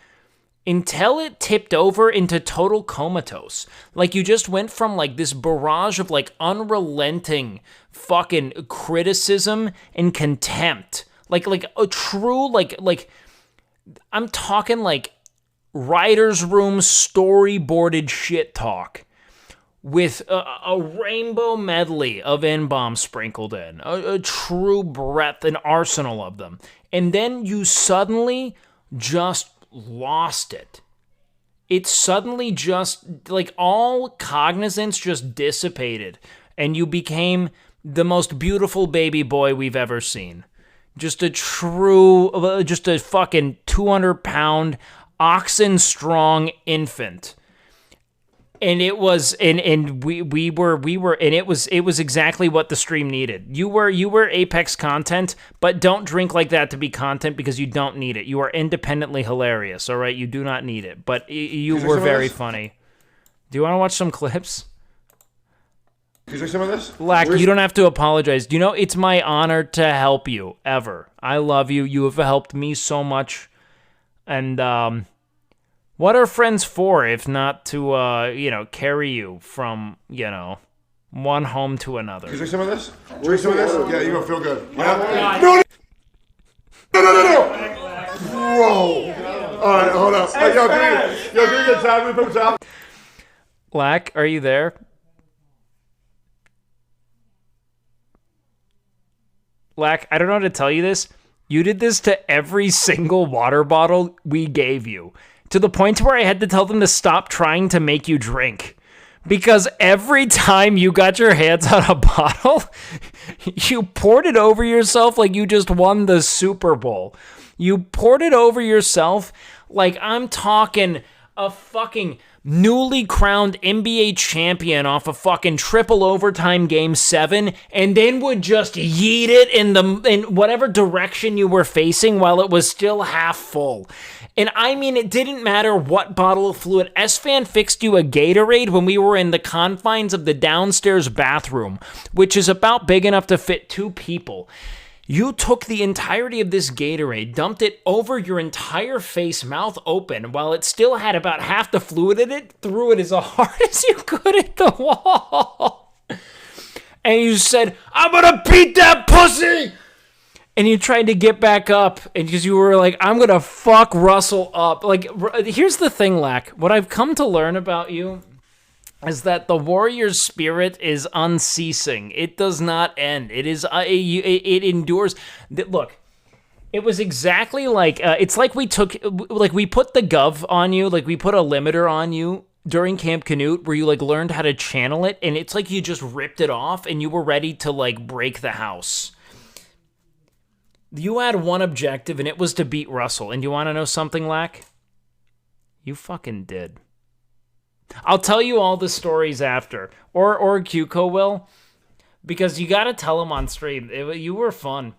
until it tipped over into total comatose. Like, you just went from like this barrage of like unrelenting fucking criticism and contempt. Like a true, like, I'm talking like writer's room storyboarded shit talk with a rainbow medley of N-bombs sprinkled in, a true breadth and arsenal of them. And then you suddenly just lost it. It suddenly just, like, all cognizance just dissipated, and you became the most beautiful baby boy we've ever seen. Just a true, just a fucking 200-pound, oxen-strong infant. And it was, and we were, and it was exactly what the stream needed. You were Apex content, but don't drink like that to be content because you don't need it. You are independently hilarious, all right? You do not need it, but you were very funny. Do you want to watch some clips? Is there some of this? Lack, you don't have to apologize. Do you know, it's my honor to help you, ever. I love you. You have helped me so much. And, what are friends for if not to, carry you from, one home to another? Is there some of this? Drink some of this? Yeah, you're gonna feel good. Yeah. No! Bro! Alright, hold up. Yo, can we get time? Can we put time? Lack, are you there? Lack, I don't know how to tell you this. You did this to every single water bottle we gave you. To the point where I had to tell them to stop trying to make you drink. Because every time you got your hands on a bottle, you poured it over yourself like you just won the Super Bowl. You poured it over yourself like I'm talking a fucking newly crowned NBA champion off a fucking triple overtime game 7, and then would just yeet it in whatever direction you were facing while it was still half full. And I mean, it didn't matter what bottle of fluid. S-Fan fixed you a Gatorade when we were in the confines of the downstairs bathroom, which is about big enough to fit 2 people. You took the entirety of this Gatorade, dumped it over your entire face, mouth open, while it still had about half the fluid in it, threw it as hard as you could at the wall. And you said, "I'm gonna beat that pussy!" And you tried to get back up, and because you were like, "I'm gonna fuck Russell up." Like, here's the thing, Lack. What I've come to learn about you is that the warrior's spirit is unceasing. It does not end. It is. It endures. Look, it was exactly like it's like we put the gov on you, like we put a limiter on you during Camp Canute, where you learned how to channel it, and it's like you just ripped it off, and you were ready to break the house. You had one objective, and it was to beat Russell. And you want to know something, Lack? You fucking did. I'll tell you all the stories after. Or Cuco will. Because you got to tell them on stream. You were fun.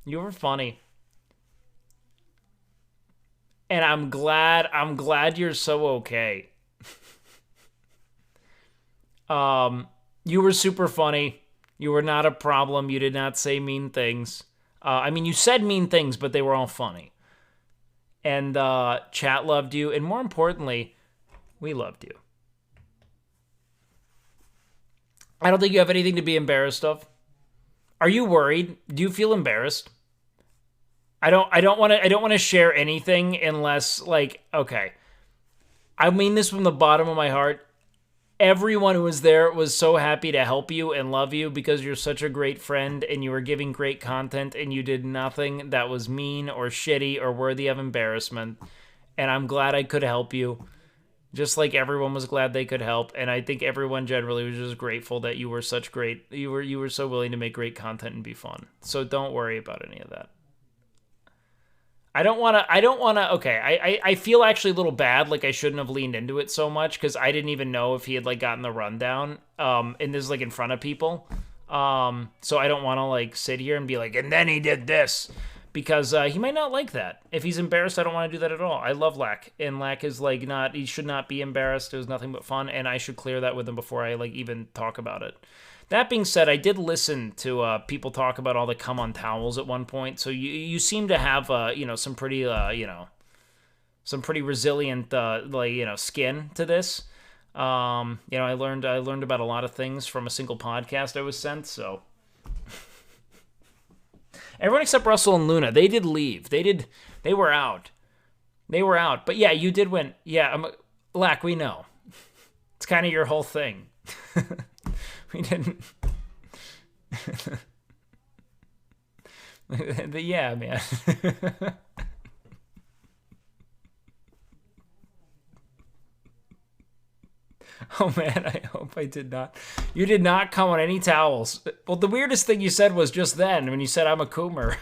You were funny. And I'm glad you're so okay. You were super funny. You were not a problem. You did not say mean things. I mean, you said mean things, but they were all funny. And chat loved you. And more importantly, we loved you. I don't think you have anything to be embarrassed of. Are you worried? Do you feel embarrassed? I don't want to share anything unless, okay. I mean this from the bottom of my heart. Everyone who was there was so happy to help you and love you because you're such a great friend and you were giving great content and you did nothing that was mean or shitty or worthy of embarrassment. And I'm glad I could help you. Just like everyone was glad they could help. And I think everyone generally was just grateful that you were such great, you were so willing to make great content and be fun. So don't worry about any of that. I don't want to, okay, I feel actually a little bad, like I shouldn't have leaned into it so much, because I didn't even know if he had, gotten the rundown, and this is, in front of people, so I don't want to, sit here and be like, and then he did this, because he might not like that. If he's embarrassed, I don't want to do that at all. I love Lack, and Lack is, he should not be embarrassed. It was nothing but fun, and I should clear that with him before I, even talk about it. That being said, I did listen to people talk about all the come on towels at one point. So you seem to have some pretty some pretty resilient skin to this. I learned about a lot of things from a single podcast I was sent. So everyone except Russell and Luna, they did leave. They were out. But yeah, you did win. Yeah, Lack, we know. It's kind of your whole thing. We didn't. Yeah, man. Oh, man, I hope I did not. You did not come on any towels. Well, the weirdest thing you said was just then when you said I'm a coomer.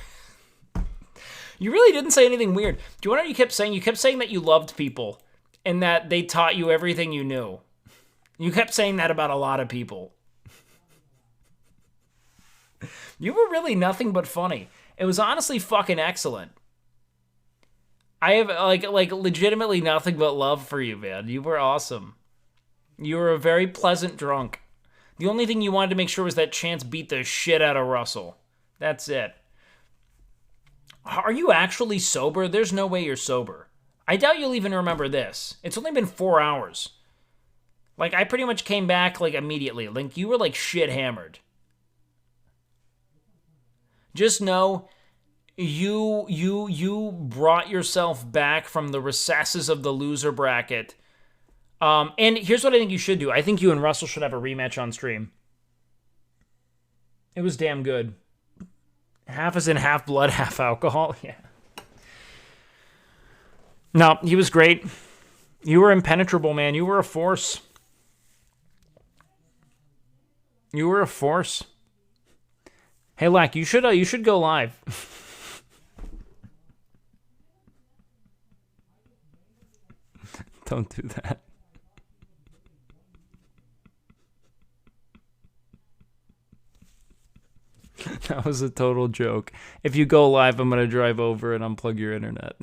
You really didn't say anything weird. Do you want to know what you kept saying? You kept saying that you loved people and that they taught you everything you knew. You kept saying that about a lot of people. You were really nothing but funny. It was honestly fucking excellent. I have like legitimately nothing but love for you, man. You were awesome. You were a very pleasant drunk. The only thing you wanted to make sure was that Chance beat the shit out of Russell. That's it. Are you actually sober? There's no way you're sober. I doubt you'll even remember this. It's only been 4 hours. Like, I pretty much came back, like, immediately. Like, you were, like, shit hammered. Just know, you brought yourself back from the recesses of the loser bracket. And here's what I think you should do. I think you and Russell should have a rematch on stream. It was damn good. Half is in half blood, half alcohol. Yeah. No, he was great. You were impenetrable, man. You were a force. You were a force. Hey, Lack, you should go live. Don't do that. That was a total joke. If you go live, I'm going to drive over and unplug your internet.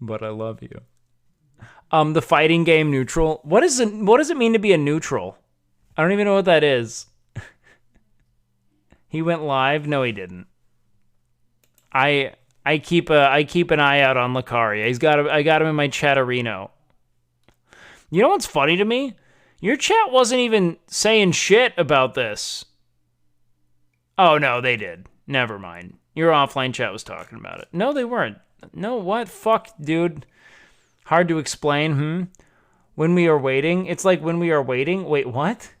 But I love you. The fighting game neutral. What does it mean to be a neutral? I don't even know what that is. He went live? No, he didn't. I keep an eye out on Lacari. I got him in my chatterino. You know what's funny to me? Your chat wasn't even saying shit about this. Oh, no, they did. Never mind. Your offline chat was talking about it. No, they weren't. No, what? Fuck, dude. Hard to explain, When we are waiting? It's like when we are waiting? Wait, what?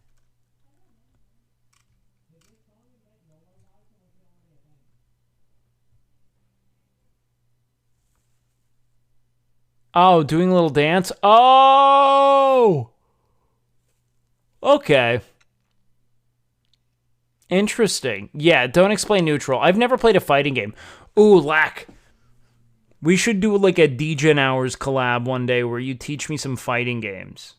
Oh, doing a little dance? Oh! Okay. Interesting. Yeah, don't explain neutral. I've never played a fighting game. Ooh, Lack. We should do like a DGen Hours collab one day where you teach me some fighting games.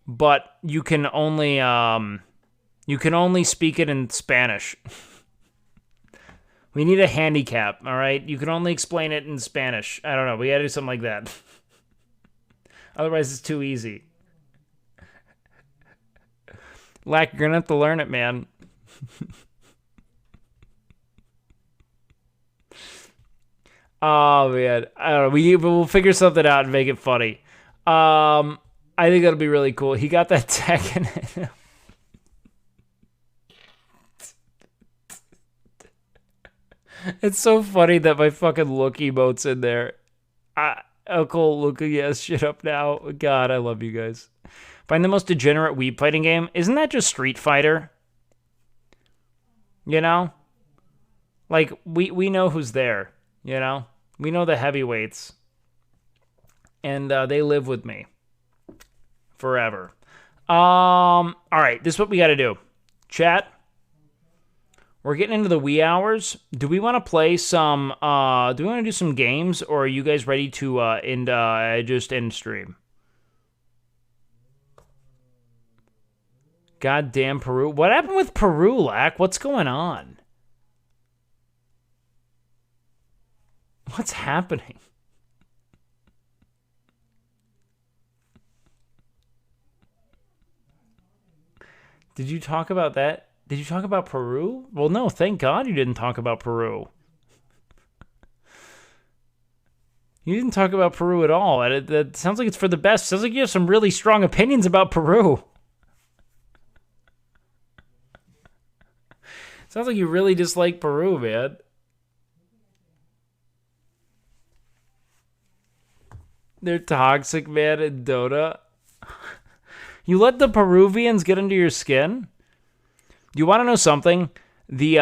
But you can only speak it in Spanish. We need a handicap, all right? You can only explain it in Spanish. I don't know. We gotta do something like that. Otherwise, it's too easy. Lack, you're gonna have to learn it, man. Oh, man. I don't know. We'll figure something out and make it funny. I think that'll be really cool. He got that tech in it. It's so funny that my fucking look emote's in there. Uncle looking ass shit up now. God, I love you guys. Find the most degenerate weeb fighting game. Isn't that just Street Fighter? You know? Like, we know who's there, you know? We know the heavyweights. And they live with me. Forever. Alright, this is what we gotta do. Chat. We're getting into the wee hours. Do we want to play some, do we want to do some games, or are you guys ready to just end stream? Goddamn Peru. What happened with Peru, Lack? What's going on? What's happening? Did you talk about that? Did you talk about Peru? Well, no, thank God you didn't talk about Peru. You didn't talk about Peru at all. That sounds like it's for the best. Sounds like you have some really strong opinions about Peru. Sounds like you really dislike Peru, man. They're toxic, man, in Dota. You let the Peruvians get under your skin? Do you want to know something? The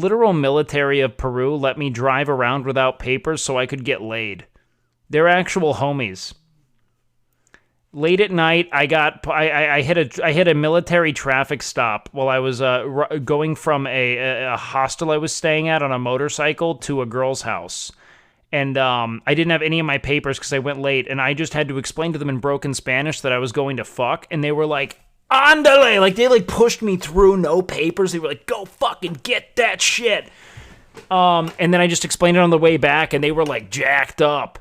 literal military of Peru let me drive around without papers so I could get laid. They're actual homies. late at night, I hit a military traffic stop while I was going from a hostel I was staying at on a motorcycle to a girl's house. And I didn't have any of my papers because I went late, and I just had to explain to them in broken Spanish that I was going to fuck, and they were like, "Andale!" Like, they like pushed me through no papers. They were like, "Go fucking get that shit." And then I just explained it on the way back, and they were like jacked up.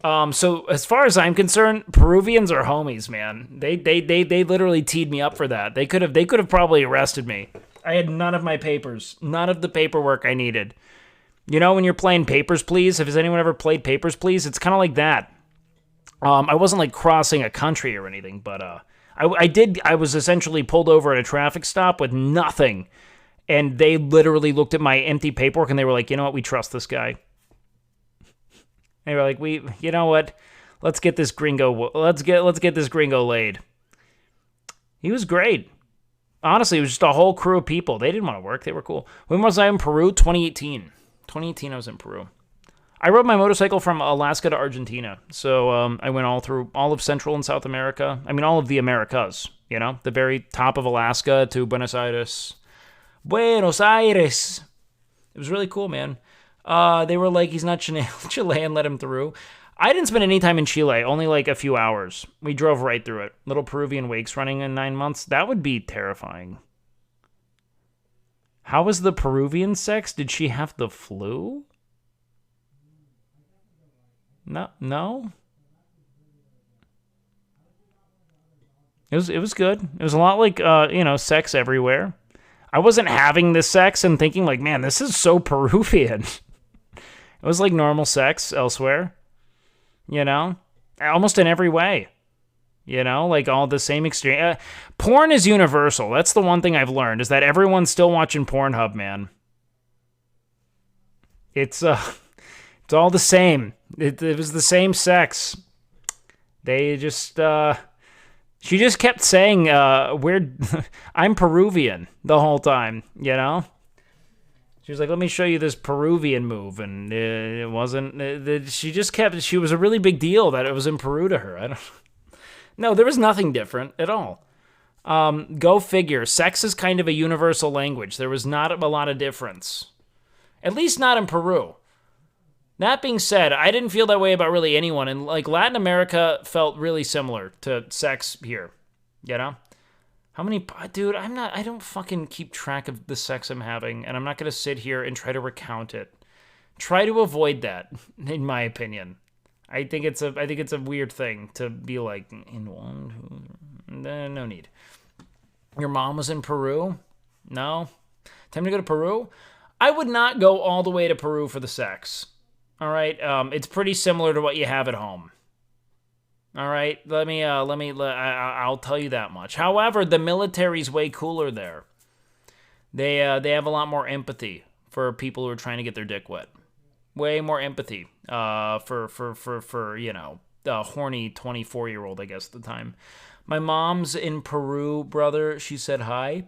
So as far as I'm concerned, Peruvians are homies, man. They literally teed me up for that. They could have probably arrested me. I had none of my papers, none of the paperwork I needed. You know, when you're playing Papers, Please, has anyone ever played Papers, Please? It's kind of like that. I wasn't like crossing a country or anything, but I was essentially pulled over at a traffic stop with nothing. And they literally looked at my empty paperwork and they were like, "You know what? We trust this guy." They were like, "You know what? Let's get this gringo laid." He was great. Honestly, it was just a whole crew of people. They didn't want to work. They were cool. When was I in Peru? 2018. 2018, I was in Peru. I rode my motorcycle from Alaska to Argentina. So I went all through all of Central and South America. I mean, all of the Americas, you know, the very top of Alaska to Buenos Aires. Buenos Aires. It was really cool, man. They were like, "He's not Chilean, let him through." I didn't spend any time in Chile, only like a few hours. We drove right through it. Little Peruvian wakes running in 9 months. That would be terrifying. How was the Peruvian sex? Did she have the flu? No. It was good. It was a lot like sex everywhere. I wasn't having this sex and thinking like, "Man, this is so Peruvian." It was like normal sex elsewhere. You know, almost in every way. You know, like all the same exchange. Porn is universal. That's the one thing I've learned, is that everyone's still watching Pornhub, man. It's all the same. It was the same sex. They just, she just kept saying, I'm Peruvian the whole time, you know? She was like, "Let me show you this Peruvian move," and it wasn't. She was a really big deal that it was in Peru to her. No, there was nothing different at all. Go figure. Sex is kind of a universal language. There was not a lot of difference. At least not in Peru. That being said, I didn't feel that way about really anyone, and like Latin America felt really similar to sex here. You know? How many, dude, I don't fucking keep track of the sex I'm having, and I'm not going to sit here and try to recount it. Try to avoid that, in my opinion. I think it's a weird thing to be like, in one, no need. Your mom was in Peru? No? Time to go to Peru? I would not go all the way to Peru for the sex. All right? It's pretty similar to what you have at home. All right, I'll tell you that much. However, the military's way cooler there. They have a lot more empathy for people who are trying to get their dick wet. Way more empathy for you know, the horny 24-year-old, I guess, at the time. My mom's in Peru, brother. She said hi.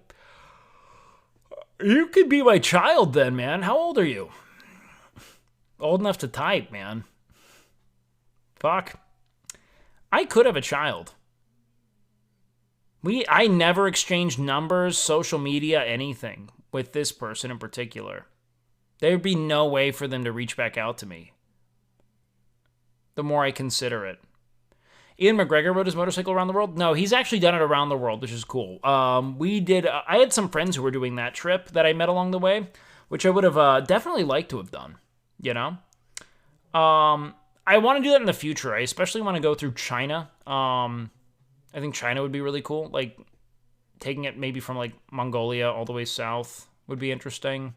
You could be my child then, man. How old are you? Old enough to type, man. Fuck. I could have a child. I never exchanged numbers, social media, anything with this person in particular. There'd be no way for them to reach back out to me. The more I consider it. Ian McGregor rode his motorcycle around the world? No, he's actually done it around the world, which is cool. I had some friends who were doing that trip that I met along the way, which I would have definitely liked to have done, you know? I want to do that in the future. I especially want to go through China. I think China would be really cool. Like, taking it maybe from, like, Mongolia all the way south would be interesting.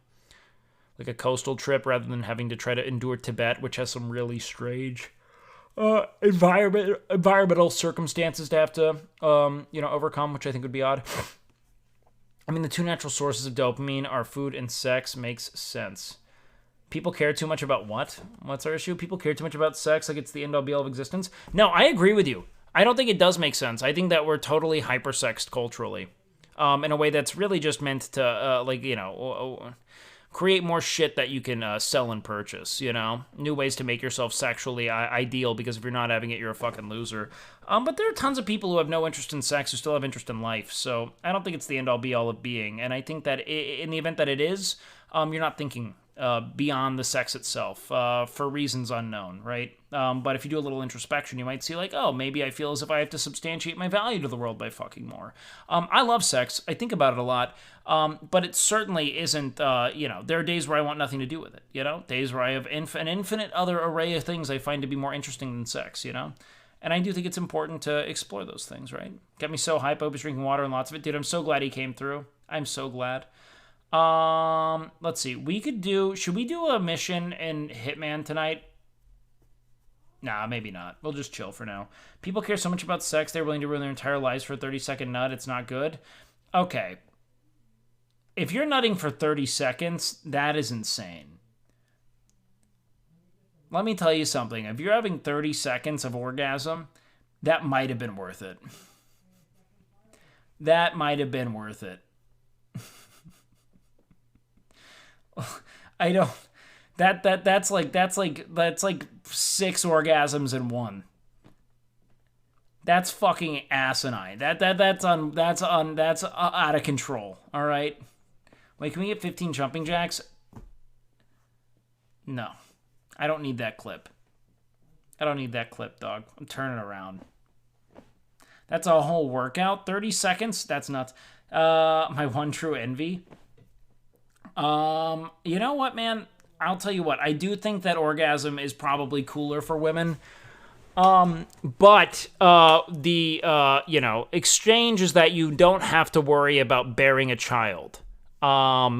Like a coastal trip rather than having to try to endure Tibet, which has some really strange environmental circumstances to have to, overcome, which I think would be odd. I mean, the two natural sources of dopamine are food and sex. Makes sense. People care too much about what? What's our issue? People care too much about sex like it's the end-all be-all of existence? No, I agree with you. I don't think it does make sense. I think that we're totally hypersexed culturally. In a way that's really just meant to, create more shit that you can sell and purchase, you know? New ways to make yourself sexually ideal, because if you're not having it, you're a fucking loser. But there are tons of people who have no interest in sex who still have interest in life, so I don't think it's the end-all be-all of being, and I think that in the event that it is, you're not thinking beyond the sex itself for reasons unknown, right? But if you do a little introspection, you might see like, oh, maybe I feel as if I have to substantiate my value to the world by fucking more. I love sex. I think about it a lot. But it certainly isn't, there are days where I want nothing to do with it, you know? Days where I have an infinite other array of things I find to be more interesting than sex, you know? And I do think it's important to explore those things, right? Got me so hype. I was drinking water and lots of it. Dude, I'm so glad he came through. I'm so glad. Let's see. Should we do a mission in Hitman tonight? Nah, maybe not. We'll just chill for now. People care so much about sex, they're willing to ruin their entire lives for a 30-second nut. It's not good. Okay. If you're nutting for 30 seconds, that is insane. Let me tell you something. If you're having 30 seconds of orgasm, that might have been worth it. That might have been worth it. I don't. That's like 6 orgasms in one. That's fucking asinine. That's out of control. All right. Wait, can we get 15 jumping jacks? No, I don't need that clip. I don't need that clip, dog. I'm turning around. That's a whole workout. 30 seconds. That's nuts. My one true envy. You know what, man? I'll tell you what. I do think that orgasm is probably cooler for women. But the exchange is that you don't have to worry about bearing a child.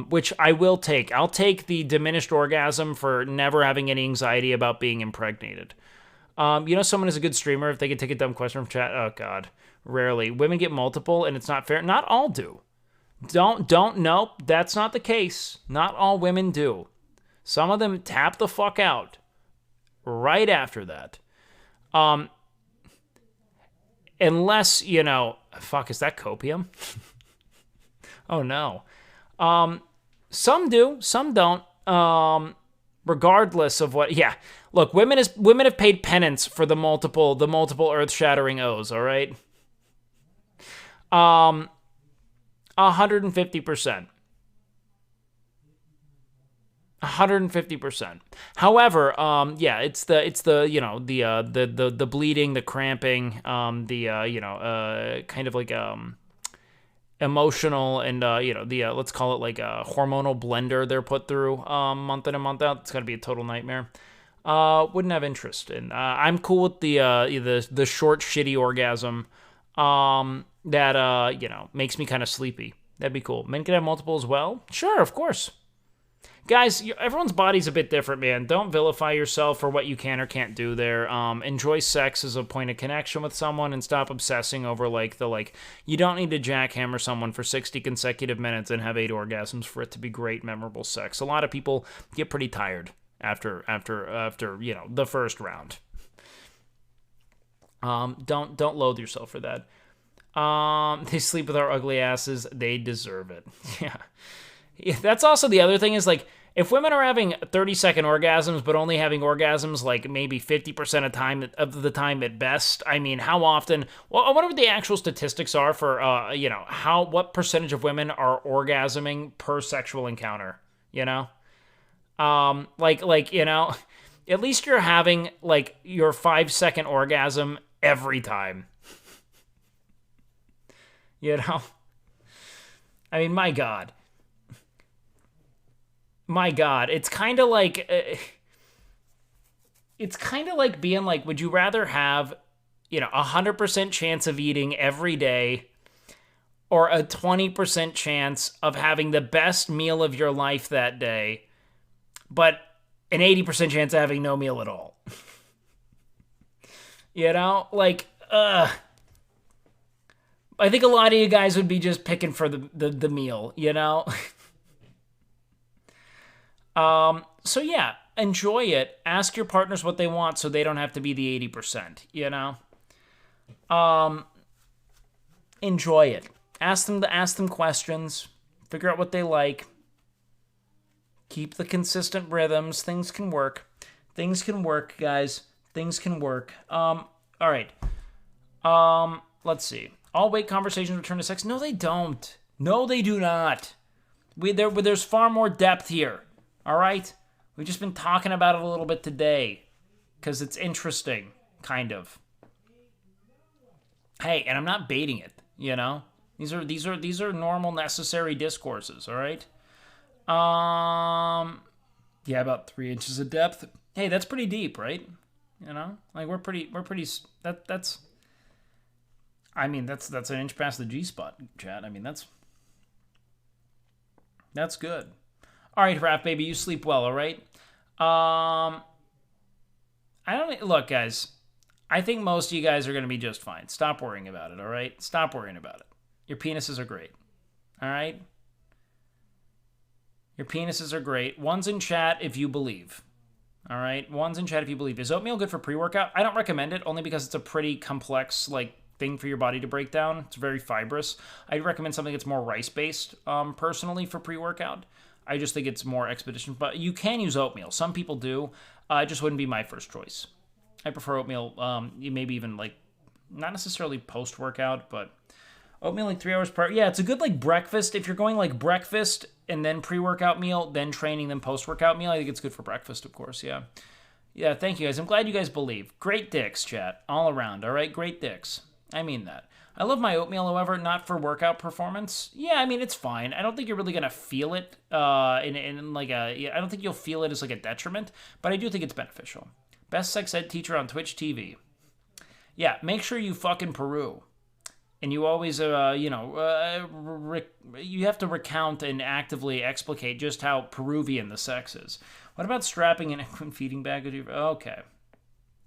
Which I will take. I'll take the diminished orgasm for never having any anxiety about being impregnated. Someone is a good streamer if they could take a dumb question from chat. Oh God, rarely. Women get multiple and it's not fair. Not all do. Nope, that's not the case. Not all women do. Some of them tap the fuck out right after that. Unless, fuck, is that copium? Oh no. Some do, some don't. Regardless of what, yeah. Look, women have paid penance for the multiple earth-shattering O's, all right? 150%. 150%. However, it's the bleeding, the cramping, kind of like emotional and let's call it like a hormonal blender they're put through month in and month out. It's got to be a total nightmare. Wouldn't have interest in. I'm cool with the short shitty orgasm that makes me kind of sleepy. That'd be cool. Men can have multiple as well? Sure, of course. Guys, everyone's body's a bit different, man. Don't vilify yourself for what you can or can't do there. Enjoy sex as a point of connection with someone and stop obsessing over, you don't need to jackhammer someone for 60 consecutive minutes and have 8 orgasms for it to be great, memorable sex. A lot of people get pretty tired after the first round. Don't loathe yourself for that. They sleep with our ugly asses. They deserve it. Yeah. That's also the other thing is, if women are having 30-second orgasms but only having orgasms, maybe 50% of the time at best, I mean, how often... Well, I wonder what the actual statistics are for, what percentage of women are orgasming per sexual encounter, at least you're having, your 5-second orgasm every time. I mean, my God, it's kind of like being would you rather have 100% chance of eating every day or a 20% chance of having the best meal of your life that day, but an 80% chance of having no meal at all? I think a lot of you guys would be just picking for the meal, So yeah, enjoy it. Ask your partners what they want so they don't have to be the 80%, Enjoy it. Ask them questions. Figure out what they like. Keep the consistent rhythms. Things can work. Things can work, guys. Things can work. All right. Let's see. All weight conversations return to sex. No, they don't. No, they do not. There's far more depth here. All right? We've just been talking about it a little bit today because it's interesting, kind of. Hey, and I'm not baiting it, you know? These are normal, necessary discourses, all right? Yeah, about 3 inches of depth. Hey, that's pretty deep, right? You know? Like, we're pretty, that's an inch past the G-spot, chat. I mean, that's good. All right, Raph, baby, you sleep well, all right? Look, guys, I think most of you guys are going to be just fine. Stop worrying about it, all right? Stop worrying about it. Your penises are great, all right? Your penises are great. One's in chat if you believe, all right? One's in chat if you believe. Is oatmeal good for pre-workout? I don't recommend it, only because it's a pretty complex, thing for your body to break down. It's very fibrous. I'd recommend something that's more rice-based, personally, for pre-workout. I just think it's more expeditious, but you can use oatmeal. Some people do. It just wouldn't be my first choice. I prefer oatmeal, maybe even, not necessarily post-workout, but oatmeal 3 hours prior. Yeah, it's a good, breakfast. If you're going, breakfast and then pre-workout meal, then training, then post-workout meal, I think it's good for breakfast, of course, yeah. Yeah, thank you, guys. I'm glad you guys believe. Great dicks, chat, all around, all right? Great dicks. I mean that. I love my oatmeal, however, not for workout performance. Yeah, I mean, it's fine. I don't think you're really going to feel it I don't think you'll feel it as a detriment, but I do think it's beneficial. Best sex ed teacher on Twitch TV. Yeah, make sure you fucking Peru. And you always, you have to recount and actively explicate just how Peruvian the sex is. What about strapping an equine feeding bag? Okay.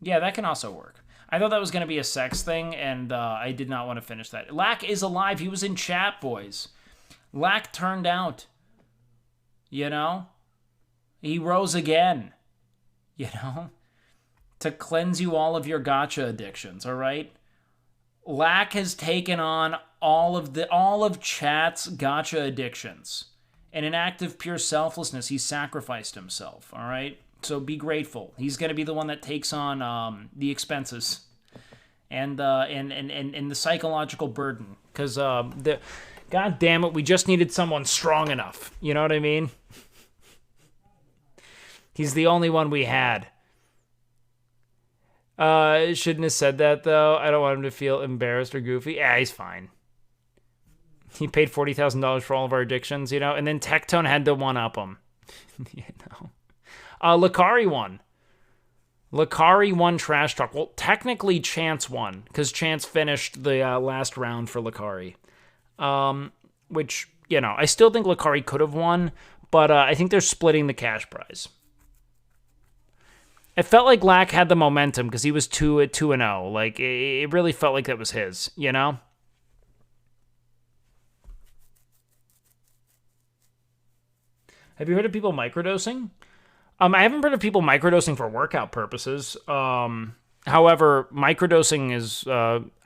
Yeah, that can also work. I thought that was going to be a sex thing, and I did not want to finish that. Lack is alive. He was in chat, boys. Lack turned out. You know? He rose again. You know? To cleanse you all of your gacha addictions, all right? Lack has taken on all of chat's gacha addictions. In an act of pure selflessness, he sacrificed himself, all right? So be grateful. He's going to be the one that takes on the expenses and the psychological burden. Because, God damn it, we just needed someone strong enough. You know what I mean? He's the only one we had. Shouldn't have said that, though. I don't want him to feel embarrassed or goofy. Yeah, he's fine. He paid $40,000 for all of our addictions, you know? And then Tectone had to one-up him. You know? Lacari won. Lacari won Trash Talk. Well, technically Chance won, because Chance finished the last round for Lacari. Which, you know, I still think Lacari could have won, but I think they're splitting the cash prize. It felt like Lack had the momentum, because he was 2-0. Like, it really felt like that was his, you know? Have you heard of people microdosing? I haven't heard of people microdosing for workout purposes. However, microdosing is,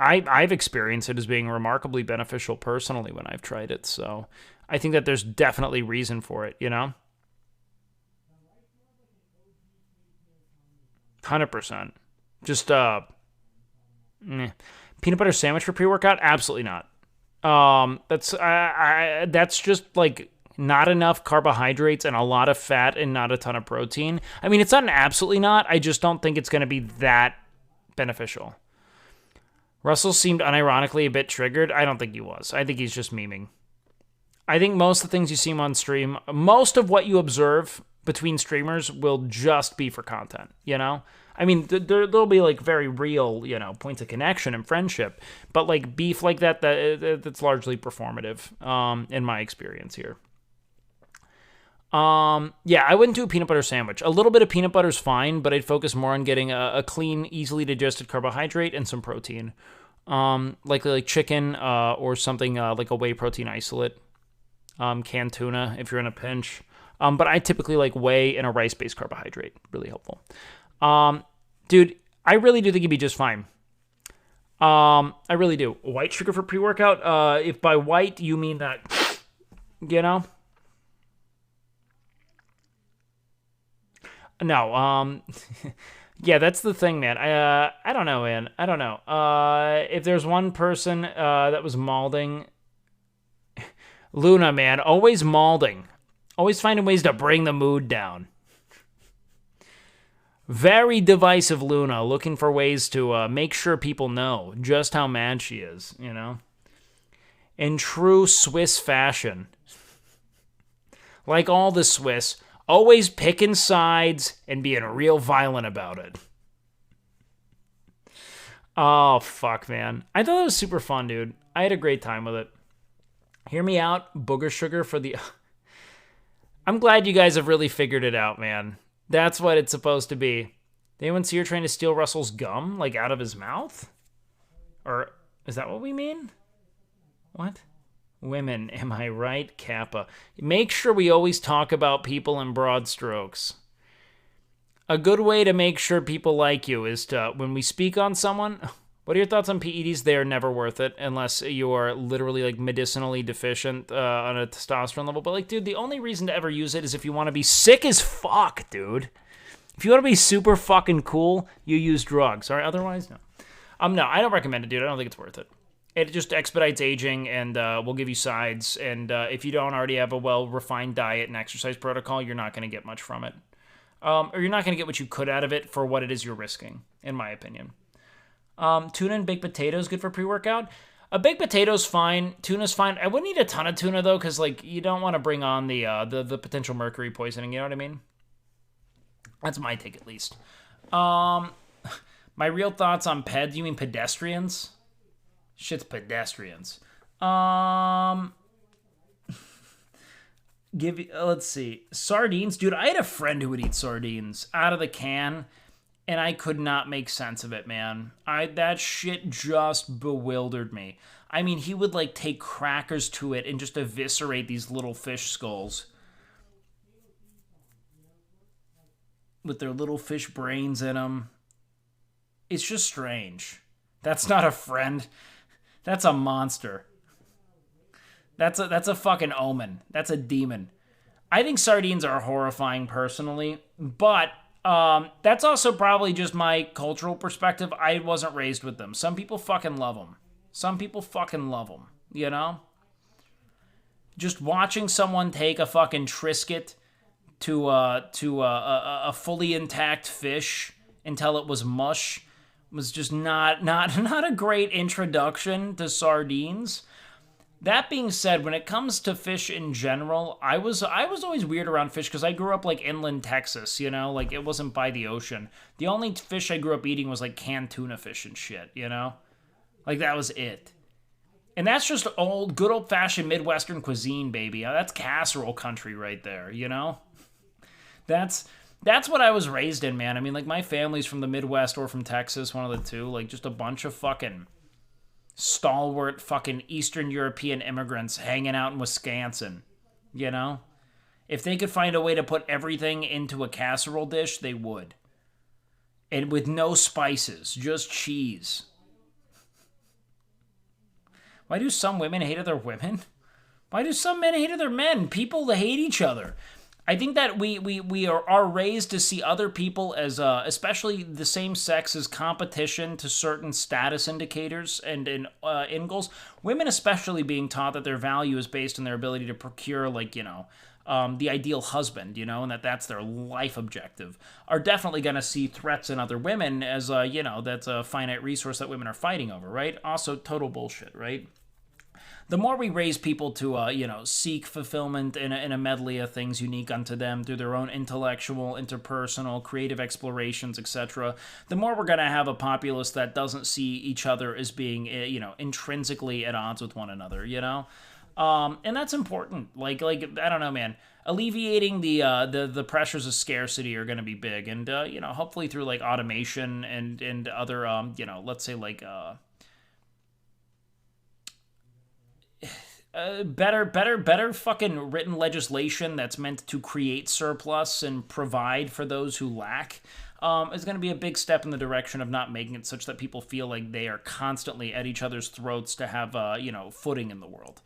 I've experienced it as being remarkably beneficial personally when I've tried it. So I think that there's definitely reason for it, you know? 100%. Just, peanut butter sandwich for pre-workout? Absolutely not. That's just not enough carbohydrates and a lot of fat and not a ton of protein. I mean, it's not an absolutely not. I just don't think it's going to be that beneficial. Russell seemed unironically a bit triggered. I don't think he was. I think he's just memeing. I think most of the things you see him on stream, most of what you observe between streamers will just be for content, you know? I mean, there'll be very real, you know, points of connection and friendship, but beef like that's largely performative, in my experience here. Yeah, I wouldn't do a peanut butter sandwich. A little bit of peanut butter is fine, but I'd focus more on getting a clean, easily digested carbohydrate and some protein. Like chicken, or something like a whey protein isolate. Canned tuna if you're in a pinch. But I typically like whey and a rice-based carbohydrate. Really helpful. Dude, I really do think you'd be just fine. I really do. White sugar for pre-workout? If by white you mean that, you know? No, yeah, that's the thing, man. I don't know, man. I don't know. If there's one person that was malding, Luna, man, always malding, always finding ways to bring the mood down. Very divisive Luna, looking for ways to make sure people know just how mad she is, you know? In true Swiss fashion. Like all the Swiss, always picking sides and being real violent about it. Oh, fuck, man. I thought it was super fun, dude. I had a great time with it. Hear me out, Booger Sugar for the... I'm glad you guys have really figured it out, man. That's what it's supposed to be. Did anyone see her trying to steal Russell's gum, like, out of his mouth? Or is that what we mean? What? Women, am I right, Kappa? Make sure we always talk about people in broad strokes. A good way to make sure people like you is to, when we speak on someone, what are your thoughts on PEDs? They are never worth it unless you are literally, like, medicinally deficient on a testosterone level. But, like, dude, the only reason to ever use it is if you want to be sick as fuck, dude. If you want to be super fucking cool, you use drugs. All right, otherwise, no. No, I don't recommend it, dude. I don't think it's worth it. It just expedites aging and will give you sides. And if you don't already have a well-refined diet and exercise protocol, you're not going to get much from it. Or you're not going to get what you could out of it for what it is you're risking, in my opinion. Tuna and baked potatoes, good for pre-workout. A baked potato's fine. Tuna's fine. I wouldn't eat a ton of tuna, though, because, like, you don't want to bring on the potential mercury poisoning, you know what I mean? That's my take, at least. My real thoughts on peds, you mean pedestrians? Shit's pedestrians. Let's see. Sardines. Dude, I had a friend who would eat sardines out of the can, and I could not make sense of it, man. That shit just bewildered me. I mean, he would, like, take crackers to it and just eviscerate these little fish skulls. With their little fish brains in them. It's just strange. That's not a friend. That's a monster. That's a fucking omen. That's a demon. I think sardines are horrifying personally, but that's also probably just my cultural perspective. I wasn't raised with them. Some people fucking love them. Some people fucking love them, you know? Just watching someone take a fucking Triscuit to a fully intact fish until it was mush was just not a great introduction to sardines. That being said, when it comes to fish in general, I was always weird around fish because I grew up, like, inland Texas, you know? Like, it wasn't by the ocean. The only fish I grew up eating was, like, canned tuna fish and shit, you know? Like, that was it. And that's just good old-fashioned Midwestern cuisine, baby. That's casserole country right there, you know? That's what I was raised in, man. I mean, like, my family's from the Midwest or from Texas, one of the two. Like, just a bunch of fucking stalwart fucking Eastern European immigrants hanging out in Wisconsin, you know? If they could find a way to put everything into a casserole dish, they would. And with no spices, just cheese. Why do some women hate other women? Why do some men hate other men? People hate each other. I think that we are raised to see other people as, especially the same sex, as competition to certain status indicators and end goals. Women especially being taught that their value is based on their ability to procure, like, you know, the ideal husband, you know, and that's their life objective, are definitely going to see threats in other women as, you know, that's a finite resource that women are fighting over, right? Also, total bullshit, right? The more we raise people to, you know, seek fulfillment in a medley of things unique unto them through their own intellectual, interpersonal, creative explorations, etc., the more we're going to have a populace that doesn't see each other as being, you know, intrinsically at odds with one another, you know? And that's important. Like I don't know, man. Alleviating the pressures of scarcity are going to be big. And, you know, hopefully through, like, automation and other, you know, let's say, like, better fucking written legislation that's meant to create surplus and provide for those who lack is going to be a big step in the direction of not making it such that people feel like they are constantly at each other's throats to have, you know, footing in the world.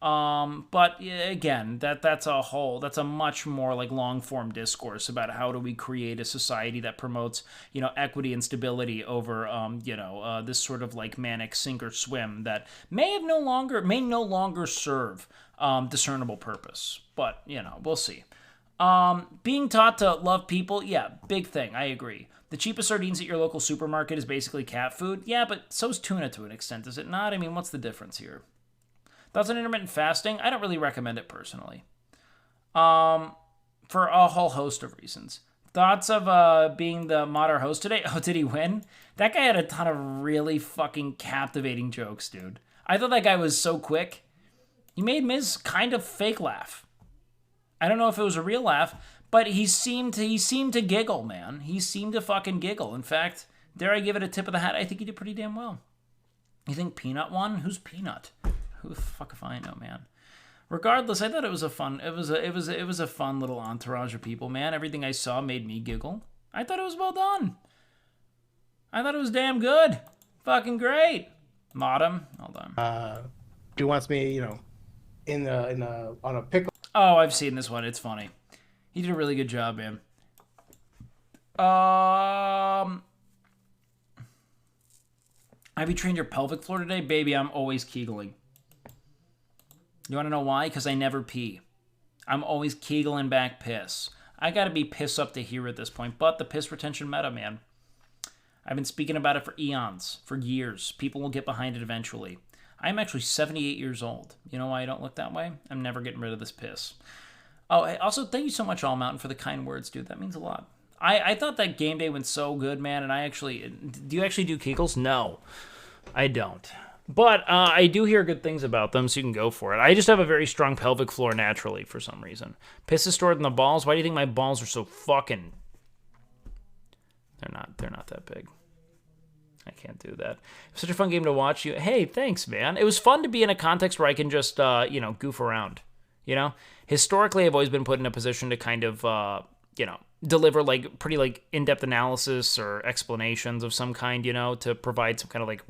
But yeah, again, that's a much more like long form discourse about how do we create a society that promotes, equity and stability over, this sort of like manic sink or swim that may no longer serve discernible purpose. But we'll see. Being taught to love people, yeah, big thing. I agree. The cheapest sardines at your local supermarket is basically cat food. Yeah, but so's tuna to an extent, is it not? I mean, what's the difference here? Thoughts on intermittent fasting? I don't really recommend it personally. For a whole host of reasons. Thoughts of being the modern host today? Oh, did he win? That guy had a ton of really fucking captivating jokes, dude. I thought that guy was so quick. He made Miz kind of fake laugh. I don't know if it was a real laugh, but he seemed to giggle, man. He seemed to fucking giggle. In fact, dare I give it a tip of the hat? I think he did pretty damn well. You think Peanut won? Who's Peanut? Who the fuck if I know, man? Regardless, I thought it was a fun little entourage of people, man. Everything I saw made me giggle. I thought it was well done. I thought it was damn good. Fucking great. Modem. Hold on. He wants me, on a pickle. Oh, I've seen this one. It's funny. He did a really good job, man. Have you trained your pelvic floor today? Baby, I'm always Kegling. You want to know why? Because I never pee. I'm always Kegling back piss. I got to be piss up to here at this point, but the piss retention meta, man. I've been speaking about it for eons, for years. People will get behind it eventually. I'm actually 78 years old. You know why I don't look that way? I'm never getting rid of this piss. Oh, also, thank you so much, All Mountain, for the kind words, dude. That means a lot. I thought that game day went so good, man, and do you actually do Kegels? No, I don't. But I do hear good things about them, so you can go for it. I just have a very strong pelvic floor naturally for some reason. Piss is stored in the balls. Why do you think my balls are so fucking... They're not that big. I can't do that. It was such a fun game to watch. Hey, thanks, man. It was fun to be in a context where I can just, goof around. Historically, I've always been put in a position to kind of, deliver like pretty like in-depth analysis or explanations of some kind, to provide some kind of like,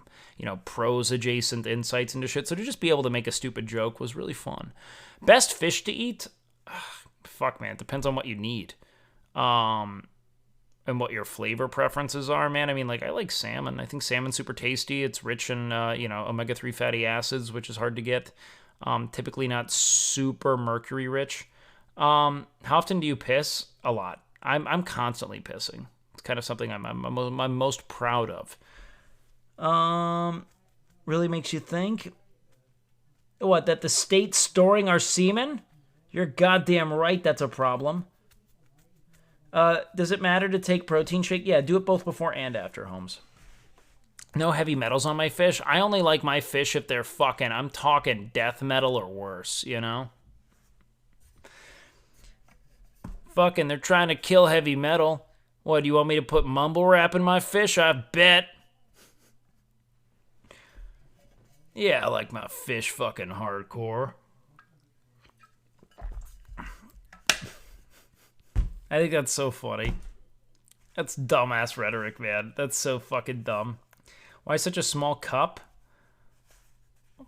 prose adjacent insights into shit. So to just be able to make a stupid joke was really fun. Best fish to eat? Fuck, man. It depends on what you need. And what your flavor preferences are, man. I mean, like, I like salmon. I think salmon's super tasty. It's rich in, omega-3 fatty acids, which is hard to get. Typically not super mercury rich. How often do you piss? A lot. I'm constantly pissing. It's kind of something I'm most proud of. Really makes you think. What, that the state's storing our semen? You're goddamn right that's a problem. Does it matter to take protein shake? Yeah, do it both before and after, Holmes. No heavy metals on my fish. I only like my fish if they're fucking, I'm talking death metal or worse, Fucking, they're trying to kill heavy metal. What, do you want me to put mumble rap in my fish? I bet. Yeah, I like my fish fucking hardcore. I think that's so funny. That's dumbass rhetoric, man. That's so fucking dumb. Why such a small cup?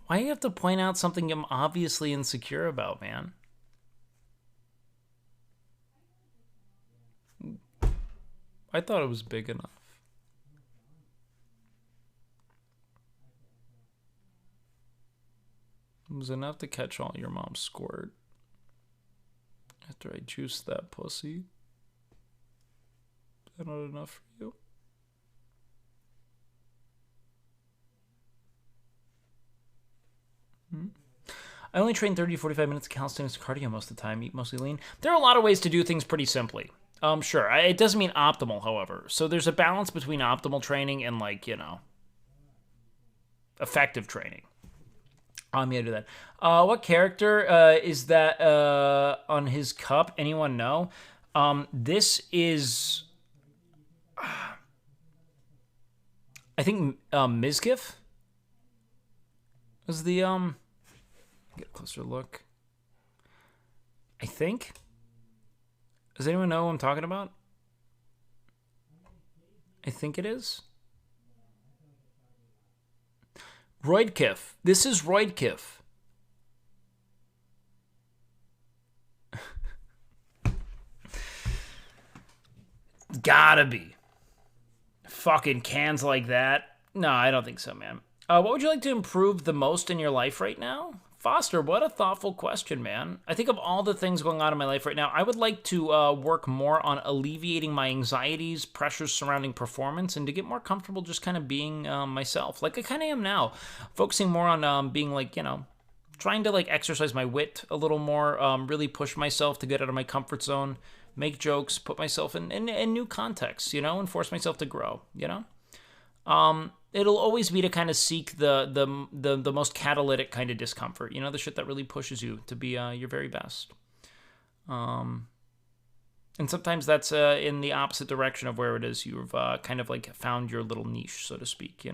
Why do you have to point out something I'm obviously insecure about, man? I thought it was big enough. It was enough to catch all your mom's squirt. After I juiced that pussy. Is that not enough for you? I only train 30 to 45 minutes of calisthenics cardio most of the time, eat mostly lean. There are a lot of ways to do things pretty simply. Sure. It doesn't mean optimal, however. So there's a balance between optimal training and, like, effective training. I'm gonna do that. What character is that on his cup? Anyone know? This is... I think Mizgif was the... Get a closer look. I think. Does anyone know who I'm talking about? I think it is. Roydkiff. This is Roydkiff. Gotta be. Fucking cans like that? No, I don't think so, man. What would you like to improve the most in your life right now? Foster, what a thoughtful question, man. I think of all the things going on in my life right now, I would like to work more on alleviating my anxieties, pressures surrounding performance, and to get more comfortable just kind of being myself, like I kind of am now. Focusing more on being like, trying to like exercise my wit a little more, really push myself to get out of my comfort zone, make jokes, put myself in new contexts, and force myself to grow, It'll always be to kind of seek the most catalytic kind of discomfort, the shit that really pushes you to be your very best. And sometimes that's in the opposite direction of where it is you've kind of like found your little niche, so to speak,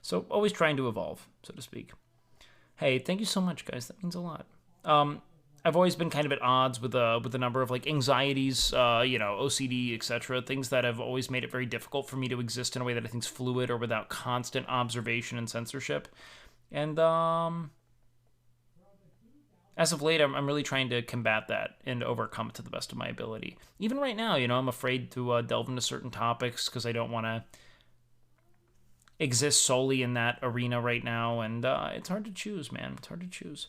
So always trying to evolve, so to speak. Hey, thank you so much, guys. That means a lot. I've always been kind of at odds with a number of like anxieties, OCD, etc. Things that have always made it very difficult for me to exist in a way that I think is fluid or without constant observation and censorship. And as of late, I'm really trying to combat that and overcome it to the best of my ability. Even right now, I'm afraid to delve into certain topics because I don't want to exist solely in that arena right now. And it's hard to choose, man. It's hard to choose.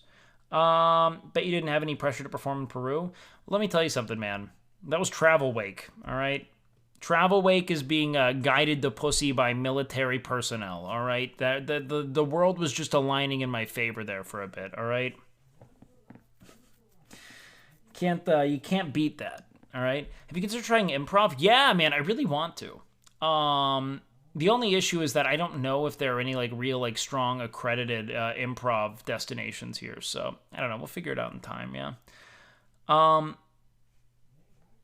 Bet you didn't have any pressure to perform in Peru. Let me tell you something, man. That was Travel Wake, all right? Travel Wake is being guided to pussy by military personnel, all right? The world was just aligning in my favor there for a bit, all right? You can't beat that, all right? Have you considered trying improv? Yeah, man, I really want to. The only issue is that I don't know if there are any like real like strong accredited improv destinations here. So I don't know. We'll figure it out in time. Yeah.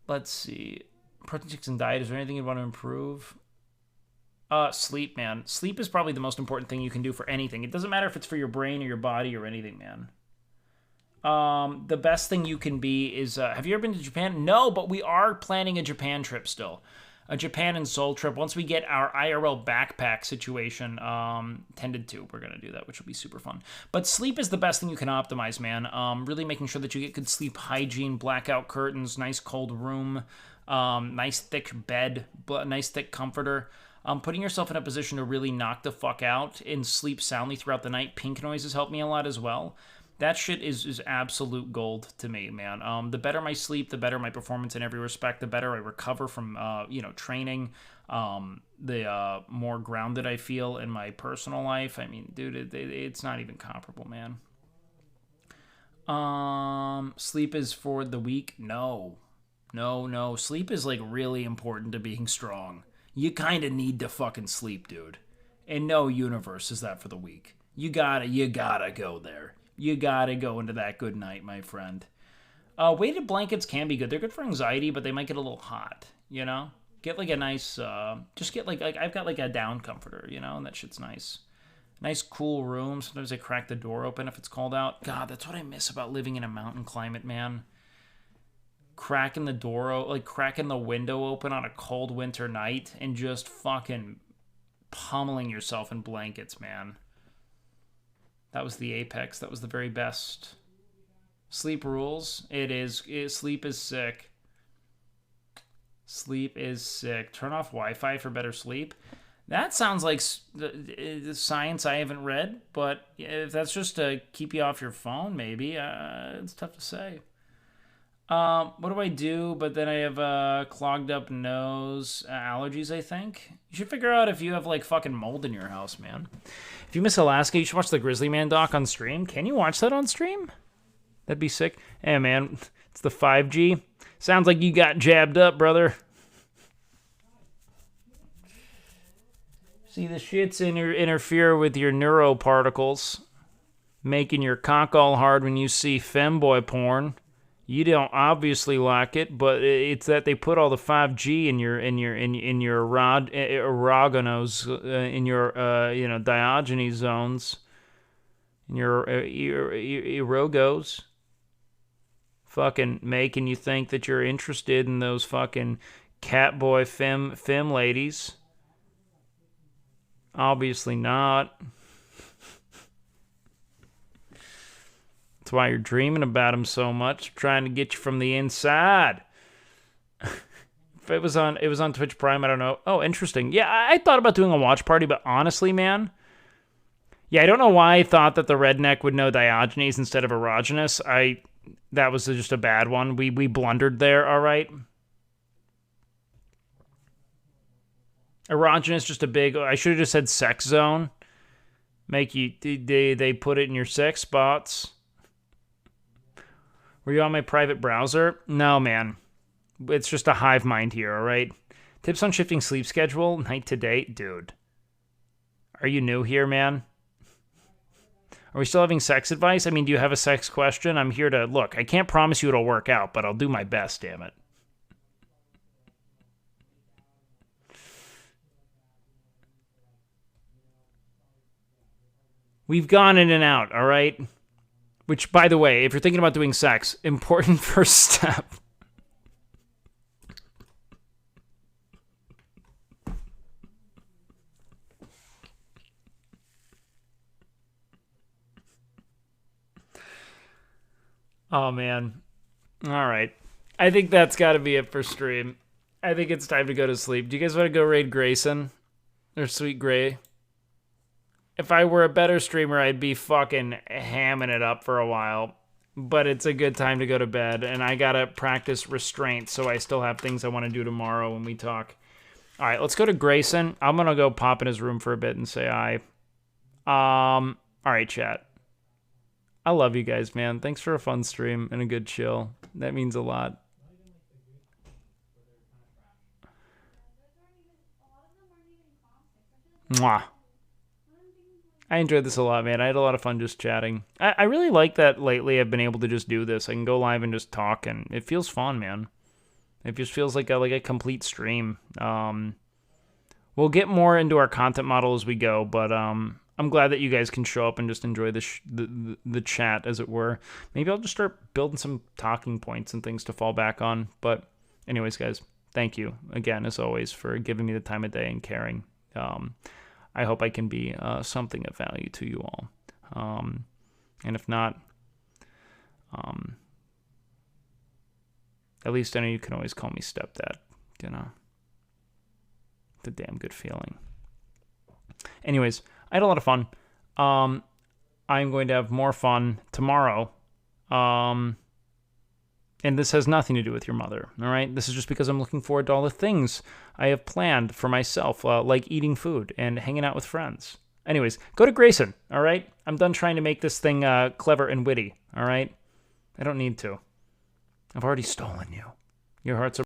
Let's see. Protein shakes and diet. Is there anything you'd want to improve? Sleep, man. Sleep is probably the most important thing you can do for anything. It doesn't matter if it's for your brain or your body or anything, man. The best thing you can be is. Have you ever been to Japan? No, but we are planning a Japan trip still. A Japan and Seoul trip. Once we get our IRL backpack situation tended to, we're going to do that, which will be super fun. But sleep is the best thing you can optimize, man. Really making sure that you get good sleep hygiene, blackout curtains, nice cold room, nice thick bed, nice thick comforter. Putting yourself in a position to really knock the fuck out and sleep soundly throughout the night. Pink noises help me a lot as well. That shit is absolute gold to me, man. The better my sleep, the better my performance in every respect, the better I recover from, training, the more grounded I feel in my personal life. I mean, dude, it's not even comparable, man. Sleep is for the weak? No. Sleep is, like, really important to being strong. You kind of need to fucking sleep, dude. And no universe is that for the weak. You gotta go there. You gotta go into that good night, my friend. Weighted blankets can be good. They're good for anxiety, but they might get a little hot, Get like a nice, just get like I've got like a down comforter, and that shit's nice. Nice cool room. Sometimes I crack the door open if it's cold out. God, that's what I miss about living in a mountain climate, man. Cracking the door, like cracking the window open on a cold winter night and just fucking pummeling yourself in blankets, man. That was the apex. That was the very best. Sleep rules. Sleep is sick. Sleep is sick. Turn off Wi-Fi for better sleep. That sounds like science I haven't read, but if that's just to keep you off your phone, maybe. It's tough to say. What do I do? But then I have clogged up nose, allergies, I think. You should figure out if you have like fucking mold in your house, man. If you miss Alaska, you should watch the Grizzly Man doc on stream. Can you watch that on stream? That'd be sick. Hey, man, it's the 5G. Sounds like you got jabbed up, brother. See, the shits interfere with your neuroparticles, making your cock all hard when you see femboy porn. You don't obviously like it, but it's that they put all the 5G in your erogonos, in your Diogenes zones, in your erogos, fucking making you think that you're interested in those fucking catboy fem ladies. Obviously not. That's why you're dreaming about him so much, trying to get you from the inside. it was on Twitch Prime, I don't know. Oh, interesting. Yeah, I thought about doing a watch party, but honestly, man, yeah, I don't know why I thought that the redneck would know Diogenes instead of erogenous. That was just a bad one. We blundered there, all right? Erogenous, just a big... I should have just said sex zone. Make you... They put it in your sex spots. Were you on my private browser? No, man. It's just a hive mind here, all right? Tips on shifting sleep schedule, night to day? Dude. Are you new here, man? Are we still having sex advice? I mean, do you have a sex question? I'm here to... Look, I can't promise you it'll work out, but I'll do my best, damn it. We've gone in and out, all right? Which, by the way, if you're thinking about doing sex, important first step. Oh, man. All right. I think that's got to be it for stream. I think it's time to go to sleep. Do you guys want to go raid Grayson? Or Sweet Gray? If I were a better streamer, I'd be fucking hamming it up for a while. But it's a good time to go to bed, and I gotta practice restraint, so I still have things I want to do tomorrow when we talk. All right, let's go to Grayson. I'm gonna go pop in his room for a bit and say hi. All right, chat. I love you guys, man. Thanks for a fun stream and a good chill. That means a lot. Mwah. I enjoyed this a lot, man. I had a lot of fun just chatting. I really like that lately I've been able to just do this. I can go live and just talk, and it feels fun, man. It just feels like a complete stream. We'll get more into our content model as we go, but I'm glad that you guys can show up and just enjoy the chat, as it were. Maybe I'll just start building some talking points and things to fall back on. But anyways, guys, thank you again, as always, for giving me the time of day and caring. I hope I can be something of value to you all. And if not, at least I know you can always call me stepdad, you know. It's a damn good feeling. Anyways, I had a lot of fun. I'm going to have more fun tomorrow. And this has nothing to do with your mother, all right? This is just because I'm looking forward to all the things I have planned for myself, like eating food and hanging out with friends. Anyways, go to Grayson, all right? I'm done trying to make this thing clever and witty, all right? I don't need to. I've already stolen you. Your heart's a